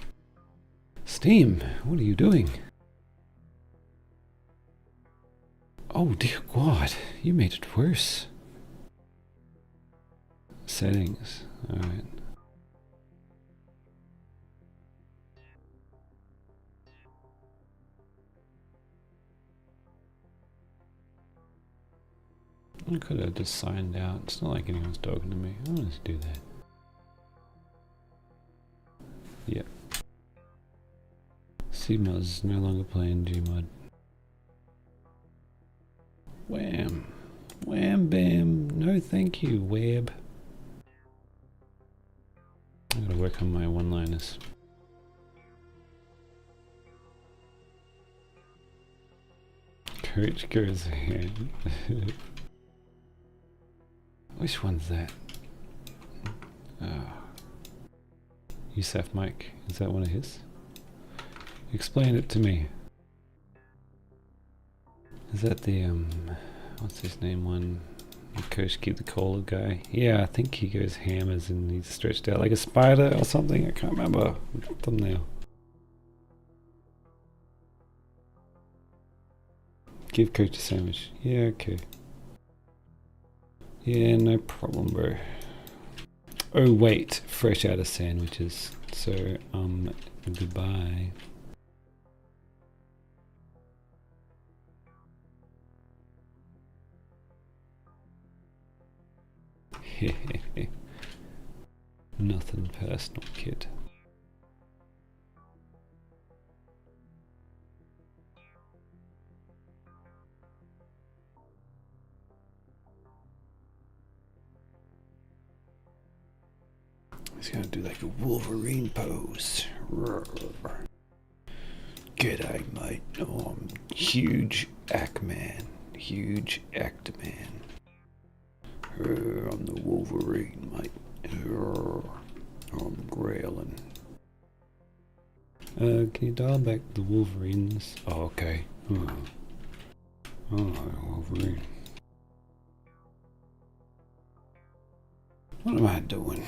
Steam, what are you doing? Oh dear God, you made it worse. Settings, alright. I could have just signed out. It's not like anyone's talking to me. I want to do that. Yep. seibmoz is no longer playing Gmod. Wham. Wham bam. No thank you, Web. I gotta work on my one-liners. Coach goes ahead. Which one's that? USAF Mike. Is that one of his? Explain it to me. Is that the what's his name one? The Coach Keep the Cola guy? Yeah, I think he goes ham as in he's stretched out like a spider or something. I can't remember the thumbnail. Give Coach a sandwich. Yeah, okay. Yeah, no problem, bro. Oh wait, fresh out of sandwiches. So, goodbye. Nothing personal, kid. He's gonna do like a Wolverine pose. G'day, mate. Oh, I'm huge Ackman. Huge Actman. I'm the Wolverine, mate. I'm growling. Can you dial back the Wolverines? Oh, okay. Oh, Wolverine. What am I doing?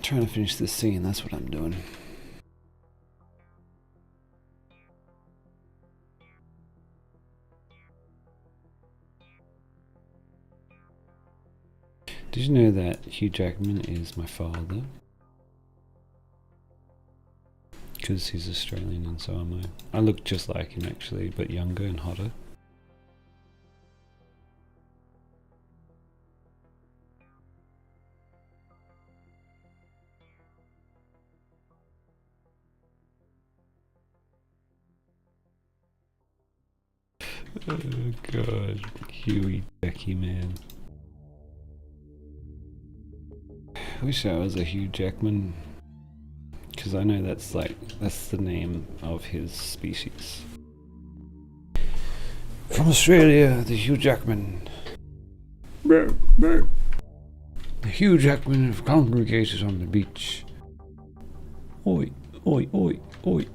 Trying to finish this scene, that's what I'm doing. Did you know that Hugh Jackman is my father? Because he's Australian and so am I. I look just like him actually, but younger and hotter. Oh god, Huey Jackie man. I wish I was a Hugh Jackman, because I know that's the name of his species. From Australia, the Hugh Jackman. The Hugh Jackman have congregated on the beach. Oi, oi, oi, oi.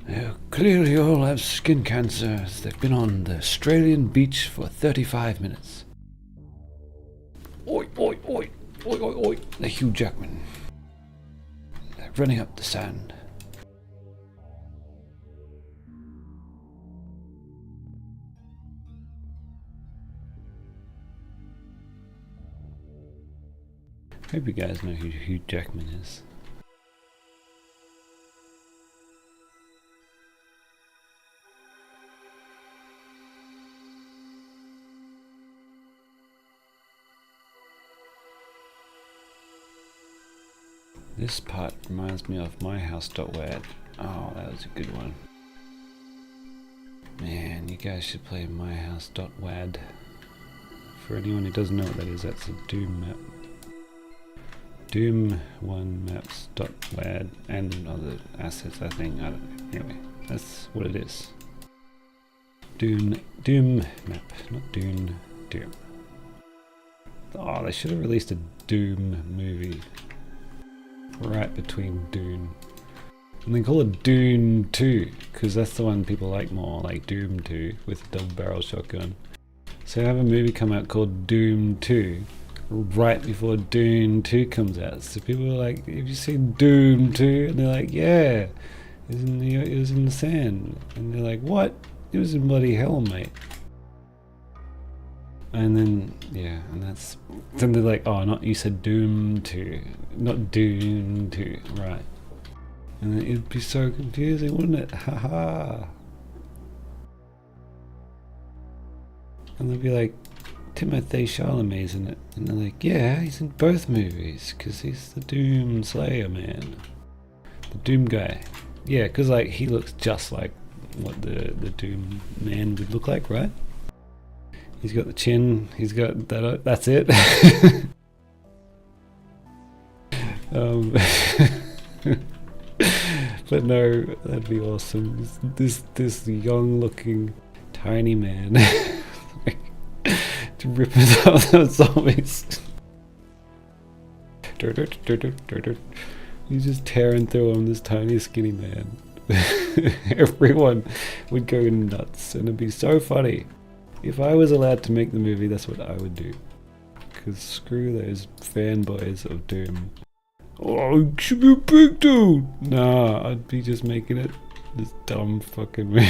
They clearly all have skin cancer as they've been on the Australian beach for 35 minutes. Oi, oi, oi, oi, oi, oi. The Hugh Jackman. They're running up the sand. Hope you guys know who Hugh Jackman is. This part reminds me of myhouse.wad. Oh, that was a good one. Man, you guys should play myhouse.wad. For anyone who doesn't know what that is, that's a Doom map. Doom1maps.wad and other assets, I think. I don't know. Anyway, that's what it is. Doom map, not Doom. Doom. Oh, they should have released a Doom movie right between Doom. And they call it Doom 2, because that's the one people like more, like Doom 2 with a double barrel shotgun. So have a movie come out called Doom 2 right before Doom 2 comes out. So people are like, have you seen Doom 2? And they're like, yeah, it was in the sand. And they're like, what? It was in bloody hell, mate. And then, yeah, and that's, then they're like, oh, not, you said Doom 2, not Doom 2, right. And then it'd be so confusing, wouldn't it? Haha. And they'll be like, Timothée Chalamet's in it. And they're like, yeah, he's in both movies, because he's the Doom Slayer man. The Doom guy. Yeah, because like, he looks just like what the Doom man would look like, right? He's got the chin, he's got that, that's it. But no, that'd be awesome. This young looking tiny man to rip us out those zombies. He's just tearing through him, this tiny skinny man. Everyone would go nuts and it'd be so funny. If I was allowed to make the movie, that's what I would do. Because screw those fanboys of Doom. Oh, it should be a big dude! Nah, I'd be just making it this dumb fucking movie.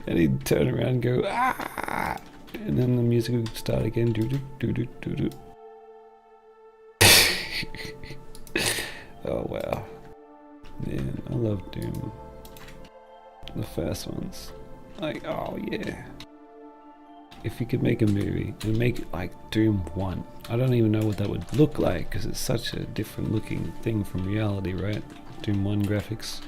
And he'd turn around and go, ah! And then the music would start again. Doo doo doo doo doo doo. Oh wow. Man, I love Doom. The first ones. Like, oh yeah. If you could make a movie and make it like Doom 1, I don't even know what that would look like because it's such a different looking thing from reality, right? Doom 1 graphics.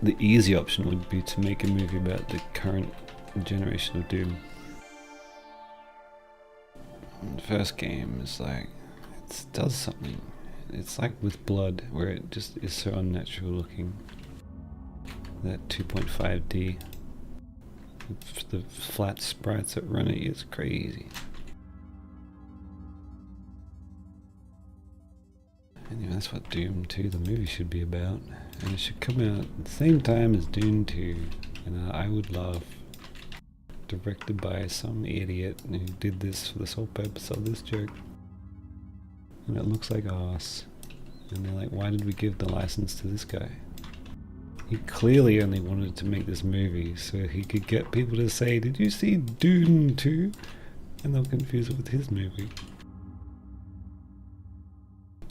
The easy option would be to make a movie about the current generation of Doom. And the first game is like, it does something. It's like with blood, where it just is so unnatural looking. That 2.5D. The flat sprites that run it is crazy. Anyway, that's what Doom 2, the movie, should be about. And it should come out at the same time as Doom 2. And I would love. Directed by some idiot who did this for the sole purpose of this joke. And it looks like arse. And they're like, why did we give the license to this guy? He clearly only wanted to make this movie so he could get people to say, did you see Doom 2? And they'll confuse it with his movie.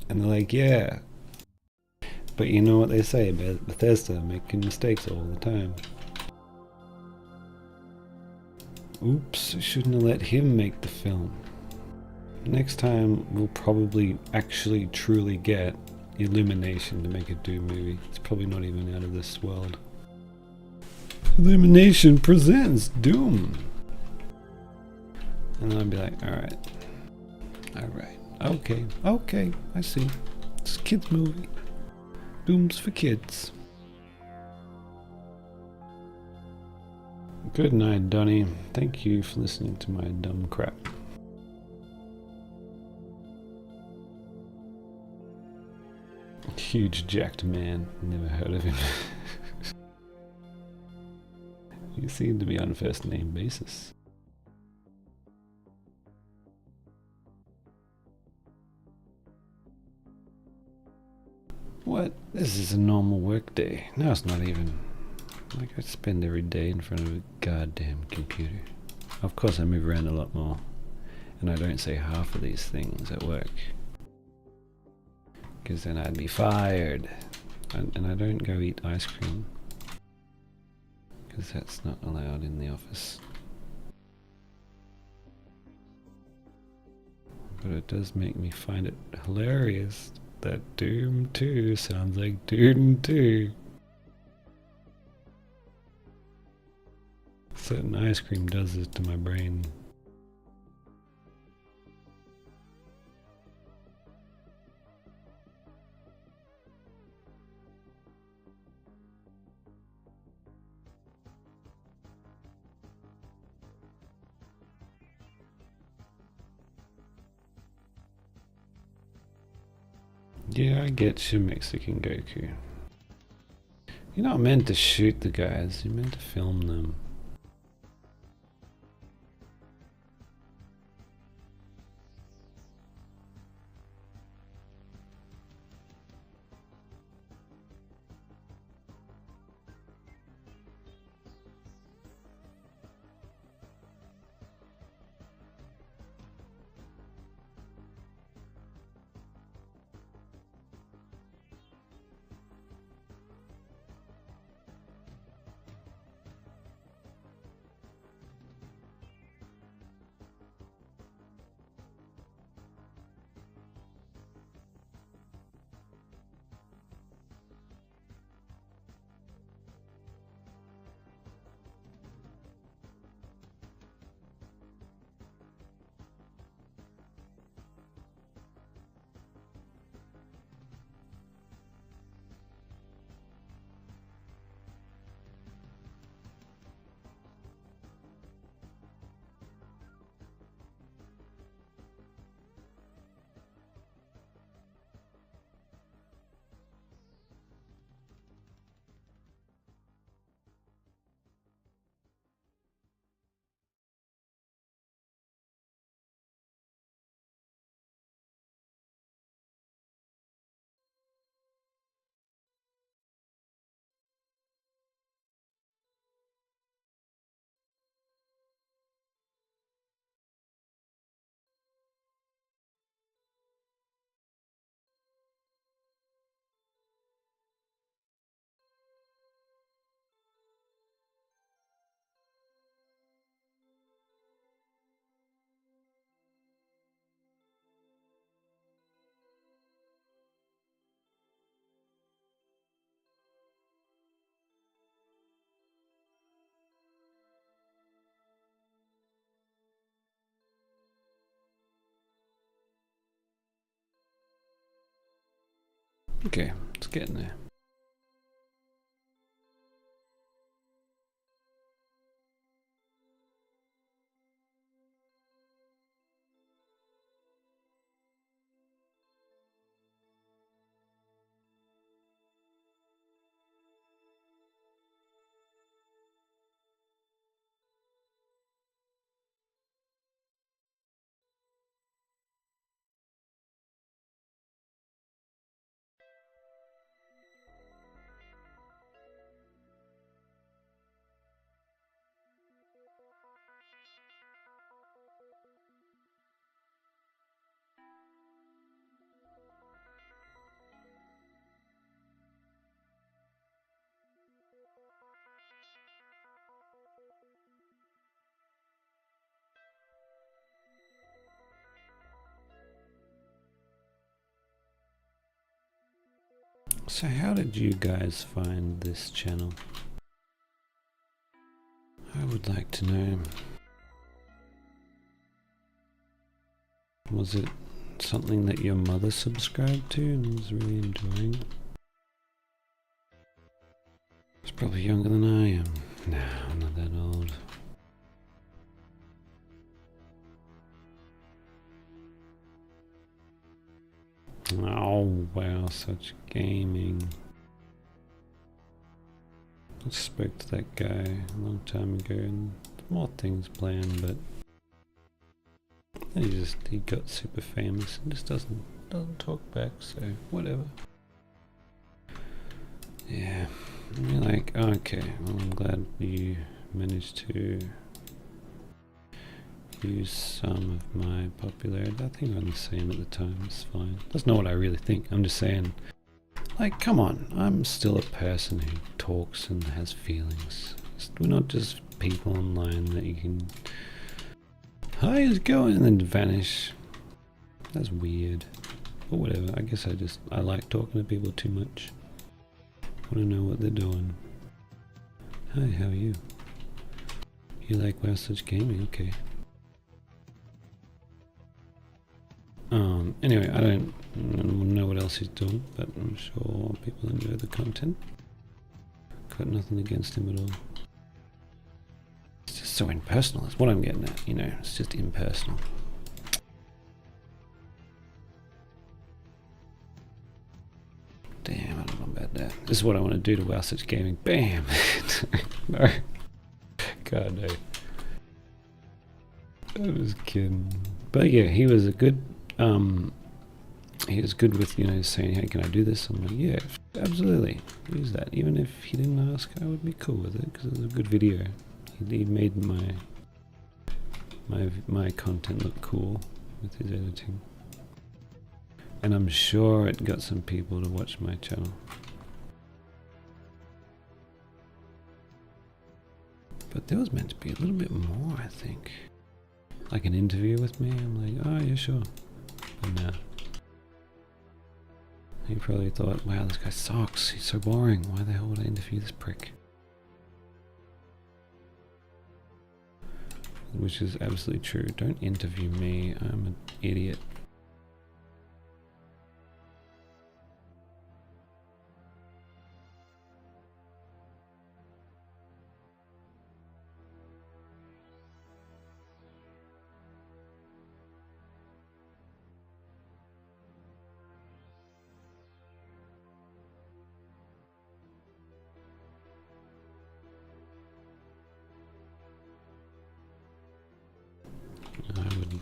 And they're like, yeah. But you know what they say about Bethesda making mistakes all the time. Oops, I shouldn't have let him make the film. Next time we'll probably actually truly get Illumination to make a Doom movie. It's probably not even out of this world. Illumination presents Doom. And I'd be like, alright, okay, I see. It's a kid's movie. Doom's for kids. Good night, Donnie. Thank you for listening to my dumb crap. Huge jacked man. Never heard of him. You seem to be on a first name basis. What? This is a normal work day. No, it's not even. Like I spend every day in front of a goddamn computer. Of course I move around a lot more. And I don't say half of these things at work. Because then I'd be fired. And I don't go eat ice cream. Because that's not allowed in the office. But it does make me find it hilarious that Doom 2 sounds like Doom 2. Certain ice cream does this to my brain. Yeah, I get you, Mexican Goku. You're not meant to shoot the guys, you're meant to film them. Okay, it's getting there. So how did you guys find this channel? I would like to know. Was it something that your mother subscribed to and was really enjoying? It's probably younger than I am. No, I'm not that old. Oh wow, such gaming. I spoke to that guy a long time ago and more things planned, but he got super famous and just doesn't talk back, so whatever. Yeah, and you're like, okay, well I'm glad you managed to use some of my popularity. I think I'm the same at the time, it's fine. That's not what I really think, I'm just saying, like, come on, I'm still a person who talks and has feelings. We're not just people online that you can, hi, how's it going, and then vanish. That's weird. But whatever, I guess I like talking to people too much. Want to know what they're doing. Hi, how are you? You like Wow Such Gaming? Okay. Anyway, I don't know what else he's doing, but I'm sure people enjoy the content. Got nothing against him at all. It's just so impersonal, is what I'm getting at, you know, it's just impersonal. Damn, I don't know about that. This is what I want to do to Wow Such Gaming. Bam! No. God, no. I was kidding. But yeah, he was a good, he was good with, you know, saying, hey, can I do this? I'm like, yeah, absolutely. Use that. Even if he didn't ask, I would be cool with it, because it was a good video. He made my content look cool with his editing. And I'm sure it got some people to watch my channel. But there was meant to be a little bit more, I think. Like an interview with me, I'm like, oh yeah, sure. But nah. He probably thought, wow, this guy sucks, he's so boring, why the hell would I interview this prick? Which is absolutely true. Don't interview me, I'm an idiot. I would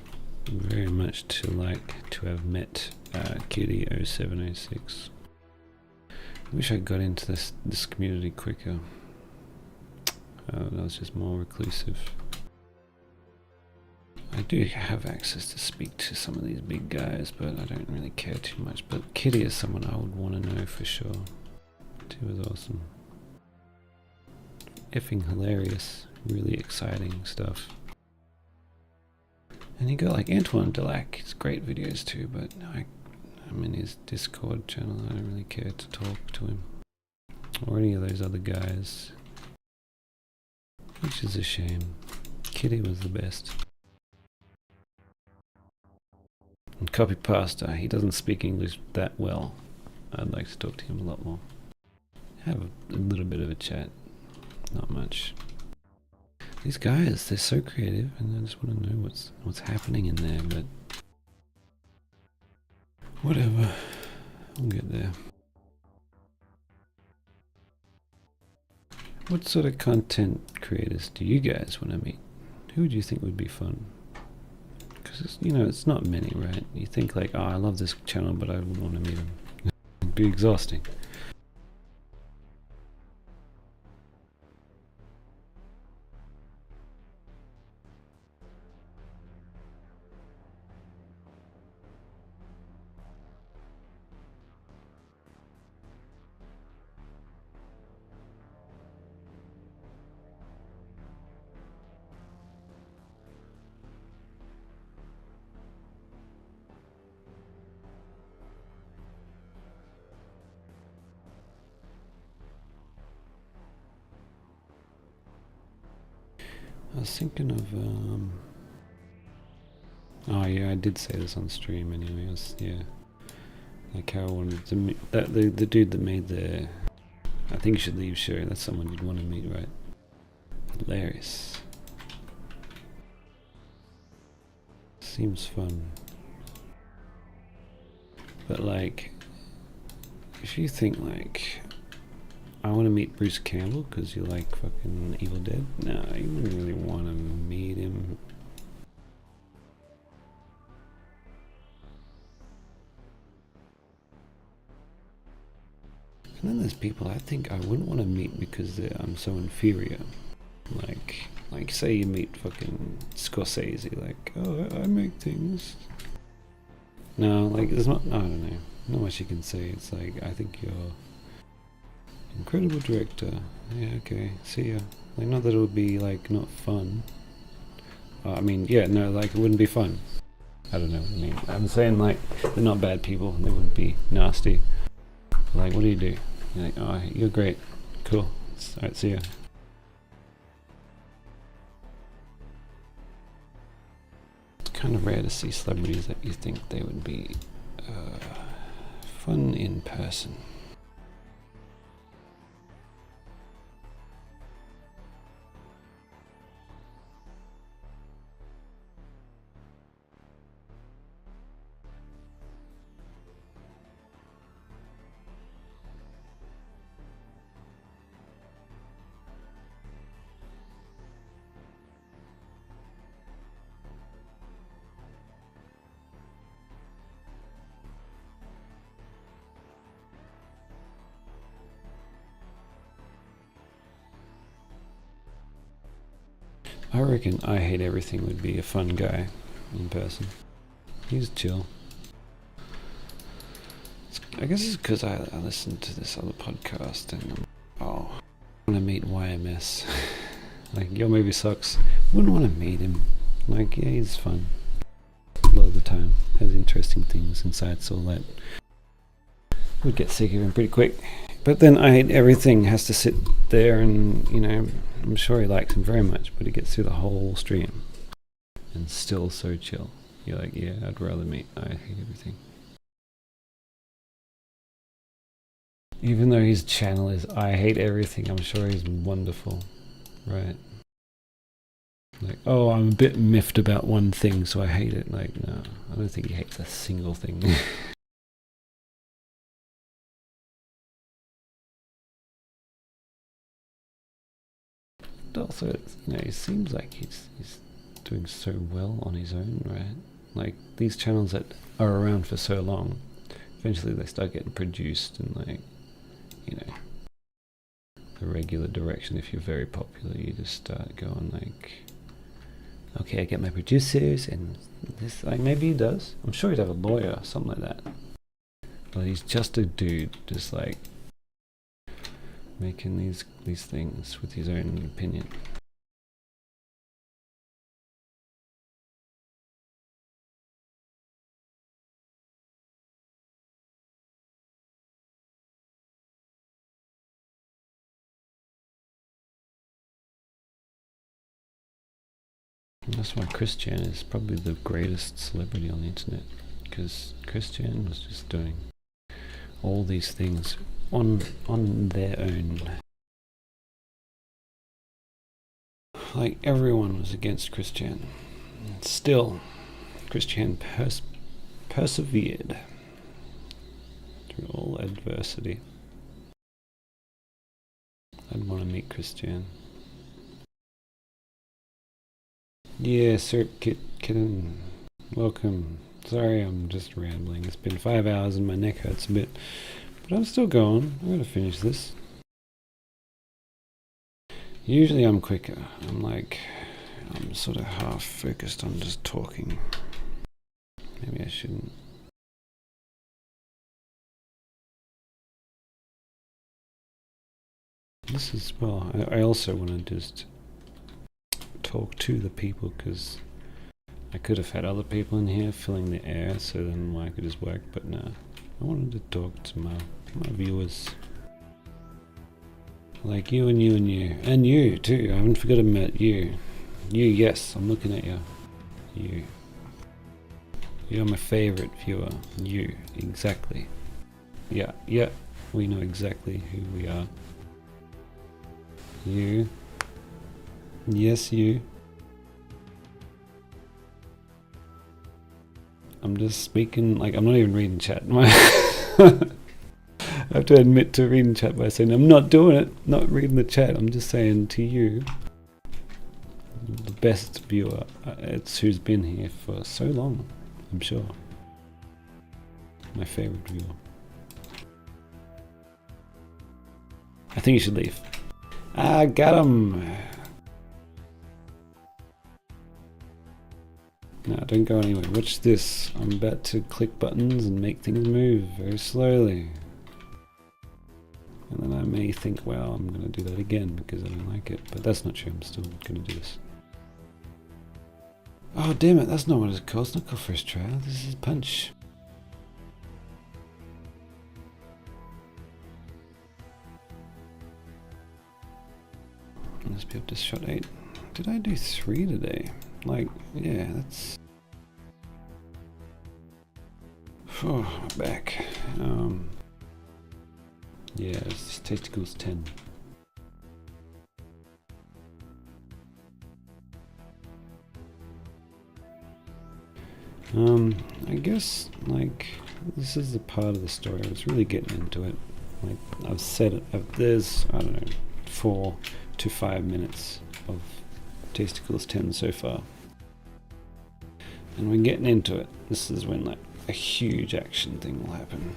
very much like to have met Kitty0706. I wish I got into this community quicker. That was just more reclusive. I do have access to speak to some of these big guys, but I don't really care too much. But Kitty is someone I would want to know for sure. She was awesome. Effing hilarious. Really exciting stuff. And you got like Antoine Delac, he's great videos too, but I'm in his Discord channel, I don't really care to talk to him. Or any of those other guys. Which is a shame. Kitty was the best. And Copy Pasta, he doesn't speak English that well. I'd like to talk to him a lot more. Have a little bit of a chat. Not much. These guys, they're so creative, and I just want to know what's happening in there, but whatever, we'll get there. What sort of content creators do you guys want to meet? Who do you think would be fun? Because, you know, it's not many, right? You think like, oh, I love this channel, but I wouldn't want to meet them. It'd be exhausting. I was thinking of, oh yeah, I did say this on stream anyway, yeah, like how I wanted to meet, the dude that made the, I think you should leave show, that's someone you'd want to meet, right? Hilarious. Seems fun. But like, if you think like, I want to meet Bruce Campbell because you like fucking Evil Dead. No, you wouldn't really want to meet him. And then there's people I think I wouldn't want to meet because I'm so inferior. Like say you meet fucking Scorsese, like, oh, I make things. No, like there's not, I don't know, not much you can say. It's like, I think you're incredible director. Yeah, okay, see ya. Like, not that it would be like not fun. I mean, yeah, no, like it wouldn't be fun. I don't know what I mean. I'm saying like they're not bad people. They wouldn't be nasty. Like, what do you do? You're like, oh, you're great. Cool. Alright, see ya. It's kind of rare to see celebrities that you think they would be fun in person. I reckon I Hate Everything would be a fun guy in person. He's chill. I guess it's because I listened to this other podcast and I want to meet YMS. Like, your movie sucks. Wouldn't want to meet him. Like, yeah, he's fun. A lot of the time. Has interesting things, insights, all that. Would get sick of him pretty quick. But then I Hate Everything has to sit there and, you know, I'm sure he likes him very much, but he gets through the whole stream. And still so chill. You're like, yeah, I'd rather meet I Hate Everything. Even though his channel is I Hate Everything, I'm sure he's wonderful. Right? Like, oh, I'm a bit miffed about one thing, so I hate it. Like, no, I don't think he hates a single thing. Also, you know, it seems like he's doing so well on his own, right? Like, these channels that are around for so long, eventually they start getting produced and, like, you know, the regular direction. If you're very popular, you just start going like, okay, I get my producers and this, like, maybe he does. I'm sure he'd have a lawyer, something like that. But he's just a dude, just like making these things with his own opinion. And that's why Christian is probably the greatest celebrity on the internet, because Christian was just doing all these things on their own. Like, everyone was against Christian. Still, Christian persevered through all adversity. I'd want to meet Christian. Yeah, Sir Kitten, welcome. Sorry, I'm just rambling. It's been 5 hours and my neck hurts a bit. But I'm still going. I'm going to finish this. Usually I'm quicker. I'm sort of half focused on just talking. Maybe I shouldn't. This is, well, I also want to just talk to the people, because I could have had other people in here filling the air, so then I could just work, but no. I wanted to talk to my viewers. Like you and you and you. And you too. I haven't forgotten about you. You, yes, I'm looking at you. You. You're my favorite viewer. You, exactly. Yeah, we know exactly who we are. You. Yes, you. I'm just speaking, like, I'm not even reading chat. I have to admit to reading chat by saying I'm not doing it, not reading the chat. I'm just saying to you, the best viewer, it's who's been here for so long, I'm sure. My favorite viewer. I think you should leave. Ah, got him! No, don't go anywhere. Watch this. I'm about to click buttons and make things move very slowly. And then I may think, well, I'm going to do that again because I don't like it. But that's not true. I'm still going to do this. Oh damn it, that's not what it's called. It's not called first try. This is punch. Let's be up to shot 8. Did I do 3 today? Like, yeah, that's... Oh, my back. Yeah, it's testicles 10. I guess, like, this is the part of the story I was really getting into it. Like, I've said it, there's, I don't know, 4 to 5 minutes of testicles 10 so far. And we're getting into it. This is when, like, a huge action thing will happen.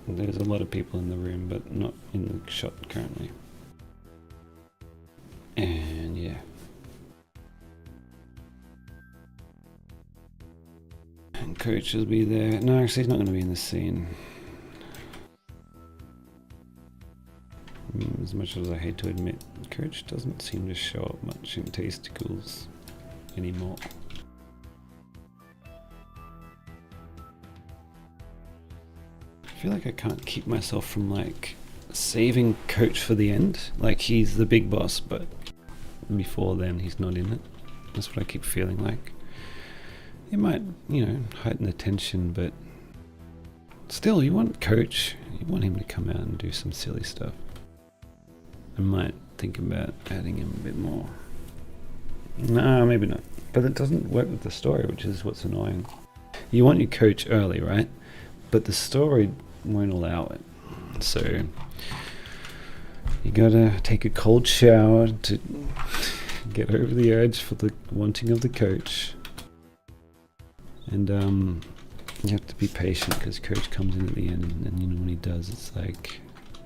And there's a lot of people in the room, but not in the shot currently. And yeah. And Coach will be there. No, actually, he's not going to be in this scene. As much as I hate to admit, Coach doesn't seem to show up much in Tasticles anymore. I feel like I can't keep myself from like saving Coach for the end. Like he's the big boss, but before then he's not in it. That's what I keep feeling like. It might, you know, heighten the tension, but still, you want Coach. You want him to come out and do some silly stuff. I might think about adding him a bit more. No, maybe not. But it doesn't work with the story, which is what's annoying. You want your Coach early, right? But the story won't allow it. So you gotta take a cold shower to get over the urge for the wanting of the Coach. And you have to be patient because Coach comes in at the end, and you know when he does, it's like,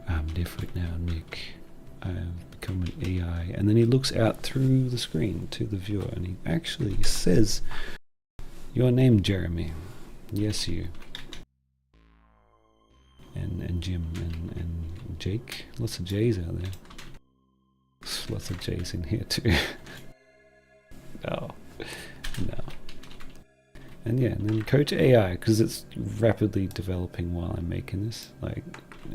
I'm different now, Nick. I've become an AI. And then he looks out through the screen to the viewer and he actually says, your name, Jeremy. Yes, you. And Jim and Jake. Lots of J's out there. Lots of J's in here too. No. And yeah, and then Coach AI, because it's rapidly developing while I'm making this. Like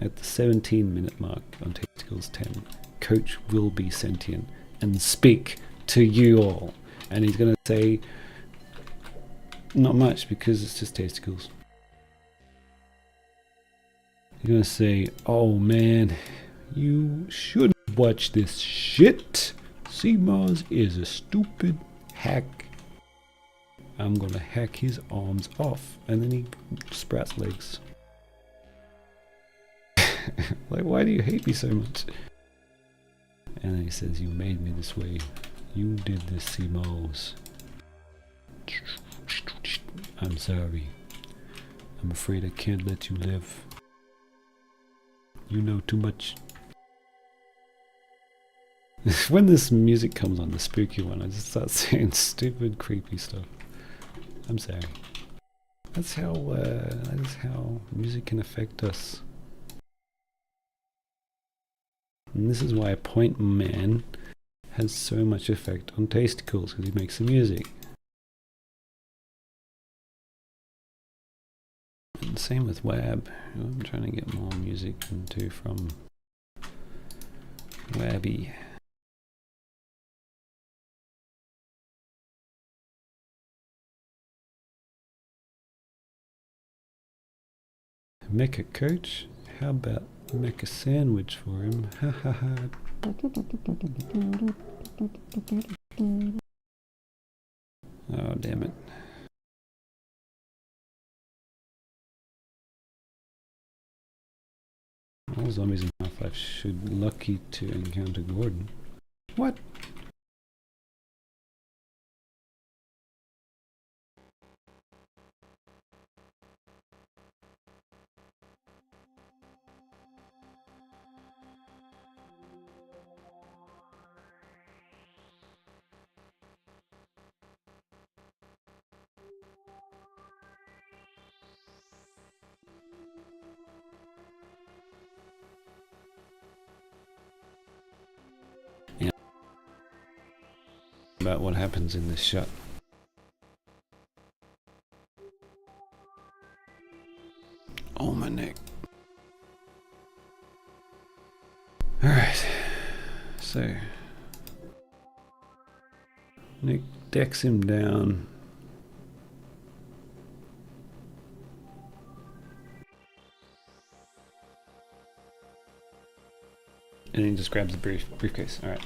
at the 17-minute mark on Testicles 10, Coach will be sentient and speak to you all. And he's going to say not much because it's just Testicles. He's going to say, oh man, you shouldn't watch this shit. seibmoz is a stupid hack. I'm going to hack his arms off. And then he sprouts legs. Like, why do you hate me so much? And then he says, you made me this way. You did this, seibmoz. I'm sorry. I'm afraid I can't let you live. You know too much. When this music comes on, the spooky one, I just start saying stupid, creepy stuff. I'm sorry. That's how music can affect us. And this is why Point Man has so much effect on Tasticles, because he makes the music. And same with Wab, who I'm trying to get more music into from Wabby. Make a Coach? How about make a sandwich for him? Ha ha ha. Oh, damn it. All zombies in Half-Life should be lucky to encounter Gordon. What? About what happens in this shot. Oh, my neck. Alright. So. Nick decks him down. And he just grabs the briefcase. Alright.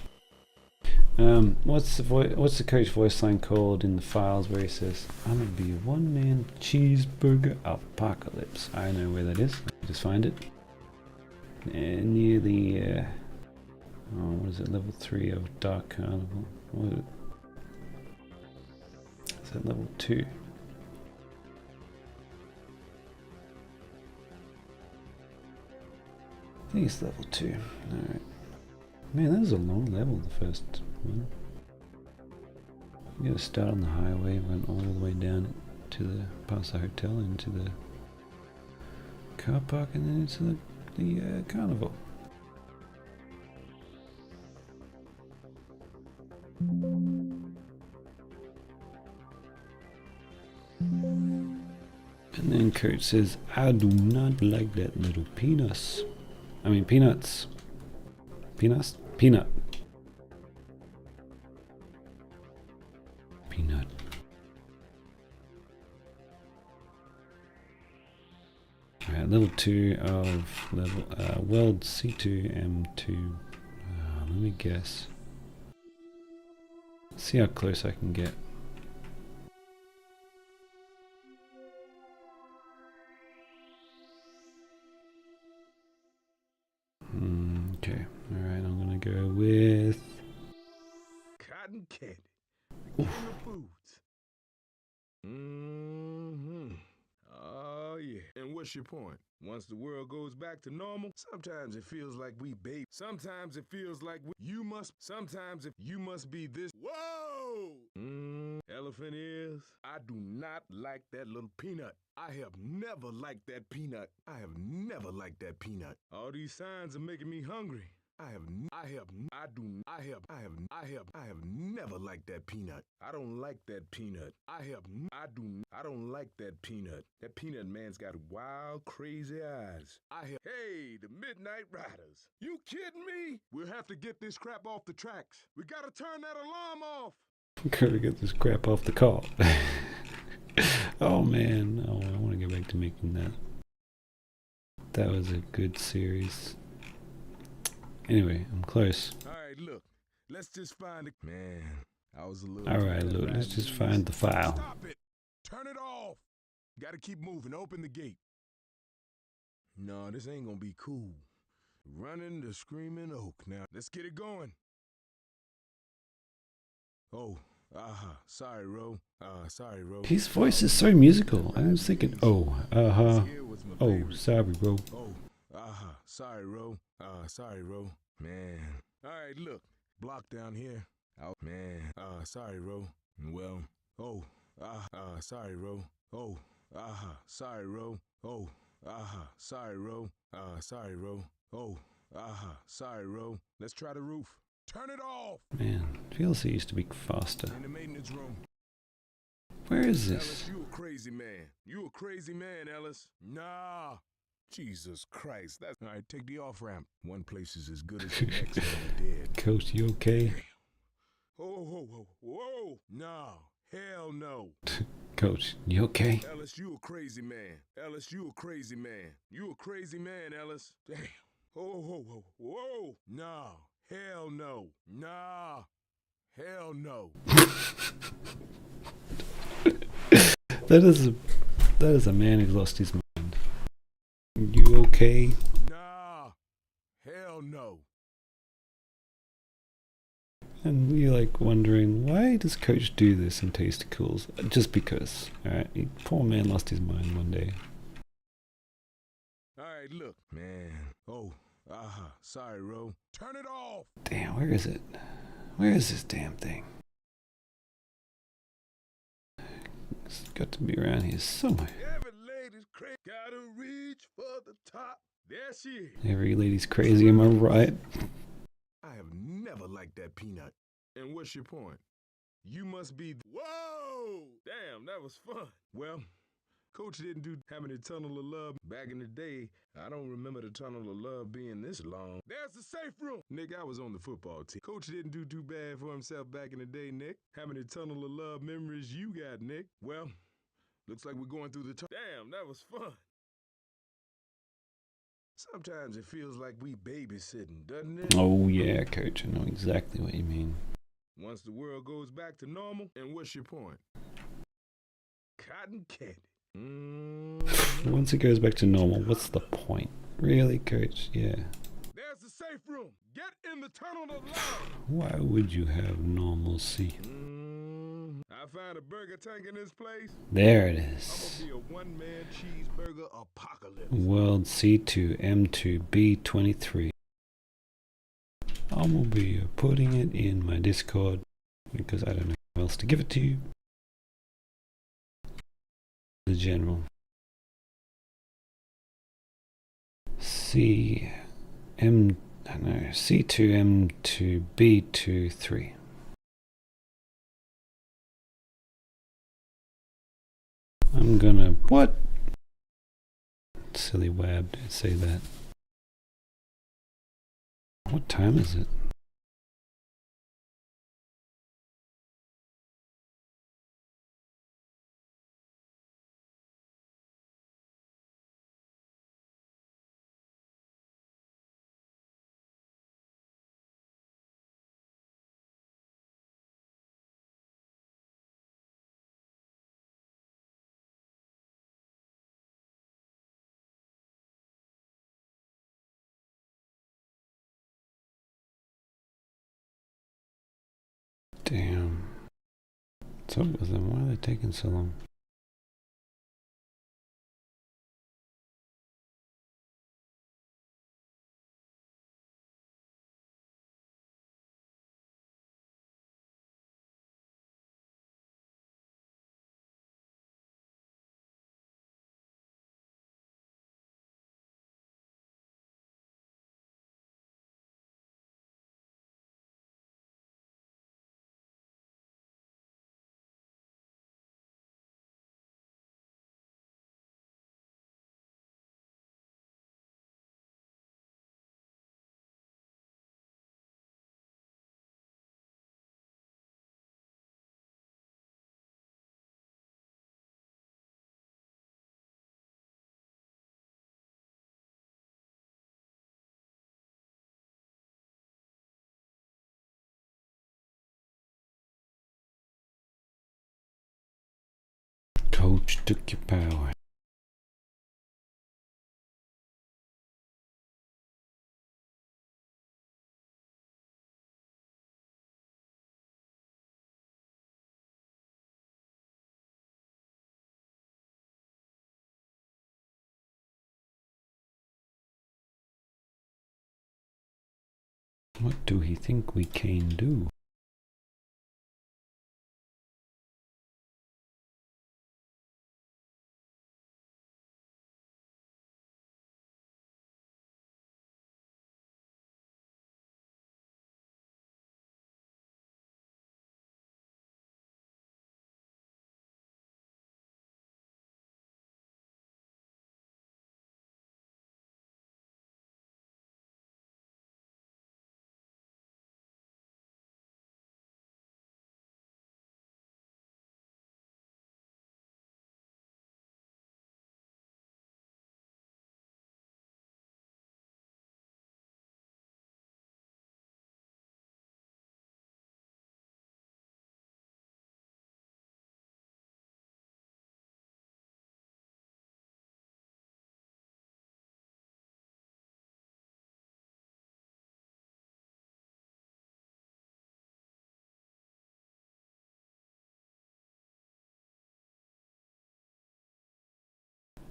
What's the coach voice line called in the files where he says, "I'm gonna be a one-man cheeseburger apocalypse"? I know where that is. Just find it. Near the what is it? Level 3 of Dark Carnival. What is it? Is that level 2? I think it's level 2. Alright. Man, that was a long level, the first one. You gotta start on the highway, run all the way down to the past the hotel, into the car park, and then into the carnival. And then Coach says, "I do not like that little peanuts. I mean peanuts. Peanuts? Peanut. Peanut." Alright, level 2 of Weld C2 M2. Let me guess. See how close I can get. Okay, alright, I'm gonna go with Cotton candy. The king of foods. Oh, yeah. And what's your point? Once the world goes back to normal, sometimes it feels like we babe. Sometimes it feels like sometimes if you must be this. Whoa! Elephant ears. I do not like that little peanut. I have never liked that peanut. I have never liked that peanut. All these signs are making me hungry. I have never liked that peanut. I don't like that peanut. I don't like that peanut. That peanut man's got wild, crazy eyes. Hey, the Midnight Riders. You kidding me? We'll have to get this crap off the tracks. We gotta turn that alarm off. gotta get this crap off the car. Oh man, oh, I want to get back to making that. That was a good series. Anyway, I'm close. Alright, look. Let's just find it. Man, I was a little. Alright, look, let's just find the file. Stop it. Turn it off. Gotta keep moving. Open the gate. No, this ain't gonna be cool. Running the screaming oak. Now, let's get it going. Oh, sorry, Ro. Sorry, Ro. His voice is so musical. I was thinking, oh, sorry, bro. Oh, sorry, Ro. Sorry, Ro. Man. Alright, look. Block down here. Out. Man. Sorry, Ro. Well. Oh. Sorry, Ro. Oh. Sorry, Ro. Oh. Sorry, Ro. Sorry, Ro. Oh. Sorry, Ro. Let's try the roof. Turn it off. Man, feels it used to be faster. In the maintenance room. Where is Ellis, this? you a crazy man. You a crazy man, Ellis. Nah. Jesus Christ. That's all right. Take the off ramp. One place is as good as the next when you're dead. Coach, you okay? Whoa. No. Hell no. Coach, you okay? Ellis, you a crazy man. Ellis, you a crazy man. You a crazy man, Ellis. Damn. Whoa. No. Hell no. Nah. Hell no. That is a man who lost his mind. You okay? Nah. Hell no. And we're like wondering, why does Coach do this in Tasticles? Just because. Alright, poor man lost his mind one day. Alright, look. Man. Oh. Sorry, Ro. Turn it off. Damn, where is it? Where is this damn thing? It's got to be around here somewhere. Every lady's crazy. Gotta reach for the top. There she is. Every lady's crazy, am I right? I have never liked that peanut. And what's your point? You must be. Whoa! Damn, that was fun. Well, Coach didn't do having a tunnel of love back in the day. I don't remember the tunnel of love being this long. There's the safe room. Nick, I was on the football team. Coach didn't do too bad for himself back in the day, Nick. How many tunnel of love memories you got, Nick? Well, looks like we're going through the Damn, that was fun. Sometimes it feels like we babysitting, doesn't it? Oh yeah, coach, I know exactly what you mean. Once the world goes back to normal, and what's your point? Cotton candy. Once it goes back to normal, what's the point? Really, coach? Yeah. There's the safe room. Get in the tunnel of love. Why would you have normalcy? I found a burger tank in this place. There it I'm is. gonna be a one-man cheeseburger apocalypse. World C2M2B23. I will be putting it in my Discord because I don't know how else to give it to you. The general. C2M2B23. I'm gonna, what? Silly wab, don't say that. What time is it? Damn. What's up with them? Why are they taking so long? Coach took your power. What do he think we can do?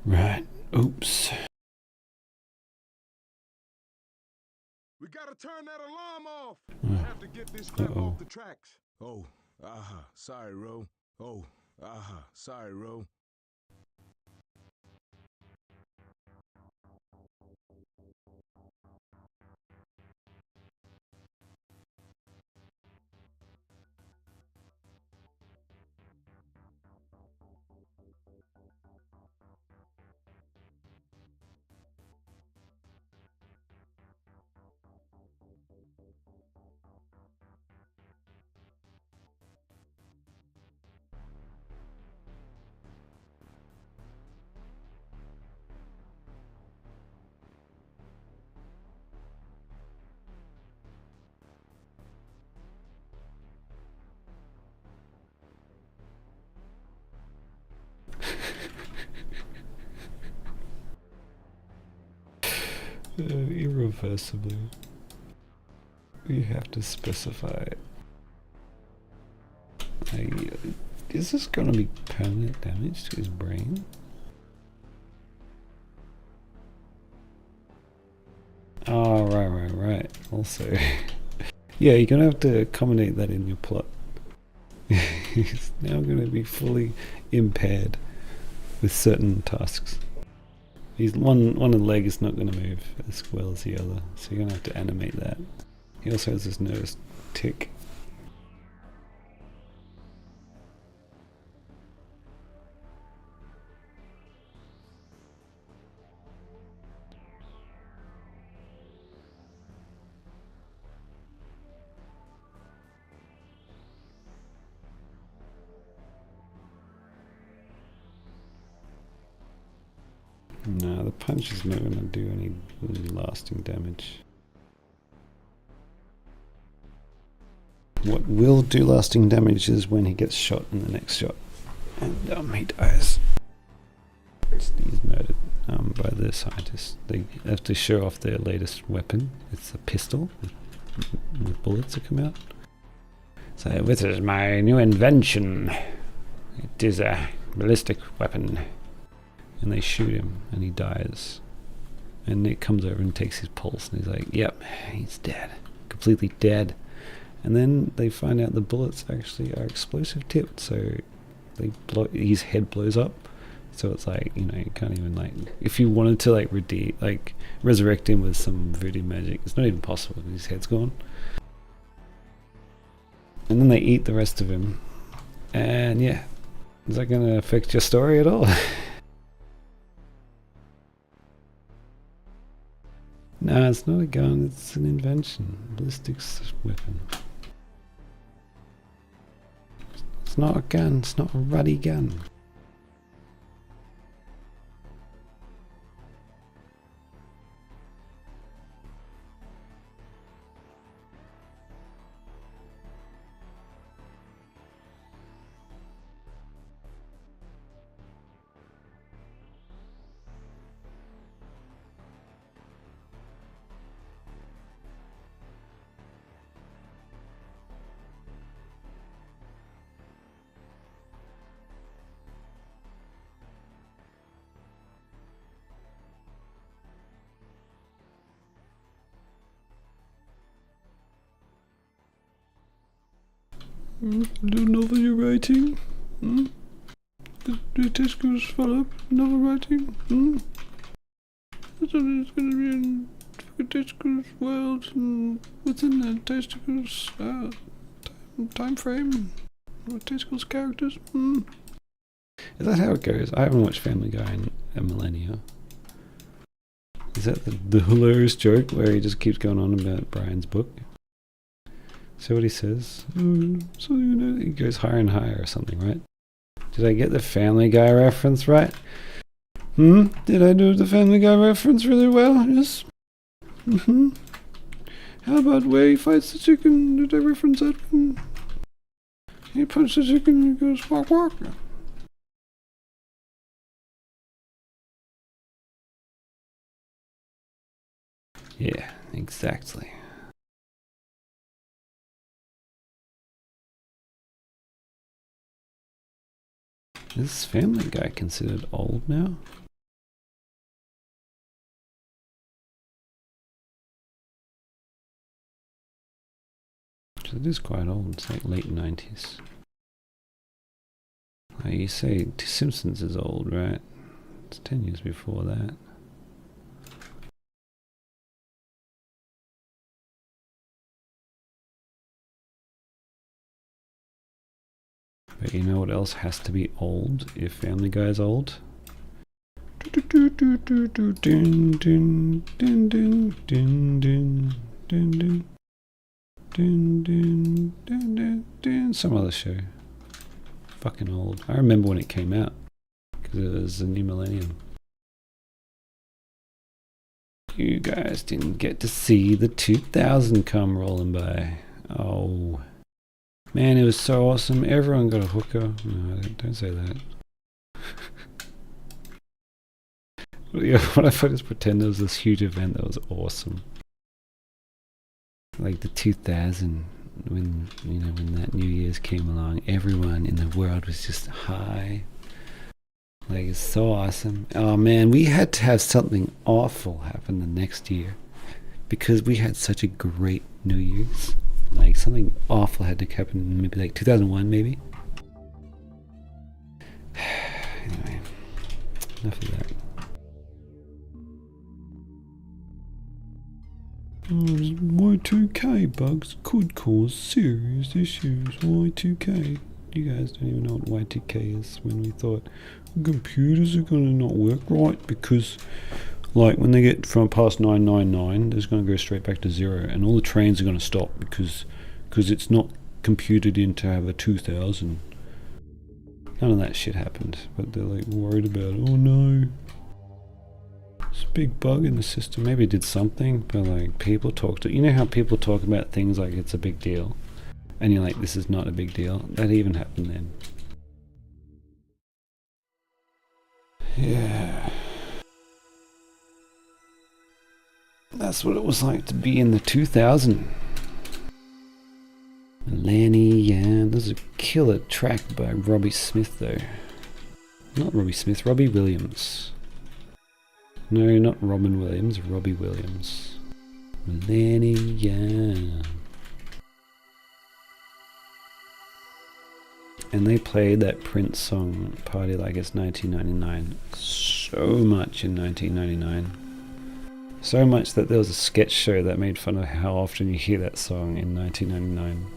Right. Oops. We gotta turn that alarm off. I have to get this crap off the tracks. Oh, sorry, Ro. Oh, sorry, Ro. Irreversibly. You have to specify it. Is this gonna be permanent damage to his brain? Oh, right. Also, yeah, you're gonna have to accommodate that in your plot. He's now gonna be fully impaired with certain tasks. He's one of the leg is not gonna move as well as the other, so you're gonna have to animate that. He also has this nervous tick. No, the punch is not going to do any lasting damage. What will do lasting damage is when he gets shot in the next shot. And he dies. He's murdered by the scientists. They have to show off their latest weapon. It's a pistol with bullets that come out. So this is my new invention. It is a ballistic weapon. And they shoot him and he dies. And Nick comes over and takes his pulse and he's like, yep, he's dead. Completely dead. And then they find out the bullets actually are explosive tipped, so his head blows up. So it's like, you know, you can't even like, if you wanted to like resurrect him with some voodoo magic, it's not even possible. His head's gone. And then they eat the rest of him. And yeah, is that going to affect your story at all? No, it's not a gun, it's an invention. Ballistics weapon. It's not a gun, it's not a ruddy gun. Do novel you're writing? The testicles fall up, novel writing? It's going to be in the testicles world, and within the testicles time frame, or testicles characters? Is that how it goes? I haven't watched Family Guy in a millennia. Is that the hilarious joke where he just keeps going on about Brian's book? So what he says? So you know, he goes higher and higher or something, right? Did I get the Family Guy reference right? Did I do the Family Guy reference really well? Yes. How about where he fights the chicken? Did I reference that? He punches the chicken and he goes walk walk. Yeah, exactly. Is Family Guy considered old now? So it is quite old, it's like late 90s. Like you say, Simpsons is old, right? It's 10 years before that. But you know what else has to be old if Family Guy is old? Some other show. Fucking old. I remember when it came out because it was a new millennium. You guys didn't get to see the 2000 come rolling by. Oh. Man, it was so awesome. Everyone got a hooker. No, don't say that. Yeah, what if I just pretend there was this huge event that was awesome? Like the 2000, when when that New Year's came along, everyone in the world was just high. Like, it's so awesome. Oh man, we had to have something awful happen the next year because we had such a great New Year's. Like, something awful had to happen, maybe like 2001, maybe. Anyway, enough of that. Y2K bugs could cause serious issues. Y2K. You guys don't even know what Y2K is. When we thought computers are going to not work right because, like, when they get from past 999, it's going to go straight back to 0, and all the trains are going to stop because it's not computed in to have a 2000. None of that shit happened, but they're like worried about, oh no, it's a big bug in the system. Maybe it did something, but like, people talk to, you know how people talk about things like it's a big deal, and you're like, this is not a big deal. That even happened then. Yeah, that's what it was like to be in the 2000. Lanny, yeah, there's a killer track by Robbie Smith though. Not Robbie Smith, Robbie Williams. No, not Robin Williams, Robbie Williams. Lanny, yeah. And they played that Prince song, Party Like It's 1999, so much in 1999. So much that there was a sketch show that made fun of how often you hear that song in 1999.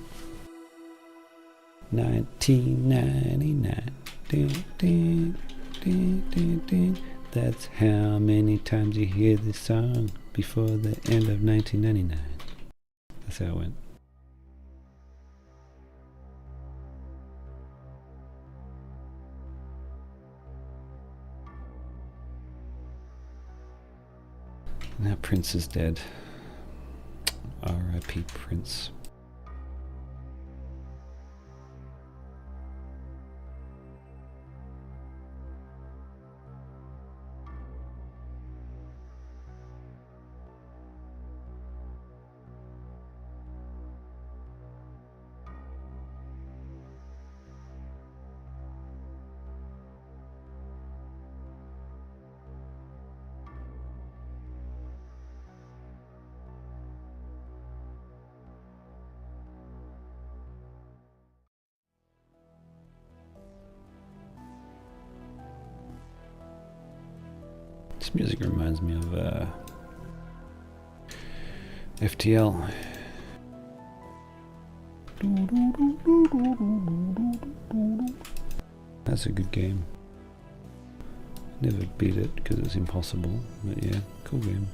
1999. Dun, dun, dun, dun, dun. That's how many times you hear this song before the end of 1999. That's how it went. Now Prince is dead. R.I.P. Prince. This music reminds me of FTL. That's a good game. Never beat it because it's impossible, but yeah, cool game.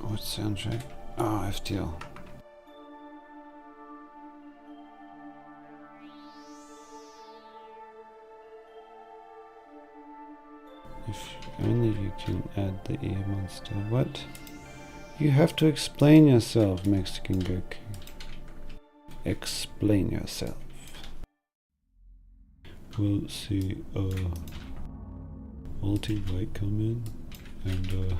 What soundtrack? Oh, FTL. If only you can add the ear monster. What? You have to explain yourself, Mexican Goku. Explain yourself. We'll see multi-white come in and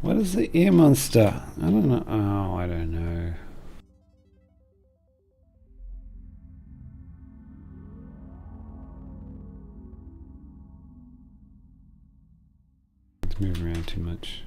what is the ear monster? I don't know. Oh, I don't know. It's moving around too much.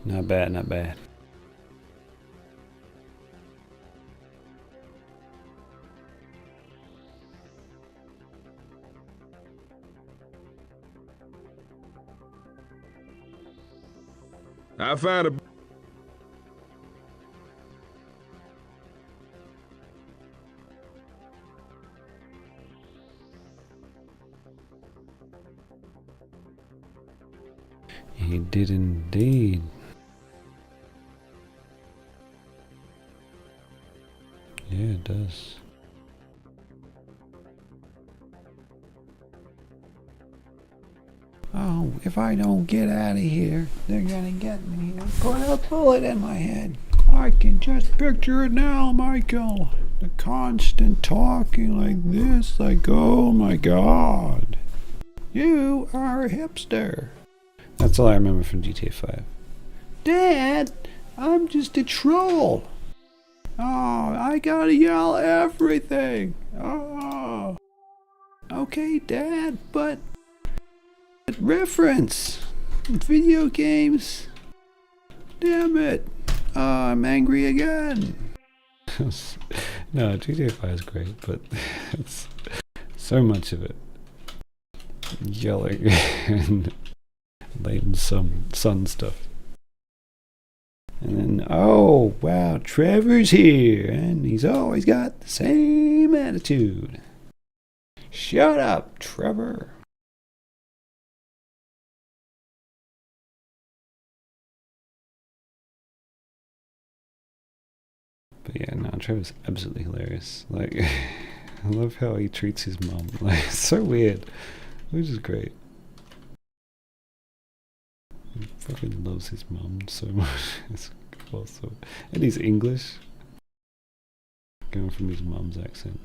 Not bad, not bad. I found a. He did indeed. Yeah, it does. Oh, if I don't get out of here, they're gonna get me and put a bullet in my head. I can just picture it now, Michael. The constant talking like this, like, oh my god. You are a hipster. That's all I remember from GTA 5. Dad, I'm just a troll. Oh, I gotta yell everything. Oh. Okay, Dad, but reference. Video games. Damn it. I'm angry again. No, GTA 5 is great, but it's so much of it. Yelling and late sun stuff. And then, oh, wow, Trevor's here, and he's always got the same attitude. Shut up, Trevor. But yeah, no, Trevor's absolutely hilarious. Like, I love how he treats his mum. Like, it's so weird, which is great. He fucking loves his mum so much. It's awesome. And he's English. Going from his mum's accent.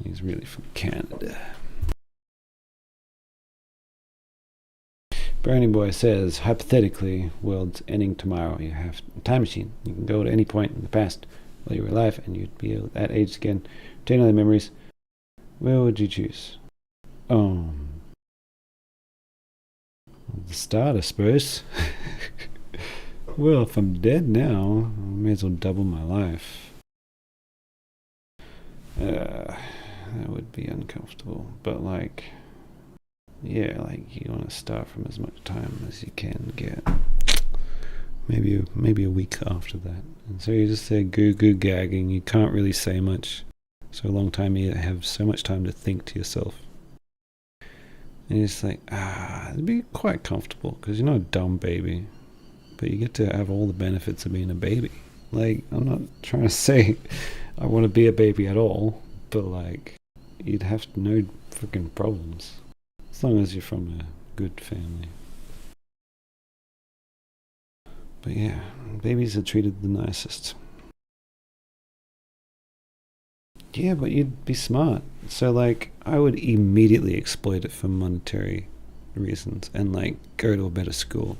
He's really from Canada. Brownie Boy says, hypothetically, world's ending tomorrow. You have a time machine. You can go to any point in the past while you were alive, and you'd be at that age again. Retain all the memories. Where would you choose? The start, I suppose. Well, if I'm dead now, I may as well double my life. That would be uncomfortable, but like, yeah, like you want to start from as much time as you can get. Maybe a week after that. And so you're just there goo gagging. You can't really say much. So a long time you have so much time to think to yourself. And you're just like, it'd be quite comfortable because you're not a dumb baby, but you get to have all the benefits of being a baby. Like, I'm not trying to say I want to be a baby at all, but like, you'd have no freaking problems as long as you're from a good family. But yeah, babies are treated the nicest. Yeah, but you'd be smart. So like, I would immediately exploit it for monetary reasons and like go to a better school.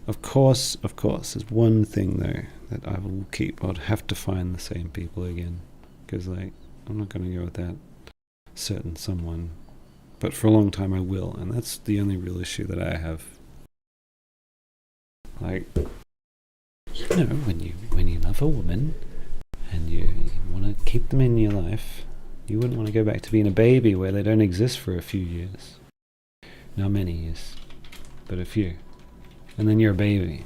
Of course, there's one thing though that I will keep. I'd have to find the same people again. Because like, I'm not going to go with that certain someone. But for a long time I will, and that's the only real issue that I have. Like, you know, when you love a woman and you want to keep them in your life, you wouldn't want to go back to being a baby where they don't exist for a few years. Not many years, but a few. And then you're a baby.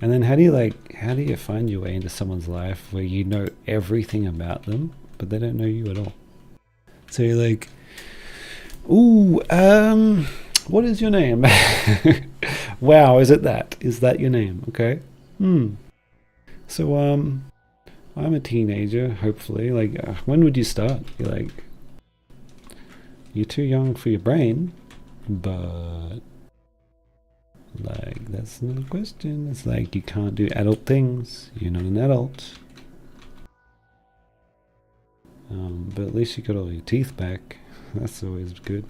And then how do you find your way into someone's life where you know everything about them, but they don't know you at all? So you're like, ooh, what is your name? Wow, is it that? Is that your name? Okay. So, I'm a teenager, hopefully. Like, when would you start? You're like, you're too young for your brain, but like, that's not a question. It's like, you can't do adult things. You're not an adult. But at least you got all your teeth back. That's always good.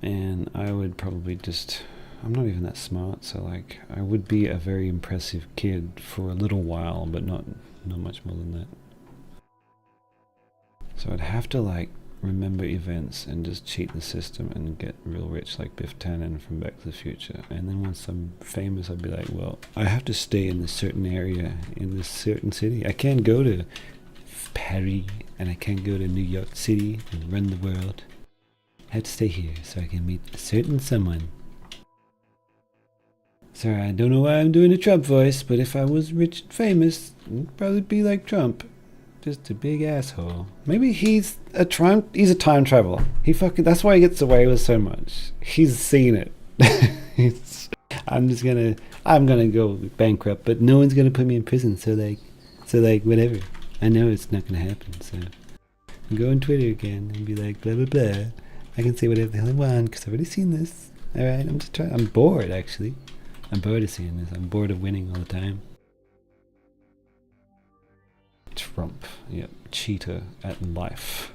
And I would probably I'm not even that smart, so like, I would be a very impressive kid for a little while, but not much more than that. So I'd have to like remember events and just cheat the system and get real rich like Biff Tannen from Back to the Future. And then once I'm famous, I'd be like, well, I have to stay in this certain area in this certain city. I can't go to Paris and I can't go to New York City and run the world. I have to stay here so I can meet a certain someone. Sorry, I don't know why I'm doing a Trump voice, but if I was rich and famous, I'd probably be like Trump. Just a big asshole. Maybe he's a time traveler. That's why he gets away with so much. He's seen it. I'm gonna go bankrupt, but no one's gonna put me in prison, so whatever. I know it's not gonna happen, so I'll go on Twitter again and be like, blah blah blah. I can say whatever the hell I want, because I've already seen this. Alright, I'm bored, actually. I'm bored of seeing this. I'm bored of winning all the time. Trump, yep, cheater at life.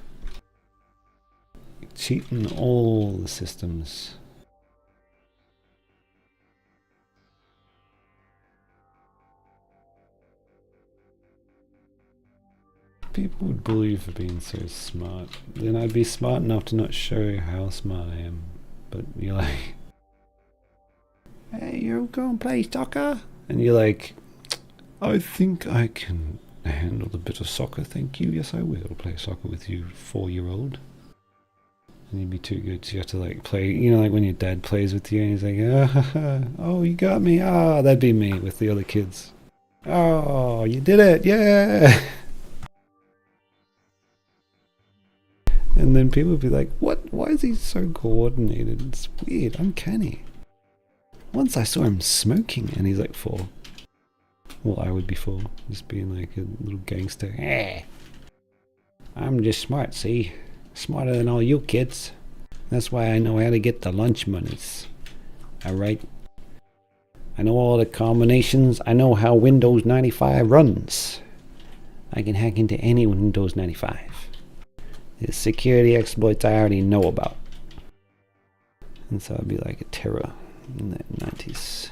Cheating all the systems. People would bully you for being so smart. Then I'd be smart enough to not show how smart I am. But you're like, hey, you're going to play soccer? And you're like, I think I can handle a bit of soccer, thank you. Yes, I will play soccer with you, 4-year-old. And you'd be too good, so you have to like play, you know, like when your dad plays with you and he's like, oh, you got me. That'd be me with the other kids. Oh, you did it, yeah. And then people would be like, what? Why is he so coordinated? It's weird, uncanny. Once I saw him smoking and he's like 4. Well, I would be 4, just being like a little gangster. I'm just smart, see? Smarter than all you kids. That's why I know how to get the lunch monies. Alright? I know all the combinations. I know how Windows 95 runs. I can hack into any Windows 95. The security exploits I already know about. And so I'd be like a terror in the 90s.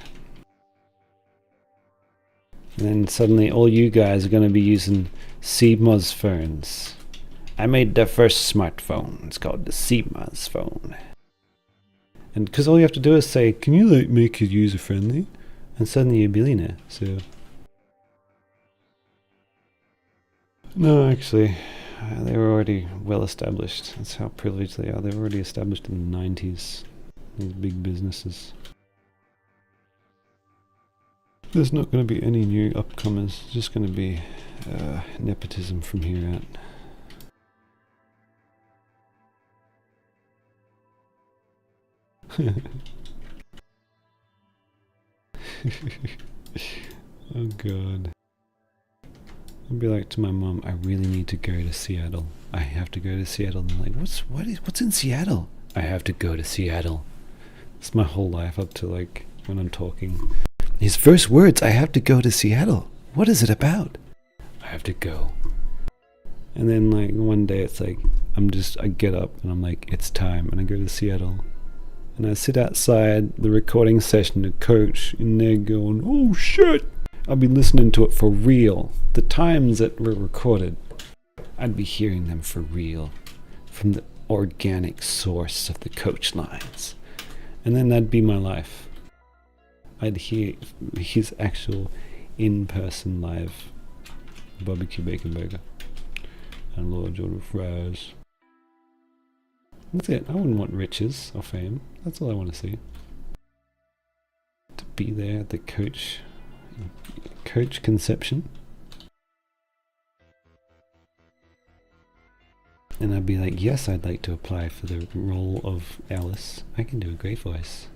And then suddenly all you guys are going to be using seibmoz phones. I made the first smartphone. It's called the seibmoz phone. And because all you have to do is say, can you like make it user friendly? And suddenly you're a billionaire. So no, actually, they were already well established. That's how privileged they are. They were already established in the 90s. These big businesses. There's not going to be any new upcomers. It's just going to be nepotism from here out. Oh god. I'd be like to my mom, I really need to go to Seattle. I have to go to Seattle. And I'm like, what's in Seattle? I have to go to Seattle. It's my whole life up to like when I'm talking. His first words, I have to go to Seattle. What is it about? I have to go. And then like one day it's like, I get up and I'm like, it's time. And I go to Seattle. And I sit outside the recording session to coach and they're going, oh shit. I'll be listening to it for real. The times that were recorded, I'd be hearing them for real. From the organic source of the coach lines. And then that'd be my life. I'd hear his actual in-person live barbecue bacon burger and large order of fries. That's it. I wouldn't want riches or fame. That's all I want to see. To be there at the coach conception. And I'd be like, yes, I'd like to apply for the role of Alice. I can do a great voice.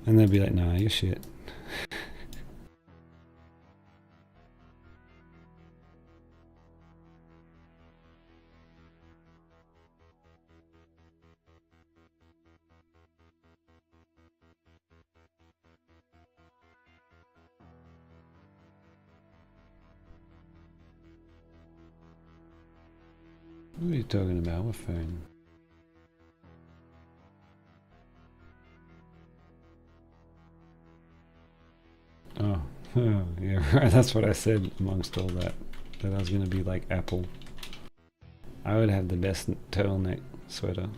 And they'd be like, nah, you're shit. What are you talking about? What phone? Oh, yeah, right. That's what I said amongst all that. That I was going to be like Apple. I would have the best turtleneck sweater.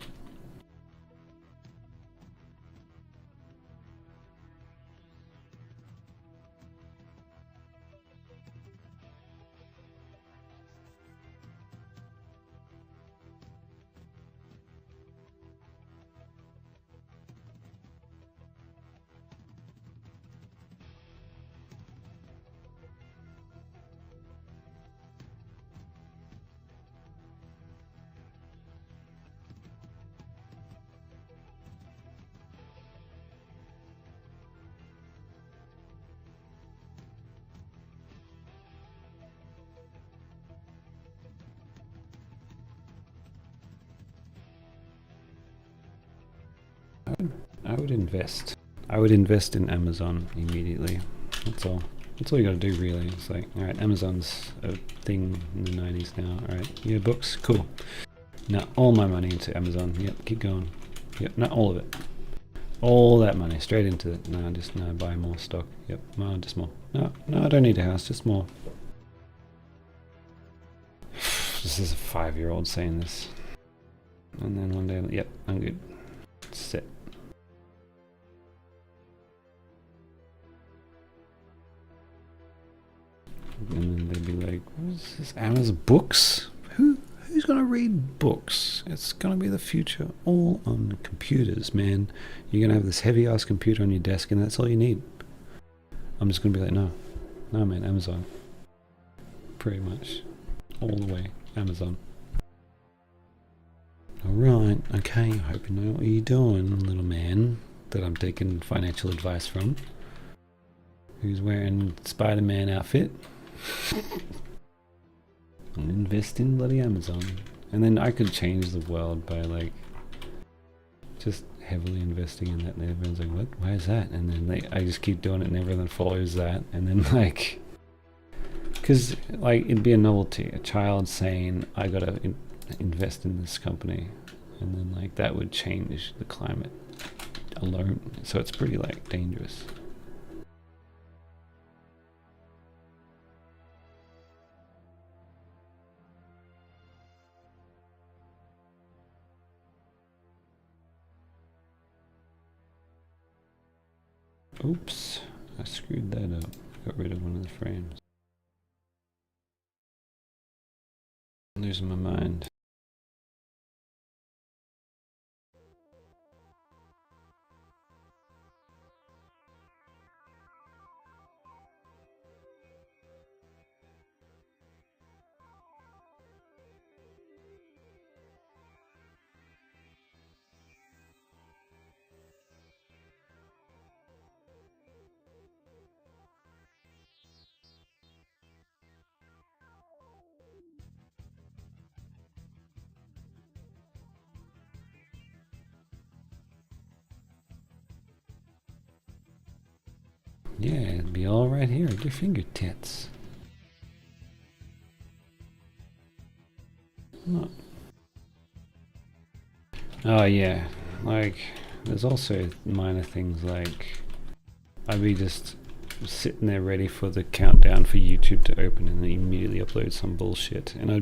I would invest. I would invest in Amazon immediately. That's all. That's all you gotta do really. It's like, alright, Amazon's a thing in the 90s now. Alright, yeah, books, cool. Now all my money into Amazon. Yep, keep going. Yep, not all of it. All that money straight into it. No, just no, buy more stock. Yep, no, just more. No, I don't need a house, just more. This is a 5-year-old saying this. And then one day, yep, I'm good. Set. And then they'd be like, what is this? Amazon books? Who's gonna read books? It's gonna be the future. All on computers, man. You're gonna have this heavy ass computer on your desk and that's all you need. I'm just gonna be like, no, man, Amazon. Pretty much. All the way, Amazon. Alright, okay, I hope you know what you're doing, little man that I'm taking financial advice from. Who's wearing Spider-Man outfit. And invest in bloody Amazon. And then I could change the world by like just heavily investing in that and everyone's like, what? Why is that? And then I just keep doing it and everyone follows that and then like, because like it'd be a novelty, a child saying I gotta invest in this company, and then like that would change the climate alone, so it's pretty like dangerous. Oops, I screwed that up. Got rid of one of the frames. I'm losing my mind. Yeah, it'd be all right here at your fingertips. Oh yeah, like there's also minor things like I'd be just sitting there ready for the countdown for YouTube to open and then immediately upload some bullshit, and I'd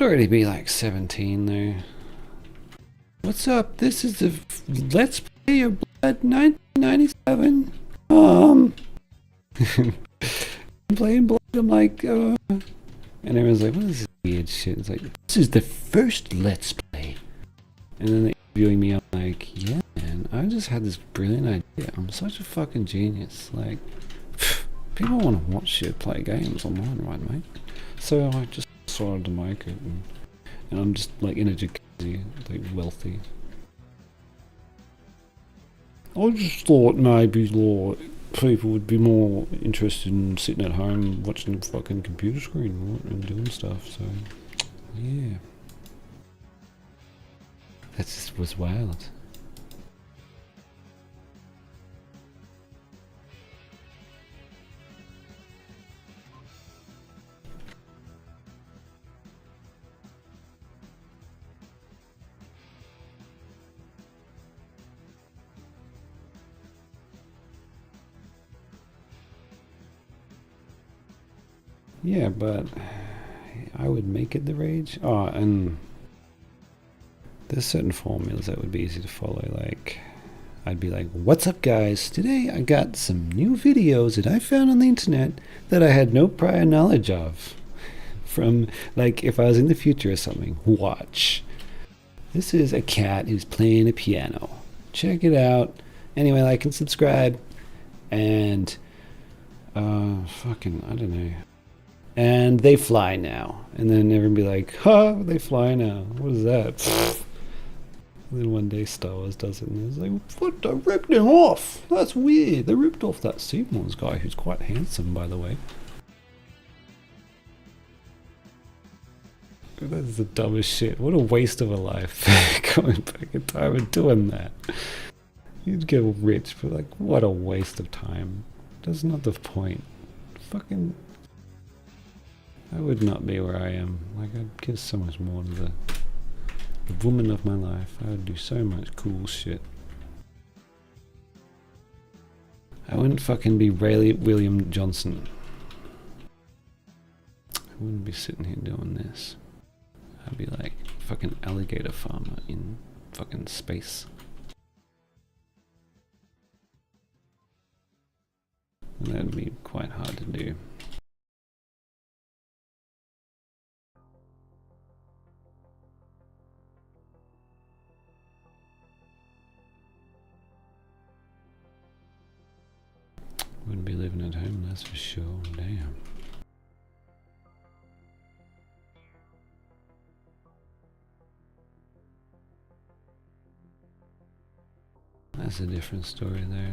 already be like 17 though. What's up? This is the Let's Play Your Blood 1997. I'm playing Blood. I'm like, and everyone's like, what is this weird shit? It's like, this is the first Let's Play. And then they're interviewing me. I'm like, yeah, man, I just had this brilliant idea. I'm such a fucking genius. Like, people want to watch shit play games online, right, mate? So I just decided to make it, and I'm just like uneducated, like wealthy. I just thought maybe like people would be more interested in sitting at home watching the fucking computer screen, right, and doing stuff. So yeah, that just was wild. Yeah, but I would make it the rage. Oh, and there's certain formulas that would be easy to follow. Like, I'd be like, what's up guys? Today I got some new videos that I found on the internet that I had no prior knowledge of. From, like, if I was in the future or something. Watch. This is a cat who's playing a piano. Check it out. Anyway, like and subscribe. And, fucking, I don't know. And they fly now. And then everyone be like, huh, they fly now. What is that? And then one day Star Wars does it and it's like, what, they ripped him off. That's weird. They ripped off that seibmoz guy who's quite handsome, by the way. That is the dumbest shit. What a waste of a life. Going back in time and doing that. You'd get rich, but like, what a waste of time. That's not the point. Fucking... I would not be where I am. Like, I'd give so much more to the woman of my life. I would do so much cool shit. I wouldn't fucking be William Johnson. I wouldn't be sitting here doing this. I'd be like fucking alligator farmer in fucking space. And that'd be quite hard to do. Wouldn't be living at home, that's for sure. Damn. That's a different story there.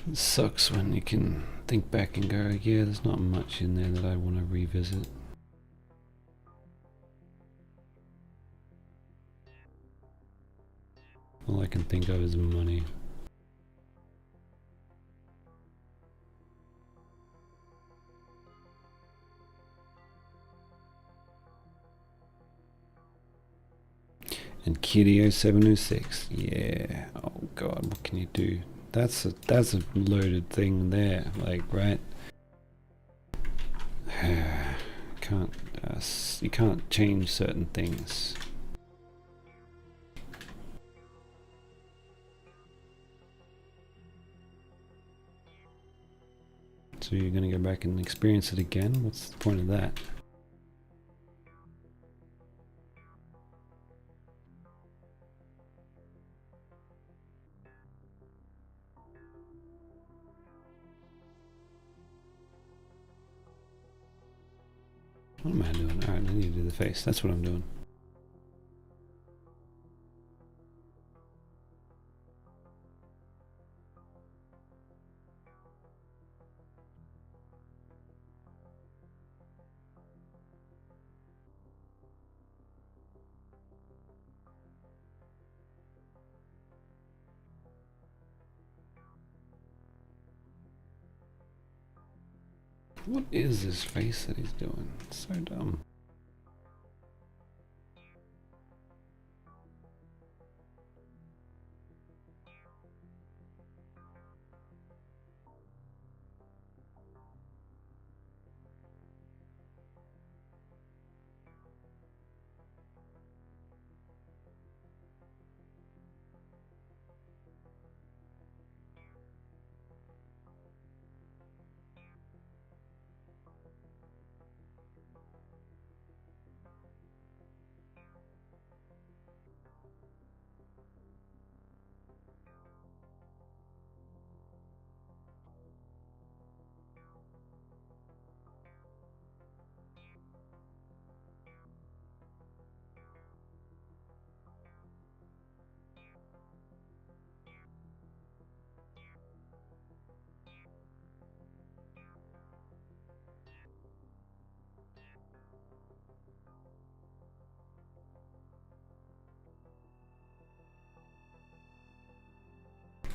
It sucks when you can think back and go, yeah, there's not much in there that I want to revisit. All I can think of is money. And Kitty 0706, yeah. Oh god, what can you do? That's a loaded thing there, like, right? You can't change certain things. So you're gonna go back and experience it again? What's the point of that? What am I doing? Alright, I need to do the face. That's what I'm doing. What is this face that he's doing? It's so dumb.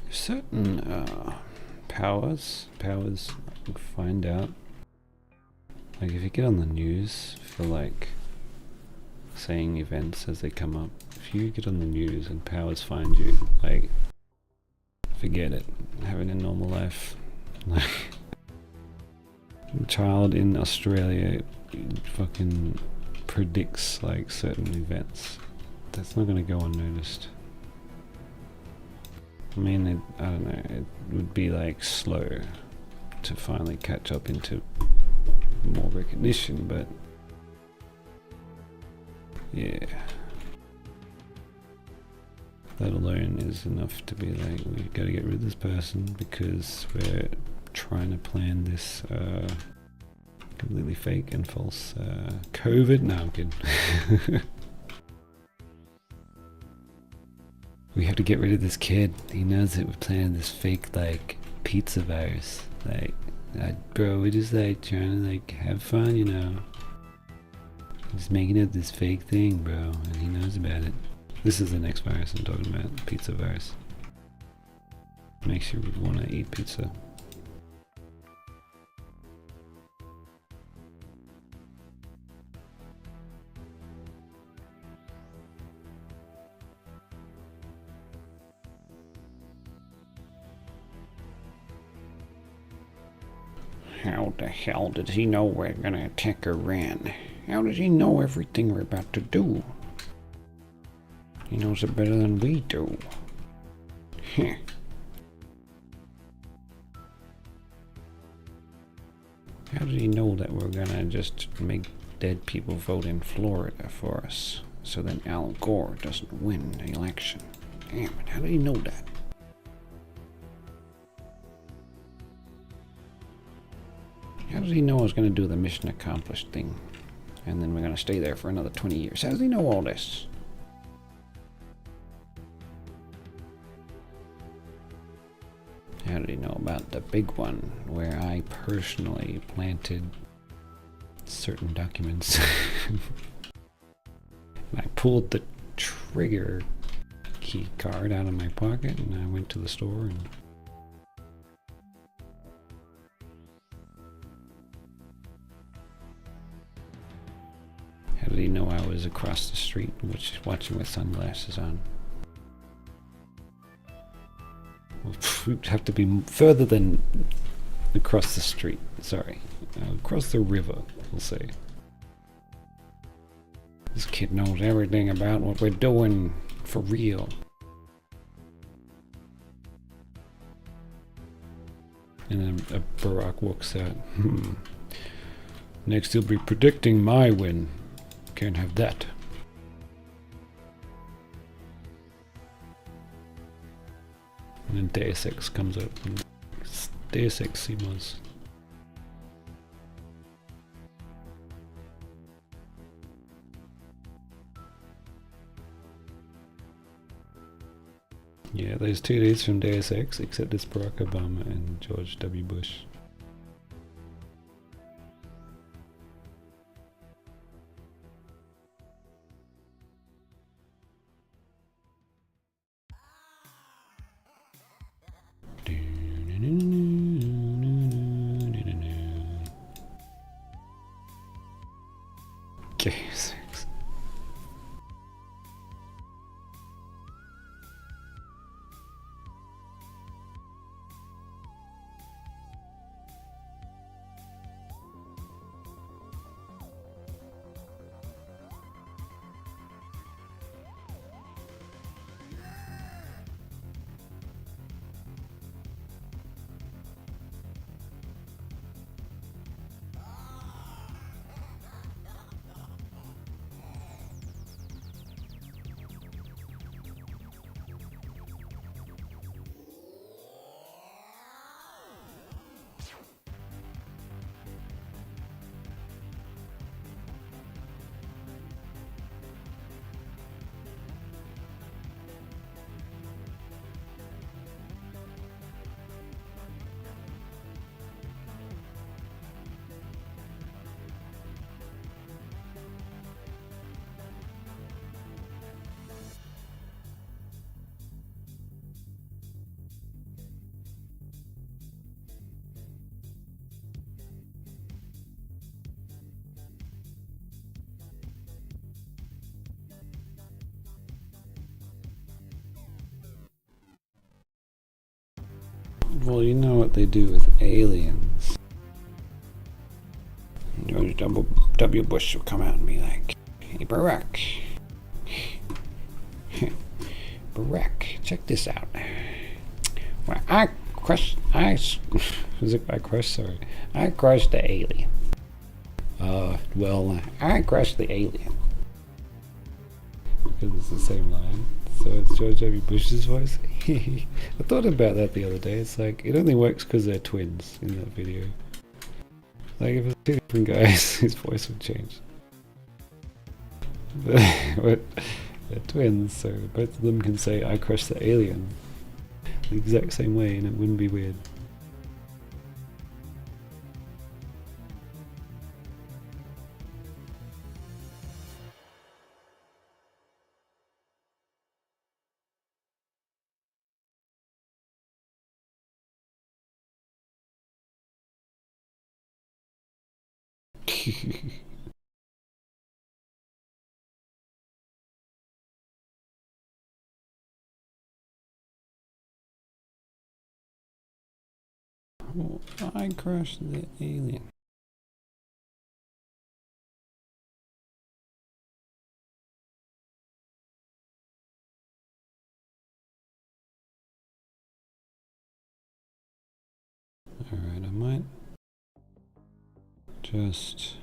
Certain powers you find out, like if you get on the news for like saying events as they come up. If you get on the news and powers find you, like, forget it. Having a normal life. Like, a child in Australia fucking predicts like certain events. That's not gonna go unnoticed. I mean, I don't know, it would be like slow to finally catch up into more recognition, but yeah. That alone is enough to be like, we gotta get rid of this person because we're trying to plan this completely fake and false COVID. No, I'm kidding. We have to get rid of this kid. He knows that we're planning this fake like pizza virus. Like, bro, we're just like trying to like have fun, you know. Just making up this fake thing, bro, and he knows about it. This is the next virus I'm talking about, pizza virus. Makes you want to eat pizza. How the hell did he know we're gonna attack Iran? How does he know everything we're about to do? He knows it better than we do. Heh. How did he know that we're gonna just make dead people vote in Florida for us, so then Al Gore doesn't win the election? Damn it, how did he know that? How does he know I was going to do the mission accomplished thing? And then we're going to stay there for another 20 years. How does he know all this? How did he know about the big one, where I personally planted certain documents? I pulled the trigger key card out of my pocket and I went to the store and how did he know I was across the street watching with sunglasses on? Well, we'd have to be further than across the street. Sorry. Across the river, we'll say. This kid knows everything about what we're doing, for real. And then Barack walks out. Next he'll be predicting my win. Can't have that. And then Deus Ex comes up. And Deus Ex seibmoz. Yeah, those two dudes from Deus Ex, except it's Barack Obama and George W. Bush. Deus Ex. Well, you know what they do with aliens. George W. Bush will come out and be like, "Hey, Barack. Barack, check this out. Well, I crushed the alien. I crushed the alien." Because it's the same line. So it's George W. Bush's voice. I thought about that the other day. It's like, it only works because they're twins in that video. Like, if it's two different guys, his voice would change. But they're twins, so both of them can say, "I crushed the alien," the exact same way, and it wouldn't be weird. Oh, I crushed the alien. Alright, I might just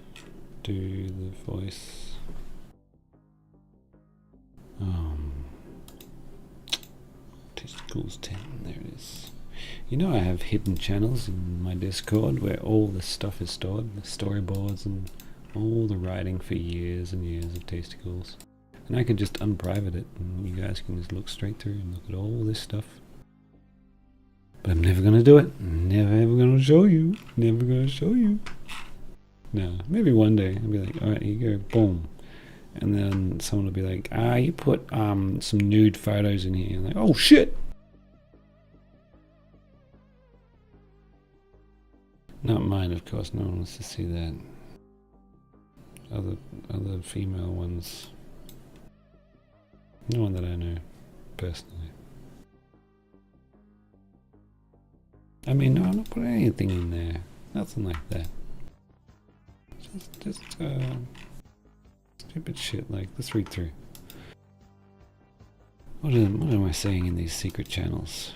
do the voice. Discourse 10, there it is. You know, I have hidden channels in my Discord where all this stuff is stored, the storyboards and all the writing for years and years of Tasticles. And I could just unprivate it and you guys can just look straight through and look at all this stuff. But I'm never gonna do it. Never ever gonna show you. Never gonna show you. No, maybe one day I'll be like, alright, here you go, boom. And then someone will be like, you put some nude photos in here. I'm like, oh shit! Not mine, of course, no one wants to see that. Other female ones. No one that I know, personally. I mean, no, I'm not putting anything in there. Nothing like that. Just stupid shit like, let's read through. What am I saying in these secret channels?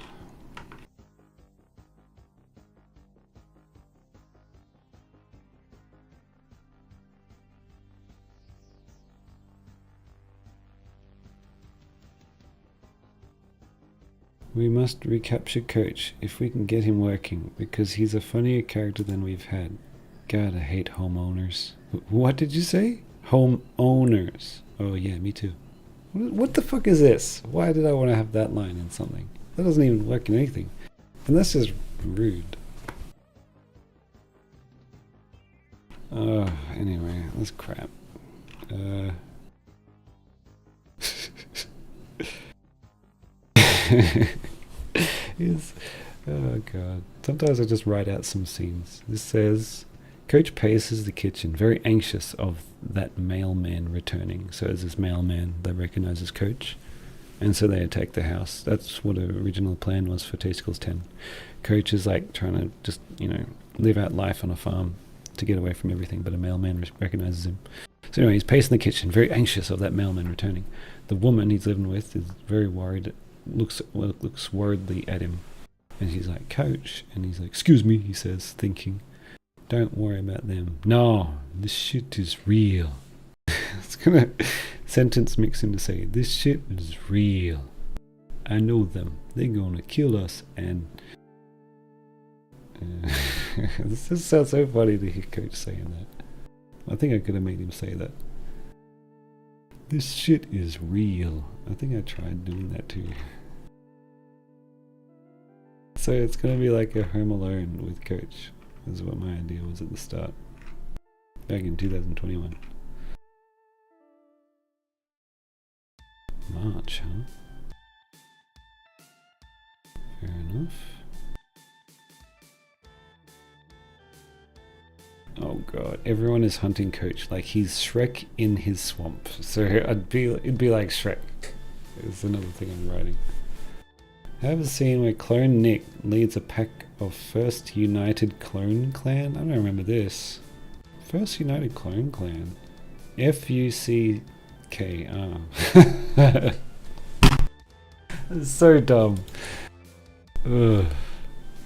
We must recapture Coach if we can get him working, because he's a funnier character than we've had. God, I hate homeowners. What did you say? Homeowners. Oh yeah, me too. What the fuck is this? Why did I want to have that line in something? That doesn't even work in anything. And that's just rude. Oh, anyway, that's crap. Yes. Oh god. Sometimes I just write out some scenes. This says, Coach paces the kitchen, very anxious of that mailman returning. So as this mailman, they recognize as Coach. And so they attack the house. That's what the original plan was for Tasticles 10. Coach is like trying to just, live out life on a farm to get away from everything, but a mailman recognizes him. So anyway, he's pacing the kitchen, very anxious of that mailman returning. The woman he's living with is very worried, looks worriedly at him. And he's like, Coach. And he's like, excuse me, he says, thinking. Don't worry about them. No, this shit is real. It's gonna sentence mix him to say, this shit is real. I know them. They're gonna kill us and... This just sounds so funny to hear Coach saying that. I think I could have made him say that. This shit is real. I think I tried doing that too. So it's gonna be like a Home Alone with Coach. Is what my idea was at the start. Back in 2021. March, huh? Fair enough. Oh god, everyone is hunting Coach like he's Shrek in his swamp. So it'd be like Shrek. Is another thing I'm writing. Have a scene where Clone Nick leads a pack of First United Clone Clan. I don't remember this. First United Clone Clan. FUCKR. It's so dumb. Ugh.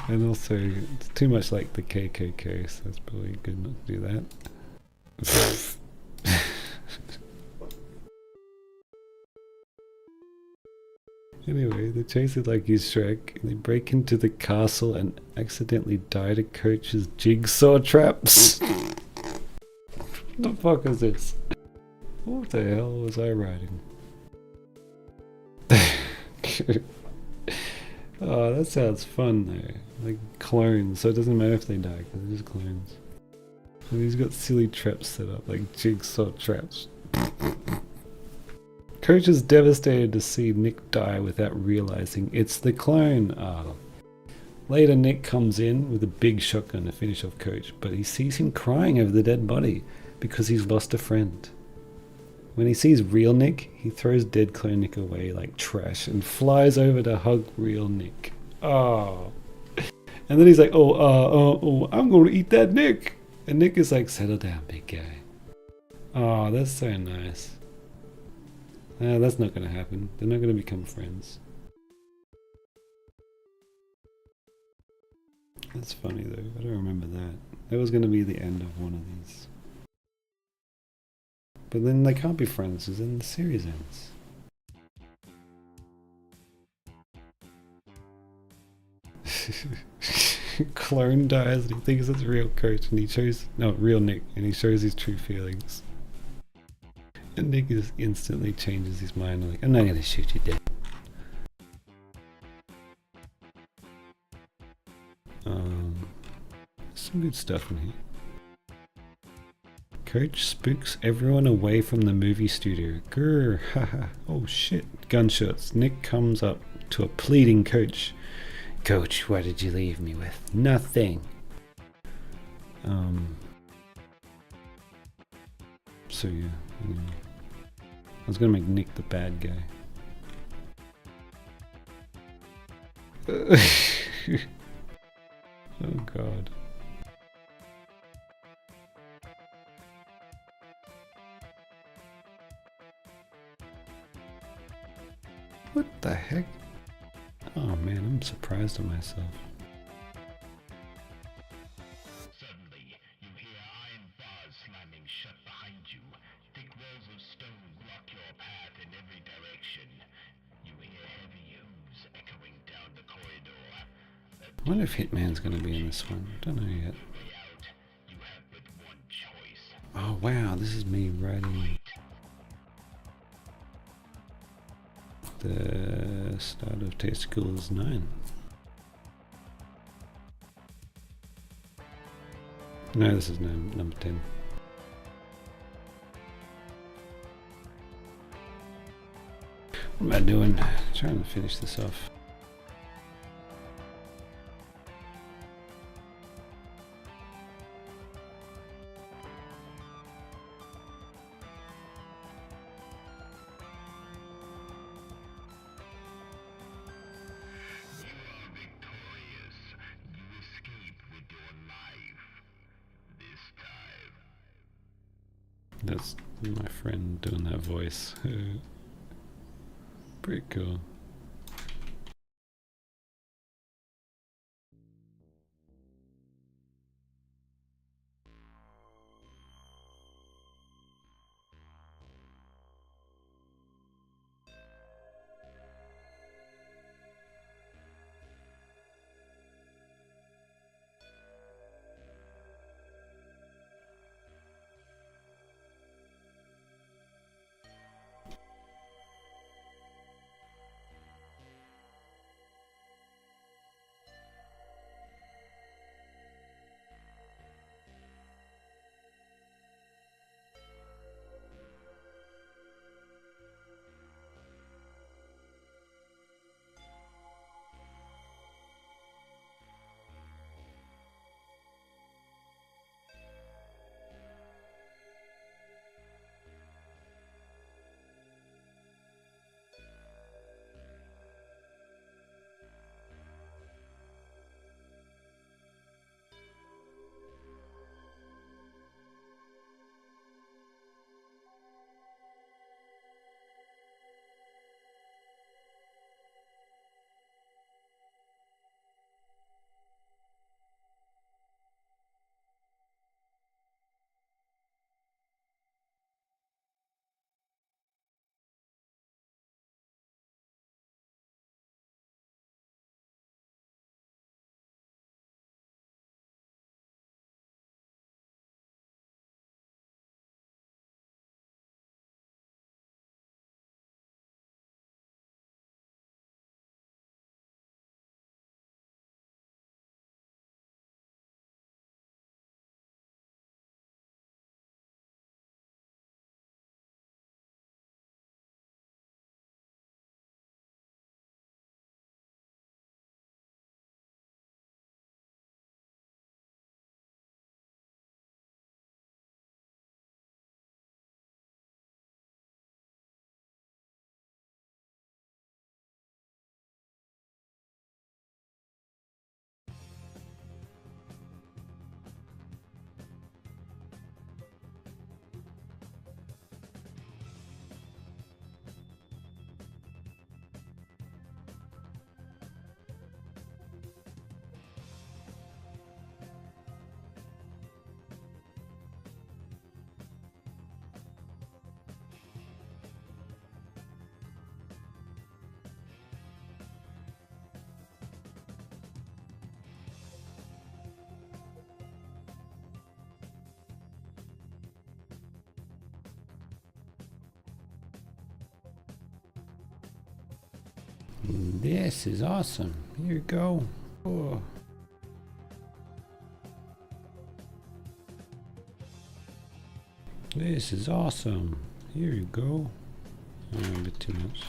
And also, it's too much like the KKK, so it's probably good not to do that. Anyway, the chase is like he's Shrek. They break into the castle and accidentally die to Coach's jigsaw traps. What the fuck is this? What the hell was I writing? Oh, that sounds fun though. Like clones, so it doesn't matter if they die because they're just clones. And he's got silly traps set up, like jigsaw traps. Coach is devastated to see Nick die without realizing it's the clone. Later, Nick comes in with a big shotgun to finish off Coach, but he sees him crying over the dead body because he's lost a friend. When he sees real Nick, he throws dead clone Nick away like trash and flies over to hug real Nick. Oh. And then he's like, I'm going to eat that Nick. And Nick is like, settle down, big guy. Oh, that's so nice. That's not going to happen. They're not going to become friends. That's funny though. I don't remember that. That was going to be the end of one of these. But then they can't be friends because then the series ends. Clone dies and he thinks it's real Coach and he shows, no, real Nick, and he shows his true feelings. And Nick just instantly changes his mind like, I'm not gonna shoot you dead. Some good stuff in here. Coach spooks everyone away from the movie studio. Grr, haha. Oh shit. Gunshots. Nick comes up to a pleading Coach. Coach, what did you leave me with? Nothing. So yeah. I was gonna make Nick the bad guy. Oh god. What the heck? Oh man, I'm surprised at myself. Suddenly, you hear iron bars slamming shut behind you. Thick walls of stone block your path in every direction. You hear heavy hooves echoing down the corridor. I wonder if Hitman's gonna be in this one. Don't know yet. Way out, you have but one choice. Oh wow, this is me writing the start of Testicles 9. No, this is number 10. What am I doing? Trying to finish this off. You are victorious. You escape with your life. This time. That's my friend doing that voice. Pretty cool. This is awesome. Here you go. Oh. This is awesome. Here you go. A bit too much.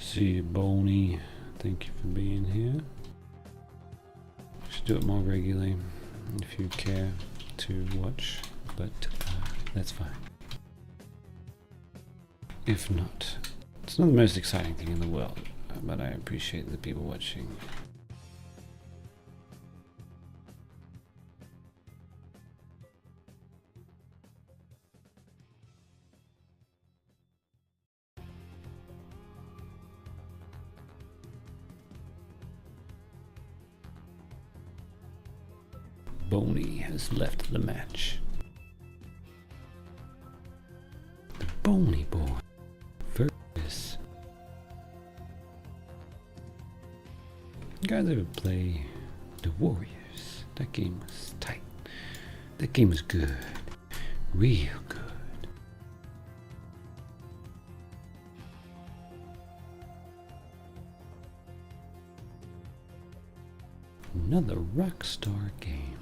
See you, Boney. Thank you for being here. Should do it more regularly if you care to watch, but that's fine. If not, it's not the most exciting thing in the world, but I appreciate the people watching. Boney has left the match. The Boney boy versus. You guys ever play the Warriors? That game was tight. That game was good. Real good. Another Rockstar game.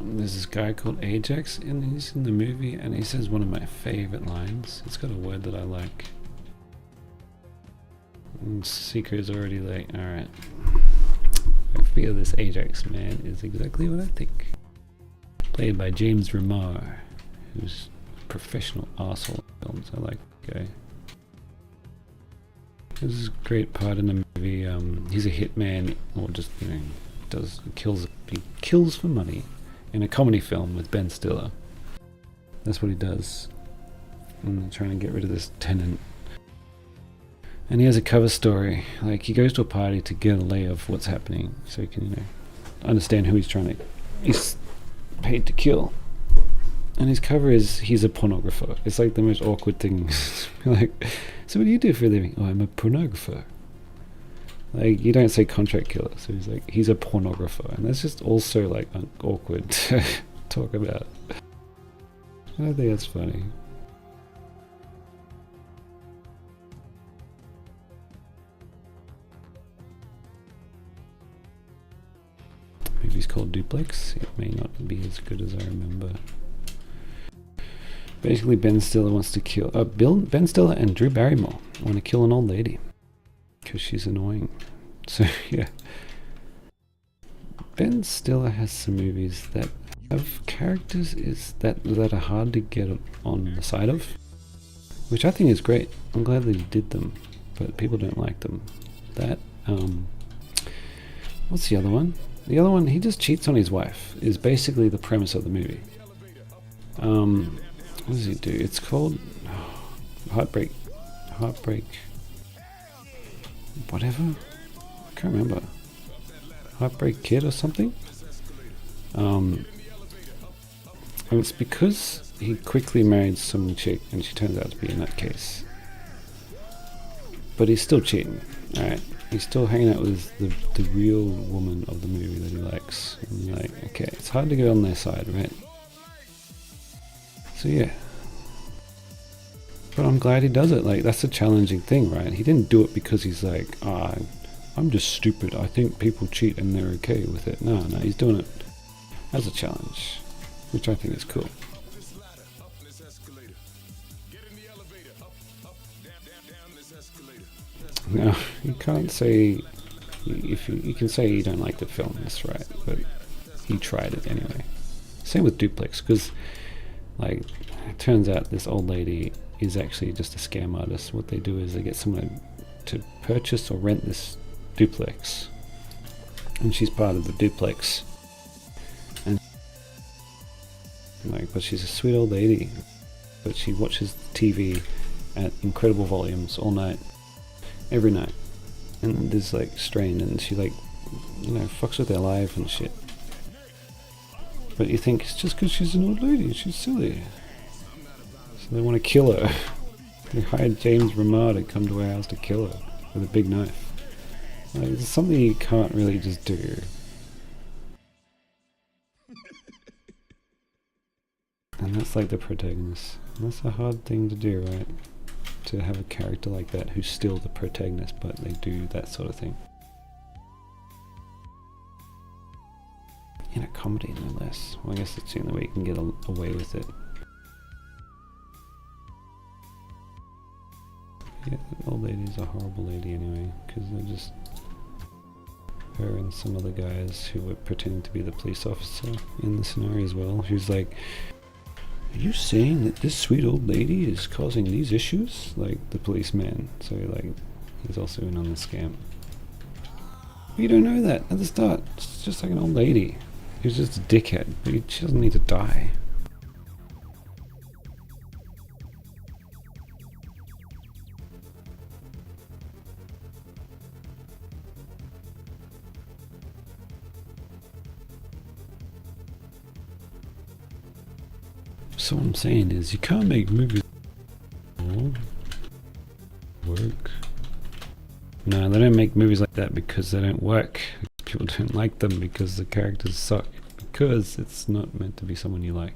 There's this guy called Ajax, and he's in the movie, and he says one of my favorite lines. It's got a word that I like. And Seeker is already late. Alright. I feel this Ajax man is exactly what I think. Played by James Remar, who's a professional arsehole in films. I like the guy. This is a great part in the movie. He's a hitman, or just, you know, he kills for money. In a comedy film with Ben Stiller. That's what he does. And they're trying to get rid of this tenant. And he has a cover story. Like, he goes to a party to get a lay of what's happening, so he can, you know, understand who he's paid to kill. And his cover is, he's a pornographer. It's like the most awkward thing. Like, so what do you do for a living? Oh, I'm a pornographer. Like, you don't say contract killer, so he's like, he's a pornographer, and that's just also like awkward to talk about. I don't think that's funny. Maybe it's called Duplex. It may not be as good as I remember. Basically, Ben Stiller wants to kill Ben Stiller and Drew Barrymore want to kill an old lady because she's annoying. So yeah, Ben Stiller has some movies that have characters that are hard to get on the side of, which I think is great. I'm glad that he did them, but people don't like them. That what's the other one? The other one, he just cheats on his wife, is basically the premise of the movie. What does he do? It's called Heartbreak, whatever. I can't remember. Heartbreak Kid or something. And it's because he quickly married some chick, and she turns out to be a nutcase. But he's still cheating. All right, he's still hanging out with the real woman of the movie that he likes. And you're like, okay, it's hard to get on their side, right? So yeah. But I'm glad he does it. Like, that's a challenging thing, right? He didn't do it because he's like, I'm just stupid. I think people cheat and they're okay with it. No, he's doing it as a challenge, which I think is cool. No, you can't say, if you can say you don't like the film, that's right, but he tried it anyway. Same with Duplex, because Like, it turns out this old lady is actually just a scam artist. What they do is they get someone to purchase or rent this duplex, and she's part of the duplex. And like, but she's a sweet old lady, but she watches TV at incredible volumes all night, every night, and there's like strain, and she like, you know, fucks with their life and shit. But you think it's just because she's an old lady, she's silly. So they want to kill her. They hired James Remar to come to our house to kill her with a big knife. Like, it's something you can't really just do. And that's like the protagonist. And that's a hard thing to do, right? To have a character like that who's still the protagonist, but they do that sort of thing. In a comedy, no less. Well, I guess it's the only way you can get away with it. Yeah, the old lady's a horrible lady anyway, because they're just her and some other guys who were pretending to be the police officer in the scenario as well. She's like, "Are you saying that this sweet old lady is causing these issues?" Like the policeman. So like, he's also in on the scam. But you don't know that at the start. It's just like an old lady. He's just a dickhead, but she doesn't need to die. So what I'm saying is, you can't make movies work. No, they don't make movies like that because they don't work. People don't like them because the characters suck. Because it's not meant to be someone you like.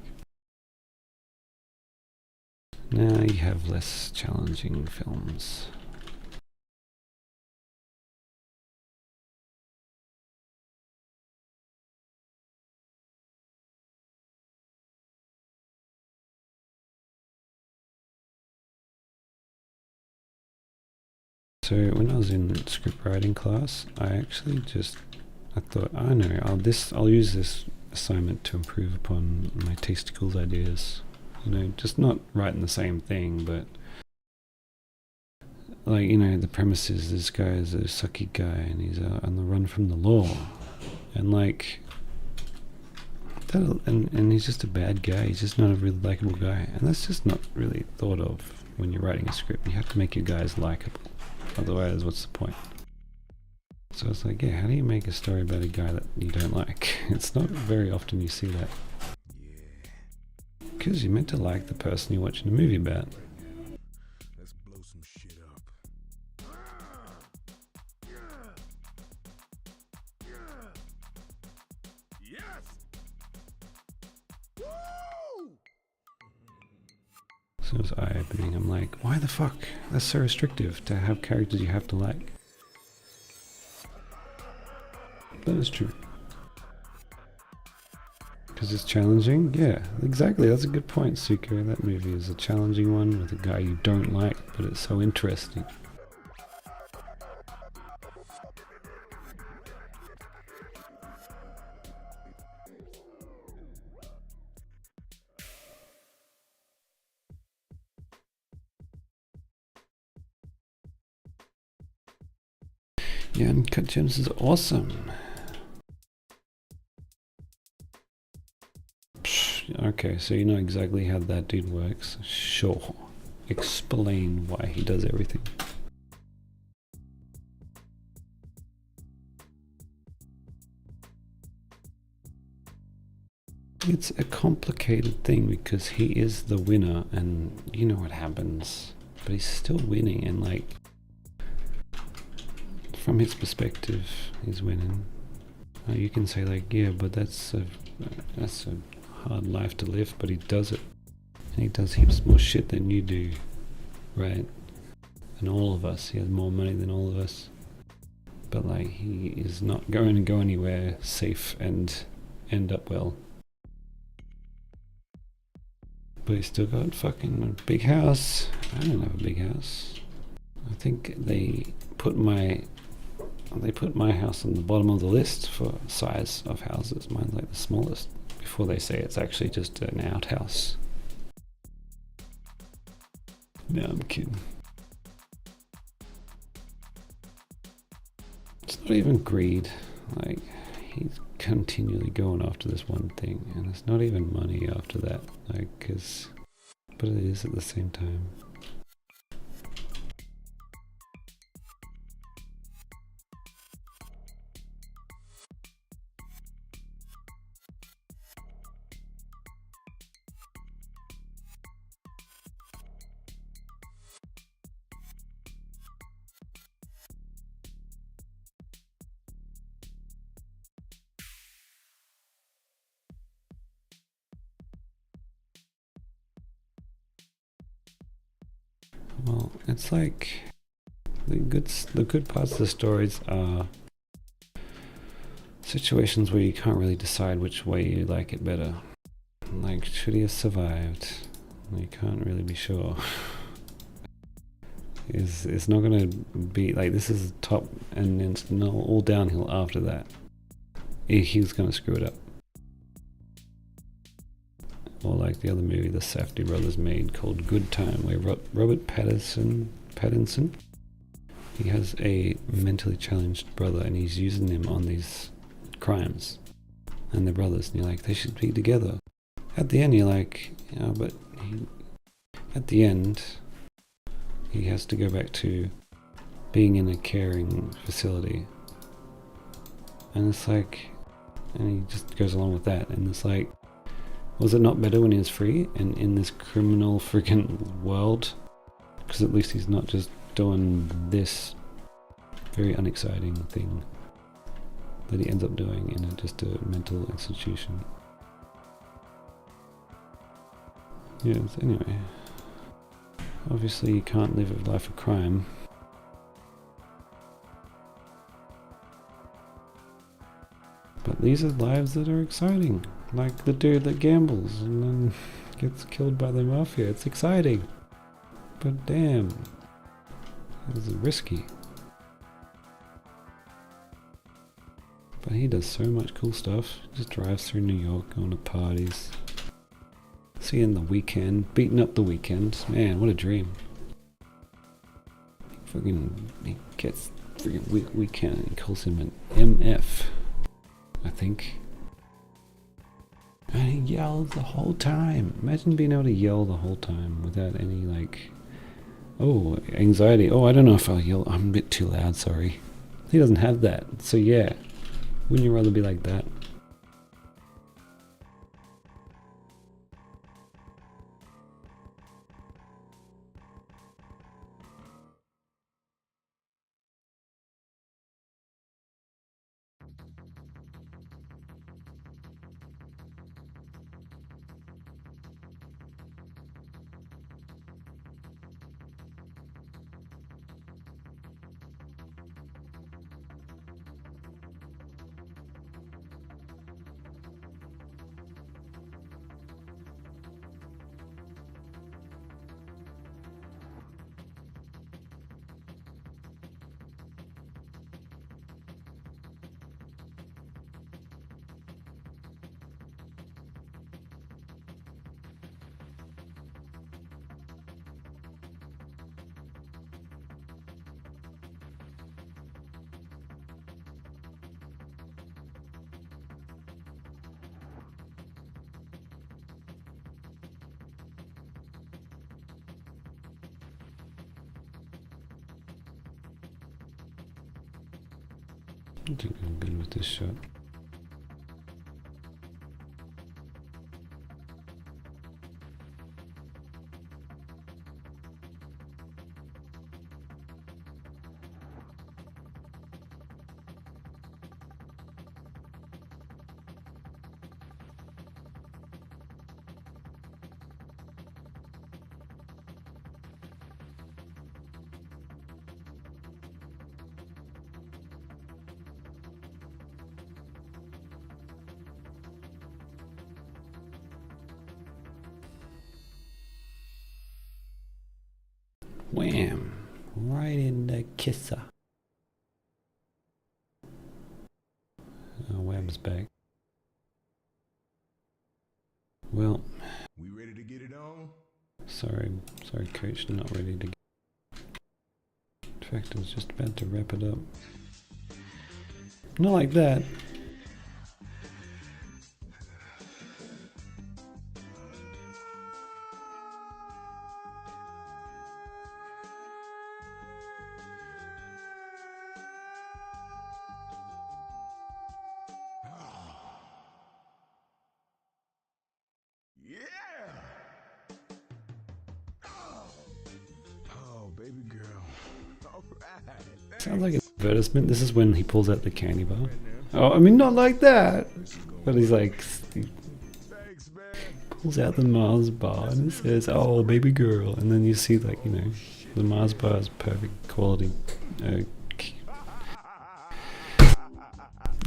Now you have less challenging films. So when I was in script writing class, I thought, I know, I'll use this assignment to improve upon my tasticles ideas. You know, just not writing the same thing, but like, you know, the premise is this guy is a sucky guy and he's on the run from the law, and like and he's just a bad guy. He's just not a really likable guy, and that's just not really thought of when you're writing a script. You have to make your guys likable, otherwise what's the point? So it's like, yeah, how do you make a story about a guy that you don't like? It's not very often you see that. Because you're meant to like the person you're watching a movie about. Let's blow some shit up. Yes! Woo! So it was eye-opening. I'm like, why the fuck? That's so restrictive to have characters you have to like. That is true. Because it's challenging? Yeah, exactly. That's a good point, Suko. That movie is a challenging one with a guy you don't like, but it's so interesting. Yeah, Uncut Gems is awesome. Okay, so you know exactly how that dude works. Sure. Explain why he does everything. It's a complicated thing because he is the winner and you know what happens. But he's still winning, and like, from his perspective, he's winning. You can say like, yeah, but that's a hard life to live, but he does it. And he does heaps more shit than you do, right? And all of us. He has more money than all of us. But like, he is not going to go anywhere safe and end up well. But he's still got fucking a big house. I don't have a big house. I think they put my house on the bottom of the list for size of houses. Mine's like the smallest, before they say it's actually just an outhouse. No, I'm kidding. It's not even greed. Like, he's continually going after this one thing, and it's not even money after that. Like, but it is at the same time. Well, it's like the good parts of the stories are situations where you can't really decide which way you like it better. Like, should he have survived? You can't really be sure. It's not gonna be like, this is top, and then it's not all downhill after that. He was gonna screw it up. Or like the other movie the Safdie brothers made called Good Time, where Robert Pattinson, he has a mentally challenged brother and he's using them on these crimes. And they're brothers, and you're like, they should be together. At the end you're like, yeah, but at the end, he has to go back to being in a caring facility. And it's like, and he just goes along with that, and it's like, was it not better when he was free and in this criminal freaking world? Because at least he's not just doing this very unexciting thing that he ends up doing in just a mental institution. Yes, anyway. Obviously you can't live a life of crime. But these are lives that are exciting. Like the dude that gambles and then gets killed by the mafia. It's exciting. But damn. It's risky. But he does so much cool stuff. Just drives through New York, going to parties. Seeing The Weeknd, beating up The Weeknd. Man, what a dream. He gets Weeknd and he calls him an MF, I think. And he yells the whole time. Imagine being able to yell the whole time without any like, oh, anxiety. Oh, I don't know if I'll yell. I'm a bit too loud, sorry. He doesn't have that. So yeah, wouldn't you rather be like that? I think I'm good with this shot. Wham! Right in the kisser. Web's back. Well, We ready to get it on? Sorry, coach, not ready to. In fact, I was just about to wrap it up. Not like that. Yeah! Oh, baby girl. All right. Sounds like an advertisement. This is when he pulls out the candy bar. Oh, I mean, not like that. But he's like, he Thanks, man. pulls out the Mars bar and it says, "Oh, baby girl," and then you see, like, you know, the Mars bar is perfect quality.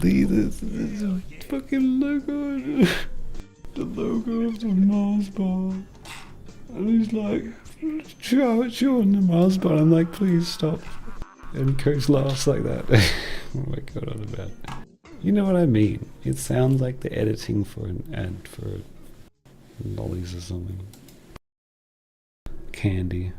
The fucking logo, the logo of the Mars bar, and he's like, showing the Mars bar. I'm like, please stop. And Coach laughs like that. What am I going on about? You know what I mean? It sounds like the editing for an ad for lollies or something. Candy.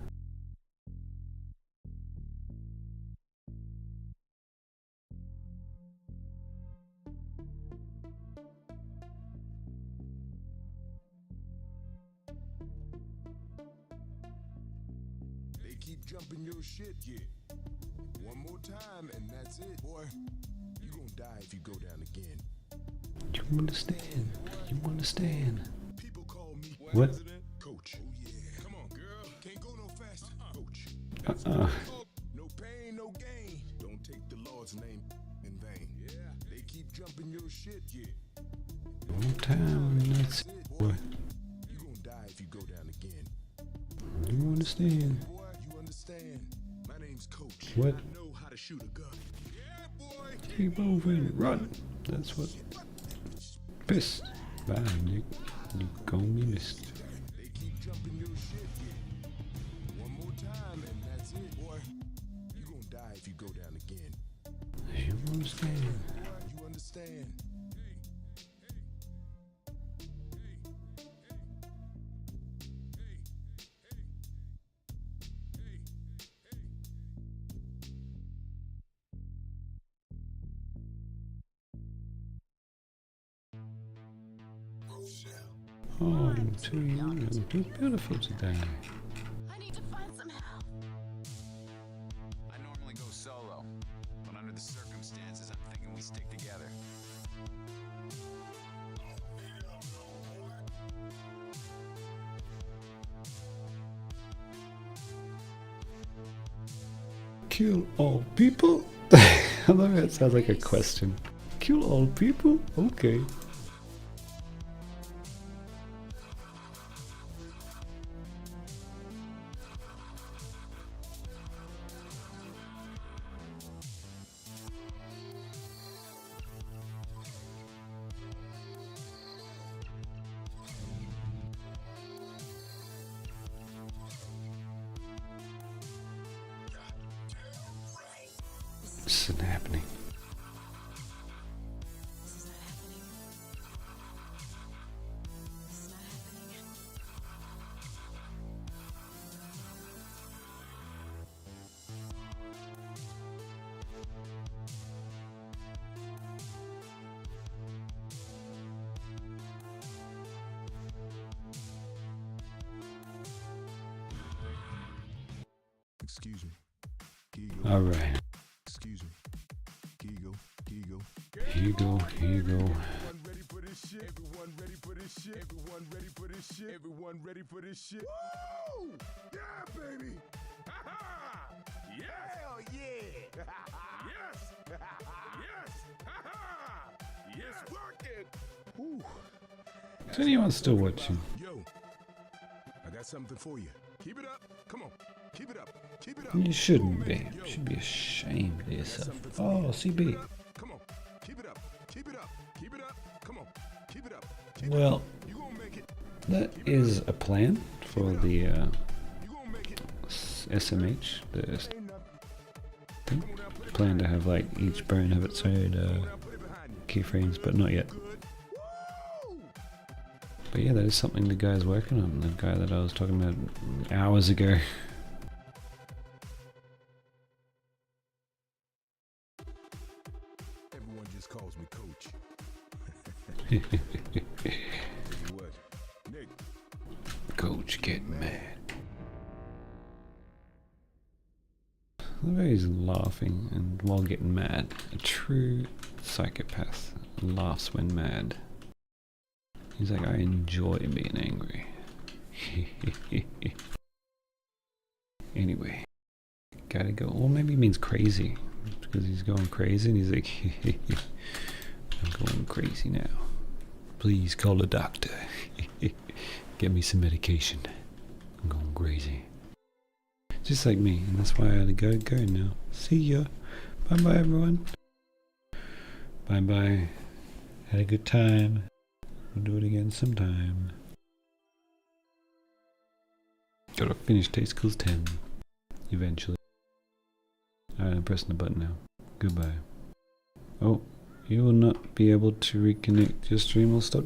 They keep jumping your shit, yeah. One more time and that's it, boy. You gonna die if you go down again. You understand? You understand? People call me What? President Coach. Oh yeah. Come on, girl. Can't go no faster. Coach. No pain, no gain. Don't take the Lord's name in vain. Yeah. They keep jumping your shit, yeah. One more time and that's it, boy. You gonna die if you go down again. You understand? Boy, you understand. My name's Coach. What? I know how to shoot a gun. Yeah, boy. Keep moving, run. That's what. Pissed. Bye, Nick. You gonna be missed. They keep jumping your shit, yeah. One more time and that's it, boy. You gonna die if you go down again. You understand? Boy, you understand. Oh, I'm too young. I'm too beautiful today. I need to find some help. I normally go solo, but under the circumstances, I'm thinking we stick together. Kill all people? I love how it sounds like a question. Kill all people? Okay. This isn't happening. This is not happening. This is not happening. Excuse me. Here you go. All right. Excuse me. Here you go. Here you go. Here you go. Here you go. Everyone ready for this shit? Everyone ready for this shit? Everyone ready for this shit? Everyone ready for this shit? Woo! Yeah, baby! Ha-ha! Yes! Hell yeah! Yes! Yes! Ha-ha! Yes, working! Whew. Is anyone still watching? Yo, I got something for you. Keep it up. Come on. Keep it up. Keep it up. You shouldn't Come on, be. man. You Yo, should be ashamed of I got yourself. something for Oh, you. CB. Keep it up. Come on. Keep it up. Keep it up. Keep it up. Come on. Keep it up. Keep it Well, up. You gonna make it. that is a plan for the You gonna make it. SMH. The Ain't nothing. thing. Come on now, put it Plan to behind have like each bone have its own you. Come on now, put it behind you. keyframes, but not yet. Good. Woo! But yeah, that is something the guy's working on, the guy that I was talking about hours ago. Everyone just calls me Coach. What? Nick. Coach, get mad. The way he's laughing and while getting mad. A true psychopath laughs when mad. He's like, I enjoy being angry. Anyway, gotta go. Or maybe he means crazy, because he's going crazy and he's like, I'm going crazy now. Please call a doctor. Get me some medication. I'm going crazy. Just like me, and that's why I gotta go now. See ya. Bye bye, everyone. Bye bye. Had a good time. We'll do it again sometime. Gotta finish Taste Skills 10. Eventually. Alright, I'm pressing the button now. Goodbye. Oh, you will not be able to reconnect. Your stream will stop.